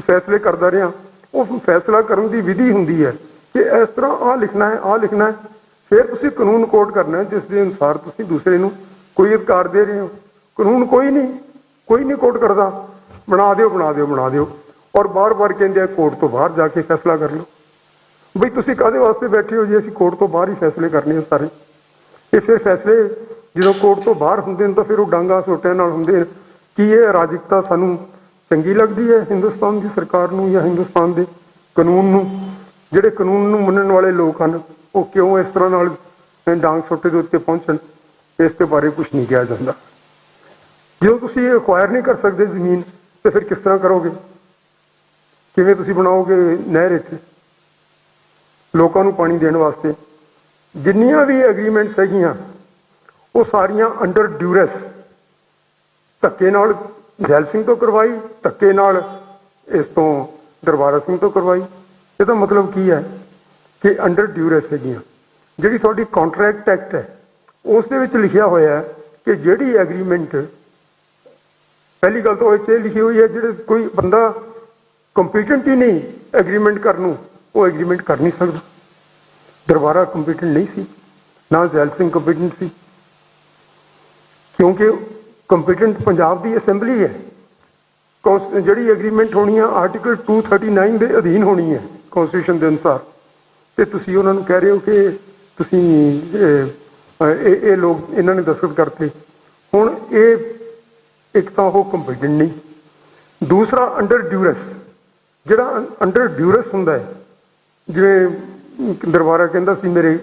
फैसले करता रहा। उस फैसला करने की विधि होंगी है कि इस तरह आ लिखना है, फिर तुसी कानून कोड करना है जिस के अनुसार तुसी दूसरे नूं कोई अधिकार दे रहे हो। कानून कोई नहीं कोड करता, बना दिओ और बार बार कहते कोर्ट तो बाहर जाके फैसला कर लो। बई तुसी काहदे वास्ते बैठे हो जी असीं कोर्ट तो बाहर ही फैसले करने हैं सारे। ये फिर फैसले जो कोर्ट तो बाहर होंगे तो फिर वो डांगा सोटिया नाल होंदे ने। कि ये अराजकता सानू चंगी लगती है हिंदुस्तान की सरकार नूं या हिंदुस्तान के कानून नूं? जिहड़े कानून नूं मनण वाले लोग हैं वो क्यों इस तरह नाल डांग सोटे के उत्ते पहुंचण, इस दे बारे कुछ नहीं कहा जाता। ਜਦੋਂ ਤੁਸੀਂ ਐਕਵਾਇਰ ਨਹੀਂ ਕਰ ਸਕਦੇ ਜ਼ਮੀਨ ਤੇ ਫਿਰ ਕਿਸ ਤਰ੍ਹਾਂ ਕਰੋਗੇ? ਕਿਵੇਂ ਤੁਸੀਂ ਬਣਾਓਗੇ ਨਹਿਰ ਇੱਥੇ ਲੋਕਾਂ ਨੂੰ ਪਾਣੀ ਦੇਣ ਵਾਸਤੇ? ਜਿੰਨੀਆਂ ਵੀ ਐਗਰੀਮੈਂਟਸ ਹੈਗੀਆਂ ਉਹ ਸਾਰੀਆਂ ਅੰਡਰ ਡਿਊਰੈਸ, ਧੱਕੇ ਨਾਲ ਜੈਲ ਸਿੰਘ ਤੋਂ ਕਰਵਾਈ, ਧੱਕੇ ਨਾਲ ਇਸ ਤੋਂ ਦਰਬਾਰਾ ਸਿੰਘ ਤੋਂ ਕਰਵਾਈ। ਇਹਦਾ ਮਤਲਬ ਕੀ ਹੈ ਕਿ ਅੰਡਰ ਡਿਊਰੈਸ ਹੈਗੀਆਂ। ਜਿਹੜੀ ਤੁਹਾਡੀ ਕੰਟਰੈਕਟ ਐਕਟ ਹੈ ਉਸ ਦੇ ਵਿੱਚ ਲਿਖਿਆ ਹੋਇਆ ਹੈ ਕਿ ਜਿਹੜੀ ਐਗਰੀਮੈਂਟ, ਪਹਿਲੀ ਗੱਲ ਤਾਂ ਇਹ ਲਿਖੀ ਹੋਈ ਹੈ ਜਿਹੜੇ ਕੋਈ ਬੰਦਾ ਕੰਪੀਟੈਂਟ ਹੀ ਨਹੀਂ ਐਗਰੀਮੈਂਟ ਕਰਨ ਨੂੰ, ਉਹ ਐਗਰੀਮੈਂਟ ਕਰ ਨਹੀਂ ਸਕਦਾ। ਦਰਬਾਰਾ ਕੰਪੀਟੈਂਟ ਨਹੀਂ ਸੀ, ਨਾ ਜੈਲ ਸਿੰਘ ਕੰਪੀਟੈਂਟ ਸੀ, ਕਿਉਂਕਿ ਕੰਪੀਟੈਂਟ ਪੰਜਾਬ ਦੀ ਅਸੈਂਬਲੀ ਹੈ। ਜਿਹੜੀ ਐਗਰੀਮੈਂਟ ਹੋਣੀ ਆ ਆਰਟੀਕਲ 239 ਦੇ ਅਧੀਨ ਹੋਣੀ ਹੈ ਕਨਸਟੀਟਿਊਸ਼ਨ ਦੇ ਅਨੁਸਾਰ, ਤੇ ਤੁਸੀਂ ਉਹਨਾਂ ਨੂੰ ਕਹਿ ਰਹੇ ਹੋ ਕਿ ਤੁਸੀਂ ਇਹ ਲੋਕ ਇਹਨਾਂ ਨੇ ਦਸਤਖਤ ਕਰਤੇ। ਹੁਣ ਇਹ ਇੱਕ ਤਾਂ ਉਹ ਕੰਪੀਟੈਂਟ ਨਹੀਂ, ਦੂਸਰਾ ਅੰਡਰ ਡਿਊਰੈਸ। ਜਿਹੜਾ ਅੰਡਰ ਡਿਊਰੈਸ ਹੁੰਦਾ ਹੈ, ਜਿਵੇਂ ਦਰਬਾਰਾ ਕਹਿੰਦਾ ਸੀ ਮੇਰੇ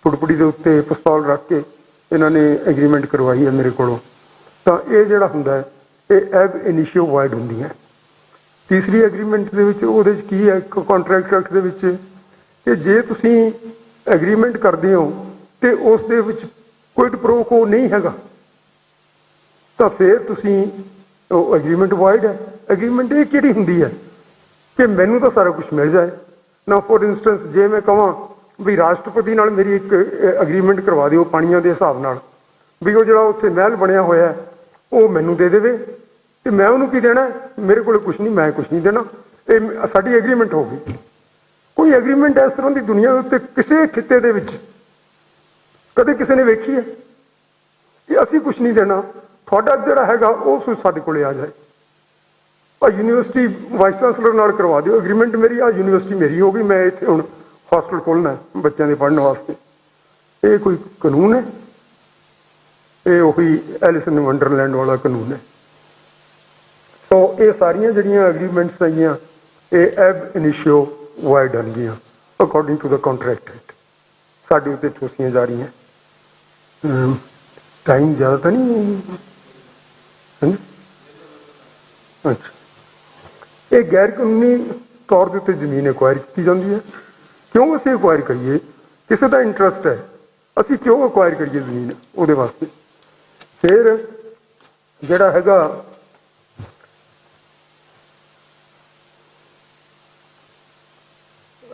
ਪੁੜਪੁੜੀ ਦੇ ਉੱਤੇ ਪਿਸਤੌਲ ਰੱਖ ਕੇ ਇਹਨਾਂ ਨੇ ਐਗਰੀਮੈਂਟ ਕਰਵਾਈ ਹੈ ਮੇਰੇ ਕੋਲੋਂ, ਤਾਂ ਇਹ ਜਿਹੜਾ ਹੁੰਦਾ ਹੈ ਇਹ ਐਬ ਇਨੀਸ਼ੀਓ ਵਾਇਡ ਹੁੰਦੀਆਂ। ਤੀਸਰੀ ਐਗਰੀਮੈਂਟ ਦੇ ਵਿੱਚ ਉਹਦੇ 'ਚ ਕੀ ਹੈ, ਕੰਟਰੈਕਟ ਐਕਟ ਦੇ ਵਿੱਚ, ਕਿ ਜੇ ਤੁਸੀਂ ਐਗਰੀਮੈਂਟ ਕਰਦੇ ਹੋ ਤੇ ਉਸ ਦੇ ਵਿੱਚ ਕੋਈ ਪ੍ਰੋ ਕੋ ਨਹੀਂ ਹੈਗਾ ਤਾਂ ਫਿਰ ਤੁਸੀਂ ਉਹ ਐਗਰੀਮੈਂਟ ਵਾਇਡ ਹੈ। ਐਗਰੀਮੈਂਟ ਇਹ ਕਿਹੜੀ ਹੁੰਦੀ ਹੈ ਕਿ ਮੈਨੂੰ ਤਾਂ ਸਾਰਾ ਕੁਝ ਮਿਲ ਜਾਏ ਨਾ। ਫੋਰ ਇੰਸਟੈਂਸ ਜੇ ਮੈਂ ਕਹਾਂ ਵੀ ਰਾਸ਼ਟਰਪਤੀ ਨਾਲ ਮੇਰੀ ਇੱਕ ਐਗਰੀਮੈਂਟ ਕਰਵਾ ਦਿਓ ਪਾਣੀਆਂ ਦੇ ਹਿਸਾਬ ਨਾਲ, ਵੀ ਉਹ ਜਿਹੜਾ ਉੱਥੇ ਮਹਿਲ ਬਣਿਆ ਹੋਇਆ ਉਹ ਮੈਨੂੰ ਦੇ ਦੇਵੇ ਤੇ ਮੈਂ ਉਹਨੂੰ ਕੀ ਦੇਣਾ, ਮੇਰੇ ਕੋਲ ਕੁਝ ਨਹੀਂ, ਮੈਂ ਕੁਝ ਨਹੀਂ ਦੇਣਾ, ਇਹ ਸਾਡੀ ਐਗਰੀਮੈਂਟ ਹੋ ਗਈ। ਕੋਈ ਐਗਰੀਮੈਂਟ ਇਸ ਤਰ੍ਹਾਂ ਦੀ ਦੁਨੀਆ ਦੇ ਉੱਤੇ ਕਿਸੇ ਖਿੱਤੇ ਦੇ ਵਿੱਚ ਕਦੇ ਕਿਸੇ ਨੇ ਵੇਖੀ ਹੈ ਕਿ ਅਸੀਂ ਕੁਝ ਨਹੀਂ ਦੇਣਾ, ਤੁਹਾਡਾ ਜਿਹੜਾ ਹੈਗਾ ਉਹ ਸਾਡੇ ਕੋਲੇ ਆ ਜਾਏ। ਆ ਯੂਨੀਵਰਸਿਟੀ ਵਾਈਸ ਚਾਂਸਲਰ ਨਾਲ ਕਰਵਾ ਦਿਓ ਐਗਰੀਮੈਂਟ, ਮੇਰੀ ਆ ਯੂਨੀਵਰਸਿਟੀ ਮੇਰੀ ਹੋ ਗਈ, ਮੈਂ ਇੱਥੇ ਹੁਣ ਹੌਸਟਲ ਖੋਲ੍ਹਣਾ ਬੱਚਿਆਂ ਦੇ ਪੜ੍ਹਨ ਵਾਸਤੇ। ਇਹ ਕੋਈ ਕਾਨੂੰਨ ਹੈ? ਇਹ ਉਹੀ ਐਲਿਸ ਇਨ ਵੰਡਰਲੈਂਡ ਵਾਲਾ ਕਾਨੂੰਨ ਹੈ। ਸੋ ਇਹ ਸਾਰੀਆਂ ਜਿਹੜੀਆਂ ਐਗਰੀਮੈਂਟਸ ਹੈਗੀਆਂ ਇਹ ਐਬ ਇਨੀਸ਼ੀਓ ਵਾਇਡ ਹੋਣਗੀਆਂ according to the contract act. ਸਾਡੇ ਉੱਤੇ ਠੋਸੀਆਂ ਜਾ ਰਹੀਆਂ। ਟਾਈਮ ਜ਼ਿਆਦਾ ਤਾਂ ਨਹੀਂ ਹੈ? ਅੱਛਾ, ਇਹ ਗੈਰ ਕਾਨੂੰਨੀ ਤੌਰ ਦੇ ਉੱਤੇ ਜ਼ਮੀਨ ਐਕਵਾਇਰ ਕੀਤੀ ਜਾਂਦੀ ਹੈ। ਕਿਉਂ ਅਸੀਂ ਐਕਵਾਇਰ ਕਰੀਏ? ਕਿਸੇ ਦਾ ਇੰਟਰਸਟ ਹੈ, ਅਸੀਂ ਕਿਉਂ ਐਕਵਾਇਰ ਕਰੀਏ ਜ਼ਮੀਨ ਉਹਦੇ ਵਾਸਤੇ। ਫਿਰ ਜਿਹੜਾ ਹੈਗਾ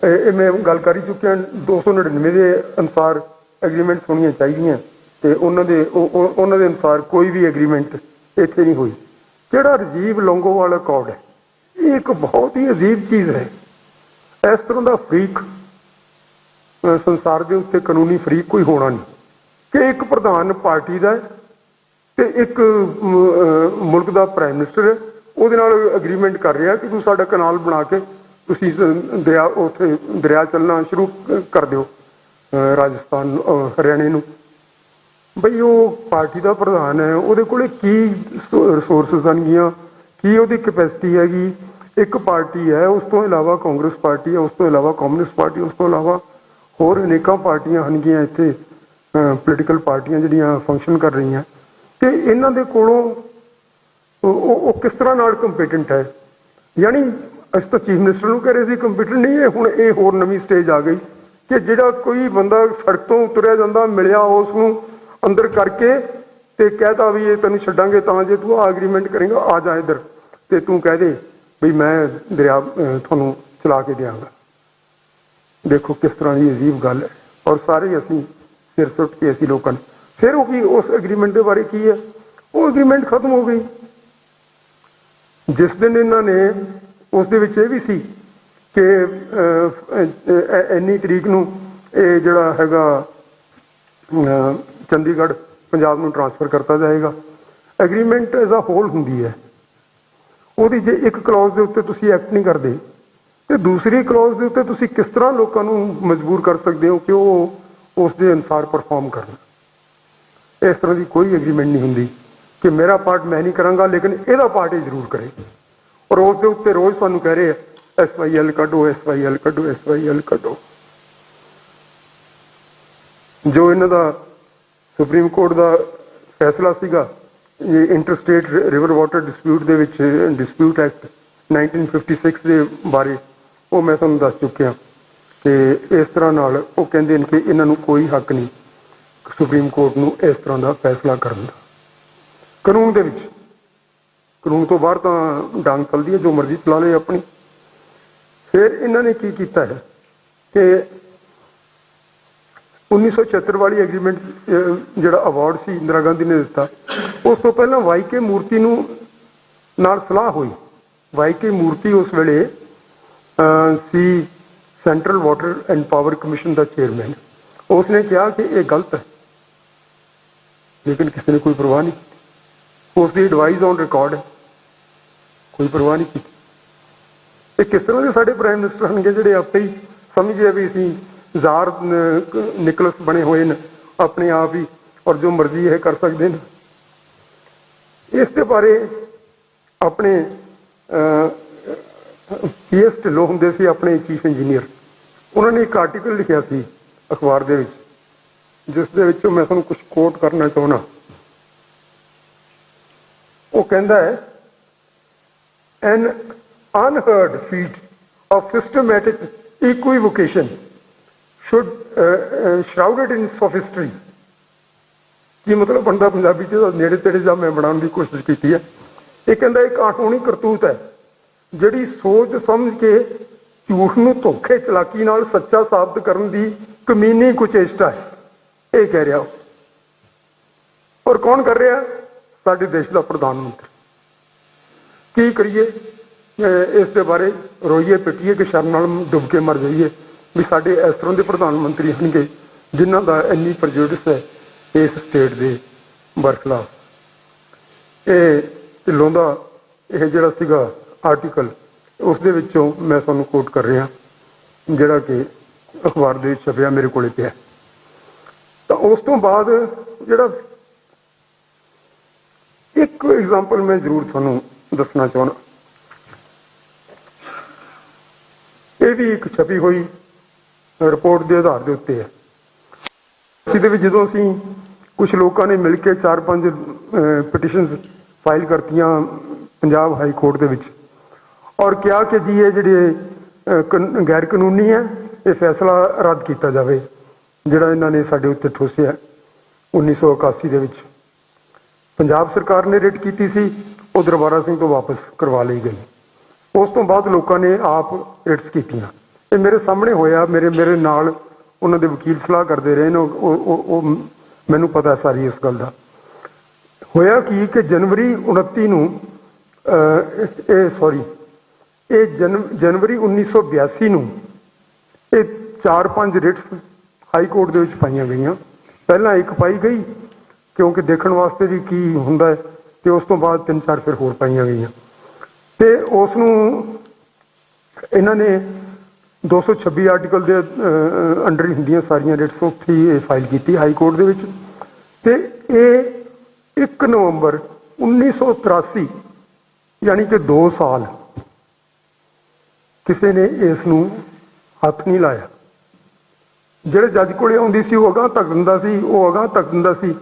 ਇਹ ਮੈਂ ਗੱਲ ਕਰ ਹੀ ਚੁੱਕਿਆ, 299 ਦੇ ਅਨੁਸਾਰ ਐਗਰੀਮੈਂਟਸ ਹੋਣੀਆਂ ਚਾਹੀਦੀਆਂ ਤੇ ਉਹਨਾਂ ਦੇ ਅਨੁਸਾਰ ਕੋਈ ਵੀ ਐਗਰੀਮੈਂਟ ਇੱਥੇ ਨਹੀਂ ਹੋਈ। ਜਿਹੜਾ ਰਾਜੀਵ ਲੋਂਗੋਵਾਲ ਅਕੋਰਡ ਹੈ ਇਹ ਇੱਕ ਬਹੁਤ ਹੀ ਅਜੀਬ ਚੀਜ਼ ਹੈ। ਇਸ ਤਰ੍ਹਾਂ ਦਾ ਫਰੀਕ ਸੰਸਾਰ ਦੇ ਉੱਤੇ ਕਾਨੂੰਨੀ ਫਰੀਕ ਕੋਈ ਹੋਣਾ ਨਹੀਂ ਕਿ ਇੱਕ ਪ੍ਰਧਾਨ ਪਾਰਟੀ ਦਾ ਤੇ ਇੱਕ ਮੁਲਕ ਦਾ ਪ੍ਰਾਈਮ ਮਿਨਿਸਟਰ ਹੈ, ਉਹਦੇ ਨਾਲ ਐਗਰੀਮੈਂਟ ਕਰ ਰਿਹਾ ਕਿ ਤੂੰ ਸਾਡਾ ਕਨਾਲ ਬਣਾ ਕੇ ਤੁਸੀਂ ਦਰਿਆ ਉੱਥੇ ਦਰਿਆ ਚੱਲਣਾ ਸ਼ੁਰੂ ਕਰ ਦਿਓ ਰਾਜਸਥਾਨ ਹਰਿਆਣੇ ਨੂੰ। ਬਈ ਉਹ ਪਾਰਟੀ ਦਾ ਪ੍ਰਧਾਨ ਹੈ, ਉਹਦੇ ਕੋਲੇ ਕੀ ਰਿਸੋਰਸਿਸ ਆਣਗੀਆਂ, ਕੀ ਉਹਦੀ ਕੈਪੈਸਿਟੀ ਹੈਗੀ। ਇੱਕ ਪਾਰਟੀ ਹੈ, ਉਸ ਤੋਂ ਇਲਾਵਾ ਕਾਂਗਰਸ ਪਾਰਟੀ ਹੈ, ਉਸ ਤੋਂ ਇਲਾਵਾ ਕਮਿਊਨਿਸਟ ਪਾਰਟੀ, ਉਸ ਤੋਂ ਇਲਾਵਾ ਹੋਰ ਅਨੇਕਾਂ ਪਾਰਟੀਆਂ ਹੋਣਗੀਆਂ ਇੱਥੇ ਪੋਲੀਟੀਕਲ ਪਾਰਟੀਆਂ ਜਿਹੜੀਆਂ ਫੰਕਸ਼ਨ ਕਰ ਰਹੀਆਂ, ਤੇ ਇਹਨਾਂ ਦੇ ਕੋਲੋਂ ਉਹ ਕਿਸ ਤਰ੍ਹਾਂ ਨਾਲ ਕੰਪੀਟੈਂਟ ਹੈ। ਯਾਨੀ ਅਸੀਂ ਤਾਂ ਚੀਫ ਮਿਨਿਸਟਰ ਨੂੰ ਕਹਿ ਰਹੇ ਸੀ ਕੰਪੀਟੈਂਟ ਨਹੀਂ ਹੈ, ਹੁਣ ਇਹ ਹੋਰ ਨਵੀਂ ਸਟੇਜ ਆ ਗਈ ਕਿ ਜਿਹੜਾ ਕੋਈ ਬੰਦਾ ਸੜਕ ਤੋਂ ਉਤਰਿਆ ਜਾਂਦਾ ਮਿਲਿਆ ਉਸ ਨੂੰ ਅੰਦਰ ਕਰਕੇ ਤੇ ਕਹਿਤਾ ਵੀ ਇਹ ਤੈਨੂੰ ਛੱਡਾਂਗੇ ਤਾਂ ਜੇ ਤੂੰ ਆ ਐਗਰੀਮੈਂਟ ਕਰੇਗਾ, ਆ ਜਾ ਇੱਧਰ, ਤੇ ਤੂੰ ਕਹਿ ਦੇ ਵੀ ਮੈਂ ਦਰਿਆ ਤੁਹਾਨੂੰ ਚਲਾ ਕੇ ਦਿਆਂਗਾ। ਦੇਖੋ ਕਿਸ ਤਰ੍ਹਾਂ ਦੀ ਅਜੀਬ ਗੱਲ ਹੈ। ਔਰ ਸਾਰੇ ਅਸੀਂ ਸਿਰ ਸੁੱਟ ਕੇ ਅਸੀਂ ਲੋਕਾਂ ਨੂੰ ਫਿਰ ਉਹ ਕੀ ਉਸ ਐਗਰੀਮੈਂਟ ਦੇ ਬਾਰੇ ਕੀ ਹੈ, ਉਹ ਐਗਰੀਮੈਂਟ ਖਤਮ ਹੋ ਗਈ ਜਿਸ ਦਿਨ ਇਹਨਾਂ ਨੇ ਉਸ ਦੇ ਵਿੱਚ ਇਹ ਵੀ ਸੀ ਕਿ ਇੰਨੀ ਤਰੀਕ ਨੂੰ ਇਹ ਜਿਹੜਾ ਹੈਗਾ ਚੰਡੀਗੜ੍ਹ ਪੰਜਾਬ ਨੂੰ ਟ੍ਰਾਂਸਫਰ ਕਰਤਾ ਜਾਏਗਾ। ਐਗਰੀਮੈਂਟ ਐਜ਼ ਅ ਹੋਲ ਹੁੰਦੀ ਹੈ, ਉਹਦੀ ਜੇ ਇੱਕ ਕਲੌਜ਼ ਦੇ ਉੱਤੇ ਤੁਸੀਂ ਐਕਟ ਨਹੀਂ ਕਰਦੇ ਤੇ ਦੂਸਰੀ ਕਲੌਜ਼ ਦੇ ਉੱਤੇ ਤੁਸੀਂ ਕਿਸ ਤਰ੍ਹਾਂ ਲੋਕਾਂ ਨੂੰ ਮਜਬੂਰ ਕਰ ਸਕਦੇ ਹੋ ਕਿ ਉਹ ਉਸ ਦੇ ਅਨੁਸਾਰ ਪਰਫਾਰਮ ਕਰਨ। ਇਸ ਤਰ੍ਹਾਂ ਦੀ ਕੋਈ ਐਗਰੀਮੈਂਟ ਨਹੀਂ ਹੁੰਦੀ ਕਿ ਮੇਰਾ ਪਾਰਟ ਮੈਂ ਨਹੀਂ ਕਰਾਂਗਾ ਲੇਕਿਨ ਇਹਦਾ ਪਾਰਟ ਇਹ ਜ਼ਰੂਰ ਕਰੇ। ਔਰ ਉਸ ਦੇ ਉੱਤੇ ਰੋਜ਼ ਸਾਨੂੰ ਕਹਿ ਰਹੇ SYL ਕੱਢੋ, SYL ਕੱਢੋ, SYL ਕੱਢੋ। ਜੋ ਇਹਨਾਂ ਦਾ ਸੁਪਰੀਮ ਕੋਰਟ ਦਾ ਫੈਸਲਾ ਸੀਗਾ ਇੰਟਰਸਟੇਟ ਰਿਵਰ ਵਾਟਰ ਡਿਸਪਿਊਟ ਦੇ ਵਿੱਚ ਡਿਸਪਿਊਟ ਐਕਟ 1956 ਦੇ ਬਾਰੇ ਉਹ ਮੈਂ ਤੁਹਾਨੂੰ ਦੱਸ ਚੁੱਕਿਆ ਕਿ ਇਸ ਤਰ੍ਹਾਂ ਨਾਲ ਉਹ ਕਹਿੰਦੇ ਨੇ ਕਿ ਇਹਨਾਂ ਨੂੰ ਕੋਈ ਹੱਕ ਨਹੀਂ ਸੁਪਰੀਮ ਕੋਰਟ ਨੂੰ ਇਸ ਤਰ੍ਹਾਂ ਦਾ ਫੈਸਲਾ ਕਰਨ ਦਾ। ਕਾਨੂੰਨ ਦੇ ਵਿੱਚ, ਕਾਨੂੰਨ ਤੋਂ ਬਾਹਰ ਤਾਂ ਡਾਂਗ ਚੱਲਦੀ ਹੈ, ਜੋ ਮਰਜ਼ੀ ਚਲਾ ਲਏ ਆਪਣੀ। ਫਿਰ ਇਹਨਾਂ ਨੇ ਕੀ ਕੀਤਾ ਹੈ ਕਿ 1976 ਵਾਲੀ ਐਗਰੀਮੈਂਟ ਜਿਹੜਾ ਅਵਾਰਡ ਸੀ ਇੰਦਰਾ ਗਾਂਧੀ ਨੇ ਦਿੱਤਾ, ਉਸ ਤੋਂ ਪਹਿਲਾਂ ਵਾਈ ਕੇ ਮੂਰਤੀ ਨੂੰ ਨਾਲ ਸਲਾਹ ਹੋਈ। ਵਾਈ ਕੇ ਮੂਰਤੀ ਉਸ ਵੇਲੇ ਸੀ central water and power commission ਦਾ ਚੇਅਰਮੈਨ। ਉਸਨੇ ਕਿਹਾ ਕਿ ਇਹ ਗਲਤ ਹੈ, ਲੇਕਿਨ ਕਿਸੇ ਨੇ ਕੋਈ ਪਰਵਾਹ ਨਹੀਂ ਕੀਤੀ। ਉਸ ਦੀ ਐਡਵਾਈਸ ਔਨ ਰਿਕਾਰਡ ਹੈ, ਕੋਈ ਪਰਵਾਹ ਨਹੀਂ ਕੀਤੀ। ਇਹ ਕਿਸ ਤਰ੍ਹਾਂ ਦੇ ਸਾਡੇ ਪ੍ਰਾਈਮ ਮਿਨਿਸਟਰ ਹੋਣਗੇ ਜਿਹੜੇ ਆਪੇ ਹੀ ਸਮਝਦੇ ਆ ਵੀ ਅਸੀਂ ਜ਼ਾਰ ਨਿਕਲਸ ਬਣੇ ਹੋਏ ਨੇ ਆਪਣੇ ਆਪ ਹੀ, ਔਰ ਜੋ ਮਰਜ਼ੀ ਇਹ ਕਰ ਸਕਦੇ ਨੇ। ਇਸ ਦੇ ਬਾਰੇ ਆਪਣੇ PS ਢਿੱਲੋਂ ਹੁੰਦੇ ਸੀ ਆਪਣੇ ਚੀਫ ਇੰਜੀਨੀਅਰ, ਉਹਨਾਂ ਨੇ ਇੱਕ ਆਰਟੀਕਲ ਲਿਖਿਆ ਸੀ ਅਖਬਾਰ ਦੇ ਵਿੱਚ, ਜਿਸ ਦੇ ਵਿੱਚ ਮੈਂ ਤੁਹਾਨੂੰ ਕੁਝ ਕੋਟ ਕਰਨਾ ਚਾਹੁੰਦਾ। ਉਹ ਕਹਿੰਦਾ ਹੈ, an unheard feat of systematic equivocation should shrouded in sophistry। ਕੀ ਮਤਲਬ ਬਣਦਾ ਪੰਜਾਬੀ ਚ, ਨੇੜੇ ਤੇੜੇ ਜਾਂ ਮੈਂ ਬਣਾਉਣ ਦੀ ਕੋਸ਼ਿਸ਼ ਕੀਤੀ ਹੈ। ਇਹ ਕਹਿੰਦਾ ਇੱਕ ਕਾਨੂੰਨੀ ਕਰਤੂਤ ਹੈ ਜਿਹੜੀ ਸੋਚ ਸਮਝ ਕੇ ਝੂਠ ਨੂੰ ਧੋਖੇ ਚਲਾਕੀ ਨਾਲ ਸੱਚਾ ਸਾਬਤ ਕਰਨ ਦੀ ਕਮੀਨੀ ਕੁਚੇਸ਼ਟਾ ਹੈ। ਇਹ ਕਹਿ ਰਿਹਾ, ਔਰ ਕੌਣ ਕਰ ਰਿਹਾ? ਸਾਡੇ ਦੇਸ਼ ਦਾ ਪ੍ਰਧਾਨ ਮੰਤਰੀ। ਕੀ ਕਰੀਏ? ਇਸ ਦੇ ਬਾਰੇ ਰੋਈਏ ਪਿੱਟੀਏ ਕਿ ਸ਼ਰਮ ਨਾਲ ਡੁੱਬ ਕੇ ਮਰ ਜਾਈਏ ਵੀ ਸਾਡੇ ਇਸ ਤਰ੍ਹਾਂ ਦੇ ਪ੍ਰਧਾਨ ਮੰਤਰੀ ਹੋਣਗੇ ਜਿਨ੍ਹਾਂ ਦਾ ਇੰਨੀ ਪ੍ਰਜੁਡਿਸ ਹੈ ਇਸ ਸਟੇਟ ਦੇ ਬਰਖਲਾਫ। ਇਹ ਢਿੱਲੋਂ ਦਾ ਇਹ ਜਿਹੜਾ ਸੀਗਾ ਆਰਟੀਕਲ, ਉਸ ਦੇ ਵਿੱਚੋਂ ਮੈਂ ਤੁਹਾਨੂੰ ਕੋਟ ਕਰ ਰਿਹਾ, ਜਿਹੜਾ ਕਿ ਅਖਬਾਰ ਦੇ ਵਿੱਚ ਛਪਿਆ, ਮੇਰੇ ਕੋਲੇ ਪਿਆ। ਤਾਂ ਉਸ ਤੋਂ ਬਾਅਦ ਜਿਹੜਾ ਇੱਕ ਐਗਜ਼ਾਮਪਲ ਮੈਂ ਜ਼ਰੂਰ ਤੁਹਾਨੂੰ ਦੱਸਣਾ ਚਾਹੁੰਦਾ। ਇਹ ਵੀ ਇੱਕ ਛਪੀ ਹੋਈ ਰਿਪੋਰਟ ਦੇ ਆਧਾਰ ਦੇ ਉੱਤੇ ਹੈ। ਜਿਹਦੇ ਵਿੱਚ ਜਦੋਂ ਅਸੀਂ ਕੁਝ ਲੋਕਾਂ ਨੇ ਮਿਲ ਕੇ 4-5 ਪਟੀਸ਼ਨਸ ਫਾਈਲ ਕਰਤੀਆਂ ਪੰਜਾਬ ਹਾਈ ਕੋਰਟ ਦੇ ਵਿੱਚ, ਔਰ ਕਿਹਾ ਕਿ ਜੀ ਇਹ ਜਿਹੜੇ ਗੈਰ ਕਾਨੂੰਨੀ ਹੈ, ਇਹ ਫੈਸਲਾ ਰੱਦ ਕੀਤਾ ਜਾਵੇ ਜਿਹੜਾ ਇਹਨਾਂ ਨੇ ਸਾਡੇ ਉੱਤੇ ਠੋਸਿਆ 1981 ਦੇ ਵਿੱਚ। ਪੰਜਾਬ ਸਰਕਾਰ ਨੇ ਰਿਟ ਕੀਤੀ ਸੀ, ਉਹ ਦਰਬਾਰਾ ਸਿੰਘ ਤੋਂ ਵਾਪਸ ਕਰਵਾ ਲਈ ਗਈ। ਉਸ ਤੋਂ ਬਾਅਦ ਲੋਕਾਂ ਨੇ ਆਪ ਰਿਟਸ ਕੀਤੀਆਂ। ਇਹ ਮੇਰੇ ਸਾਹਮਣੇ ਹੋਇਆ, ਮੇਰੇ ਨਾਲ ਉਹਨਾਂ ਦੇ ਵਕੀਲ ਸਲਾਹ ਕਰਦੇ ਰਹੇ ਨੇ, ਉਹ ਮੈਨੂੰ ਪਤਾ ਸਾਰੀ ਇਸ ਗੱਲ ਦਾ। ਹੋਇਆ ਕੀ ਕਿ ਜਨਵਰੀ 29 ਨੂੰ ਜਨਵਰੀ 1982 ਨੂੰ ਇਹ 4-5 ਰਿਟਸ ਹਾਈ ਕੋਰਟ ਦੇ ਵਿੱਚ ਪਾਈਆਂ ਗਈਆਂ। ਪਹਿਲਾਂ ਇੱਕ ਪਾਈ ਗਈ ਕਿਉਂਕਿ ਦੇਖਣ ਵਾਸਤੇ ਵੀ ਕੀ ਹੁੰਦਾ ਹੈ, ਤੇ ਉਸ ਤੋਂ ਬਾਅਦ 3-4 ਫਿਰ ਹੋਰ ਪਾਈਆਂ ਗਈਆਂ। ਤੇ ਉਸ ਨੂੰ ਇਹਨਾਂ ਨੇ 226 ਆਰਟੀਕਲ ਦੇ ਅੰਡਰ ਹੀ ਹੁੰਦੀਆਂ ਸਾਰੀਆਂ ਰਿਟਸ, ਉੱਥੇ ਹੀ ਫਾਈਲ ਕੀਤੀ ਹਾਈ ਕੋਰਟ ਦੇ ਵਿੱਚ। ਤੇ ਇਹ 1 ਨਵੰਬਰ 1983 ਯਾਨੀ ਕਿ 2 ਸਾਲ ਕਿਸੇ ਨੇ ਇਸ ਨੂੰ ਹੱਥ ਨਹੀਂ ਲਾਇਆ। ਜਿਹੜੇ ਜੱਜ ਕੋਲੇ ਆਉਂਦੀ ਸੀ ਉਹ ਅਗਾਂਹ ਧੱਕ ਦਿੰਦਾ ਸੀ,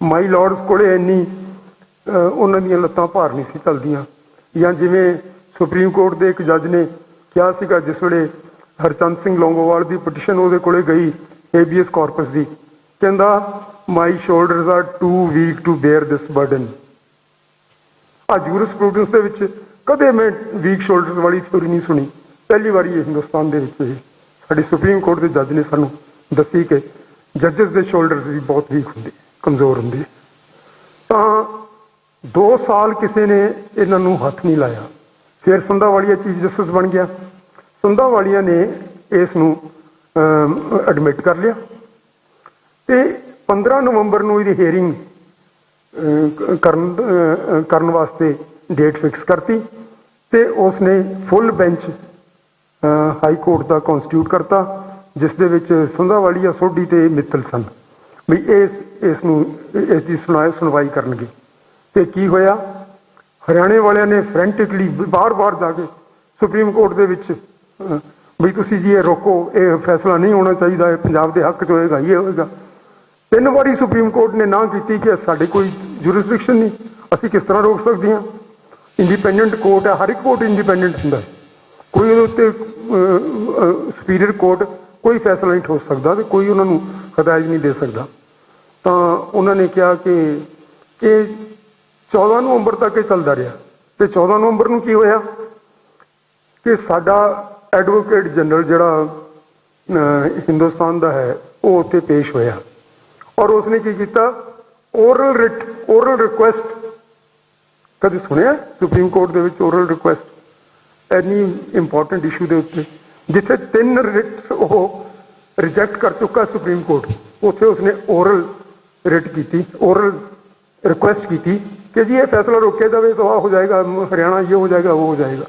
ਮਾਈ ਲਾਰਡਸ ਕੋਲੇ ਇੰਨੀ ਉਹਨਾਂ ਦੀਆਂ ਲੱਤਾਂ ਭਾਰ ਨਹੀਂ ਸੀ ਚੱਲਦੀਆਂ। ਜਾਂ ਜਿਵੇਂ ਸੁਪਰੀਮ ਕੋਰਟ ਦੇ ਇੱਕ ਜੱਜ ਨੇ ਕਿਹਾ ਸੀਗਾ, ਜਿਸ ਵੇਲੇ ਹਰਚੰਦ ਸਿੰਘ ਲੌਂਗੋਵਾਲ ਦੀ ਪਟੀਸ਼ਨ ਉਹਦੇ ਕੋਲੇ ਗਈ ਹੇਬੀਅਸ ਕਾਰਪਸ ਦੀ, ਕਹਿੰਦਾ my shoulders are too weak to bear this burden. ਆ ਜੂਰਿਸਪ੍ਰੂਡੈਂਸ ਦੇ ਵਿੱਚ ਕਦੇ ਮੈਂ ਵੀਕ ਸ਼ੋਲਡਰਸ ਵਾਲੀ ਥਿਊਰੀ ਨਹੀਂ ਸੁਣੀ। ਪਹਿਲੀ ਵਾਰੀ ਇਹ ਹਿੰਦੁਸਤਾਨ ਦੇ ਵਿੱਚ ਸਾਡੀ ਸੁਪਰੀਮ ਕੋਰਟ ਦੇ ਜੱਜ ਨੇ ਸਾਨੂੰ ਦੱਸੀ ਕਿ ਜੱਜਸ ਦੇ ਸ਼ੋਲਡਰਸ ਵੀ ਬਹੁਤ ਵੀਕ ਹੁੰਦੇ, ਕਮਜ਼ੋਰ ਹੁੰਦੇ। ਤਾਂ 2 ਸਾਲ ਕਿਸੇ ਨੇ ਇਹਨਾਂ ਨੂੰ ਹੱਥ ਨਹੀਂ ਲਾਇਆ। ਫਿਰ ਸੰਧਾਵਾਲੀਆ ਚੀਫ ਜਸਟਿਸ ਬਣ ਗਿਆ। ਸੰਧਾਵਾਲੀਆ ਨੇ ਇਸ ਨੂੰ ਐਡਮਿਟ ਕਰ ਲਿਆ ਤੇ 15 ਨਵੰਬਰ ਨੂੰ ਇਹਦੀ ਹੀਅਰਿੰਗ ਕਰਨ ਵਾਸਤੇ ਡੇਟ ਫਿਕਸ ਕਰਤੀ ਤੇ ਉਸ ਨੇ ਫੁੱਲ ਬੈਂਚ ਹਾਈ ਕੋਰਟ ਦਾ ਕਨਸਟੀਟਿਊਟ ਕਰਤਾ, ਜਿਸ ਦੇ ਵਿੱਚ ਸੰਧਾਵਾਲੀਆ, ਸੋਢੀ ਤੇ ਮਿੱਤਲ ਸਨ ਵੀ ਇਸ ਦੀ ਸੁਣਵਾਈ ਕਰਨਗੇ। ਤੇ ਕੀ ਹੋਇਆ? ਹਰਿਆਣੇ ਵਾਲਿਆਂ ਨੇ ਫਰੈਂਟਿਕਲੀ ਬਾਰ-ਬਾਰ ਜਾ ਕੇ ਸੁਪਰੀਮ ਕੋਰਟ ਦੇ ਵਿੱਚ ਵੀ ਤੁਸੀਂ ਜੀ ਇਹ ਰੋਕੋ, ਇਹ ਫੈਸਲਾ ਨਹੀਂ ਹੋਣਾ ਚਾਹੀਦਾ, ਇਹ ਪੰਜਾਬ ਦੇ ਹੱਕ 'ਚ ਹੋਏਗਾ, ਇਹ ਹੋਏਗਾ। 3 ਵਾਰੀ ਸੁਪਰੀਮ ਕੋਰਟ ਨੇ ਨਾ ਕੀਤੀ ਕਿ ਸਾਡੇ ਕੋਈ ਜੁਰਿਸਡਿਕਸ਼ਨ ਨਹੀਂ, ਅਸੀਂ ਕਿਸ ਤਰ੍ਹਾਂ ਰੋਕ ਸਕਦੇ ਹਾਂ। ਇੰਡੀਪੈਂਡੈਂਟ ਕੋਰਟ ਹੈ, ਹਰ ਇੱਕ ਕੋਰਟ ਇੰਡੀਪੈਂਡੈਂਟ ਹੁੰਦਾ, ਕੋਈ ਉਹਦੇ ਉੱਤੇ ਸੁਪੀਰੀਅਰ ਕੋਰਟ ਕੋਈ ਫੈਸਲਾ ਨਹੀਂ ਠੋਕ ਸਕਦਾ ਤੇ ਕੋਈ ਉਹਨਾਂ ਨੂੰ ਹਦਾਇਤ ਨਹੀਂ ਦੇ ਸਕਦਾ। ਤਾਂ ਉਹਨਾਂ ਨੇ ਕਿਹਾ ਕਿ ਇਹ 14 ਨਵੰਬਰ ਤੱਕ ਇਹ ਚੱਲਦਾ ਰਿਹਾ ਤੇ 14 ਨਵੰਬਰ ਨੂੰ ਕੀ ਹੋਇਆ ਕਿ ਸਾਡਾ ਐਡਵੋਕੇਟ ਜਨਰਲ ਜਿਹੜਾ ਹਿੰਦੁਸਤਾਨ ਦਾ ਹੈ ਉਹ ਉੱਥੇ ਪੇਸ਼ ਹੋਇਆ ਔਰ ਉਸਨੇ ਕੀ ਕੀਤਾ, ਓਰਲ ਰਿਕੁਐਸਟ, ਕਦੇ ਸੁਣਿਆ ਸੁਪਰੀਮ ਕੋਰਟ ਦੇ ਵਿੱਚ ਓਰਲ ਰਿਕੁਐਸਟ ਐਨੀ ਇੰਪੋਰਟੈਂਟ ਇਸ਼ੂ ਦੇ ਉੱਤੇ, ਜਿੱਥੇ 3 ਰਿਟਸ ਉਹ ਰਿਜੈਕਟ ਕਰ ਚੁੱਕਾ ਸੁਪਰੀਮ ਕੋਰਟ, ਉੱਥੇ ਉਸਨੇ ਓਰਲ ਰਿਟ ਕੀਤੀ, ਓਰਲ ਰਿਕੁਐਸਟ ਕੀਤੀ ਕਿ ਜੀ ਇਹ ਫੈਸਲਾ ਰੋਕਿਆ ਜਾਵੇ ਤਾਂ ਆਹ ਹੋ ਜਾਏਗਾ, ਹਰਿਆਣਾ ਇਹ ਹੋ ਜਾਏਗਾ, ਉਹ ਹੋ ਜਾਏਗਾ।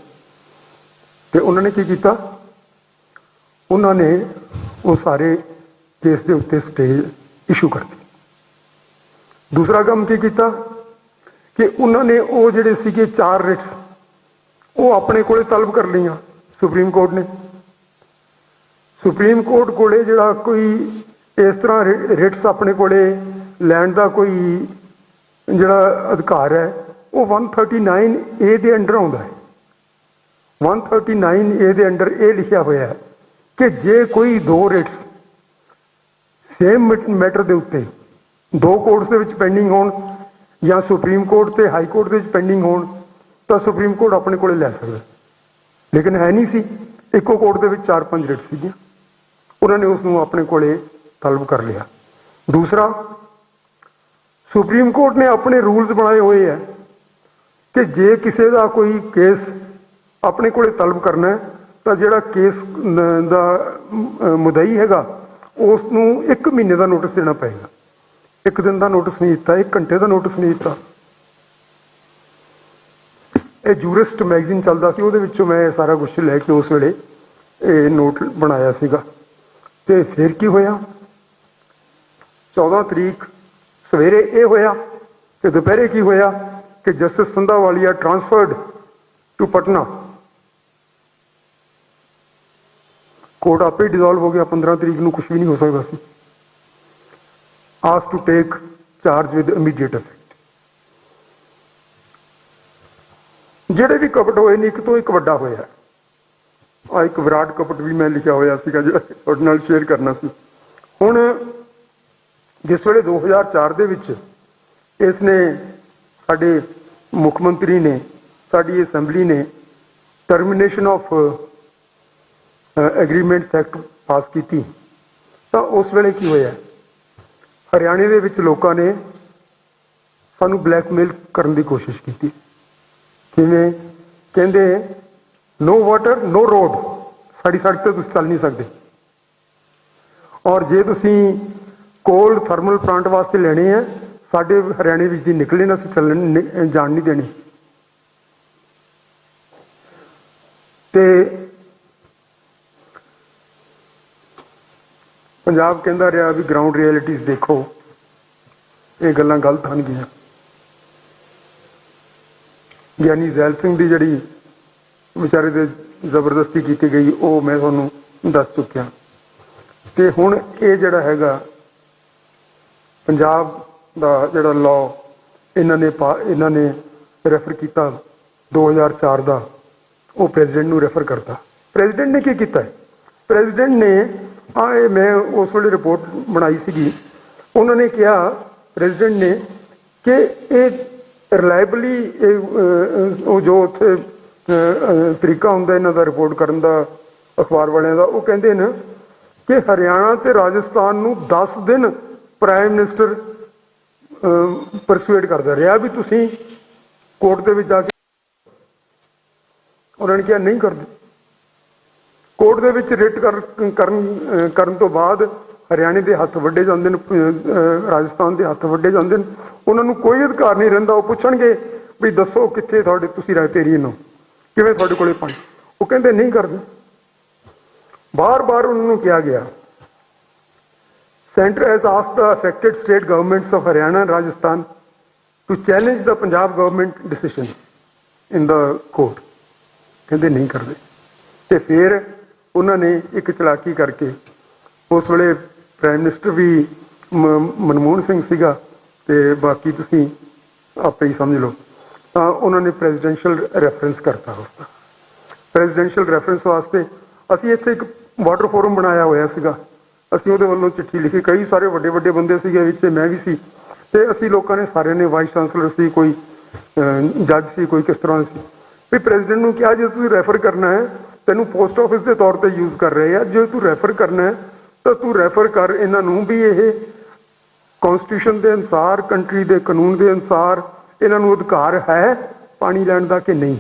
ਤੇ ਉਹਨਾਂ ਨੇ ਕੀ ਕੀਤਾ, ਉਹਨਾਂ ਨੇ ਉਹ ਸਾਰੇ ਕੇਸ ਦੇ ਉੱਤੇ ਸਟੇ ਇਸ਼ੂ ਕਰਤੀ। ਦੂਸਰਾ ਕੰਮ ਕੀ ਕੀਤਾ ਕਿ ਉਹਨਾਂ ਨੇ ਉਹ ਜਿਹੜੇ ਸੀਗੇ 4 ਰਿਟਸ ਉਹ ਆਪਣੇ ਕੋਲੇ ਤਲਬ ਕਰ ਲਈਆਂ ਸੁਪਰੀਮ ਕੋਰਟ ਨੇ। ਸੁਪਰੀਮ ਕੋਰਟ ਕੋਲੇ ਜਿਹੜਾ ਕੋਈ ਇਸ ਤਰ੍ਹਾਂ ਰਿਟਸ ਆਪਣੇ ਕੋਲੇ ਲੈਣ ਦਾ ਕੋਈ ਜਿਹੜਾ ਅਧਿਕਾਰ ਹੈ ਉਹ 139A ਦੇ ਅੰਡਰ ਆਉਂਦਾ ਹੈ। 139A ਦੇ ਅੰਡਰ ਇਹ ਲਿਖਿਆ ਹੋਇਆ ਹੈ ਕਿ ਜੇ ਕੋਈ 2 ਰਿਟਸ ਸੇਮ ਮੈਟਰ ਦੇ ਉੱਤੇ 2 ਕੋਰਟਸ ਦੇ ਵਿੱਚ ਪੈਂਡਿੰਗ ਹੋਣ ਜਾਂ ਸੁਪਰੀਮ ਕੋਰਟ ਤੇ ਹਾਈ ਕੋਰਟ ਦੇ ਵਿੱਚ ਪੈਂਡਿੰਗ ਹੋਣ ਤਾਂ ਸੁਪਰੀਮ ਕੋਰਟ ਆਪਣੇ ਕੋਲੇ ਲੈ ਸਕਦਾ, ਲੇਕਿਨ ਹੈ ਨਹੀਂ ਸੀ। ਇੱਕੋ ਕੋਰਟ ਦੇ ਵਿੱਚ 4-5 ਰਿਟਸ ਸੀਗੀਆਂ, ਉਹਨਾਂ ਨੇ ਉਸ ਨੂੰ ਆਪਣੇ ਕੋਲੇ ਤਲਬ ਕਰ ਲਿਆ। ਦੂਸਰਾ, ਸੁਪਰੀਮ ਕੋਰਟ ਨੇ ਆਪਣੇ ਰੂਲਸ ਬਣਾਏ ਹੋਏ ਹੈ ਕਿ ਜੇ ਕਿਸੇ ਦਾ ਕੋਈ ਕੇਸ ਆਪਣੇ ਕੋਲੇ ਤਲਬ ਕਰਨਾ ਹੈ ਤਾਂ ਜਿਹੜਾ ਕੇਸ ਦਾ ਮੁਦਈ ਹੈਗਾ ਉਸ ਨੂੰ 1 ਮਹੀਨੇ ਦਾ ਨੋਟਿਸ ਦੇਣਾ ਪਏਗਾ। 1 ਦਿਨ ਦਾ ਨੋਟਿਸ ਨਹੀਂ ਦਿੱਤਾ, 1 ਘੰਟੇ ਦਾ ਨੋਟਿਸ ਨਹੀਂ ਦਿੱਤਾ। ਇਹ ਜੂਰਿਸਟ ਮੈਗਜ਼ੀਨ ਚੱਲਦਾ ਸੀ, ਉਹਦੇ ਵਿੱਚੋਂ ਮੈਂ ਸਾਰਾ ਕੁਝ ਲੈ ਕੇ ਉਸ ਵੇਲੇ ਇਹ ਨੋਟ ਬਣਾਇਆ ਸੀਗਾ। ਤੇ ਫਿਰ ਕੀ ਹੋਇਆ, 14 ਤਰੀਕ ਸਵੇਰੇ ਇਹ ਹੋਇਆ ਤੇ ਦੁਪਹਿਰੇ ਕੀ ਹੋਇਆ ਕਿ justice Sandhawalia transferred to Patna. Court ਆਪੇ ਡਿਸੋਲਵ ਹੋ ਗਿਆ 15 ਤਰੀਕ ਨੂੰ, ਕੁਝ ਵੀ ਨਹੀਂ ਹੋ ਸਕਦਾ ਸੀ। Ask to take charge with immediate effect. ਜਿਹੜੇ ਵੀ ਕਪਟ ਹੋਏ ਨੇ ਇੱਕ ਤੋਂ ਇੱਕ ਵੱਡਾ ਹੋਇਆ। ਆ ਇੱਕ ਵਿਰਾਟ ਕਪਟ ਵੀ ਮੈਂ ਲਿਖਿਆ ਹੋਇਆ ਸੀਗਾ ਜਿਹੜਾ ਤੁਹਾਡੇ ਨਾਲ ਸ਼ੇਅਰ ਕਰਨਾ ਸੀ। ਹੁਣ ਜਿਸ ਵੇਲੇ 2004 ਦੇ ਵਿੱਚ ਇਸ ਨੇ ਸਾਡੇ ਮੁੱਖ ਮੰਤਰੀ ਨੇ, ਸਾਡੀ ਅਸੈਂਬਲੀ ਨੇ termination of agreements act pass ਕੀਤੀ ਤਾਂ ਉਸ ਵੇਲੇ ਕੀ ਹੋਇਆ, ਹਰਿਆਣੇ ਦੇ ਵਿੱਚ ਲੋਕਾਂ ਨੇ ਸਾਨੂੰ ਬਲੈਕਮੇਲ ਕਰਨ ਦੀ ਕੋਸ਼ਿਸ਼ ਕੀਤੀ। ਕਿਵੇਂ? ਕਹਿੰਦੇ ਨੋ ਵਾਟਰ ਨੋ ਰੋਡ, ਸਾਡੀ ਸੜਕ ਤੇ ਤੁਸੀਂ ਚੱਲ ਨਹੀਂ ਸਕਦੇ, ਔਰ ਜੇ ਤੁਸੀਂ ਕੋਲ ਥਰਮਲ ਪਲਾਂਟ ਵਾਸਤੇ ਲੈਣੇ ਆ ਸਾਡੇ ਹਰਿਆਣੇ ਵਿੱਚ ਦੀ ਨਿਕਲੇ ਨਾ, ਅਸੀਂ ਚੱਲਣ ਜਾਣ ਨਹੀਂ ਦੇਣੀ। ਤੇ ਪੰਜਾਬ ਕਹਿੰਦਾ ਰਿਹਾ ਵੀ ਗਰਾਊਂਡ ਰਿਐਲਿਟੀਜ਼ ਦੇਖੋ, ਇਹ ਗੱਲਾਂ ਗਲਤ ਹਨ ਗੀਆਂ। ਗਿਆਨੀ ਜ਼ੈਲ ਸਿੰਘ ਦੀ ਜਿਹੜੀ ਵਿਚਾਰੇ ਦੇ ਜ਼ਬਰਦਸਤੀ ਕੀਤੀ ਗਈ ਉਹ ਮੈਂ ਤੁਹਾਨੂੰ ਦੱਸ ਚੁੱਕਿਆ। ਤੇ ਹੁਣ ਇਹ ਜਿਹੜਾ ਹੈਗਾ ਪੰਜਾਬ ਦਾ ਜਿਹੜਾ ਲਾਅ ਇਹਨਾਂ ਨੇ ਰੈਫਰ ਕੀਤਾ 2004 ਦਾ, ਉਹ ਪ੍ਰੈਜ਼ੀਡੈਂਟ ਨੂੰ ਰੈਫਰ ਕਰਤਾ। ਪ੍ਰੈਜ਼ੀਡੈਂਟ ਨੇ ਕੀ ਕੀਤਾ ਹੈ? ਪ੍ਰੈਜ਼ੀਡੈਂਟ ਨੇ ਮੈਂ ਉਸ ਵੇਲੇ ਰਿਪੋਰਟ ਬਣਾਈ ਸੀਗੀ, ਉਹਨਾਂ ਨੇ ਕਿਹਾ ਪ੍ਰੈਜ਼ੀਡੈਂਟ ਨੇ ਕਿ ਇਹ ਰਿਲਾਇਬਲੀ ਉਹ ਜੋ ਉੱਥੇ ਤਰੀਕਾ ਹੁੰਦਾ ਇਹਨਾਂ ਦਾ ਰਿਪੋਰਟ ਕਰਨ ਦਾ ਅਖਬਾਰ ਵਾਲਿਆਂ ਦਾ, ਉਹ ਕਹਿੰਦੇ ਨੇ ਕਿ ਹਰਿਆਣਾ ਤੇ ਰਾਜਸਥਾਨ ਨੂੰ 10 ਦਿਨ ਪ੍ਰਾਈਮ ਮਿਨਿਸਟਰ ਪਰਸੂਏਟ ਕਰਦਾ ਰਿਹਾ ਵੀ ਤੁਸੀਂ ਕੋਰਟ ਦੇ ਵਿੱਚ ਜਾ ਕੇ, ਉਹਨਾਂ ਨੇ ਕਿਹਾ ਨਹੀਂ ਕਰਦੇ। ਕੋਰਟ ਦੇ ਵਿੱਚ ਰਿਟ ਕਰਨ ਤੋਂ ਬਾਅਦ ਹਰਿਆਣੇ ਦੇ ਹੱਥ ਵੱਢੇ ਜਾਂਦੇ ਨੇ, ਰਾਜਸਥਾਨ ਦੇ ਹੱਥ ਵੱਢੇ ਜਾਂਦੇ ਨੇ, ਉਹਨਾਂ ਨੂੰ ਕੋਈ ਅਧਿਕਾਰ ਨਹੀਂ ਰਹਿੰਦਾ। ਉਹ ਪੁੱਛਣਗੇ ਵੀ ਦੱਸੋ ਕਿੱਥੇ ਤੁਹਾਡੇ ਤੁਸੀਂ ਰਾਇਤੇਰੀਅਨ ਹੋ, ਕਿਵੇਂ ਤੁਹਾਡੇ ਕੋਲੇ ਪਾਣੀ, ਉਹ ਕਹਿੰਦੇ ਨਹੀਂ ਕਰਦੇ। ਬਾਰ-ਬਾਰ ਉਹਨਾਂ ਨੂੰ ਕਿਹਾ ਗਿਆ, Center has asked the affected state governments of Haryana and Rajasthan to challenge the Punjab government decision in the court. ਕਹਿੰਦੇ ਨਹੀਂ ਕਰਦੇ। ਤੇ ਫਿਰ ਉਹਨਾਂ ਨੇ ਇੱਕ ਚਲਾਕੀ ਕਰਕੇ ਉਸ ਵੇਲੇ ਪ੍ਰਾਈਮ ਮਿਨਿਸਟਰ ਵੀ ਮਨਮੋਹਨ ਸਿੰਘ ਸੀਗਾ ਤੇ ਬਾਕੀ ਤੁਸੀਂ ਆਪੇ ਹੀ ਸਮਝ ਲਓ। ਤਾਂ ਉਹਨਾਂ ਨੇ ਪ੍ਰੈਜ਼ੀਡੈਂਸ਼ੀਅਲ ਰੈਫਰੈਂਸ ਕਰਤਾ ਉਸਦਾ। ਪ੍ਰੈਜ਼ੀਡੈਂਸ਼ੀਅਲ ਰੈਫਰੈਂਸ ਵਾਸਤੇ ਅਸੀਂ ਇੱਥੇ ਇੱਕ ਵਾਟਰ ਫੋਰਮ ਬਣਾਇਆ ਹੋਇਆ ਸੀਗਾ। ਅਸੀਂ ਉਹਦੇ ਵੱਲੋਂ ਚਿੱਠੀ ਲਿਖੀ, ਕਈ ਸਾਰੇ ਵੱਡੇ ਵੱਡੇ ਬੰਦੇ ਸੀਗੇ, ਵਿੱਚ ਮੈਂ ਵੀ ਸੀ, ਤੇ ਅਸੀਂ ਲੋਕਾਂ ਨੇ ਸਾਰਿਆਂ ਨੇ, ਵਾਈਸ ਚਾਂਸਲਰ ਸੀ, ਕੋਈ ਜੱਜ ਸੀ, ਕੋਈ ਕਿਸ ਤਰ੍ਹਾਂ ਸੀ, ਵੀ ਪ੍ਰੈਜ਼ੀਡੈਂਟ ਨੂੰ ਕਿਹਾ ਜੇ ਤੁਸੀਂ ਰੈਫਰ ਕਰਨਾ ਹੈ, ਤੈਨੂੰ ਪੋਸਟ ਆਫਿਸ ਦੇ ਤੌਰ ਤੇ ਯੂਜ਼ ਕਰ ਰਹੇ ਆ, ਜੇ ਤੂੰ ਰੈਫਰ ਕਰਨਾ ਹੈ ਤਾਂ ਤੂੰ ਰੈਫਰ ਕਰ ਇਹਨਾਂ ਨੂੰ ਵੀ ਇਹ ਕੌਂਸਟੀਟਿਊਸ਼ਨ ਦੇ ਅਨੁਸਾਰ, ਕੰਟਰੀ ਦੇ ਕਾਨੂੰਨ ਦੇ ਅਨੁਸਾਰ ਇਹਨਾਂ ਨੂੰ ਅਧਿਕਾਰ ਹੈ ਪਾਣੀ ਲੈਣ ਦਾ ਕਿ ਨਹੀਂ।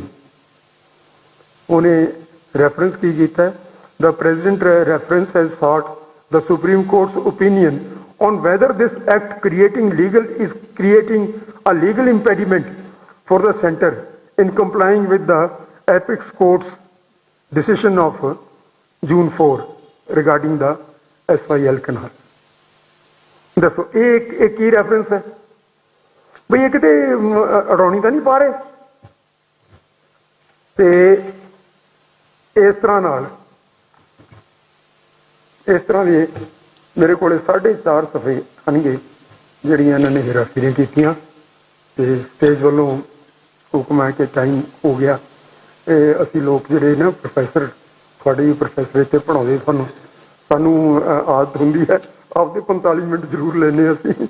ਉਹਨੇ ਰੈਫਰੈਂਸ ਕੀ ਕੀਤਾ, the president reference has sought the Supreme Court's opinion on whether this act creating a legal impediment for the center in complying with the apex court's decision of June 4 regarding the SYL canal। ਦੱਸੋ ਇਹ ਕੀ reference ਹੈ ਬਈ? ਇਹ ਕਿਤੇ ਅਡਾਉਣੀ ਤਾਂ ਨਹੀਂ ਪਾ ਰਹੇ? ਤੇ ਇਸ ਤਰ੍ਹਾਂ ਦੇ ਮੇਰੇ ਕੋਲ 4.5 ਸਫ਼ੇ ਹਨਗੇ ਜਿਹੜੀਆਂ ਇਹਨਾਂ ਨੇ ਹੇਰਾਫੇਰੀਆਂ ਕੀਤੀਆਂ। ਤੇ ਸਟੇਜ ਵੱਲੋਂ ਹੁਕਮ ਹੈ ਕਿ ਟਾਈਮ ਹੋ ਗਿਆ। ਅਸੀਂ ਲੋਕ ਜਿਹੜੇ ਨਾ ਪ੍ਰੋਫੈਸਰ, ਤੁਹਾਡੇ ਵੀ ਪ੍ਰੋਫੈਸਰ ਇੱਥੇ ਪੜ੍ਹਾਉਂਦੇ, ਸਾਨੂੰ ਆਦਤ ਹੁੰਦੀ ਹੈ ਆਪਦੇ 45 ਮਿੰਟ ਜ਼ਰੂਰ ਲੈਂਦੇ ਅਸੀਂ,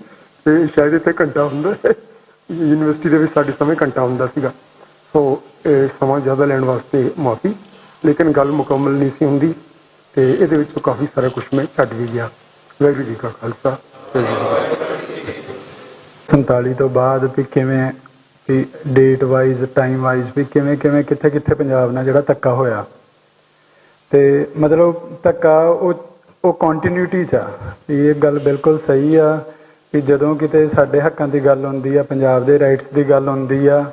ਤੇ ਸ਼ਾਇਦ ਇੱਥੇ ਘੰਟਾ ਹੁੰਦਾ ਹੈ, ਯੂਨੀਵਰਸਿਟੀ ਦੇ ਵਿੱਚ ਸਾਡੇ ਸਮੇਂ ਘੰਟਾ ਹੁੰਦਾ ਸੀਗਾ। ਸੋ ਸਮਾਂ ਜ਼ਿਆਦਾ ਲੈਣ ਵਾਸਤੇ ਮਾਫੀ, ਲੇਕਿਨ ਗੱਲ ਮੁਕੰਮਲ ਨਹੀਂ ਸੀ ਹੁੰਦੀ ਤੇ ਇਹਦੇ ਵਿੱਚੋਂ ਕਾਫੀ ਸਾਰਾ ਕੁਛ ਮੈਂ ਛੱਡ ਵੀ ਗਿਆ। ਵਾਹਿਗੁਰੂ ਜੀ ਕਾ ਖਾਲਸਾ। 47 ਤੋਂ ਬਾਅਦ ਵੀ ਕਿਵੇਂ ਵੀ ਡੇਟ ਵਾਈਜ਼, ਟਾਈਮ ਵਾਈਜ਼ ਵੀ ਕਿਵੇਂ ਕਿੱਥੇ ਪੰਜਾਬ ਨਾਲ ਜਿਹੜਾ ਧੱਕਾ ਹੋਇਆ, ਤੇ ਮਤਲਬ ਧੱਕਾ ਉਹ ਕੰਟੀਨਿਊਟੀ 'ਚ ਆ। ਇਹ ਗੱਲ ਬਿਲਕੁਲ ਸਹੀ ਆ ਵੀ ਜਦੋਂ ਕਿਤੇ ਸਾਡੇ ਹੱਕਾਂ ਦੀ ਗੱਲ ਹੁੰਦੀ ਆ, ਪੰਜਾਬ ਦੇ ਰਾਈਟਸ ਦੀ ਗੱਲ ਹੁੰਦੀ ਆ,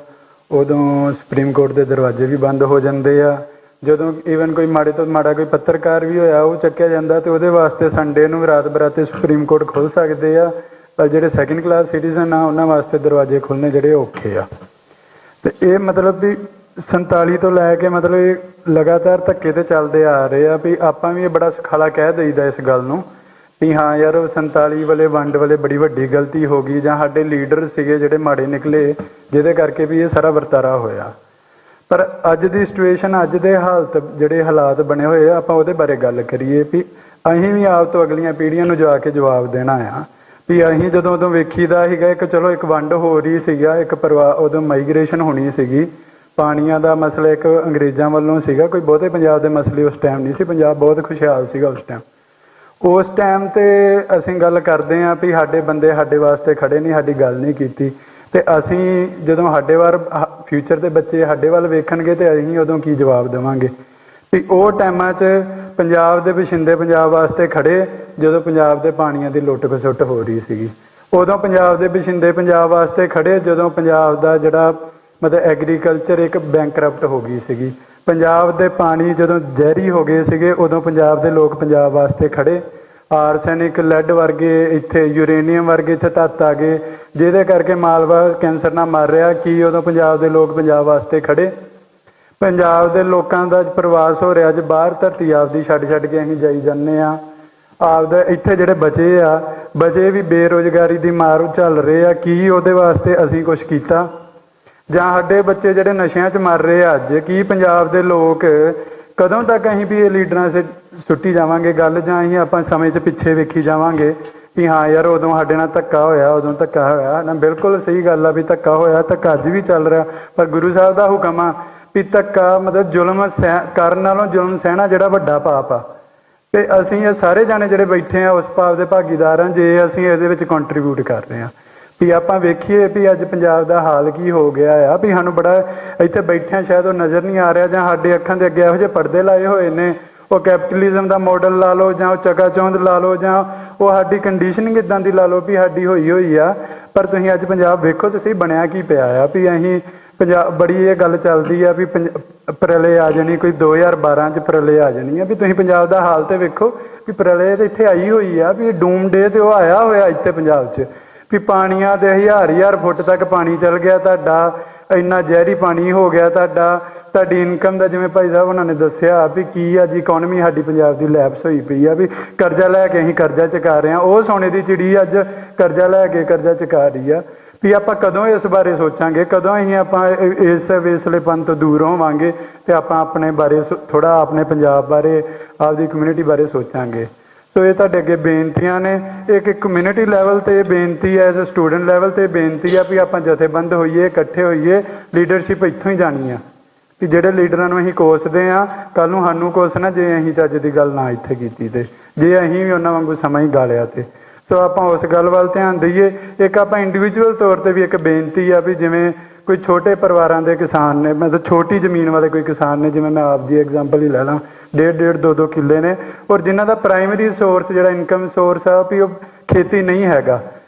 ਉਦੋਂ ਸੁਪਰੀਮ ਕੋਰਟ ਦੇ ਦਰਵਾਜ਼ੇ ਵੀ ਬੰਦ ਹੋ ਜਾਂਦੇ ਆ। ਜਦੋਂ ਈਵਨ ਕੋਈ ਮਾੜੇ ਤੋਂ ਮਾੜਾ ਕੋਈ ਪੱਤਰਕਾਰ ਵੀ ਹੋਇਆ, ਉਹ ਚੱਕਿਆ ਜਾਂਦਾ ਤੇ ਉਹਦੇ ਵਾਸਤੇ ਸੰਡੇ ਨੂੰ ਰਾਤ ਬਰਾਤੇ ਸੁਪਰੀਮ ਕੋਰਟ ਖੁੱਲ੍ਹ ਸਕਦੇ ਆ, ਪਰ ਜਿਹੜੇ ਸੈਕਿੰਡ ਕਲਾਸ ਸਿਟੀਜ਼ਨ ਆ ਉਹਨਾਂ ਵਾਸਤੇ ਦਰਵਾਜ਼ੇ ਖੁੱਲ੍ਹਣੇ ਜਿਹੜੇ ਔਖੇ ਆ। ਤੇ ਇਹ ਮਤਲਬ ਵੀ 47 ਤੋਂ ਲੈ ਕੇ ਮਤਲਬ ਇਹ ਲਗਾਤਾਰ ਧੱਕੇ ਤੇ ਚੱਲਦੇ ਆ ਰਹੇ ਆ ਵੀ ਆਪਾਂ ਵੀ ਇਹ ਬੜਾ ਸੁਖਾਲਾ ਕਹਿ ਦਈਦਾ ਇਸ ਗੱਲ ਨੂੰ ਵੀ ਹਾਂ ਯਾਰ ਉਹ 47 ਵਾਲੇ ਵੰਡ ਵਾਲੇ ਬੜੀ ਵੱਡੀ ਗਲਤੀ ਹੋ ਗਈ, ਜਾਂ ਸਾਡੇ ਲੀਡਰ ਸੀਗੇ ਜਿਹੜੇ ਮਾੜੇ ਨਿਕਲੇ ਜਿਹਦੇ ਕਰਕੇ ਵੀ ਇਹ ਸਾਰਾ ਵਰਤਾਰਾ ਹੋਇਆ। ਪਰ ਅੱਜ ਦੀ ਸਿਚੁਏਸ਼ਨ, ਅੱਜ ਦੇ ਜਿਹੜੇ ਹਾਲਾਤ ਬਣੇ ਹੋਏ ਆ, ਆਪਾਂ ਉਹਦੇ ਬਾਰੇ ਗੱਲ ਕਰੀਏ ਵੀ ਅਸੀਂ ਵੀ ਆਪ ਤੋਂ ਅਗਲੀਆਂ ਪੀੜ੍ਹੀਆਂ ਨੂੰ ਜਾ ਕੇ ਜਵਾਬ ਦੇਣਾ ਆ ਵੀ ਅਸੀਂ ਜਦੋਂ ਉਦੋਂ ਵੇਖੀਦਾ ਸੀਗਾ ਚਲੋ ਇੱਕ ਵੰਡ ਹੋ ਰਹੀ ਸੀਗਾ, ਇੱਕ ਪਰਿਵਾਰ ਉਦੋਂ ਮਾਈਗ੍ਰੇਸ਼ਨ ਹੋਣੀ ਸੀਗੀ, ਪਾਣੀਆਂ ਦਾ ਮਸਲਾ ਇੱਕ ਅੰਗਰੇਜ਼ਾਂ ਵੱਲੋਂ ਸੀਗਾ, ਕੋਈ ਬਹੁਤੇ ਪੰਜਾਬ ਦੇ ਮਸਲੇ ਉਸ ਟਾਈਮ ਨਹੀਂ ਸੀ, ਪੰਜਾਬ ਬਹੁਤ ਖੁਸ਼ਹਾਲ ਸੀਗਾ ਉਸ ਟਾਈਮ। ਉਸ ਟਾਈਮ ਤੇ ਅਸੀਂ ਗੱਲ ਕਰਦੇ ਹਾਂ ਵੀ ਸਾਡੇ ਬੰਦੇ ਸਾਡੇ ਵਾਸਤੇ ਖੜੇ ਨਹੀਂ, ਸਾਡੀ ਗੱਲ ਨਹੀਂ ਕੀਤੀ, ਤੇ ਅਸੀਂ ਜਦੋਂ ਸਾਡੇ ਵੱਲ ਫਿਊਚਰ ਦੇ ਬੱਚੇ ਸਾਡੇ ਵੱਲ ਵੇਖਣਗੇ ਤੇ ਅਸੀਂ ਉਦੋਂ ਕੀ ਜਵਾਬ ਦੇਵਾਂਗੇ ਵੀ ਉਹ ਟਾਈਮਾਂ 'ਚ ਪੰਜਾਬ ਦੇ ਵਸਿੰਦੇ ਪੰਜਾਬ ਵਾਸਤੇ ਖੜੇ ਜਦੋਂ ਪੰਜਾਬ ਦੇ ਪਾਣੀਆਂ ਦੀ ਲੁੱਟ ਖਸੁੱਟ ਹੋ ਰਹੀ ਸੀਗੀ, ਉਦੋਂ ਪੰਜਾਬ ਦੇ ਵਸਿੰਦੇ ਪੰਜਾਬ ਵਾਸਤੇ ਖੜੇ ਜਦੋਂ ਪੰਜਾਬ ਦਾ ਜਿਹੜਾ ਮਤਲਬ ਐਗਰੀਕਲਚਰ ਇੱਕ ਬੈਂਕਰਪਟ ਹੋ ਗਈ ਸੀਗੀ, ਪੰਜਾਬ ਦੇ ਪਾਣੀ ਜਦੋਂ ਜ਼ਹਿਰੀ ਹੋ ਗਏ ਸੀਗੇ, ਉਦੋਂ ਪੰਜਾਬ ਦੇ ਲੋਕ ਪੰਜਾਬ ਵਾਸਤੇ ਖੜੇ। ਆਰਸੈਨਿਕ, ਲੈਡ ਵਰਗੇ ਇੱਥੇ, ਯੂਰੇਨੀਅਮ ਵਰਗੇ ਇੱਥੇ ਤੱਤ ਆ ਗਏ ਜਿਹਦੇ ਕਰਕੇ ਮਾਲਵਾ ਕੈਂਸਰ ਨਾਲ ਮਰ ਰਿਹਾ, ਕੀ ਉਦੋਂ ਪੰਜਾਬ ਦੇ ਲੋਕ ਪੰਜਾਬ ਵਾਸਤੇ ਖੜੇ? ਪੰਜਾਬ ਦੇ ਲੋਕਾਂ ਦਾ ਪ੍ਰਵਾਸ ਹੋ ਰਿਹਾ ਅੱਜ ਬਾਹਰ, ਧਰਤੀ ਆਪਦੀ ਛੱਡ ਕੇ ਅਸੀਂ ਜਾਈ ਜਾਂਦੇ ਹਾਂ, ਆਪਦਾ ਇੱਥੇ ਜਿਹੜੇ ਬਚੇ ਵੀ ਬੇਰੁਜ਼ਗਾਰੀ ਦੀ ਮਾਰ ਝੱਲ ਰਹੇ ਆ, ਕੀ ਉਹਦੇ ਵਾਸਤੇ ਅਸੀਂ ਕੁਛ ਕੀਤਾ? ਜਾਂ ਸਾਡੇ ਬੱਚੇ ਜਿਹੜੇ ਨਸ਼ਿਆਂ 'ਚ ਮਰ ਰਹੇ ਆ ਅੱਜ, ਕੀ ਪੰਜਾਬ ਦੇ ਲੋਕ ਕਦੋਂ ਤੱਕ ਅਸੀਂ ਵੀ ਇਹ ਲੀਡਰਾਂ 'ਚ ਸੁੱਟੀ ਜਾਵਾਂਗੇ ਗੱਲ, ਜਾਂ ਅਸੀਂ ਆਪਾਂ ਸਮੇਂ 'ਚ ਪਿੱਛੇ ਵੇਖੀ ਜਾਵਾਂਗੇ ਵੀ ਹਾਂ ਯਾਰ ਉਦੋਂ ਸਾਡੇ ਨਾਲ ਧੱਕਾ ਹੋਇਆ, ਉਦੋਂ ਧੱਕਾ ਹੋਇਆ ਨਾ? ਬਿਲਕੁਲ ਸਹੀ ਗੱਲ ਆ ਵੀ ਧੱਕਾ ਹੋਇਆ, ਧੱਕਾ ਅੱਜ ਵੀ ਚੱਲ ਰਿਹਾ, ਪਰ ਗੁਰੂ ਸਾਹਿਬ ਦਾ ਹੁਕਮ ਆ ਵੀ ਧੱਕਾ ਮਤਲਬ ਜ਼ੁਲਮ ਕਰਨ ਨਾਲੋਂ ਜ਼ੁਲਮ ਸਹਿਣਾ ਜਿਹੜਾ ਵੱਡਾ ਪਾਪ ਆ, ਤੇ ਅਸੀਂ ਇਹ ਸਾਰੇ ਜਾਣੇ ਜਿਹੜੇ ਬੈਠੇ ਆ ਉਸ ਪਾਪ ਦੇ ਭਾਗੀਦਾਰ ਹਾਂ ਜੇ ਅਸੀਂ ਇਹਦੇ ਵਿੱਚ ਕੰਟਰੀਬਿਊਟ ਕਰ ਰਹੇ ਹਾਂ। ਵੀ ਆਪਾਂ ਵੇਖੀਏ ਵੀ ਅੱਜ ਪੰਜਾਬ ਦਾ ਹਾਲ ਕੀ ਹੋ ਗਿਆ ਆ, ਵੀ ਸਾਨੂੰ ਬੜਾ ਇੱਥੇ ਬੈਠਿਆਂ ਸ਼ਾਇਦ ਉਹ ਨਜ਼ਰ ਨਹੀਂ ਆ ਰਿਹਾ, ਜਾਂ ਸਾਡੇ ਅੱਖਾਂ ਦੇ ਅੱਗੇ ਇਹੋ ਜਿਹੇ ਪਰਦੇ ਲਾਏ ਹੋਏ ਨੇ, ਉਹ ਕੈਪੀਟਲਿਜ਼ਮ ਦਾ ਮਾਡਲ ਲਾ ਲਓ, ਜਾਂ ਉਹ ਚਕਾਚੌਂਧ ਲਾ ਲਓ, ਜਾਂ ਉਹ ਸਾਡੀ ਕੰਡੀਸ਼ਨਿੰਗ ਇੱਦਾਂ ਦੀ ਲਾ ਲਓ ਵੀ ਸਾਡੀ ਹੋਈ ਆ। ਪਰ ਤੁਸੀਂ ਅੱਜ ਪੰਜਾਬ ਵੇਖੋ ਤੁਸੀਂ ਬਣਿਆ ਕੀ ਪਿਆ ਆ ਵੀ ਅਸੀਂ ਪੰਜਾਬ, ਬੜੀ ਇਹ ਗੱਲ ਚੱਲਦੀ ਆ ਵੀ ਪ੍ਰਲੇ ਆ ਜਾਣੀ, ਕੋਈ 2012 'ਚ ਪ੍ਰਲੇ ਆ ਜਾਣੀ ਆ, ਵੀ ਤੁਸੀਂ ਪੰਜਾਬ ਦਾ ਹਾਲ ਤੇ ਵੇਖੋ ਵੀ ਪ੍ਰਲੇ ਤੇ ਇੱਥੇ ਆਈ ਹੋਈ ਆ, ਵੀ ਡੂਮ ਡੇ ਤੇ ਉਹ ਆਇਆ ਹੋਇਆ ਇੱਥੇ ਪੰਜਾਬ 'ਚ, ਵੀ ਪਾਣੀਆਂ ਦੇ ਹਜ਼ਾਰ ਫੁੱਟ ਤੱਕ ਪਾਣੀ ਚੱਲ ਗਿਆ ਤੁਹਾਡਾ, ਇੰਨਾ ਜ਼ਹਿਰੀ ਪਾਣੀ ਹੋ ਗਿਆ ਤੁਹਾਡਾ, ਸਾਡੀ ਇਨਕਮ ਦਾ ਜਿਵੇਂ ਭਾਈ ਸਾਹਿਬ ਉਹਨਾਂ ਨੇ ਦੱਸਿਆ ਵੀ ਕੀ ਅੱਜ ਇਕੋਨਮੀ ਸਾਡੀ ਪੰਜਾਬ ਦੀ ਲੈਪਸ ਹੋਈ ਪਈ ਆ, ਵੀ ਕਰਜ਼ਾ ਲੈ ਕੇ ਅਸੀਂ ਕਰਜ਼ਾ ਚੁਕਾ ਰਹੇ ਹਾਂ। ਉਹ ਸੋਨੇ ਦੀ ਚਿੜੀ ਅੱਜ ਕਰਜ਼ਾ ਲੈ ਕੇ ਕਰਜ਼ਾ ਚੁਕਾ ਰਹੀ ਆ। ਵੀ ਆਪਾਂ ਕਦੋਂ ਇਸ ਬਾਰੇ ਸੋਚਾਂਗੇ, ਕਦੋਂ ਅਸੀਂ ਆਪਾਂ ਇਸ ਵੇਸਲੇਪਨ ਤੋਂ ਦੂਰ ਹੋਵਾਂਗੇ ਤੇ ਆਪਾਂ ਆਪਣੇ ਬਾਰੇ ਥੋੜ੍ਹਾ ਆਪਣੇ ਪੰਜਾਬ ਬਾਰੇ ਆਪਦੀ ਕਮਿਊਨਿਟੀ ਬਾਰੇ ਸੋਚਾਂਗੇ। ਸੋ ਇਹ ਤੁਹਾਡੇ ਅੱਗੇ ਬੇਨਤੀਆਂ ਨੇ। ਇੱਕ ਕਮਿਊਨਿਟੀ ਲੈਵਲ 'ਤੇ ਬੇਨਤੀ ਹੈ, ਐਜ਼ ਅ ਸਟੂਡੈਂਟ ਲੈਵਲ 'ਤੇ ਬੇਨਤੀ ਆ ਵੀ ਆਪਾਂ ਜਥੇਬੰਦ ਹੋਈਏ, ਇਕੱਠੇ ਹੋਈਏ। ਲੀਡਰਸ਼ਿਪ ਇੱਥੋਂ ਹੀ ਜਾਣੀ ਆ ਕਿ ਜਿਹੜੇ ਲੀਡਰਾਂ ਨੂੰ ਅਸੀਂ ਕੋਸਦੇ ਹਾਂ ਕੱਲ੍ਹ ਨੂੰ ਸਾਨੂੰ ਕੋਸਣਾ ਜੇ ਅਸੀਂ ਚੱਜ ਦੀ ਗੱਲ ਨਾ ਇੱਥੇ ਕੀਤੀ ਤੇ ਜੇ ਅਸੀਂ ਵੀ ਉਹਨਾਂ ਵਾਂਗੂ ਸਮਾਂ ਹੀ ਗਾਲਿਆ ਤੇ। ਸੋ ਆਪਾਂ ਉਸ ਗੱਲ ਵੱਲ ਧਿਆਨ ਦਈਏ। ਇੱਕ ਆਪਾਂ ਇੰਡੀਵਿਜੂਅਲ ਤੌਰ 'ਤੇ ਵੀ ਇੱਕ ਬੇਨਤੀ ਆ ਵੀ ਜਿਵੇਂ ਕੋਈ ਛੋਟੇ ਪਰਿਵਾਰਾਂ ਦੇ ਕਿਸਾਨ ਨੇ, ਮਤਲਬ ਛੋਟੀ ਜ਼ਮੀਨ ਵਾਲੇ ਕੋਈ ਕਿਸਾਨ ਨੇ, ਜਿਵੇਂ ਮੈਂ ਆਪ ਦੀ ਐਗਜ਼ਾਮਪਲ ਹੀ ਲੈ ਲਾਂ, 1.5 2 ਕਿੱਲੇ ਨੇ ਔਰ ਜਿਨ੍ਹਾਂ ਦਾ ਪ੍ਰਾਇਮਰੀ ਸੋਰਸ ਜਿਹੜਾ ਇਨਕਮ ਸੋਰਸ ਆ ਵੀ ਉਹ ਖੇਤੀ ਨਹੀਂ ਹੈਗਾ,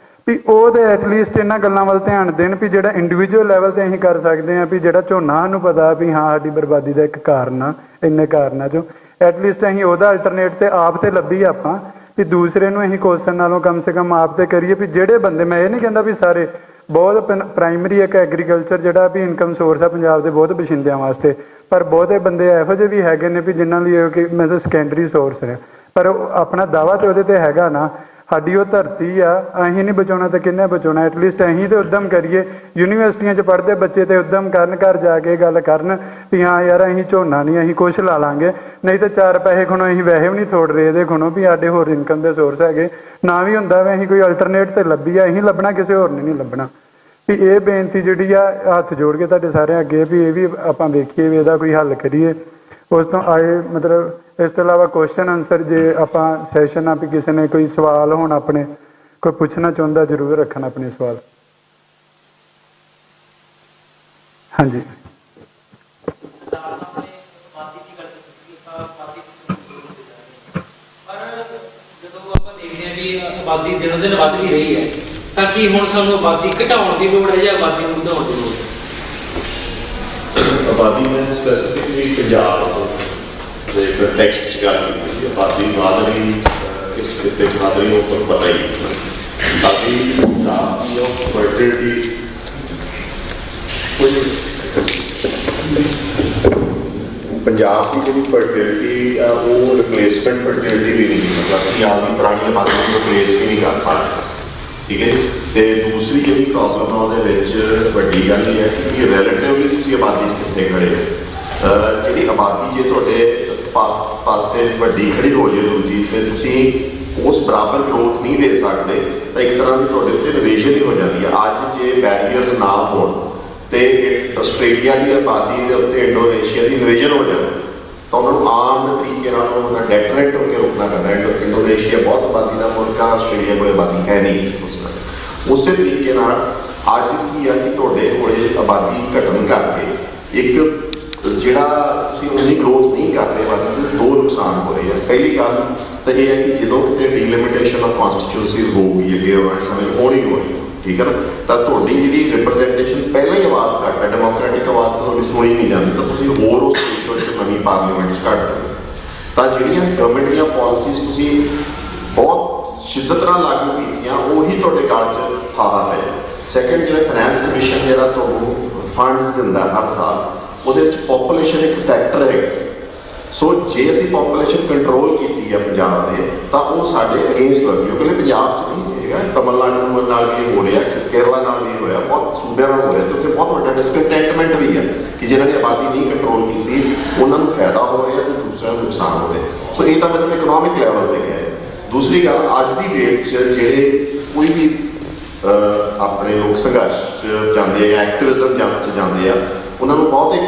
ਵੀ ਉਹ ਤਾਂ ਐਟਲੀਸਟ ਇਹਨਾਂ ਗੱਲਾਂ ਵੱਲ ਧਿਆਨ ਦੇਣ ਵੀ ਜਿਹੜਾ ਇੰਡੀਵਿਜੂਅਲ ਲੈਵਲ 'ਤੇ ਅਸੀਂ ਕਰ ਸਕਦੇ ਹਾਂ ਵੀ ਜਿਹੜਾ ਝੋਨਾ ਸਾਨੂੰ ਪਤਾ ਵੀ ਹਾਂ ਸਾਡੀ ਬਰਬਾਦੀ ਦਾ ਇੱਕ ਕਾਰਨ ਆ, ਇੰਨੇ ਕਾਰਨਾਂ 'ਚੋਂ ਐਟਲੀਸਟ ਅਸੀਂ ਉਹਦਾ ਅਲਟਰਨੇਟ ਤੇ ਆਪ ਤੇ ਲੱਭੀ ਆਪਾਂ ਵੀ ਦੂਸਰੇ ਨੂੰ ਅਸੀਂ ਕੋਸਣ ਨਾਲੋਂ ਕਮ ਸੇ ਕਮ ਆਪ ਤੇ ਕਰੀਏ। ਵੀ ਜਿਹੜੇ ਬੰਦੇ, ਮੈਂ ਇਹ ਨਹੀਂ ਕਹਿੰਦਾ ਵੀ ਸਾਰੇ, ਬਹੁਤ ਪ੍ਰਾਇਮਰੀ ਇੱਕ ਐਗਰੀਕਲਚਰ ਜਿਹੜਾ ਵੀ ਇਨਕਮ ਸੋਰਸ ਆ ਪੰਜਾਬ ਦੇ ਬਹੁਤ ਬਸ਼ਿੰਦਿਆਂ ਵਾਸਤੇ, ਪਰ ਬਹੁਤੇ ਬੰਦੇ ਇਹੋ ਜਿਹੇ ਵੀ ਹੈਗੇ ਨੇ ਵੀ ਜਿਨ੍ਹਾਂ ਲਈ ਕਿ ਮਤਲਬ ਸੈਕੰਡਰੀ ਸੋਰਸ ਨੇ, ਪਰ ਆਪਣਾ ਦਾਅਵਾ ਤੇ ਉਹਦੇ ਤੇ ਹੈਗਾ ਨਾ। ਸਾਡੀ ਉਹ ਧਰਤੀ ਆ, ਅਸੀਂ ਨਹੀਂ ਬਚਾਉਣਾ ਤਾਂ ਕਿਹਨੇ ਬਚਾਉਣਾ। ਐਟਲੀਸਟ ਅਸੀਂ ਤਾਂ ਉੱਦਮ ਕਰੀਏ। ਯੂਨੀਵਰਸਿਟੀਆਂ 'ਚ ਪੜ੍ਹਦੇ ਬੱਚੇ ਤੇ ਉੱਦਮ ਕਰਨ, ਘਰ ਜਾ ਕੇ ਗੱਲ ਕਰਨ ਵੀ ਹਾਂ ਯਾਰ ਅਸੀਂ ਝੋਨਾ ਨਹੀਂ, ਅਸੀਂ ਕੁਛ ਲਾ ਲਾਂਗੇ, ਨਹੀਂ ਤਾਂ 4 ਪੈਸੇ ਖੁਣੋ ਅਸੀਂ ਵੈਸੇ ਵੀ ਨਹੀਂ ਥੋੜ ਰਹੇ ਇਹਦੇ ਖੁਣੋ ਵੀ ਸਾਡੇ ਹੋਰ ਇਨਕਮ ਦੇ ਸੋਰਸ ਹੈਗੇ। ਨਾ ਵੀ ਹੁੰਦਾ ਵੀ ਅਸੀਂ ਕੋਈ ਅਲਟਰਨੇਟ ਤੇ ਲੱਭੀ ਆ, ਅਸੀਂ ਲੱਭਣਾ, ਕਿਸੇ ਹੋਰ ਨੇ ਨਹੀਂ ਲੱਭਣਾ। ਵੀ ਇਹ ਬੇਨਤੀ ਜਿਹੜੀ ਆ ਹੱਥ ਜੋੜ ਕੇ ਤੁਹਾਡੇ ਸਾਰਿਆਂ ਅੱਗੇ ਵੀ ਇਹ ਵੀ ਆਪਾਂ ਵੇਖੀਏ ਵੀ ਇਹਦਾ ਕੋਈ ਹੱਲ ਕਰੀਏ। ਉਸ ਤੋਂ ਆਏ ਮਤਲਬ ਇਸ ਤੋਂ ਇਲਾਵਾ ਕੁਐਸਚਨ ਆਨਸਰ ਜੇ ਆਪਾਂ ਸੈਸ਼ਨ ਆ ਵੀ ਕਿਸੇ ਨੇ ਕੋਈ ਸਵਾਲ ਹੋਣ ਆਪਣੇ ਕੋਈ ਪੁੱਛਣਾ ਚਾਹੁੰਦਾ ਜ਼ਰੂਰ ਰੱਖਣ ਆਪਣੇ ਸਵਾਲ। ਹਾਂਜੀ ਆਬਾਦੀ ਦਿਨੋਂ ਦਿਨ ਵੱਧ ਵੀ ਰਹੀ ਹੈ, ਤਾਂ ਕੀ ਹੁਣ ਸਾਨੂੰ ਆਬਾਦੀ ਘਟਾਉਣ ਦੀ ਲੋੜ ਹੈ ਜਾਂ ਆਬਾਦੀ ਨੂੰ ਵਧਾਉਣ ਦੀ ਲੋੜ ਹੈ? ਆਬਾਦੀ ਮੈਂ ਸਪੈਸੀਫਿਕਲੀ ਪੰਜਾਬ ਦੇ ਟੈਕਸਟ 'ਚ ਗੱਲ ਕੀਤੀ ਹੈ। ਆਬਾਦੀ ਵਧ ਰਹੀ, ਕਿਸ ਕਿਤੇ ਵਧ ਰਹੀ ਉਹ ਤੁਹਾਨੂੰ ਪਤਾ ਹੀ ਹੈ। ਸਾਡੀ ਪੰਜਾਬ ਦੀ ਉਹ ਫਰਟੀਲਿਟੀ ਪੰਜਾਬ ਦੀ ਜਿਹੜੀ ਫਰਟੀਲਿਟੀ ਆ ਉਹ ਰਿਪਲੇਸਮੈਂਟ ਫਰਟੀਲਿਟੀ ਵੀ ਨਹੀਂ, ਮਤਲਬ ਅਸੀਂ ਆਪਦੀ ਪੁਰਾਣੀ ਆਬਾਦੀ ਨੂੰ ਰਿਪਲੇਸ ਵੀ ਨਹੀਂ ਕਰ ਸਕਦੇ। ਠੀਕ ਹੈ ਜੀ। ਅਤੇ ਦੂਸਰੀ ਜਿਹੜੀ ਪ੍ਰੋਬਲਮ ਆ ਉਹਦੇ ਵਿੱਚ ਵੱਡੀ ਗੱਲ ਇਹ ਹੈ ਕਿ ਰਿਲੇਟਿਵਲੀ ਤੁਸੀਂ ਆਬਾਦੀ 'ਚ ਕਿੱਥੇ ਖੜੇ ਹੋ। ਜਿਹੜੀ ਆਬਾਦੀ ਜੇ ਤੁਹਾਡੇ ਪਾਸੇ ਵੱਡੀ ਖੜੀ ਹੋ ਜਾਏ ਦੂਜੀ, ਅਤੇ ਤੁਸੀਂ ਉਸ ਬਰਾਬਰ ਗਰੋਥ ਨਹੀਂ ਦੇ ਸਕਦੇ ਤਾਂ ਇੱਕ ਤਰ੍ਹਾਂ ਦੀ ਤੁਹਾਡੇ ਉੱਤੇ ਇਨਵੇਸ਼ਨ ਹੀ ਹੋ ਜਾਂਦੀ ਹੈ। ਅੱਜ ਜੇ ਬੈਰੀਅਰਸ ਨਾ ਹੋਣ ਅਤੇ ਆਸਟ੍ਰੇਲੀਆ ਦੀ ਆਬਾਦੀ ਦੇ ਉੱਤੇ ਇੰਡੋਨੇਸ਼ੀਆ ਦੀ ਇਨਵੇਸ਼ਨ ਹੋ ਜਾਵੇ ਤਾਂ ਉਹਨਾਂ ਨੂੰ ਆਮ ਤਰੀਕੇ ਨਾਲ ਉਹਦਾ ਡੈਟਰੈਕਟ ਹੋ ਕੇ ਰੋਕਣਾ ਪੈਂਦਾ। ਇੰਡੋਨੇਸ਼ੀਆ ਬਹੁਤ ਆਬਾਦੀ ਦਾ ਮੁਲਕ ਆ, ਆਸਟ੍ਰੇਲੀਆ ਕੋਲ ਆਬਾਦੀ ਹੈ ਨਹੀਂ। ਉਸੇ ਤਰੀਕੇ ਨਾਲ ਅੱਜ ਕੀ ਆ ਕਿ ਤੁਹਾਡੇ ਕੋਲੇ ਆਬਾਦੀ ਘਟਣ ਕਰਕੇ ਇੱਕ ਜਿਹੜਾ ਤੁਸੀਂ ਉਨੀ ਗਰੋਥ ਨਹੀਂ ਕਰ ਰਹੇ, ਬਾਕੀ 2 ਨੁਕਸਾਨ ਹੋ ਰਹੇ ਆ। ਪਹਿਲੀ ਗੱਲ ਤਾਂ ਇਹ ਹੈ ਕਿ ਜਦੋਂ ਕਿਤੇ ਡੀਲਿਮਿਟੇਸ਼ਨ ਆਫ ਕਨਸਟੀਟਿਊਂਸੀਜ਼ ਹੋਊਗੀ ਅੱਗੇ ਆਉਣ ਸਮੇਂ ਹੋਣੀ ਹੋਣੀ, ਠੀਕ ਹੈ ਨਾ, ਤਾਂ ਤੁਹਾਡੀ ਜਿਹੜੀ ਰਿਪਰੈਜ਼ੈਂਟੇਸ਼ਨ ਪਹਿਲਾਂ ਹੀ ਆਵਾਜ਼ ਘੱਟ ਹੈ, ਡੈਮੋਕ੍ਰੈਟਿਕ ਆਵਾਜ਼ ਤਾਂ ਤੁਹਾਡੀ ਸੁਣੀ ਨਹੀਂ ਜਾਂਦੀ, ਤਾਂ ਤੁਸੀਂ ਹੋਰ ਉਸ ਰੇਸ਼ੋ 'ਚ ਨਵੀਂ ਪਾਰਲੀਮੈਂਟ 'ਚ ਘੱਟ ਦਿਓ। ਤਾਂ ਜਿਹੜੀਆਂ ਗਵਰਨਮੈਂਟ ਦੀਆਂ ਪਾਲਿਸੀਜ਼ ਤੁਸੀਂ ਬਹੁਤ ਸ਼ਿੱਦਤ ਨਾਲ ਲਾਗੂ ਕੀਤੀਆਂ ਉਹੀ ਤੁਹਾਡੇ ਗਲ 'ਚ ਫਾਹਾ ਹੈ। ਸੈਕਿੰਡ, ਜਿਹੜਾ ਫਾਈਨੈਂਸ ਕਮਿਸ਼ਨ ਜਿਹੜਾ ਤੁਹਾਨੂੰ ਫੰਡਸ ਦਿੰਦਾ ਹਰ ਸਾਲ, ਉਹਦੇ ਵਿੱਚ ਪੋਪੂਲੇਸ਼ਨ ਇੱਕ ਫੈਕਟਰ ਹੈ। ਸੋ ਜੇ ਅਸੀਂ ਪੋਪੂਲੇਸ਼ਨ ਕੰਟਰੋਲ ਕੀਤੀ ਹੈ ਪੰਜਾਬ ਦੇ ਤਾਂ ਉਹ ਸਾਡੇ ਅਗੇਂਸਟ ਵਰਕੀ, ਕਿਉਂਕਿ ਪੰਜਾਬ 'ਚ ਨਹੀਂ ਹੈਗਾ, ਤਮਿਲਨਾਡੂ ਨਾਲ ਵੀ ਹੋ ਰਿਹਾ, ਕੇਰਲਾ ਨਾਲ ਵੀ ਹੋਇਆ, ਬਹੁਤ ਸੂਬਿਆਂ ਨਾਲ ਹੋ ਰਿਹਾ, ਅਤੇ ਉੱਥੇ ਬਹੁਤ ਵੱਡਾ ਡਿਸਕੰਟੈਂਟਮੈਂਟ ਵੀ ਹੈ ਕਿ ਜਿਹਨਾਂ ਦੀ ਆਬਾਦੀ ਨਹੀਂ ਕੰਟਰੋਲ ਕੀਤੀ ਉਹਨਾਂ ਨੂੰ ਫਾਇਦਾ ਹੋ ਰਿਹਾ ਅਤੇ ਦੂਸਰਿਆਂ ਨੂੰ ਨੁਕਸਾਨ ਹੋ ਰਿਹਾ। ਸੋ ਇਹ ਤਾਂ ਮਤਲਬ ਇਕਨੋਮਿਕ ਲੈਵਲ 'ਤੇ ਗਿਆ। ਦੂਸਰੀ ਗੱਲ, ਅੱਜ ਦੀ ਡੇਟ 'ਚ ਜਿਹੜੇ ਕੋਈ ਵੀ ਆਪਣੇ ਲੋਕ ਸੰਘਰਸ਼ 'ਚ ਜਾਂਦੇ ਆ, ਐਕਟਿਵਿਜ਼ਮ 'ਚ ਜਾਂਦੇ ਆ, ਉਹਨਾਂ ਨੂੰ ਬਹੁਤ ਇੱਕ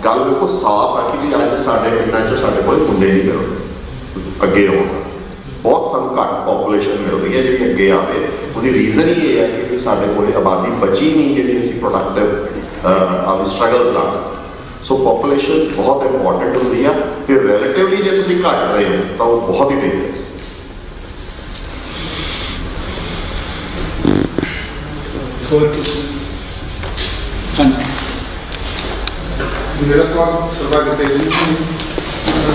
ਗੱਲ ਬਿਲਕੁਲ ਸਾਫ਼ ਆ ਕਿ ਵੀ ਅੱਜ ਸਾਡੇ ਪਿੰਡਾਂ 'ਚ ਸਾਡੇ ਕੋਲ ਮੁੰਡੇ ਨਹੀਂ ਮਿਲਦੇ ਅੱਗੇ ਆਉਣ। ਬਹੁਤ ਸਾਨੂੰ ਘੱਟ ਪੋਪੂਲੇਸ਼ਨ ਮਿਲ ਰਹੀ ਹੈ ਜਿਹੜੀ ਅੱਗੇ ਆਵੇ। ਉਹਦੀ ਰੀਜ਼ਨ ਹੀ ਇਹ ਹੈ ਕਿ ਸਾਡੇ ਕੋਲ ਆਬਾਦੀ ਬਚੀ ਨਹੀਂ ਜਿਹੜੀ ਅਸੀਂ ਪ੍ਰੋਡਕਟਿਵ ਆਪਣੀ ਸਟਰਗਲਸ ਲਾ ਸਕਦੇ। ਸੋ ਪੋਪੂਲੇਸ਼ਨ ਬਹੁਤ ਇੰਪੋਰਟੈਂਟ ਹੁੰਦੀ ਆ। ਫਿਰ ਰਿਲੇਟਿਵਲੀ ਜੇ ਤੁਸੀਂ ਘੱਟ ਰਹੇ ਹੋ ਤਾਂ ਉਹ ਬਹੁਤ ਹੀ ਡੇਂਜਰਸ। ਹੋਰ ਕਿਸੇ? ਹਾਂਜੀ, ਮੇਰਾ ਸਵਾਲ ਸਰਦਾਰ ਗੁਰਤੇਜ ਸਿੰਘ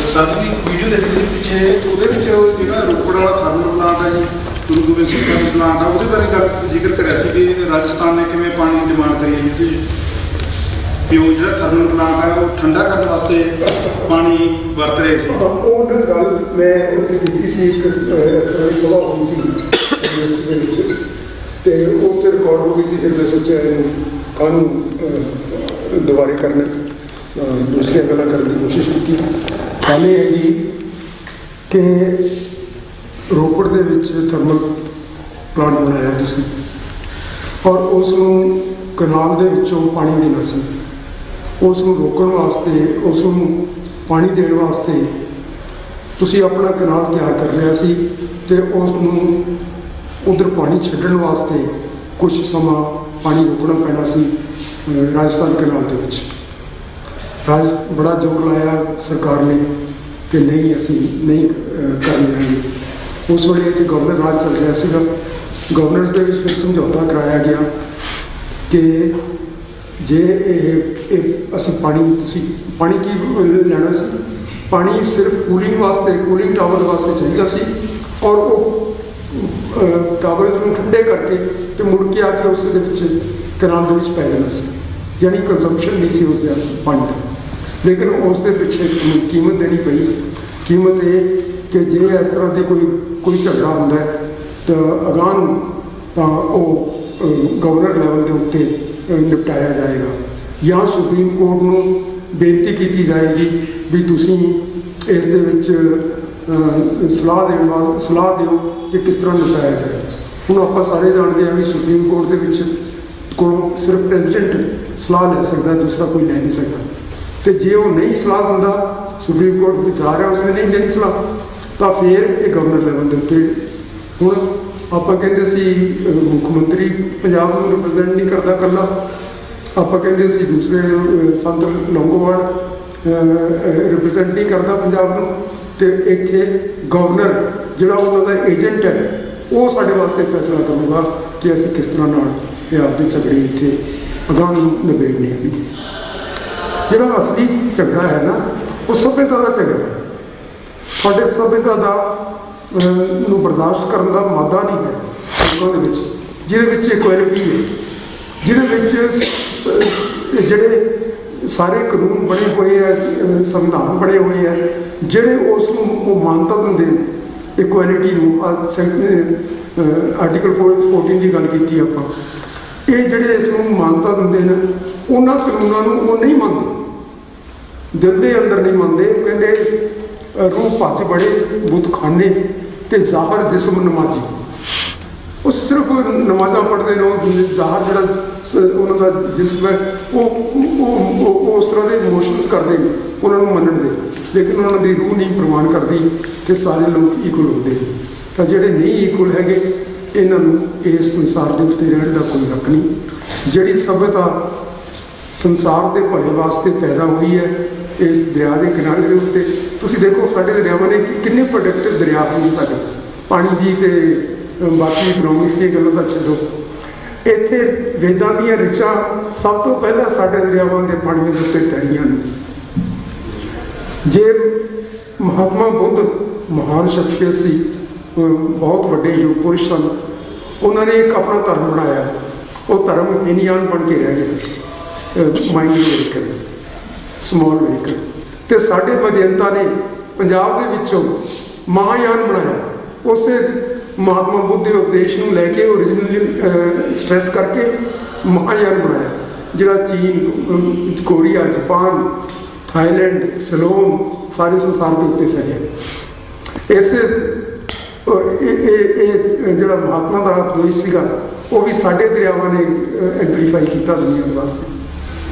ਸਰ ਦੀ ਵੀਡੀਓ ਦੇਖੀ ਸੀ ਪਿੱਛੇ, ਉਹਦੇ ਵਿੱਚ ਜਿਹੜਾ ਰੋਪੜ ਵਾਲਾ ਥਰਮਲ ਪਲਾਂਟ ਹੈ ਜੀ, ਗੁਰੂ ਗੋਬਿੰਦ ਸਿੰਘ ਦਾ ਪਲਾਂਟ ਆ, ਉਹਦੇ ਬਾਰੇ ਗੱਲ ਜ਼ਿਕਰ ਕਰਿਆ ਸੀ ਵੀ ਰਾਜਸਥਾਨ ਨੇ ਕਿਵੇਂ ਪਾਣੀ ਦੀ ਡਿਮਾਂਡ ਕਰੀ ਹੈ ਜੀ। ਵੀ ਉਹ ਜਿਹੜਾ ਥਰਮਲ ਪਲਾਂਟ ਹੈ ਉਹ ਠੰਡਾ ਕਰਨ ਵਾਸਤੇ ਪਾਣੀ ਵਰਤ ਰਹੇ ਸੀ। ਉਹ ਗੱਲ ਮੈਂ ਉੱਥੇ ਕੀਤੀ ਸੀ, ਇੱਕ ਸਭਾ ਹੋਈ ਸੀ ਯੂਨੀਵਰਸਿਟੀ ਦੇ ਵਿੱਚ, ਤੇ ਉਹ ਤੇ ਰਿਕਾਰਡ ਹੋ ਗਈ ਸੀ। ਫਿਰ ਮੈਂ ਸੋਚਿਆ ਇਹਨੂੰ ਕਾਹਨੂੰ ਦੁਬਾਰੇ ਕਰਨਾ, ਦੂਸਰੀਆਂ ਗੱਲਾਂ ਕਰਨ ਦੀ ਕੋਸ਼ਿਸ਼ ਕੀਤੀ। ਗੱਲ ਇਹ ਹੈਗੀ ਕਿ ਰੋਪੜ ਦੇ ਵਿੱਚ ਥਰਮਲ ਪਲਾਂਟ ਬਣਾਇਆ ਤੁਸੀਂ, ਔਰ ਉਸ ਨੂੰ ਕਨਾਲ ਦੇ ਵਿੱਚੋਂ ਪਾਣੀ ਦੇਣਾ ਸੀ। ਉਸ ਨੂੰ ਰੋਕਣ ਵਾਸਤੇ, ਉਸ ਨੂੰ ਪਾਣੀ ਦੇਣ ਵਾਸਤੇ ਤੁਸੀਂ ਆਪਣਾ ਕਨਾਲ ਤਿਆਰ ਕਰ ਲਿਆ ਸੀ, ਅਤੇ ਉਸ ਨੂੰ ਉੱਧਰ ਪਾਣੀ ਛੱਡਣ ਵਾਸਤੇ ਕੁਝ ਸਮਾਂ ਪਾਣੀ ਰੋਕਣਾ ਪੈਣਾ ਸੀ ਰਾਜਸਥਾਨ ਕਨਾਲ ਦੇ ਵਿੱਚ। ਬੜਾ ਜ਼ੋਰ ਲਾਇਆ ਸਰਕਾਰ ਨੇ ਕਿ ਨਹੀਂ, ਅਸੀਂ ਨਹੀਂ ਕਰ ਲਿਆਂਗੇ। ਉਸ ਵੇਲੇ ਇੱਥੇ ਗਵਰਨਰ ਰਾਜ ਚੱਲ ਰਿਹਾ ਸੀਗਾ। ਗਵਰਨਰਸ ਦੇ ਵਿੱਚ ਫਿਰ ਸਮਝੌਤਾ ਕਰਾਇਆ ਗਿਆ ਕਿ ਜੇ ਇਹ ਅਸੀਂ ਤੁਸੀਂ ਪਾਣੀ ਕੀ ਲੈਣਾ ਸੀ, ਪਾਣੀ ਸਿਰਫ ਕੂਲਿੰਗ ਵਾਸਤੇ, ਕੂਲਿੰਗ ਟਾਵਰ ਵਾਸਤੇ ਚਾਹੀਦਾ ਸੀ, ਔਰ ਉਹ ਟਾਵਰਸ ਨੂੰ ਠੰਡੇ ਕਰਕੇ ਤੇ ਮੁੜ ਕੇ ਆ ਕੇ ਉਸ ਦੇ ਵਿੱਚ ਕਨਾਲ ਦੇ ਵਿੱਚ ਪੈ ਜਾਣਾ ਸੀ। ਯਾਨੀ ਕੰਜ਼ੰਪਸ਼ਨ ਨਹੀਂ ਸੀ ਉਸ ਦੇ ਪਾਣੀ ਦਾ। ਲੇਕਿਨ ਉਸ ਦੇ ਪਿੱਛੇ ਕੀਮਤ ਦੇਣੀ ਪਈ। ਕੀਮਤ ਇਹ ਕਿ ਜੇ ਇਸ ਤਰ੍ਹਾਂ ਦੇ ਕੋਈ ਝਗੜਾ ਹੁੰਦਾ ਹੈ ਤਾਂ ਅਗਾਂਹ ਨੂੰ ਤਾਂ ਉਹ ਗਵਰਨਰ ਲੈਵਲ ਦੇ ਉੱਤੇ ਨਿਪਟਾਇਆ ਜਾਏਗਾ, ਜਾਂ ਸੁਪਰੀਮ ਕੋਰਟ ਨੂੰ ਬੇਨਤੀ ਕੀਤੀ ਜਾਏਗੀ ਵੀ ਤੁਸੀਂ ਇਸ ਦੇ ਵਿੱਚ ਸਲਾਹ ਦਿਓ ਕਿ ਕਿਸ ਤਰ੍ਹਾਂ ਨਿਪਟਾਇਆ ਜਾਏ। ਹੁਣ ਆਪਾਂ ਸਾਰੇ ਜਾਣਦੇ ਹਾਂ ਵੀ ਸੁਪਰੀਮ ਕੋਰਟ ਦੇ ਵਿੱਚ ਕੋਲੋਂ ਸਿਰਫ ਪ੍ਰੈਜ਼ੀਡੈਂਟ ਸਲਾਹ ਲੈ ਸਕਦਾ, ਦੂਸਰਾ ਕੋਈ ਲੈ ਨਹੀਂ ਸਕਦਾ। ਅਤੇ ਜੇ ਉਹ ਨਹੀਂ ਸਲਾਹ ਦਿੰਦਾ, ਸੁਪਰੀਮ ਕੋਰਟ ਵਿੱਚ ਜਾ ਰਿਹਾ, ਉਸਨੇ ਨਹੀਂ ਦੇਣੀ ਸਲਾਹ, ਤਾਂ ਫਿਰ ਇਹ ਗਵਰਨਰ ਲੈਵਲ ਦੇ ਉੱਤੇ। ਹੁਣ ਆਪਾਂ ਕਹਿੰਦੇ ਸੀ ਮੁੱਖ ਮੰਤਰੀ ਪੰਜਾਬ ਨੂੰ ਰਿਪਰੈਜ਼ੈਂਟ ਨਹੀਂ ਕਰਦਾ ਇਕੱਲਾ, ਆਪਾਂ ਕਹਿੰਦੇ ਸੀ ਦੂਸਰੇ ਸੰਤ ਲੌਂਗੋਵਾਲ ਰਿਪਰੈਜ਼ੈਂਟ ਨਹੀਂ ਕਰਦਾ ਪੰਜਾਬ ਨੂੰ, ਅਤੇ ਇੱਥੇ ਗਵਰਨਰ ਜਿਹੜਾ ਉਹਨਾਂ ਦਾ ਏਜੰਟ ਹੈ ਉਹ ਸਾਡੇ ਵਾਸਤੇ ਫੈਸਲਾ ਕਰੂਗਾ ਕਿ ਅਸੀਂ ਕਿਸ ਤਰ੍ਹਾਂ ਨਾਲ ਇਹ ਆਪਦੇ ਝਗੜੇ ਇੱਥੇ ਅਗਾਂਹ ਨੂੰ ਨਿਬੇੜਨੇ ਹਨ। ਜਿਹੜਾ ਅਸਲੀ ਝਗੜਾ ਹੈ ਨਾ, ਉਹ ਸਭਿਅਤਾ ਦਾ ਝਗੜਾ ਹੈ। ਤੁਹਾਡੇ ਸਭਿਅਤਾ ਦਾ ਨੂੰ ਬਰਦਾਸ਼ਤ ਕਰਨ ਦਾ ਮਾਦਾ ਨਹੀਂ ਹੈ ਲੋਕਾਂ ਦੇ ਵਿੱਚ, ਜਿਹਦੇ ਵਿੱਚ ਇਕੁਐਲਿਟੀ ਹੈ, ਜਿਹਦੇ ਵਿੱਚ ਜਿਹੜੇ ਸਾਰੇ ਕਾਨੂੰਨ ਬਣੇ ਹੋਏ ਹੈ, ਸੰਵਿਧਾਨ ਬਣੇ ਹੋਏ ਹੈ, ਜਿਹੜੇ ਉਸ ਨੂੰ ਉਹ ਮਾਨਤਾ ਦਿੰਦੇ ਨੇ ਇਕੁਐਲਿਟੀ ਨੂੰ। ਆਰਟੀਕਲ 14 ਦੀ ਗੱਲ ਕੀਤੀ ਆਪਾਂ, ਇਹ ਜਿਹੜੇ ਇਸ ਨੂੰ ਮਾਨਤਾ ਦਿੰਦੇ ਨੇ, ਉਹਨਾਂ ਕਾਨੂੰਨਾਂ ਨੂੰ ਉਹ ਨਹੀਂ ਮੰਨਦੇ, ਦਿਲ ਦੇ ਅੰਦਰ ਨਹੀਂ ਮੰਨਦੇ। ਕਹਿੰਦੇ ਰੂਹ ਭੱਜ ਬੜੇ ਬੁੱਤ ਖਾਨੇ ਤੇ ਜ਼ਾਹਰ ਜਿਸਮ ਨਮਾਜ਼ੀ। ਉਹ ਸਿਰਫ ਨਮਾਜ਼ਾਂ ਪੜ੍ਹਦੇ ਨੇ, ਉਹ ਜ਼ਾਹਰ ਜਿਹੜਾ ਉਹਨਾਂ ਦਾ ਜਿਸਮ ਹੈ ਉਹ ਉਸ ਤਰ੍ਹਾਂ ਦੇ ਇਮੋਸ਼ਨਸ ਕਰਦੇ ਨੇ ਉਹਨਾਂ ਨੂੰ ਮੰਨਣ ਦੇ, ਲੇਕਿਨ ਉਹਨਾਂ ਦੀ ਰੂਹ ਨਹੀਂ ਪ੍ਰਮਾਣ ਕਰਦੀ ਕਿ ਸਾਰੇ ਲੋਕ ਇਕੁਅਲ ਹੁੰਦੇ ਨੇ। ਤਾਂ ਜਿਹੜੇ ਨਹੀਂ ਇਕੁਅਲ ਹੈਗੇ, ਇਹਨਾਂ ਨੂੰ ਇਸ ਸੰਸਾਰ ਦੇ ਉੱਤੇ ਰਹਿਣ ਦਾ ਕੋਈ ਹੱਕ ਨਹੀਂ। ਜਿਹੜੀ ਸਭਿਅਤਾ ਸੰਸਾਰ ਦੇ ਭਲੇ ਵਾਸਤੇ ਪੈਦਾ ਹੋਈ ਹੈ, ਇਸ ਦਰਿਆ ਦੇ ਕਿਨਾਰੇ ਦੇ ਉੱਤੇ ਤੁਸੀਂ ਦੇਖੋ, ਸਾਡੇ ਦਰਿਆਵਾਂ ਨੇ ਕਿੰਨੇ ਪ੍ਰੋਡਕਟਿਵ ਦਰਿਆ ਹਨ ਸਾਡੇ, ਪਾਣੀ ਦੀ ਅਤੇ ਬਾਕੀ ਇਕਨੋਮਿਕਸ ਦੀਆਂ ਗੱਲਾਂ ਤਾਂ ਛੱਡੋ। ਇੱਥੇ ਵੇਦਾਂ ਦੀਆਂ ਰਿਚਾਂ ਸਭ ਤੋਂ ਪਹਿਲਾਂ ਸਾਡੇ ਦਰਿਆਵਾਂ ਦੇ ਪਾਣੀ ਦੇ ਉੱਤੇ ਤੈਰੀਆਂ ਨੇ। ਜੇ ਮਹਾਤਮਾ ਬੁੱਧ ਮਹਾਨ ਸ਼ਖਸੀਅਤ ਸੀ, ਬਹੁਤ ਵੱਡੇ ਯੁੱਗ ਪੁਰਸ਼ ਸਨ, ਉਹਨਾਂ ਨੇ ਇੱਕ ਆਪਣਾ ਧਰਮ ਬਣਾਇਆ, ਉਹ ਧਰਮ ਹੀਨਯਾਨ ਬਣ ਕੇ ਰਹਿ ਗਿਆ, ਮਾਈਂਡ ਵਹੀਕਲ, ਸਮੋਲ ਵਹੀਕਲ। ਅਤੇ ਸਾਡੇ ਵਿਦਿਅੰਤਾ ਨੇ ਪੰਜਾਬ ਦੇ ਵਿੱਚੋਂ ਮਹਾਯਾਨ ਬਣਾਇਆ, ਉਸੇ ਮਹਾਤਮਾ ਬੁੱਧ ਦੇ ਉਪਦੇਸ਼ ਨੂੰ ਲੈ ਕੇ ਓਰੀਜਨਲੀ ਸਟ੍ਰੈਸ ਕਰਕੇ ਮਹਾਯਾਨ ਬਣਾਇਆ, ਜਿਹੜਾ ਚੀਨ, ਕੋਰੀਆ, ਜਪਾਨ, ਥਾਈਲੈਂਡ, ਸਿਲੋਨ ਸਾਰੇ ਸੰਸਾਰ ਦੇ ਉੱਤੇ ਫੈਲਿਆ। ਇਸੇ ਇਹ ਜਿਹੜਾ ਮਹਾਤਮਾ ਦਾ ਉਪਦੇਸ਼ ਸੀਗਾ, ਉਹ ਵੀ ਸਾਡੇ ਦਰਿਆਵਾਂ ਨੇ ਐਂਪਲੀਫਾਈ ਕੀਤਾ ਦੁਨੀਆ ਵਾਸਤੇ।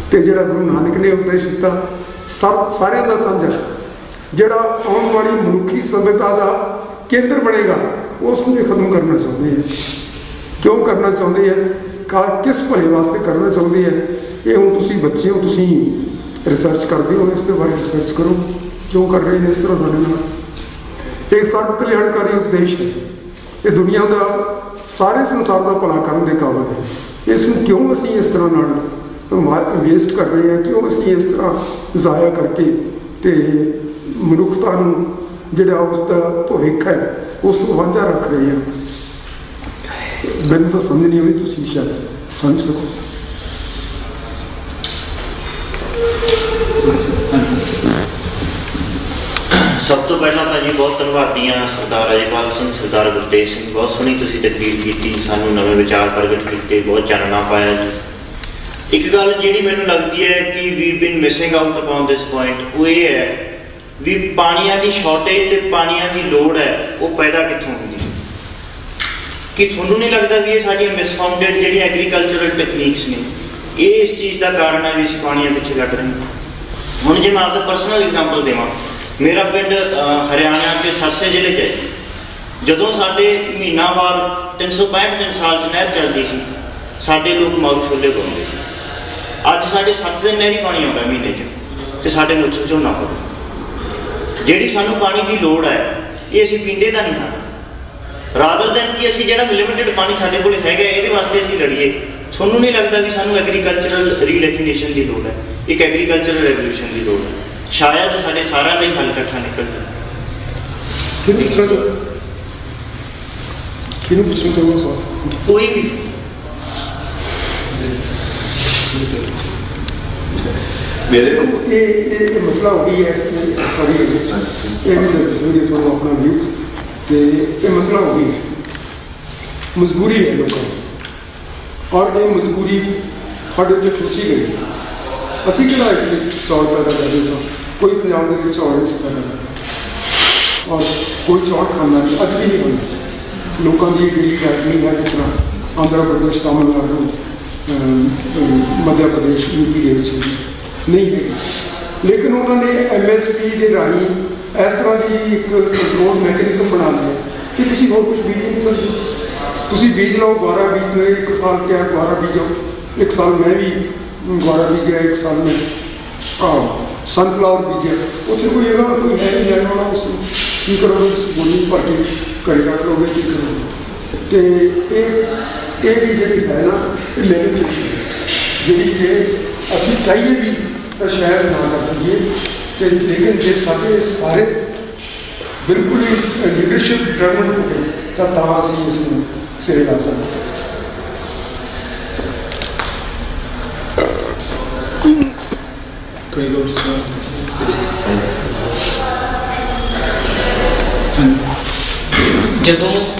ਅਤੇ ਜਿਹੜਾ ਗੁਰੂ ਨਾਨਕ ਨੇ ਉਪਦੇਸ਼ ਦਿੱਤਾ, ਸਾਰਿਆਂ ਦਾ ਸਾਂਝਾ, ਜਿਹੜਾ ਆਉਣ ਵਾਲੀ ਮਨੁੱਖੀ ਸਭਿਅਤਾ ਦਾ ਕੇਂਦਰ ਬਣੇਗਾ, ਉਸ ਨੂੰ ਖਤਮ ਕਰਨਾ ਚਾਹੁੰਦੇ ਹੈ। ਕਿਉਂ ਕਰਨਾ ਚਾਹੁੰਦੇ ਹੈ, ਕਿਸ ਭਲੇ ਵਾਸਤੇ ਕਰਨਾ ਚਾਹੁੰਦੇ ਹੈ, ਇਹ ਹੁਣ ਤੁਸੀਂ ਬੱਚੇ ਹੋ, ਤੁਸੀਂ ਰਿਸਰਚ ਕਰਦੇ ਹੋ, ਇਸ ਦੇ ਬਾਰੇ ਰਿਸਰਚ ਕਰੋ, ਕਿਉਂ ਕਰ ਰਹੇ ਨੇ ਇਸ ਤਰ੍ਹਾਂ ਸਾਡੇ ਨਾਲ। ਇੱਕ ਸਰਬ ਕਲਿਆਣਕਾਰੀ ਉਪਦੇਸ਼ ਹੈ, ਇਹ ਦੁਨੀਆ ਦਾ ਸਾਰੇ ਸੰਸਾਰ ਦਾ ਭਲਾ ਕਰਨ ਦੇ ਕਾਬਿਲ ਹੈ। ਇਸ ਨੂੰ ਕਿਉਂ ਅਸੀਂ ਇਸ ਤਰ੍ਹਾਂ ਨਾਲ ਵੇਸਟ ਕਰ ਰਹੇ ਹਾਂ, ਕਿਉਂ ਅਸੀਂ ਇਸ ਤਰ੍ਹਾਂ ਜ਼ਾਇਆ ਕਰਕੇ ਅਤੇ ਮਨੁੱਖਤਾ ਨੂੰ ਜਿਹੜਾ ਉਸ ਦਾ ਭਵਿੱਖ ਹੈ ਉਸ ਤੋਂ ਵਾਂਝਾ ਰੱਖ ਰਹੇ ਹਾਂ। ਮੈਨੂੰ ਤਾਂ ਸਮਝ ਨਹੀਂ ਆਉਂਦੀ, ਤੁਸੀਂ ਸ਼ਾਇਦ ਸਮਝ ਸਕੋ। ਸਭ ਤੋਂ ਪਹਿਲਾਂ ਤਾਂ ਜੀ ਬਹੁਤ ਧੰਨਵਾਦੀ ਹਾਂ ਸਰਦਾਰ ਰਾਜਪਾਲ ਸਿੰਘ, ਸਰਦਾਰ ਗੁਰਤੇਜ ਸਿੰਘ, ਬਹੁਤ ਸੋਹਣੀ ਤੁਸੀਂ ਤਕਰੀਰ ਕੀਤੀ, ਸਾਨੂੰ ਨਵੇਂ ਵਿਚਾਰ ਪ੍ਰਗਟ ਕੀਤੇ, ਬਹੁਤ ਚਾਨਣਾ ਪਾਇਆ ਜੀ। ਇੱਕ ਗੱਲ ਜਿਹੜੀ ਮੈਨੂੰ ਲੱਗਦੀ ਹੈ ਕਿ we been missing out upon this point, ਉਹ ਇਹ ਹੈ ਵੀ ਪਾਣੀਆਂ ਦੀ ਸ਼ਾਰਟੇਜ ਤੇ ਪਾਣੀਆਂ ਦੀ ਲੋੜ ਹੈ ਉਹ ਪੈਦਾ ਕਿੱਥੋਂ ਹੁੰਦੀ ਹੈ। ਕਿ ਤੁਹਾਨੂੰ ਨਹੀਂ ਲੱਗਦਾ ਵੀ ਇਹ ਸਾਡੀਆਂ ਮਿਸਫਾਊਂਡਡ ਜਿਹੜੀਆਂ ਐਗਰੀਕਲਚਰਲ ਟੈਕਨੀਕਸ ਨੇ, ਇਹ ਇਸ ਚੀਜ਼ ਦਾ ਕਾਰਨ ਹੈ ਵੀ ਅਸੀਂ ਪਾਣੀਆਂ ਪਿੱਛੇ ਲੱਗ ਰਹੇ ਹਾਂ। ਹੁਣ ਜੇ ਮੈਂ ਆਪਦਾ ਪਰਸਨਲ ਐਗਜ਼ਾਮਪਲ ਦੇਵਾਂ, ਮੇਰਾ ਪਿੰਡ ਹਰਿਆਣਾ 'ਚ ਸਰਸੇ ਜ਼ਿਲ੍ਹੇ 'ਚ ਹੈ। ਜਦੋਂ ਸਾਡੇ ਮਹੀਨਾਵਾਰ 365 ਦਿਨ ਸਾਲ 'ਚ ਨਹਿਰ ਚੱਲਦੀ ਸੀ, ਸਾਡੇ ਲੋਕ ਮਾਊ ਛੋਲੇ ਪਾਉਂਦੇ ਸੀ। ਅੱਜ ਸਾਡੇ 7 ਦਿਨ ਨਹਿਰੀ ਪਾਣੀ ਆਉਂਦਾ ਮਹੀਨੇ 'ਚ, ਤੇ ਸਾਡੇ ਮੁੱਛ ਝੋਨਾ ਪਊ। ਜਿਹੜੀ ਸਾਨੂੰ ਪਾਣੀ ਦੀ ਲੋੜ ਹੈ ਇਹ ਅਸੀਂ ਪੀਂਦੇ ਤਾਂ ਨਹੀਂ ਹਾਂ। ਰਾਦਰ ਦੈਨ ਕਿ ਅਸੀਂ ਜਿਹੜਾ ਲਿਮਿਟਡ ਪਾਣੀ ਸਾਡੇ ਕੋਲ ਹੈਗਾ ਇਹਦੇ ਵਾਸਤੇ ਅਸੀਂ ਲੜੀਏ। ਤੁਹਾਨੂੰ ਨਹੀਂ ਲੱਗਦਾ ਵੀ ਸਾਨੂੰ ਐਗਰੀਕਲਚਰਲ ਰੀਡੈਫੀਨੇਸ਼ਨ ਦੀ ਲੋੜ ਹੈ, ਇੱਕ ਐਗਰੀਕਲਚਰਲ ਰੈਵੋਲੂਸ਼ਨ ਦੀ ਲੋੜ ਹੈ? ਸ਼ਾਇਦ ਸਾਡੇ ਸਾਰਿਆਂ ਦਾ ਹੀ ਹੱਲ ਇਕੱਠਾ ਨਿਕਲ ਜਾਵੇ। ਕਿਹਨੂੰ ਪੁੱਛਣਾ ਚਾਹੁੰਦਾ ਸਵਾਲ? ਕੋਈ ਵੀ। ਮੇਰੇ ਕੋਲ ਇਹ ਮਸਲਾ ਹੋ ਗਈ ਹੈ, ਸੌਰੀ ਇਹ ਵੀ ਦੱਸੋਗੇ ਤੁਹਾਨੂੰ ਆਪਣਾ ਵਿਊ, ਤੇ ਇਹ ਮਸਲਾ ਹੋ ਗਈ ਮਜਬੂਰੀ ਹੈ ਲੋਕਾਂ ਦੀ, ਔਰ ਇਹ ਮਜਬੂਰੀ ਸਾਡੇ ਉੱਤੇ ਖੁਸ਼ੀ ਗਈ। ਅਸੀਂ ਕਿਹੜਾ ਇੱਥੇ ਚੌਲ ਪੈਦਾ ਕਰਦੇ ਸਾਂ, ਕੋਈ ਪੰਜਾਬ ਦੇ ਵਿੱਚ ਚੌਲ ਨਹੀਂ ਸੀ ਪੈਦਾ ਕਰਦਾ, ਔਰ ਕੋਈ ਚੌਲ ਖਾਂਦਾ ਨਹੀਂ, ਅੱਜ ਵੀ ਨਹੀਂ ਹੁੰਦਾ। ਲੋਕਾਂ ਦੀ ਡੇਲੀ ਡਾਇਟ ਨਹੀਂ ਹੈ ਜਿਸ ਤਰ੍ਹਾਂ ਆਂਧਰਾ ਪ੍ਰਦੇਸ਼, ਤਾਮਿਲਨਾਡੂ, ਮੱਧ ਪ੍ਰਦੇਸ਼, ਯੂਪੀ ਦੇ ਵਿੱਚ ਨਹੀਂ ਹੈਗੀ। ਲੇਕਿਨ ਉਹਨਾਂ ਨੇ MSP ਦੇ ਰਾਹੀਂ ਇਸ ਤਰ੍ਹਾਂ ਦੀ ਇੱਕ ਕੰਟਰੋਲ ਮੈਕੈਨਿਜ਼ਮ ਬਣਾ ਲਿਆ ਕਿ ਤੁਸੀਂ ਹੋਰ ਕੁਝ ਬੀਜ ਹੀ ਨਹੀਂ ਸਕਦੇ। ਤੁਸੀਂ ਬੀਜ ਲਓ, ਗੁਆਰਾ ਬੀਜ ਲਓ, ਇੱਕ ਸਾਲ ਕਿਹਾ ਗੁਆਰਾ ਬੀਜੋ, ਇੱਕ ਸਾਲ ਮੈਂ ਵੀ ਗੁਆਰਾ ਬੀਜਿਆ, ਇੱਕ ਸਾਲ ਮੈਂ ਸਨਫਲਾਵਰ ਬੀਜਿਆ। ਉੱਥੇ ਕੋਈ ਇਹਦਾ ਕੋਈ ਹੈ ਨਹੀਂ ਲੈਣ ਵਾਲਾ, ਉਸ ਨੂੰ ਕੀ ਕਰੋਗੇ? ਗੋਲੀ ਭਰ ਕੇ ਘਰੇ ਰੱਖ ਲਓਗੇ, ਕੀ ਕਰੋਗੇ? ਅਤੇ ਇਹ ਵੀ ਜਿਹੜੀ ਹੈ ਨਾ, ਇਹ ਲੈਣੀ ਚਾਹੀਦੀ ਹੈ, ਜਿਹੜੀ ਕਿ ਅਸੀਂ ਚਾਹੀਏ ਵੀ ਤਾਂ ਸ਼ਾਇਦ ਨਾ ਕਰ ਸਕੀਏ, ਅਤੇ ਲੇਕਿਨ ਜੇ ਸਾਡੇ ਸਾਰੇ ਬਿਲਕੁਲ ਹੀ ਲੀਡਰਸ਼ਿਪ ਡਿਟਰਮਿੰਡ ਹੋ ਗਏ ਤਾਂ ਅਸੀਂ ਇਸ ਨੂੰ ਸਿਰੇ ਲਾ ਸਕਦੇ। ਕੋਈ ਹੋਰ ਸਵਾਲ? ਜਦੋਂ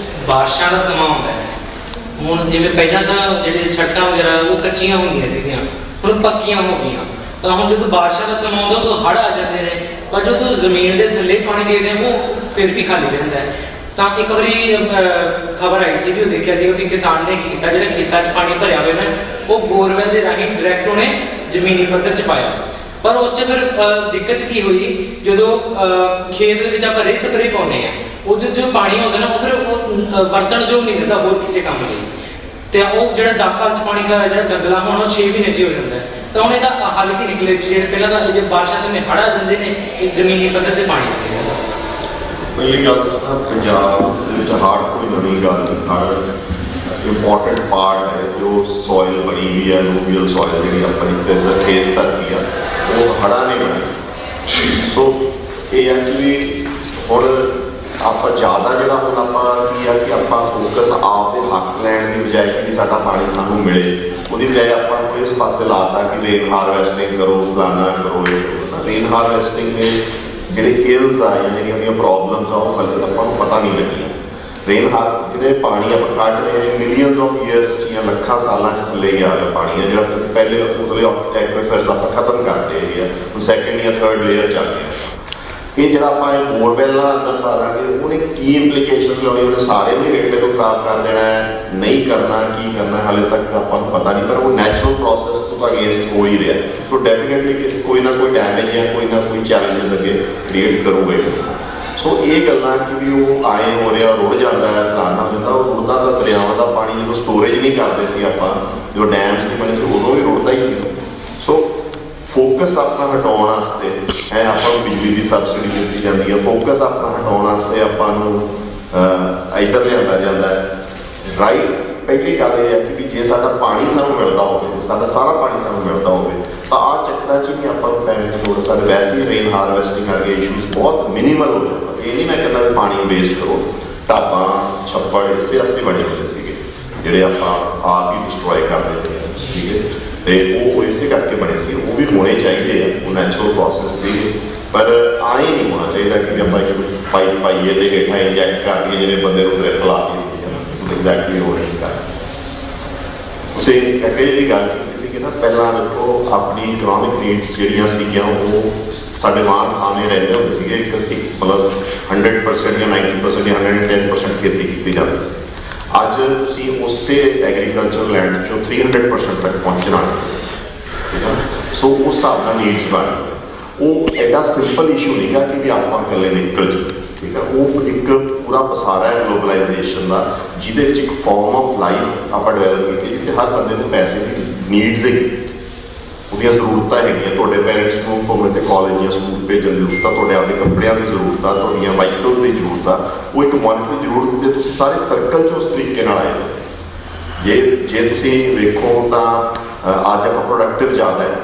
ਬਾਰਿਸ਼ਾਂ ਦਾ ਸਮਾਂ ਆਉਂਦਾ ਹੈ, ਹੁਣ ਜਿਵੇਂ ਪਹਿਲਾਂ ਤਾਂ ਜਿਹੜੇ ਸੜਕਾਂ ਵਗੈਰਾ ਉਹ ਕੱਚੀਆਂ ਹੁੰਦੀਆਂ ਸੀਗੀਆਂ, ਹੁਣ ਪੱਕੀਆਂ ਹੋ ਗਈਆਂ, ਤਾਂ ਹੁਣ ਜਦੋਂ ਬਾਰਿਸ਼ਾਂ ਦਾ ਸਮਾਂ ਆਉਂਦਾ ਉਦੋਂ ਹੜ੍ਹ ਆ ਜਾਂਦੇ ਨੇ, ਪਰ ਜਦੋਂ ਜ਼ਮੀਨ ਦੇ ਥੱਲੇ ਪਾਣੀ ਦੇਖਦੇ ਆ ਉਹ ਫਿਰ ਵੀ ਖਾਲੀ ਰਹਿੰਦਾ ਹੈ। ਤਾਂ ਇੱਕ ਵਾਰੀ ਖਬਰ ਆਈ ਸੀ ਵੀ ਉਹ ਦੇਖਿਆ ਸੀ ਕਿ ਕਿਸਾਨ ਨੇ ਕੀ ਕੀਤਾ, ਜਿਹੜਾ ਖੇਤਾਂ 'ਚ ਪਾਣੀ ਭਰਿਆ ਹੋਇਆ ਨਾ ਉਹ ਬੋਰਵੈਲ ਦੇ ਰਾਹੀਂ ਡਾਇਰੈਕਟ ਉਹਨੇ ਜ਼ਮੀਨੀ ਪੱਧਰ 'ਚ ਪਾਇਆ। ਪਰ ਉਸ 'ਚ ਫਿਰ ਦਿੱਕਤ ਕੀ ਹੋਈ, ਜਦੋਂ ਖੇਤ ਦੇ ਵਿੱਚ ਆਪਾਂ ਰੇਹ ਸਪਰੇਅ ਪਾਉਂਦੇ ਹਾਂ, ਉਹ ਜੋ ਪਾਣੀ ਆਉਂਦਾ ਨਾ ਉਹ ਫਿਰ ਉਹ ਵਰਤਣਯੋਗ ਨਹੀਂ ਰਹਿੰਦਾ ਹੋਰ ਕਿਸੇ ਕੰਮ ਲਈ, ਤੇ ਉਹ ਜਿਹੜਾ 10 ਸਾਲ 'ਚ ਪਾਣੀ ਦਾ ਜਿਹੜਾ ਗੰਦਲਾ ਹੋਣਾ ਉਹ 6 ਮਹੀਨੇ 'ਚ ਹੋ ਜਾਂਦਾ ਹੈ। ਤਾਂ ਹੁਣ ਇਹਦਾ ਹੱਲ ਕੀ ਨਿਕਲੇ? ਜਿਹੜੇ ਪਹਿਲਾਂ ਤਾਂ ਜੇ ਬਾਰਿਸ਼ਾਂ ਸਮੇਂ ਹੜ੍ਹ ਆ ਜਾਂਦੇ ਨੇ, ਇਹ ਜ਼ਮੀਨੀ ਪੱਧਰ 'ਤੇ ਪਾਣੀ ਆਉਂਦਾ। ਪਹਿਲੀ ਗੱਲ ਤਾਂ ਪੰਜਾਬ ਦੇ ਵਿੱਚ ਹੜ੍ਹ ਕੋਈ ਨਵੀਂ ਗੱਲ ਨਹੀਂ। ਹੜ੍ਹ ਇੰਪੋਰਟੈਂਟ ਪਾਰਟ ਹੈ, ਜੋ ਸੋਇਲ ਬਣੀ ਹੋਈ ਹੈ, ਲੂਵੀਅਲ ਸੋਇਲ ਜਿਹੜੀ ਆਪਣੀ ਖੇਸ ਧਰਤੀ ਆ, ਉਹ ਹੜ੍ਹਾਂ ਨੇ ਬਣਾਈ। ਸੋ ਇਹ ਐਕਚੁਅਲੀ ਹੁਣ ਆਪਾਂ ਜ਼ਿਆਦਾ ਜਿਹੜਾ ਹੁਣ ਆਪਾਂ ਕੀ ਆ ਕਿ ਆਪਾਂ ਫੋਕਸ ਆਪ ਦੇ ਹੱਕ ਲੈਣ ਦੀ ਬਜਾਏ ਕਿ ਸਾਡਾ ਪਾਣੀ ਸਾਨੂੰ ਮਿਲੇ, ਉਹਦੀ ਬਜਾਏ ਆਪਾਂ ਨੂੰ ਇਸ ਪਾਸੇ ਲਾਤਾ ਕਿ ਰੇਨ ਹਾਰਵੈਸਟਿੰਗ ਕਰੋ, ਫਲਾਨਾ ਕਰੋ, ਇਹ ਕਰੋ। ਰੇਨ ਹਾਰਵੈਸਟਿੰਗ ਦੇ ਜਿਹੜੇ ਇਲਸ ਆ ਜਾਂ ਜਿਹੜੀਆਂ ਪ੍ਰੋਬਲਮਸ ਆ ਉਹ ਹਾਲੇ ਆਪਾਂ ਨੂੰ ਪਤਾ ਨਹੀਂ ਲੱਗੀਆਂ। ਜਿਹੜੇ ਪਾਣੀ ਆਪਾਂ ਕੱਢ ਰਹੇ ਹਾਂ ਮਿਲੀਅਨਸ ਆਫ ਈਅਰਸ ਜਾਂ ਲੱਖਾਂ ਸਾਲਾਂ 'ਚ ਥੱਲੇ ਹੀ ਆ ਰਿਹਾ ਪਾਣੀ ਹੈ, ਜਿਹੜਾ ਪਹਿਲੇ ਉਤਲੇ ਐਕਵੀਫਰਸ ਆਪਾਂ ਖਤਮ ਕਰਦੇ ਹੈਗੇ ਆ, ਹੁਣ ਸੈਕਿੰਡ ਜਾਂ ਥਰਡ ਲੇਅਰ 'ਚ ਆ ਗਏ। ਇਹ ਜਿਹੜਾ ਆਪਾਂ ਬੋਰਵੈਲਾਂ ਅੰਦਰ ਪਾ ਦਾਂਗੇ ਉਹਨੇ ਕੀ ਇੰਪਲੀਕੇਸ਼ਨਸ ਲਿਆਉਣੀ, ਉਹਨੇ ਸਾਰੇ ਦੇ ਰੇਟਲੇ ਤੋਂ ਖਰਾਬ ਕਰ ਦੇਣਾ ਹੈ, ਨਹੀਂ ਕਰਨਾ, ਕੀ ਕਰਨਾ ਹਾਲੇ ਤੱਕ ਆਪਾਂ ਨੂੰ ਪਤਾ ਨਹੀਂ, ਪਰ ਉਹ ਨੈਚੁਰਲ ਪ੍ਰੋਸੈਸ ਤੋਂ ਤਾਂ ਅਗੇਂਸਟ ਹੋ ਹੀ ਰਿਹਾ। ਸੋ ਡੈਫੀਨੇਟਲੀ ਕੋਈ ਨਾ ਕੋਈ ਡੈਮੇਜ ਜਾਂ ਕੋਈ ਨਾ ਕੋਈ ਚੈਲੰਜਸ ਅੱਗੇ ਕ੍ਰੀਏਟ ਕਰੂਗਾ। ਸੋ ਇਹ ਗੱਲਾਂ ਕਿ ਵੀ ਉਹ ਆਏ ਹੋ ਰਿਹਾ, ਰੁੜ ਜਾਂਦਾ ਹੈ, ਫਲਾਣਾ ਹੁੰਦਾ, ਉਹ ਰੁੜਦਾ ਤਾਂ ਦਰਿਆਵਾਂ ਦਾ ਪਾਣੀ ਜਦੋਂ ਸਟੋਰੇਜ ਨਹੀਂ ਕਰਦੇ ਸੀ ਆਪਾਂ, ਜੋ ਡੈਮਸ ਨਹੀਂ ਬਣੇ ਸੀ ਉਦੋਂ ਵੀ ਰੁੜਦਾ ਹੀ ਸੀ। ਸੋ ਫੋਕਸ ਆਪਣਾ ਹਟਾਉਣ ਵਾਸਤੇ ਆਪਾਂ ਨੂੰ ਬਿਜਲੀ ਦੀ ਸਬਸਿਡੀ ਦਿੱਤੀ ਜਾਂਦੀ ਹੈ, ਫੋਕਸ ਆਪਣਾ ਹਟਾਉਣ ਵਾਸਤੇ ਆਪਾਂ ਨੂੰ ਇੱਧਰ ਲਿਆਂਦਾ ਜਾਂਦਾ ਹੈ। ਰਾਈਟ, ਪਹਿਲੀ ਗੱਲ ਇਹ ਹੈ ਕਿ ਵੀ ਜੇ ਸਾਡਾ ਪਾਣੀ ਸਾਨੂੰ ਮਿਲਦਾ ਹੋਵੇ, ਸਾਡਾ ਸਾਰਾ ਪਾਣੀ ਸਾਨੂੰ ਮਿਲਦਾ ਹੋਵੇ, ਤਾਂ ਆਹ ਚੱਕਰਾਂ 'ਚ ਵੀ ਆਪਾਂ ਨੂੰ ਪੈਣ ਦੀ ਲੋੜ। ਸਾਡੇ ਵੈਸੇ ਹੀ ਰੇਨ ਹਾਰਵੈਸਟਿੰਗ ਵਰਗੇ ਇਸ਼ੂਜ਼ ਬਹੁਤ ਮਿਨੀਮਲ ਹੋ ਜਾਂਦਾ। ਇਹ ਨਹੀਂ ਮੈਂ ਕਹਿੰਦਾ ਵੀ ਪਾਣੀ ਵੇਸਟ ਕਰੋ, ਢਾਬਾਂ ਛੱਪੜ ਇਸੇ ਵਾਸਤੇ ਬਣੇ ਹੋਏ ਸੀਗੇ ਜਿਹੜੇ ਆਪਾਂ ਆਪ ਹੀ ਡਿਸਟਰੋਏ ਕਰ ਦਿੰਦੇ ਹਾਂ, ਠੀਕ ਹੈ, ਅਤੇ ਉਹ ਇਸੇ ਕਰਕੇ ਬਣੇ ਸੀ। ਉਹ ਵੀ ਹੋਣੇ ਚਾਹੀਦੇ ਆ, ਉਹ ਨੈਚੁਰਲ ਪ੍ਰੋਸੈਸ ਸੀ। ਪਰ ਆਏ ਨਹੀਂ ਹੋਣਾ ਚਾਹੀਦਾ ਕਿ ਆਪਾਂ ਇੱਕ ਪਾਈਪ ਪਾਈਏ ਤੇ ਹੇਠਾਂ ਇੰਜੈਕਟ ਕਰ ਦਈਏ ਜਿਵੇਂ ਬੰਦੇ ਨੂੰ ਡ੍ਰਿਪ ਲਾ ਦਈਏ ਐਗਜ਼ੈਕਟਲੀ ਉਹ ਨਹੀਂ ਕਰ। ਤੁਸੀਂ ਅੱਗੇ ਜਿਹੜੀ ਗੱਲ ਕੀਤੀ ਸੀ ਕਿ ਨਾ ਪਹਿਲਾਂ ਦੇਖੋ ਆਪਣੀ ਇਕਨੋਮਿਕ ਨੀਡਸ ਜਿਹੜੀਆਂ ਸੀਗੀਆਂ ਉਹ ਸਾਡੇ ਮਾਨ ਸਾਹਮਣੇ ਰਹਿੰਦੇ ਹੁੰਦੇ ਸੀਗੇ, ਇੱਕ ਮਤਲਬ 100% ਜਾਂ 90% ਜਾਂ 110% ਖੇਤੀ ਕੀਤੀ ਜਾਂਦੀ ਸੀ। ਅੱਜ ਤੁਸੀਂ ਉਸੇ ਐਗਰੀਕਲਚਰ ਲੈਂਡ 'ਚੋਂ 300% ਤੱਕ ਪਹੁੰਚਣਾ, ਠੀਕ ਹੈ। ਸੋ ਉਸ ਹਿਸਾਬ ਨਾਲ ਨੀਡਸ ਬਣ ਗਏ। ਉਹ ਐਡਾ ਸਿੰਪਲ ਇਸ਼ੂ ਨਹੀਂਗਾ ਕਿ ਵੀ ਆਪਾਂ ਇਕੱਲੇ ਨਿਕਲ ਜੀ, ਠੀਕ ਹੈ। ਉਹ ਇੱਕ ਪੂਰਾ ਪਸਾਰਾ ਹੈ ਗਲੋਬਲਾਈਜੇਸ਼ਨ ਦਾ, ਜਿਹਦੇ ਵਿੱਚ ਇੱਕ ਫਾਰਮ ਆਫ ਲਾਈਫ ਆਪਾਂ ਡਿਵੈਲਪ ਕੀਤੀ ਜਿੱਥੇ ਹਰ ਬੰਦੇ ਨੂੰ ਪੈਸੇ ਦੀ ਨੀਡਸ ਹੈਗੀ, ਉਹਦੀਆਂ ਜ਼ਰੂਰਤਾਂ ਹੈਗੀਆਂ। ਤੁਹਾਡੇ ਪੇਰੈਂਟਸ ਨੂੰ ਭਾਵੇਂ ਤੇ ਕਾਲਜ ਜਾਂ ਸਕੂਲ ਭੇਜਣ ਦੀ ਜ਼ਰੂਰਤ ਆ, ਤੁਹਾਡੇ ਆਪਦੇ ਕੱਪੜਿਆਂ ਦੀ ਜ਼ਰੂਰਤ ਆ, ਤੁਹਾਡੀਆਂ ਵਾਹੀਕਲਸ ਦੀ ਜ਼ਰੂਰਤ ਆ, ਉਹ ਇੱਕ ਮੋਨੀਟਰੀ ਜ਼ਰੂਰਤ ਤੇ ਤੁਸੀਂ ਸਾਰੇ ਸਰਕਲ 'ਚ ਉਸ ਤਰੀਕੇ ਨਾਲ ਆਏ। ਜੇ ਤੁਸੀਂ ਵੇਖੋ ਤਾਂ ਅੱਜ ਆਪਾਂ ਪ੍ਰੋਡਕਟਿਵ ਜ਼ਿਆਦਾ ਹੈ,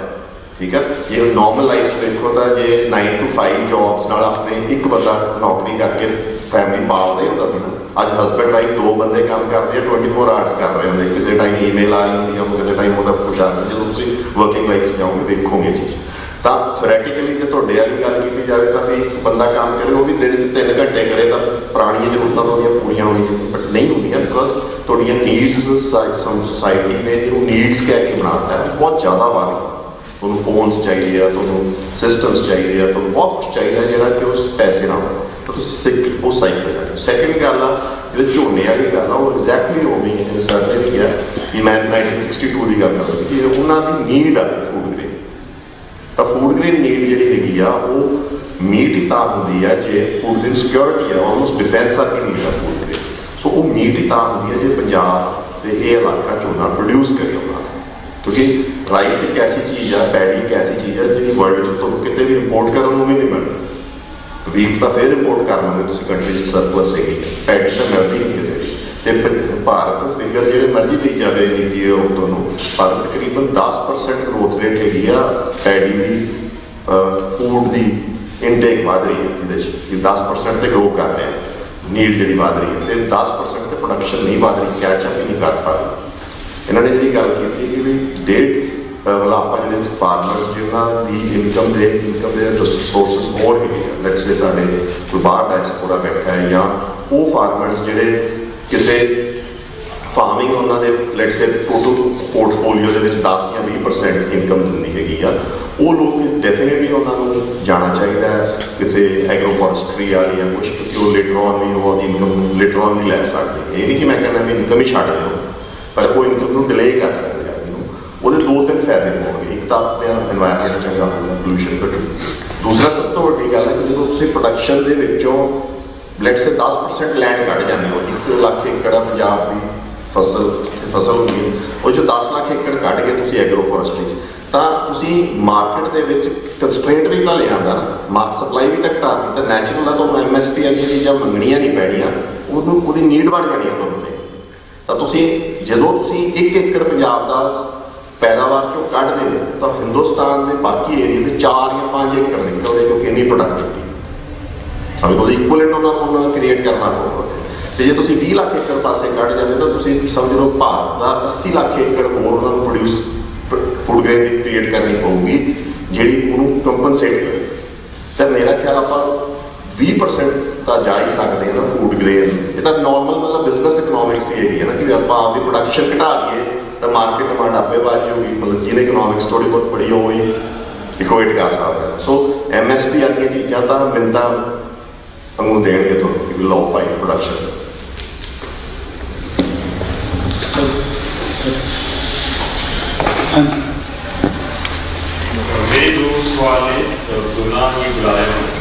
ਠੀਕ ਹੈ। ਜੇ ਨਾਰਮਲ ਲਾਈਫ 'ਚ ਵੇਖੋ ਤਾਂ ਜੇ 9 to 5 ਜੌਬਸ ਨਾਲ ਆਪਣੇ ਇੱਕ ਬੰਦਾ ਨੌਕਰੀ ਕਰਕੇ ਫੈਮਿਲੀ ਪਾਲਦਾ ਹੀ ਹੁੰਦਾ ਸੀ ਨਾ, ਅੱਜ ਹਸਬੈਂਡ ਵਾਈਫ 2 ਬੰਦੇ ਕੰਮ ਕਰਦੇ ਆ, 24 ਆਵਰਸ ਕਰ ਰਹੇ ਹੁੰਦੇ। ਕਿਸੇ ਟਾਈਮ ਈਮੇਲ ਆ ਜਾਂਦੀ ਆ, ਕਿਸੇ ਟਾਈਮ ਉਹਦਾ ਕੁਛ ਆ ਜਾਂਦਾ। ਜਦੋਂ ਤੁਸੀਂ ਵਰਕਿੰਗ ਲਾਈਫ 'ਚ ਜਾਓਗੇ ਵੇਖੋਗੇ ਚੀਜ਼ ਤਾਂ ਥਿਓਰੈਟੀਕਲੀ ਜੇ ਤੁਹਾਡੇ ਵਾਲੀ ਗੱਲ ਕੀਤੀ ਜਾਵੇ ਤਾਂ ਵੀ ਇੱਕ ਬੰਦਾ ਕੰਮ ਕਰੇ ਉਹ ਵੀ ਦਿਨ 'ਚ 3 ਘੰਟੇ ਕਰੇ ਤਾਂ ਪੁਰਾਣੀਆਂ ਜ਼ਰੂਰਤਾਂ ਤਾਂ ਉਹਦੀਆਂ ਪੂਰੀਆਂ ਹੋਣੀਆਂ, ਬਟ ਨਹੀਂ ਹੁੰਦੀਆਂ ਬਿਕੋਜ਼ ਤੁਹਾਡੀਆਂ ਨੀਡਸ ਸੋਸਾਇਟੀ ਨੇ ਜਿਹਨੂੰ ਨੀਡਸ ਕਹਿ ਕੇ ਬਣਾਤਾ ਹੈ ਬਹੁਤ ਜ਼ਿਆਦਾ ਵੱਧ ਗਈ। ਤੁਹਾਨੂੰ ਫੋਨਸ ਚਾਹੀਦੇ ਆ, ਤੁਹਾਨੂੰ ਸਿਸਟਮਸ ਚਾਹੀਦੇ ਆ, ਤੁਹਾਨੂੰ ਬਹੁਤ ਕੁਛ ਚਾਹੀਦਾ ਜਿਹੜਾ ਕਿ ਉਸ ਪੈਸੇ ਨਾਲ ਤਾਂ ਤੁਸੀਂ ਉਹ ਸਾਈਕਲ ਜਾਂਦੇ। ਸੈਕਿੰਡ ਗੱਲ ਆ ਜਿਹੜੇ ਝੋਨੇ ਵਾਲੀ ਗੱਲ ਆ ਉਹ ਐਗਜ਼ੈਕਟਲੀ ਉਵੇਂ ਹੀ ਜਿਵੇਂ ਸਰ ਨੇ ਕਿਹਾ ਕਿ ਮੈਂ 1962 ਦੀ ਗੱਲ ਕਰਦਾ ਕਿ ਉਹਨਾਂ ਦੀ ਨੀਡ ਆ ਫੂਡ ਗ੍ਰੇਨ। ਤਾਂ ਫੂਡ ਗ੍ਰੇਨ ਨੀਡ ਜਿਹੜੀ ਹੈਗੀ ਆ ਉਹ ਮੀਟ ਹੀ ਤਾਂ ਹੁੰਦੀ ਆ ਜੇ ਫੂਡ ਗ੍ਰੇਨ ਸਿਕਿਉਰਿਟੀ ਆ, ਆਲਮੋਸਟ ਡਿਫੈਂਸ ਆ ਕਿ ਨੀਡ ਆ ਫੂਡ ਗ੍ਰੇਨ। ਸੋ ਉਹ ਮੀਟ ਹੀ ਤਾਂ ਹੁੰਦੀ ਆ ਜੇ ਪੰਜਾਬ ਤੇ ਇਹ ਇਲਾਕਾ ਝੋਨਾ ਪ੍ਰੋਡਿਊਸ ਕਰੇ ਉਹਨਾਂ ਵਾਸਤੇ, ਕਿਉਂਕਿ ਰਾਈਸ ਇੱਕ ਐਸੀ ਚੀਜ਼ ਆ, ਪੈਡੀ ਇੱਕ ਐਸੀ ਚੀਜ਼ ਆ ਜਿਹੜੀ ਵਰਲਡ 'ਚ ਤੁਹਾਨੂੰ ਕਿਤੇ ਵੀ ਇੰਪੋਰਟ ਕਰਨ ਨੂੰ ਵੀ ਨਹੀਂ ਮਿਲਦੀ। ਵੀਟ ਤਾਂ ਫਿਰ ਇੰਪੋਰਟ ਕਰ ਲਓਗੇ ਤੁਸੀਂ ਕੰਟਰੀ 'ਚ ਸਰਪਲਸ ਹੈਗੀ, ਪੈਡੀ ਤਾਂ ਮਿਲਦੀ ਨਹੀਂ ਕਿਤੇ। ਤੇ ਭਾਰਤ ਫਿਗਰ ਜਿਹੜੇ ਮਰਜ਼ੀ ਦੇਈ ਜਾਵੇ ਨੀਤੀ ਉਹ ਤੁਹਾਨੂੰ, ਭਾਰਤ ਤਕਰੀਬਨ 10% ਗਰੋਥ ਰੇਟ ਹੈਗੀ ਆ ਪੈਡੀ ਦੀ, ਫੂਡ ਦੀ ਇਨਟੇਕ ਵਧ ਰਹੀ ਹੈ ਇਹਦੇ 'ਚ 10% ਤੇ ਗਰੋ ਕਰ ਰਿਹਾ ਨੀਡ ਜਿਹੜੀ ਵਧ ਰਹੀ ਹੈ, ਤੇ 10% ਤੇ ਪ੍ਰੋਡਕਸ਼ਨ ਨਹੀਂ ਵਧ ਰਹੀ, ਕੈਚਅਪ ਹੀ ਨਹੀਂ ਕਰ ਪਾ ਰਹੀ। ਇਹਨਾਂ ਨੇ ਜਿਹੜੀ ਗੱਲ ਕੀਤੀ ਕਿ ਵੀ ਮਤਲਬ ਆਪਾਂ ਜਿਹੜੇ ਫਾਰਮਰਸ ਜਿਹਨਾਂ ਦੀ ਇਨਕਮ ਦੇ ਸੋਰਸਿਸ ਹੋਰ ਹੈਗੇ ਆ, ਲੈਟਸ ਸੇ ਸਾਡੇ ਕੋਈ ਬਾਹਰ ਡਾਇਸਪੋਰਾ ਬੈਠਾ ਹੈ ਜਾਂ ਉਹ ਫਾਰਮਰਸ ਜਿਹੜੇ ਕਿਸੇ ਫਾਰਮਿੰਗ ਉਹਨਾਂ ਦੇ ਲੈਟਸ ਸੇ ਟੋਟਲ ਪੋਰਟਫੋਲੀਓ ਦੇ ਵਿੱਚ 10 ਜਾਂ 20% ਇਨਕਮ ਦਿੰਦੀ ਹੈਗੀ ਆ, ਉਹ ਲੋਕ ਡੈਫੀਨੇਟਲੀ ਉਹਨਾਂ ਨੂੰ ਜਾਣਾ ਚਾਹੀਦਾ ਹੈ ਕਿਸੇ ਐਗਰੋ ਫੋਰੈਸਟਰੀ ਵਾਲੀ ਜਾਂ ਕੁਛ, ਕਿਉਂਕਿ ਉਹ ਲੇਟਰ ਔਨ ਵੀ ਉਹ ਇਨਕਮ ਲੇਟਰ ਔਨ ਨਹੀਂ ਲੈ ਸਕਦੇ। ਇਹ ਨਹੀਂ ਕਿ ਮੈਂ ਕਹਿੰਦਾ ਵੀ ਇਨਕਮ ਹੀ ਛੱਡ ਦਿਓ, ਪਰ ਉਹ ਇਨਕਮ ਨੂੰ ਡਿਲੇ ਕਰ ਸਕਦੇ ਆ। ਉਹਦੇ 2-3 ਫਾਇਦੇ ਹੋਣਗੇ। ਇੱਕ ਤਾਂ ਆਪਣੇ ਇਨਵਾਇਰਮੈਂਟ ਚੰਗਾ ਹੋਊਗਾ, ਪੋਲਿਊਸ਼ਨ ਘਟੂ। ਦੂਸਰਾ ਸਭ ਤੋਂ ਵੱਡੀ ਗੱਲ ਹੈ ਕਿ ਜਦੋਂ ਤੁਸੀਂ ਪ੍ਰੋਡਕਸ਼ਨ ਦੇ ਵਿੱਚੋਂ ਲੈਟਸ ਸੇ 10% ਲੈਂਡ ਕੱਢ ਜਾਂਦੇ ਹੋ, 1 ਲੱਖ ਏਕੜ ਪੰਜਾਬ ਦੀ ਫਸਲ ਹੁੰਦੀ ਹੈ, ਉਹ 'ਚੋਂ 10 ਲੱਖ ਏਕੜ ਕੱਢ ਕੇ ਤੁਸੀਂ ਐਗਰੋ ਫੋਰੈਸਟਰੀ, ਤਾਂ ਤੁਸੀਂ ਮਾਰਕੀਟ ਦੇ ਵਿੱਚ ਕੰਸਟ੍ਰੇਂਟ ਵੀ ਤਾਂ ਲਿਆਂਦਾ ਨਾ, ਸਪਲਾਈ ਵੀ ਤਾਂ ਘਟਾਤੀ, ਤਾਂ ਨੈਚੁਰਲ ਆ ਤੁਹਾਨੂੰ MSP ਵਾਲੀਆਂ ਚੀਜ਼ਾਂ ਮੰਗਣੀਆਂ ਨਹੀਂ ਪੈਣੀਆਂ, ਉਹਦੀ ਨੀਡ ਬਣ ਜਾਣੀ ਹੈ ਤੁਹਾਨੂੰ। ਤਾਂ ਤੁਸੀਂ ਜਦੋਂ ਤੁਸੀਂ 1 ਏਕੜ ਪੰਜਾਬ ਦਾ ਪੈਦਾਵਾਰ 'ਚੋਂ ਕੱਢਦੇ ਹੋ ਤਾਂ ਹਿੰਦੁਸਤਾਨ ਦੇ ਬਾਕੀ ਏਰੀਏ ਦੇ 4 ਜਾਂ 5 ਏਕੜ ਨਿਕਲਦੇ, ਕਿਉਂਕਿ ਇੰਨੀ ਪ੍ਰੋਡਕਟਿਵਿਟੀ ਸਮਝ ਲਓ ਇਕੁਅਲੈਂਟ ਉਹਨਾਂ ਨੂੰ ਕ੍ਰੀਏਟ ਕਰਨਾ ਪਊਗਾ। ਤੇ ਜੇ ਤੁਸੀਂ 20 ਲੱਖ ਏਕੜ ਪਾਸੇ ਕੱਢ ਜਾਂਦੇ ਤਾਂ ਤੁਸੀਂ ਸਮਝ ਲਓ ਭਾਰਤ ਦਾ 80 ਲੱਖ ਏਕੜ ਹੋਰ ਉਹਨਾਂ ਨੂੰ ਪ੍ਰੋਡਿਊਸ ਫੂਡ ਗ੍ਰੇਨ ਦੀ ਕ੍ਰੀਏਟ ਕਰਨੀ ਪਊਗੀ ਜਿਹੜੀ ਉਹਨੂੰ ਕੰਪਨਸੇਟ ਕਰੇ। ਤਾਂ ਮੇਰਾ ਖਿਆਲ ਆਪਾਂ 20% ਤਾਂ ਜਾ ਹੀ ਸਕਦੇ ਹਾਂ ਨਾ ਫੂਡ ਗ੍ਰੇਨ। ਇਹ ਤਾਂ ਨਾਰਮਲ ਮਤਲਬ ਬਿਜ਼ਨਸ ਇਕਨੋਮਿਕਸ ਹੀ ਹੈਗੀ ਹੈ ਨਾ ਕਿ ਆਪਾਂ ਆਪਦੀ ਪ੍ਰੋਡਕਸ਼ਨ ਘਟਾ ਲਈਏ ਤਾਂ ਮਾਰਕੀਟ ਡਿਮਾਂਡ ਆਪੇ ਵੱਧ ਜਾਊਗੀ। ਮਤਲਬ ਜਿਹਨੇ ਇਕਨੋਮਿਕਸ ਥੋੜ੍ਹੀ ਬਹੁਤ ਪੜ੍ਹੀ ਹੋਈ ਇਕੁਏਟ ਕਰ ਸਕਦਾ। ਸੋ MSP ਵਾਲੀਆਂ ਚੀਜ਼ਾਂ ਤਾਂ ਮਿੰਨਤਾਂ ਵਾਂਗੂ ਦੇਣਗੇ ਤੁਹਾਨੂੰ ਕਿ ਲੋ ਪਾਈ ਪ੍ਰੋਡਕਸ਼ਨ। ਹਾਂਜੀ ਮੇਰੇ 2 ਸਵਾਲ ਨੇ, ਦੋਨਾਂ ਹੀ ਬੁਲਾਇਆ।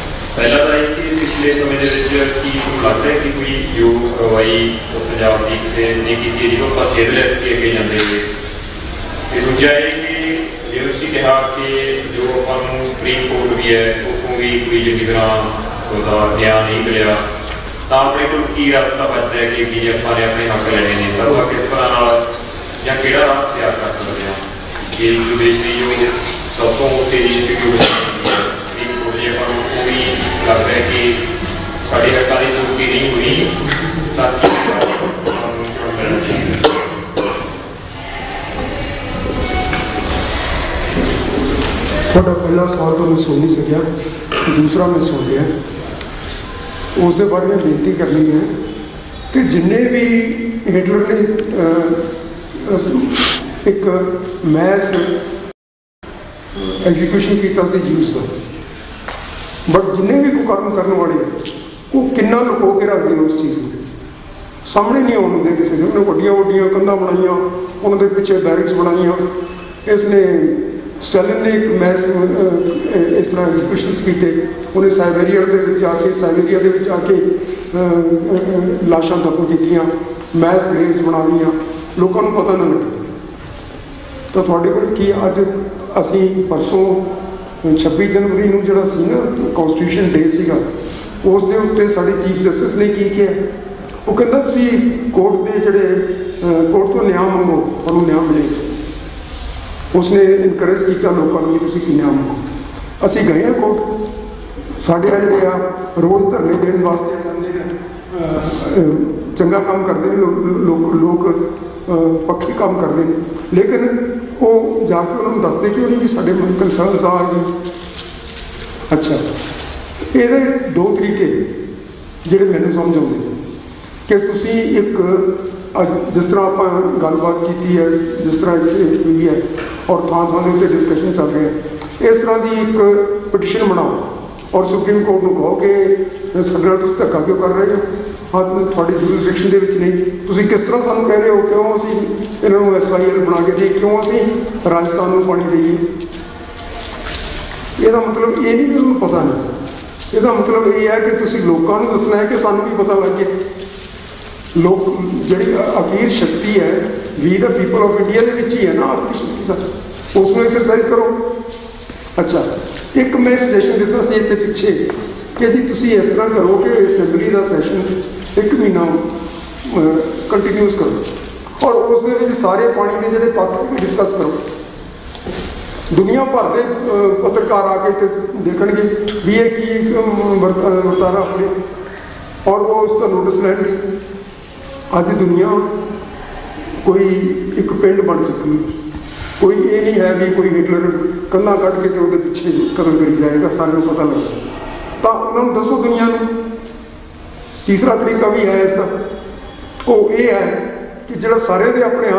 ਪਹਿਲਾ ਤਾਂ ਇਹ ਕਿ ਪਿਛਲੇ ਸਮੇਂ ਦੇ ਵਿੱਚ ਕੀ ਤੁਹਾਨੂੰ ਲੱਗਦਾ ਹੈ ਕਿ ਕੋਈ ਯੋਗ ਅਗਵਾਈ ਪੰਜਾਬ ਦੀ ਕਿਸੇ ਨੇ ਕੀਤੀ ਜਿਹਨੂੰ ਆਪਾਂ ਸੇਧ ਲੈ ਕੇ ਅੱਗੇ ਜਾਂਦੇ ਹੋਏ। ਅਤੇ ਦੂਜਾ ਇਹ ਕਿ ਜੇ ਤੁਸੀਂ ਕਿਹਾ ਕਿ ਜੋ ਆਪਾਂ ਨੂੰ ਸੁਪਰੀਮ ਕੋਰਟ ਵੀ ਹੈ ਉੱਥੋਂ ਵੀ ਕੋਈ ਚੰਗੀ ਤਰ੍ਹਾਂ ਉਹਦਾ ਗਿਆਨ ਨਹੀਂ ਮਿਲਿਆ, ਤਾਂ ਆਪਣੇ ਕੋਲ ਕੀ ਰਸਤਾ ਬਚਦਾ ਹੈ ਕਿ ਜੇ ਆਪਾਂ ਨੇ ਆਪਣੇ ਹੱਕ ਲੈਣੇ ਨੇ ਤਾਂ ਉਹ ਕਿਸ ਤਰ੍ਹਾਂ ਨਾਲ ਜਾਂ ਕਿਹੜਾ ਰਾਹ ਤਿਆਰ ਕਰ ਸਕਦੇ ਹਾਂ ਕਿ ਦੇਸ਼ ਦੀ ਜੋ ਸਭ ਤੋਂ ਤੇਜ਼ੀ ਸੁਪਰੀਮ ਕੋਰਟ ਜੇ ਆਪਾਂ ਨੂੰ ਉਹ ਵੀ ਲੱਗਦਾ ਹੈ ਕਿ ਸਾਡੇ ਹੱਕਾਂ ਦੀ ਪੂਰਤੀ ਨਹੀਂ ਹੋਈ ਤਾਂ ਕੀ ਮਿਲਣਾ ਚਾਹੀਦਾ। ਤੁਹਾਡਾ ਪਹਿਲਾ ਸਵਾਲ ਤੋਂ ਮੈਂ ਸੁਣ ਨਹੀਂ ਸਕਿਆ। ਦੂਸਰਾ ਮੈਂ ਸੁਣ ਲਿਆ, ਉਸ ਦੇ ਬਾਰੇ ਮੈਂ ਬੇਨਤੀ ਕਰਨੀ ਹੈ ਕਿ ਜਿੰਨੇ ਵੀ ਹਿਟਲਰ ਨੇ ਇੱਕ ਮੈਸ ਐਗਜ਼ੀਕਿਊਸ਼ਨ ਕੀਤਾ ਸੀ ਜੂਸ ਦਾ, ਬਟ ਜਿੰਨੇ ਵੀ ਕੁਕਰਮ ਕਰਨ ਵਾਲੇ ਉਹ ਕਿੰਨਾ ਲੁਕੋ ਕੇ ਰੱਖਦੇ ਉਸ ਚੀਜ਼ ਨੂੰ, ਸਾਹਮਣੇ ਨਹੀਂ ਆਉਣ ਦਿੰਦੇ ਕਿਸੇ ਦੇ। ਉਹਨੇ ਵੱਡੀਆਂ ਵੱਡੀਆਂ ਕੰਧਾਂ ਬਣਾਈਆਂ, ਉਹਨਾਂ ਦੇ ਪਿੱਛੇ ਬੈਰਿਕਸ ਬਣਾਈਆਂ। ਇਸ ਨੇ ਸਟੈਲਿਨ ਨੇ ਇੱਕ ਮੈਸ ਇਸ ਤਰ੍ਹਾਂ ਐਗਜ਼ੀਕਿਊਸ਼ਨਸ ਕੀਤੇ। ਉਹਨੇ ਸਾਈਬੇਰੀਆ ਦੇ ਵਿੱਚ ਆ ਕੇ ਲਾਸ਼ਾਂ ਦਫਨ ਕੀਤੀਆਂ, ਮੈਸ ਗ੍ਰੇਵਸ ਬਣਾ ਲਈਆਂ, ਲੋਕਾਂ ਨੂੰ ਪਤਾ ਨਾ ਲੱਗੇ। ਤਾਂ ਤੁਹਾਡੇ ਕੋਲ ਕੀ ਅੱਜ ਅਸੀਂ ਪਰਸੋਂ 26 ਜਨਵਰੀ ਨੂੰ ਜਿਹੜਾ ਸੀ ਨਾ ਕੌਂਸਟੀਟਿਊਸ਼ਨ ਡੇ ਸੀਗਾ, ਉਸ ਦੇ ਉੱਤੇ ਸਾਡੇ ਚੀਫ ਜਸਟਿਸ ਨੇ ਕੀ ਕਿਹਾ? ਉਹ ਕਹਿੰਦਾ ਤੁਸੀਂ ਕੋਰਟ ਦੇ ਕੋਰਟ ਤੋਂ ਨਿਆਂ ਮੰਗੋ, ਤੁਹਾਨੂੰ ਨਿਆਂ ਮਿਲੇ। ਉਸਨੇ ਇਨਕਰੇਜ ਕੀਤਾ ਲੋਕਾਂ ਨੂੰ ਵੀ ਤੁਸੀਂ ਕੀ ਨਿਆਂ ਮੰਗੋ। ਅਸੀਂ ਗਏ ਹਾਂ ਕੋਰਟ, ਸਾਡੇ ਜਿਹੜੇ ਆ ਰੋਜ਼ ਧਰਨੇ ਦੇਣ ਵਾਸਤੇ ਆ ਜਾਂਦੇ ਨੇ, ਚੰਗਾ ਕੰਮ ਕਰਦੇ ਨੇ ਲੋਕ ਪੱਖੀ ਕੰਮ ਕਰਦੇ ਨੇ, ਲੇਕਿਨ ਉਹ ਜਾ ਕੇ ਉਹਨਾਂ ਨੂੰ ਦੱਸਦੇ ਕਿ ਉਹਨੇ ਵੀ ਸਾਡੇ ਕੰਸਰਨਸ ਆ ਜੀ। ਅੱਛਾ, ਇਹਦੇ ਦੋ ਤਰੀਕੇ ਜਿਹੜੇ ਮੈਨੂੰ ਸਮਝ ਆਉਂਦੇ ਕਿ ਤੁਸੀਂ ਇੱਕ ਜਿਸ ਤਰ੍ਹਾਂ ਆਪਾਂ ਗੱਲਬਾਤ ਕੀਤੀ ਹੈ, ਜਿਸ ਤਰ੍ਹਾਂ ਇੱਥੇ ਹੋਈ ਹੈ ਔਰ ਥਾਂ ਥਾਂ ਦੇ ਉੱਤੇ ਡਿਸਕਸ਼ਨ ਚੱਲ ਰਿਹਾ ਹੈ, ਇਸ ਤਰ੍ਹਾਂ ਦੀ ਇੱਕ ਪਟੀਸ਼ਨ ਬਣਾਓ ਔਰ ਸੁਪਰੀਮ ਕੋਰਟ ਨੂੰ ਕਹੋ ਕਿ ਸਾਡੇ ਨਾਲ ਤੁਸੀਂ ਧੱਕਾ ਕਿਉਂ ਕਰ ਰਹੇ ਹੋ, ਤੁਹਾਡੀ ਜੂਰਿਸਡਿਕਸ਼ਨ ਦੇ ਵਿੱਚ ਨਹੀਂ, ਤੁਸੀਂ ਕਿਸ ਤਰ੍ਹਾਂ ਸਾਨੂੰ ਕਹਿ ਰਹੇ ਹੋ, ਕਿਉਂ ਅਸੀਂ ਇਹਨਾਂ ਨੂੰ SIL ਬਣਾ ਕੇ ਦੇਈਏ, ਕਿਉਂ ਅਸੀਂ ਰਾਜਸਥਾਨ ਨੂੰ ਪਾਣੀ ਦੇਈਏ। ਇਹਦਾ ਮਤਲਬ ਇਹ ਨਹੀਂ ਕਿ ਉਹਨੂੰ ਪਤਾ ਨਹੀਂ, ਇਹਦਾ ਮਤਲਬ ਇਹ ਹੈ ਕਿ ਤੁਸੀਂ ਲੋਕਾਂ ਨੂੰ ਦੱਸਣਾ ਹੈ ਕਿ ਸਾਨੂੰ ਵੀ ਪਤਾ ਲੱਗ ਗਿਆ। ਲੋਕ ਜਿਹੜੀ ਅਖੀਰ ਸ਼ਕਤੀ ਹੈ ਵੀ ਦਾ ਪੀਪਲ ਆਫ ਇੰਡੀਆ ਦੇ ਵਿੱਚ ਹੀ ਹੈ ਨਾ ਆਪਣੀ ਸ਼ਕਤੀ ਦਾ, ਉਸ ਨੂੰ ਐਕਸਰਸਾਈਜ਼ ਕਰੋ। ਅੱਛਾ, ਇੱਕ ਮੈਂ ਸੁਜੈਸ਼ਨ ਦਿੱਤਾ ਸੀ ਇੱਥੇ ਪਿੱਛੇ ਕਿ ਜੀ ਤੁਸੀਂ ਇਸ ਤਰ੍ਹਾਂ ਕਰੋ ਕਿ ਅਸੈਂਬਲੀ ਦਾ ਸੈਸ਼ਨ 1 ਮਹੀਨਾ ਕੰਟੀਨਿਊਸ ਕਰੋ ਔਰ ਉਸ ਦੇ ਵਿੱਚ ਸਾਰੇ ਪਾਣੀ ਦੇ ਜਿਹੜੇ ਪੱਖ ਡਿਸਕਸ ਕਰੋ। ਦੁਨੀਆ ਭਰ ਦੇ ਪੱਤਰਕਾਰ ਆ ਕੇ ਇੱਥੇ ਦੇਖਣਗੇ ਵੀ ਇਹ ਕੀ ਵਰਤਾਰਾ ਆਪਣੇ, ਔਰ ਉਹ ਉਸ ਦਾ ਨੋਟਿਸ ਲੈਣਗੇ। ਅੱਜ ਦੁਨੀਆ ਕੋਈ ਇੱਕ ਪਿੰਡ ਬਣ ਚੁੱਕੀ ਹੈ, ਕੋਈ ਇਹ ਨਹੀਂ ਹੈ ਵੀ ਕੋਈ ਹਿਟਲਰ ਕੰਧਾਂ ਕੱਢ ਕੇ ਤੇ ਉਹਦੇ ਪਿੱਛੇ ਕਤਲ ਕਰੀ ਜਾਏਗਾ, ਸਾਰਿਆਂ ਨੂੰ ਪਤਾ ਲੱਗੇ। ਤਾਂ ਉਹਨਾਂ ਨੂੰ ਦੱਸੋ ਦੁਨੀਆ ਨੂੰ। ਤੀਸਰਾ ਤਰੀਕਾ ਵੀ ਹੈ ਇਸ ਦਾ, ਉਹ ਇਹ ਹੈ ਕਿ ਜਿਹੜਾ ਸਾਰਿਆਂ ਦੇ ਆਪਣੇ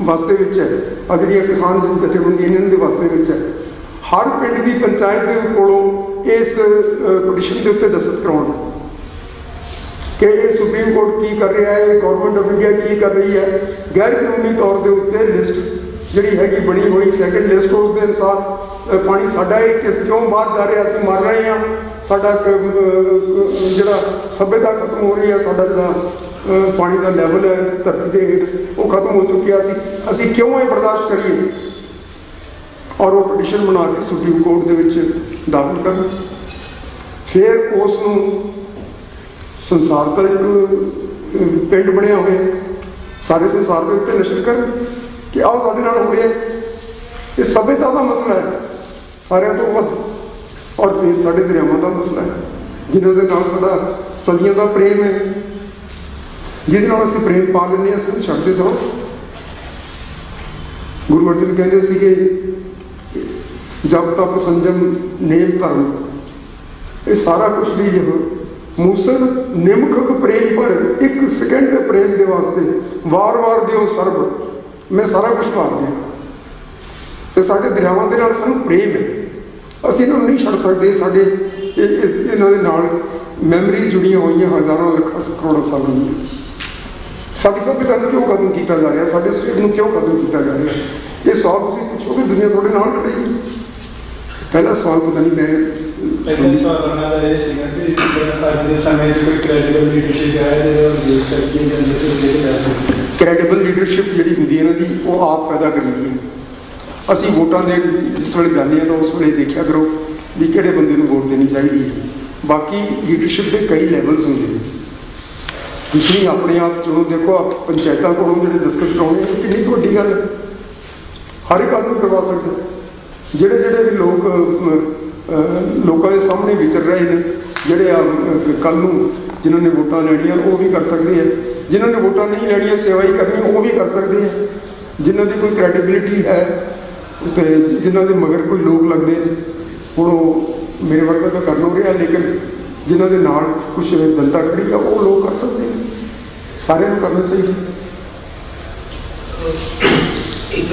ਵਾਸਤੇ ਵਿੱਚ ਹੈ, ਆ ਜਿਹੜੀਆਂ ਕਿਸਾਨ ਜਥੇਬੰਦੀਆਂ ਇਹਨਾਂ ਦੇ ਵਾਸਤੇ ਵਿੱਚ ਹੈ, ਹਰ ਪਿੰਡ ਦੀ ਪੰਚਾਇਤ ਦੇ ਕੋਲੋਂ ਇਸ ਪਟੀਸ਼ਨ ਦੇ ਉੱਤੇ ਦਸਤਖਤ ਕਰਾਉਣ ਕਿ ਇਹ ਸੁਪਰੀਮ ਕੋਰਟ ਕੀ ਕਰ ਰਿਹਾ ਹੈ, ਗੌਰਮੈਂਟ ਆਫ ਇੰਡੀਆ ਕੀ ਕਰ ਰਹੀ ਹੈ। ਗੈਰ ਕਾਨੂੰਨੀ ਤੌਰ ਦੇ ਉੱਤੇ ਲਿਸਟ ਜਿਹੜੀ ਹੈਗੀ ਬਣੀ ਹੋਈ, ਸੈਕਿੰਡ ਲਿਸਟ, ਉਸ ਦੇ ਅਨੁਸਾਰ ਪਾਣੀ ਸਾਡਾ ਇਹ ਕਿਉਂ ਬਾਹਰ ਜਾ ਰਿਹਾ, ਅਸੀਂ ਮਰ ਰਹੇ ਹਾਂ, ਸਾਡਾ ਜਿਹੜਾ ਸੱਭਿਅਤਾ ਖਤਮ ਹੋ ਰਹੀ ਹੈ, ਸਾਡਾ ਜਿਹੜਾ ਪਾਣੀ ਦਾ ਲੈਵਲ ਹੈ ਧਰਤੀ ਦੇ ਹੇਠ ਉਹ ਖਤਮ ਹੋ ਚੁੱਕਿਆ ਸੀ, ਅਸੀਂ ਕਿਉਂ ਇਹ ਬਰਦਾਸ਼ਤ ਕਰੀਏ। ਔਰ ਉਹ ਪਟੀਸ਼ਨ ਬਣਾ ਕੇ ਸੁਪਰੀਮ ਕੋਰਟ ਦੇ ਵਿੱਚ ਦਾਖਲ ਕਰਨ, ਫਿਰ ਉਸ ਨੂੰ ਸੰਸਾਰ ਦਾ ਇੱਕ ਪਿੰਡ ਬਣਿਆ ਹੋਇਆ ਸਾਰੇ ਸੰਸਾਰ ਦੇ ਉੱਤੇ ਨਸ਼ਰ ਕਰਨ ਕਿ ਆਓ ਸਾਡੇ ਨਾਲ ਹੋ ਰਿਹਾ। ਇਹ ਸਭਿਅਤਾ ਦਾ ਮਸਲਾ ਹੈ ਸਾਰਿਆਂ ਤੋਂ ਵੱਧ, ਔਰ ਫਿਰ ਸਾਡੇ ਦਰਿਆਵਾਂ ਦਾ ਮਸਲਾ ਹੈ ਜਿਨ੍ਹਾਂ ਦੇ ਨਾਲ ਸਾਡਾ ਸਦੀਆਂ ਦਾ ਪ੍ਰੇਮ ਹੈ, ਜਿਹਦੇ ਨਾਲ ਅਸੀਂ ਪ੍ਰੇਮ ਪਾ ਲੈਂਦੇ ਹਾਂ, ਅਸੀਂ ਛੱਡ ਦੇ ਦਿਓ। ਗੁਰੂ ਅਰਜਨ ਕਹਿੰਦੇ ਸੀਗੇ ਜਪ ਤਪ ਸੰਜਮ ਨੇਮ ਧਰਮ, ਇਹ ਸਾਰਾ ਕੁਛ ਵੀ ਜਿਹੋ ਮੂਸਲ ਨਿਮਖਕ ਪ੍ਰੇਮ ਪਰ ਇੱਕ ਸਕਿੰਡ ਦੇ ਪ੍ਰੇਮ ਦੇ ਵਾਸਤੇ ਵਾਰ-ਵਾਰ ਦਿਓ ਸਰਬ, ਮੈਂ ਸਾਰਾ ਕੁਛ ਮਾਰ ਦਿਆਂ। ਤੇ ਸਾਡੇ ਦਰਿਆਵਾਂ ਦੇ ਨਾਲ ਸਾਨੂੰ ਪ੍ਰੇਮ ਹੈ, ਅਸੀਂ ਇਹਨਾਂ ਨੂੰ ਨਹੀਂ ਛੱਡ ਸਕਦੇ। ਸਾਡੇ ਇਹਨਾਂ ਦੇ ਨਾਲ ਮੈਮਰੀਜ਼ ਜੁੜੀਆਂ ਹੋਈਆਂ ਹਜ਼ਾਰਾਂ ਲੱਖਾਂ ਕਰੋੜਾਂ ਸਾਲਾਂ ਦੀਆਂ। ਸਾਡੀ ਸਭਿਅਤਾ ਨੂੰ ਕਿਉਂ ਖਤਮ ਕੀਤਾ ਜਾ ਰਿਹਾ, ਸਾਡੇ ਸਰੀਰ ਨੂੰ ਕਿਉਂ ਖਤਮ ਕੀਤਾ ਜਾ ਰਿਹਾ, ਇਹ ਸਵਾਲ ਤੁਸੀਂ ਪੁੱਛੋਗੇ ਦੁਨੀਆ ਤੁਹਾਡੇ ਨਾਲ ਖੜੇਗੀ। ਪਹਿਲਾ ਸਵਾਲ ਪਤਾ ਨਹੀਂ ਮੈਂ ਸਵਾਲ ਕਰਨਾ ਦਾ ਇਹ ਸੀਗਾ ਕਿ ਅੱਜ ਦੇ ਸਮੇਂ 'ਚ ਕੋਈ ਕ੍ਰੈਡੀਬਲ ਲੀਡਰਸ਼ਿਪ ਹੈ ਜਿਹੜਾ ਦੇਖ ਸਕਦੀ ਹੈ ਜਾਂ ਤੁਸੀਂ ਲੈ ਸਕਦੇ। ਕ੍ਰੈਡੀਬਲ ਲੀਡਰਸ਼ਿਪ ਜਿਹੜੀ ਹੁੰਦੀ ਹੈ ਨਾ ਜੀ, ਉਹ ਆਪ ਪੈਦਾ ਕਰੀ ਹੈ। ਅਸੀਂ ਵੋਟਾਂ ਦੇ ਜਿਸ ਵੇਲੇ ਜਾਂਦੇ ਹਾਂ ਤਾਂ ਉਸ ਵੇਲੇ ਦੇਖਿਆ ਕਰੋ ਵੀ ਕਿਹੜੇ ਬੰਦੇ ਨੂੰ ਵੋਟ ਦੇਣੀ ਚਾਹੀਦੀ ਹੈ। ਬਾਕੀ ਲੀਡਰਸ਼ਿਪ ਦੇ ਕਈ ਲੈਵਲਸ ਹੁੰਦੇ ਨੇ, ਤੁਸੀਂ ਆਪਣੇ ਆਪ ਚਲੋ ਦੇਖੋ, ਪੰਚਾਇਤਾਂ ਕੋਲੋਂ ਜਿਹੜੇ ਦਸਤਖਤ ਕਰਾਉਣੇ ਕਿੰਨੀ ਵੱਡੀ ਗੱਲ ਹੈ, ਹਰ ਇੱਕ ਆਦਮੀ ਕਰਵਾ ਸਕਦਾ। ਜਿਹੜੇ ਵੀ ਲੋਕਾਂ ਦੇ ਸਾਹਮਣੇ ਵਿਚਰ ਰਹੇ ਨੇ, ਜਿਹੜੇ ਕੱਲ੍ਹ ਨੂੰ ਜਿਨ੍ਹਾਂ ਨੇ ਵੋਟਾਂ ਲੈਣੀਆਂ ਉਹ ਵੀ ਕਰ ਸਕਦੇ ਹੈ, ਜਿਨ੍ਹਾਂ ਨੇ ਵੋਟਾਂ ਨਹੀਂ ਲੈਣੀਆਂ ਸੇਵਾ ਹੀ ਕਰਨੀ ਉਹ ਵੀ ਕਰ ਸਕਦੇ ਹੈ, ਜਿਨ੍ਹਾਂ ਦੀ ਕੋਈ ਕ੍ਰੈਡੀਬਿਲਿਟੀ ਹੈ ਤੇ ਜਿਨ੍ਹਾਂ ਦੇ ਮਗਰ ਕੋਈ ਲੋਕ ਲੱਗਦੇ ਨੇ। ਹੁਣ ਉਹ ਮੇਰੇ ਵਰਗਾ ਤਾਂ ਕਰ ਲੋ ਰਿਹਾ, ਲੇਕਿਨ ਜਿਨ੍ਹਾਂ ਦੇ ਨਾਲ ਕੁਛ ਜਨਤਾ ਖੜੀ ਆ ਉਹ ਲੋਕ ਕਰ ਸਕਦੇ ਨੇ, ਸਾਰਿਆਂ ਨੂੰ ਕਰਨਾ ਚਾਹੀਦਾ। ਇੱਕ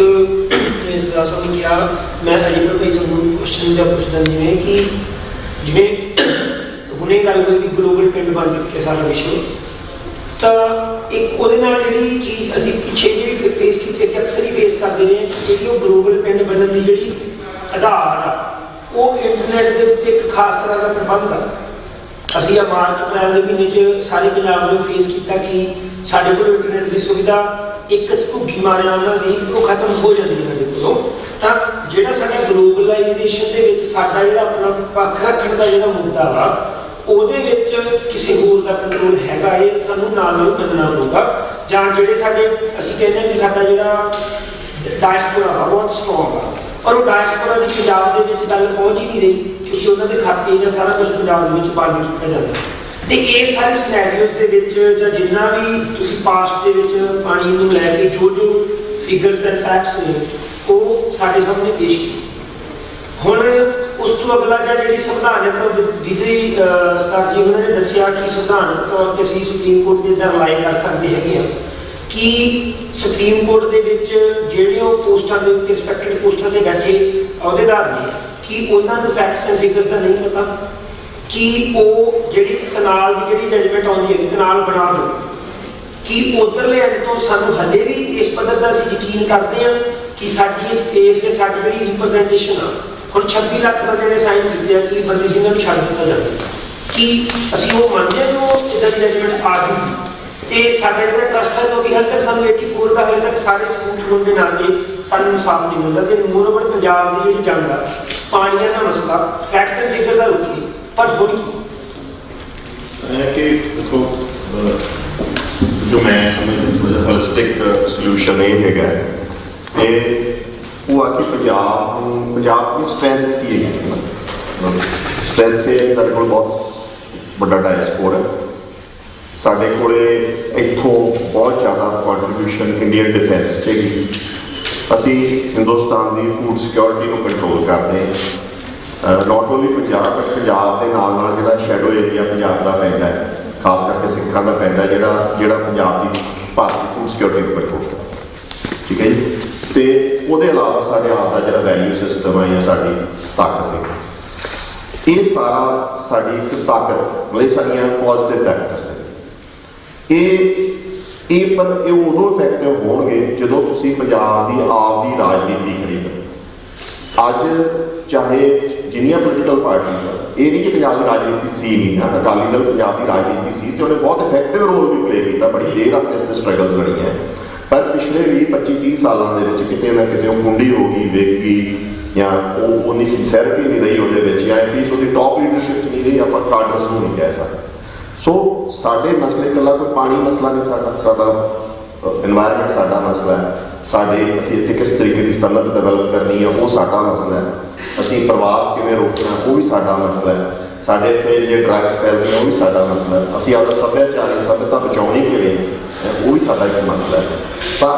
ਸਰਦਾਰ ਸਾਹਿਬ ਨੇ ਕਿਹਾ, ਮੈਂ ਅਜੇ ਭਾਈ ਤੁਹਾਨੂੰ ਕੁਐਸਚਨ ਦਾ ਪੁੱਛਦਾ, ਜਿਵੇਂ ਹੁਣੇ ਗੱਲ ਹੋਈ ਵੀ ਗਲੋਬਲ ਪਿੰਡ ਬਣ ਚੁੱਕਿਆ ਸਾਰਾ ਵਿਸ਼ਵ, ਤਾਂ ਇੱਕ ਉਹਦੇ ਨਾਲ ਜਿਹੜੀ ਚੀਜ਼ ਅਸੀਂ ਪਿੱਛੇ ਜਿਹੜੀ ਫੇਸ ਕੀਤੀ, ਅਸੀਂ ਅਕਸਰ ਹੀ ਫੇਸ ਕਰਦੇ ਰਹੇ ਜਿਹੜੀ ਉਹ ਗਲੋਬਲ ਪਿੰਡ ਬਣਨ ਦੀ ਜਿਹੜੀ ਆਧਾਰ ਆ ਉਹ ਇੰਟਰਨੈਟ ਦੇ ਉੱਤੇ ਇੱਕ ਖਾਸ ਤਰ੍ਹਾਂ ਦਾ ਪ੍ਰਬੰਧ ਆ। ਅਸੀਂ ਆ ਮਾਰਚ ਅਪ੍ਰੈਲ ਦੇ ਮਹੀਨੇ 'ਚ ਸਾਰੇ ਪੰਜਾਬ ਨੂੰ ਫੇਸ ਕੀਤਾ ਕਿ ਸਾਡੇ ਕੋਲ ਇੰਟਰਨੈਟ ਦੀ ਸੁਵਿਧਾ ਇੱਕ ਘੁੱਗੀ ਮਾਰਿਆ ਉਹਨਾਂ ਦੀ ਉਹ ਖਤਮ ਹੋ ਜਾਂਦੀ ਹੈ ਸਾਡੇ ਕੋਲੋਂ। ਤਾਂ ਜਿਹੜਾ ਸਾਡਾ ਗਲੋਬਲਾਈਜੇਸ਼ਨ ਦੇ ਵਿੱਚ ਸਾਡਾ ਜਿਹੜਾ ਆਪਣਾ ਪੱਖ ਰੱਖਣ ਦਾ ਜਿਹੜਾ ਮੁੱਦਾ ਵਾ ਉਹਦੇ ਵਿੱਚ ਕਿਸੇ ਹੋਰ ਦਾ ਕੰਟਰੋਲ ਹੈਗਾ, ਇਹ ਸਾਨੂੰ ਨਾਲ ਮੰਨਣਾ ਪਊਗਾ। ਜਾਂ ਜਿਹੜੇ ਸਾਡੇ ਅਸੀਂ ਕਹਿੰਦੇ ਹਾਂ ਕਿ ਸਾਡਾ ਜਿਹੜਾ ਡਾਇਸਪੋਰਾ ਵਾ ਬਹੁਤ ਸਟਰੋਂਗ ਆ, ਪਰ ਉਹ ਡਾਇਸਪੋਰਾ ਦੀ ਪੰਜਾਬ ਦੇ ਵਿੱਚ ਗੱਲ ਪਹੁੰਚ ਹੀ ਨਹੀਂ ਰਹੀ ਕਿਉਂਕਿ ਉਹਨਾਂ ਦੇ ਖਾਤੇ ਜਾਂ ਸਾਰਾ ਕੁਝ ਪੰਜਾਬ ਦੇ ਵਿੱਚ ਬੰਦ ਕੀਤਾ ਜਾਂਦਾ। ਤੇ ਇਹ ਸਾਰੇ ਸਿਨੈਰੀਓਜ਼ ਦੇ ਵਿੱਚ ਜਾਂ ਜਿੰਨਾ ਵੀ ਤੁਸੀਂ ਪਾਸਟ ਦੇ ਵਿੱਚ ਪਾਣੀ ਨੂੰ ਲੈ ਕੇ ਜੋ ਫਿਗਰਸ ਐਂਡ ਫੈਕਟਸ ਨੇ ਉਹ ਸਾਡੇ ਸਾਹਮਣੇ ਪੇਸ਼ ਕੀਤੇ। ਹੁਣ ਉਸ ਤੋਂ ਅਗਲਾ ਜਿਹੜੀ ਸੰਵਿਧਾਨਕ ਵਿਧੀ ਸਰਦਾਰ ਜੀ ਉਹਨਾਂ ਨੇ ਦੱਸਿਆ ਕਿ ਸੰਵਿਧਾਨਕ ਤੌਰ 'ਤੇ ਅਸੀਂ ਸੁਪਰੀਮ ਕੋਰਟ ਦੇ ਅੰਦਰ ਰਿਲਾਈ ਕਰ ਸਕਦੇ ਹੈਗੇ ਹਾਂ ਕਿ ਸੁਪਰੀਮ ਕੋਰਟ ਦੇ ਵਿੱਚ ਜਿਹੜੇ ਉਹ ਪੋਸਟਾਂ ਦੇ ਉੱਤੇ ਰਿਸਪੈਕਟਡ ਪੋਸਟਾਂ 'ਤੇ ਬੈਠੇ ਅਹੁਦੇਦਾਰ ਨੇ ਕਿ ਉਹਨਾਂ ਨੂੰ ਫੈਕਟਸ ਐਂਡ ਫਿਗਰਸ ਦਾ ਨਹੀਂ ਪਤਾ, ਕਿ ਉਹ ਜਿਹੜੀ ਕਨਾਲ ਦੀ ਜਿਹੜੀ ਜਜਮੈਂਟ ਆਉਂਦੀ ਹੈ ਕਨਾਲ ਬਣਾ ਦਿਓ, ਕਿ ਉਧਰਲੇ ਐਂਡ ਤੋਂ ਸਾਨੂੰ ਹਲੇ ਵੀ ਇਸ ਪੱਧਰ ਦਾ ਅਸੀਂ ਯਕੀਨ ਕਰਦੇ ਹਾਂ ਕਿ ਸਾਡੀ ਸਪੇਸ ਤੇ ਸਾਡੀ ਜਿਹੜੀ ਰਿਪਰੈਜ਼ੈਂਟੇਸ਼ਨ ਆ, ਹੁਣ 26 ਲੱਖ ਬੰਦੇ ਨੇ ਸਾਈਨ ਕੀਤੇ ਆ ਕਿ ਬੰਦੀ ਸਿੰਘਾਂ ਨੂੰ ਛੱਡ ਦਿੱਤਾ ਜਾਵੇ, ਕਿ ਅਸੀਂ ਉਹ ਮੰਨਦੇ ਹਾਂ ਕਿ ਇੱਦਾਂ ਦੀ ਜਜਮੈਂਟ ਆ ਜੂਗੀ। ਤੇ ਸਾਡਾ ਜਿਹੜਾ ਟਰਸਟ ਹੈ ਕਿਉਂਕਿ ਹਾਲੇ ਤੱਕ ਸਾਨੂੰ 84 ਦਾ ਹਾਲੇ ਤੱਕ ਸਾਰੇ ਸਬੂਤ ਹੋਣ ਦੇ ਨਾਤੇ ਸਾਨੂੰ ਇਨਸਾਫ ਨਹੀਂ ਮਿਲਦਾ। ਤੇ ਮੋਰਓਵਰ ਪੰਜਾਬ ਦੀ ਜਿਹੜੀ ਜੰਗ ਆ, ਪਾਣੀਆਂ ਦਾ ਮਸਲਾ, ਫੈਕਟਸ ਐਂਡ ਫਿਗਰਸ ਆ ਰੁਕੀ, ਪਰ ਹੁਣ ਕੀ ਕਿ ਦੇਖੋ ਜੋ ਮੈਂ ਸਮਝਦਾ ਹੋਲਿਸਟਿਕ ਸੋਲੂਸ਼ਨ ਇਹ ਹੈਗਾ ਇਹ ਉਹ ਆ ਕਿ ਪੰਜਾਬ ਦੀ ਸਟਰੈਂਥਸ ਕੀ ਹੈ। ਸਟਰੈਂਥਸ ਇਹ ਸਾਡੇ ਕੋਲ ਬਹੁਤ ਵੱਡਾ ਡਾਇਸਪੋਰਾ ਹੈ, ਸਾਡੇ ਕੋਲੇ ਇੱਥੋਂ ਬਹੁਤ ਜ਼ਿਆਦਾ ਕੰਟਰੀਬਿਊਸ਼ਨ ਇੰਡੀਅਨ ਡਿਫੈਂਸ 'ਚ ਹੈਗੀ। ਅਸੀਂ ਹਿੰਦੁਸਤਾਨ ਦੀ ਫੂਡ ਸਿਕਿਉਰਿਟੀ ਨੂੰ ਕੰਟਰੋਲ ਕਰਦੇ ਹਾਂ। Not only Punjab but Punjab ਦੇ ਨਾਲ ਨਾਲ ਜਿਹੜਾ ਸ਼ੈਡੋ ਏਰੀਆ ਪੰਜਾਬ ਦਾ ਪੈਂਦਾ ਹੈ, ਖਾਸ ਕਰਕੇ ਸਿੱਖਾਂ ਦਾ ਪੈਂਦਾ ਜਿਹੜਾ ਪੰਜਾਬ ਦੀ ਭਾਰਤੀ ਫੂਡ ਸਿਕਿਉਰਿਟੀ ਨੂੰ ਕੰਟਰੋਲ ਕਰਦਾ, ਠੀਕ ਹੈ ਜੀ। ਅਤੇ ਉਹਦੇ ਇਲਾਵਾ ਸਾਡੇ ਆਪ ਦਾ ਜਿਹੜਾ ਵੈਲਿਊ ਸਿਸਟਮ ਹੈ ਜਾਂ ਸਾਡੀ ਤਾਕਤ ਹੈ, ਇਹ ਸਾਰਾ ਸਾਡੀ ਇੱਕ ਤਾਕਤ ਲਈ ਸਾਡੀਆਂ ਪੋਜ਼ੀਟਿਵ ਫੈਕਟਰਸ ਹੈ। ਇਹ ਉਦੋਂ ਇਫੈਕਟਿਵ ਹੋਣਗੇ ਜਦੋਂ ਤੁਸੀਂ ਪੰਜਾਬ ਦੀ ਆਪ ਦੀ ਰਾਜਨੀਤੀ ਖਰੀਦੋ। ਅੱਜ ਚਾਹੇ ਜਿੰਨੀਆਂ ਪੋਲੀਟੀਕਲ ਪਾਰਟੀਆਂ, ਇਹ ਨਹੀਂ ਕਿ ਪੰਜਾਬ ਦੀ ਰਾਜਨੀਤੀ ਸੀ ਨਹੀਂ ਨਾ, ਅਕਾਲੀ ਦਲ ਪੰਜਾਬ ਦੀ ਰਾਜਨੀਤੀ ਸੀ ਅਤੇ ਉਹਨੇ ਬਹੁਤ ਇਫੈਕਟਿਵ ਰੋਲ ਵੀ ਪਲੇ ਕੀਤਾ, ਬੜੀ ਦੇਰ ਆਪਣੇ ਇਸ 'ਤੇ ਸਟਰਗਲਸ ਲੜੀਆਂ, ਪਰ ਪਿਛਲੇ 20-25-30 ਸਾਲਾਂ ਦੇ ਵਿੱਚ ਕਿਤੇ ਨਾ ਕਿਤੇ ਉਹ ਕੁੰਡੀ ਹੋ ਗਈ, ਵੇਖ ਗਈ, ਜਾਂ ਉਹ ਉਨੀ ਸਿੰਸੈਰਿਟੀ ਨਹੀਂ ਰਹੀ ਉਹਦੇ ਵਿੱਚ, ਜਾਂ ਐਟਲੀਸਟ ਉਹਦੀ ਟੌਪ ਲੀਡਰਸ਼ਿਪ ਨਹੀਂ ਰਹੀ, ਆਪਾਂ ਕਾਡਰਸ ਨੂੰ ਨਹੀਂ ਕਹਿ ਸਕਦੇ। ਸੋ ਸਾਡੇ ਮਸਲੇ ਇਕੱਲਾ ਕੋਈ ਪਾਣੀ ਮਸਲਾ ਨਹੀਂ, ਸਾਡਾ ਇਨਵਾਇਰਮੈਂਟ ਸਾਡਾ ਮਸਲਾ ਹੈ, ਅਸੀਂ ਇੱਥੇ ਕਿਸ ਤਰੀਕੇ ਦੀ ਸਨਅਤ ਡਿਵੈਲਪ ਕਰਨੀ ਹੈ ਉਹ ਸਾਡਾ ਮਸਲਾ ਹੈ, ਅਸੀਂ ਪ੍ਰਵਾਸ ਕਿਵੇਂ ਰੋਕਣਾ ਉਹ ਵੀ ਸਾਡਾ ਮਸਲਾ ਹੈ, ਸਾਡੇ ਇੱਥੇ ਜਿਹੜੇ ਡਰੱਗਸ ਫੈਲਦੇ ਉਹ ਵੀ ਸਾਡਾ ਮਸਲਾ ਹੈ, ਅਸੀਂ ਆਪਣਾ ਸੱਭਿਆਚਾਰਕ ਸੱਭਿਅਤਾ ਬਚਾਉਣੀ ਕਿਵੇਂ ਉਹ ਵੀ ਸਾਡਾ ਇੱਕ ਮਸਲਾ ਹੈ। ਤਾਂ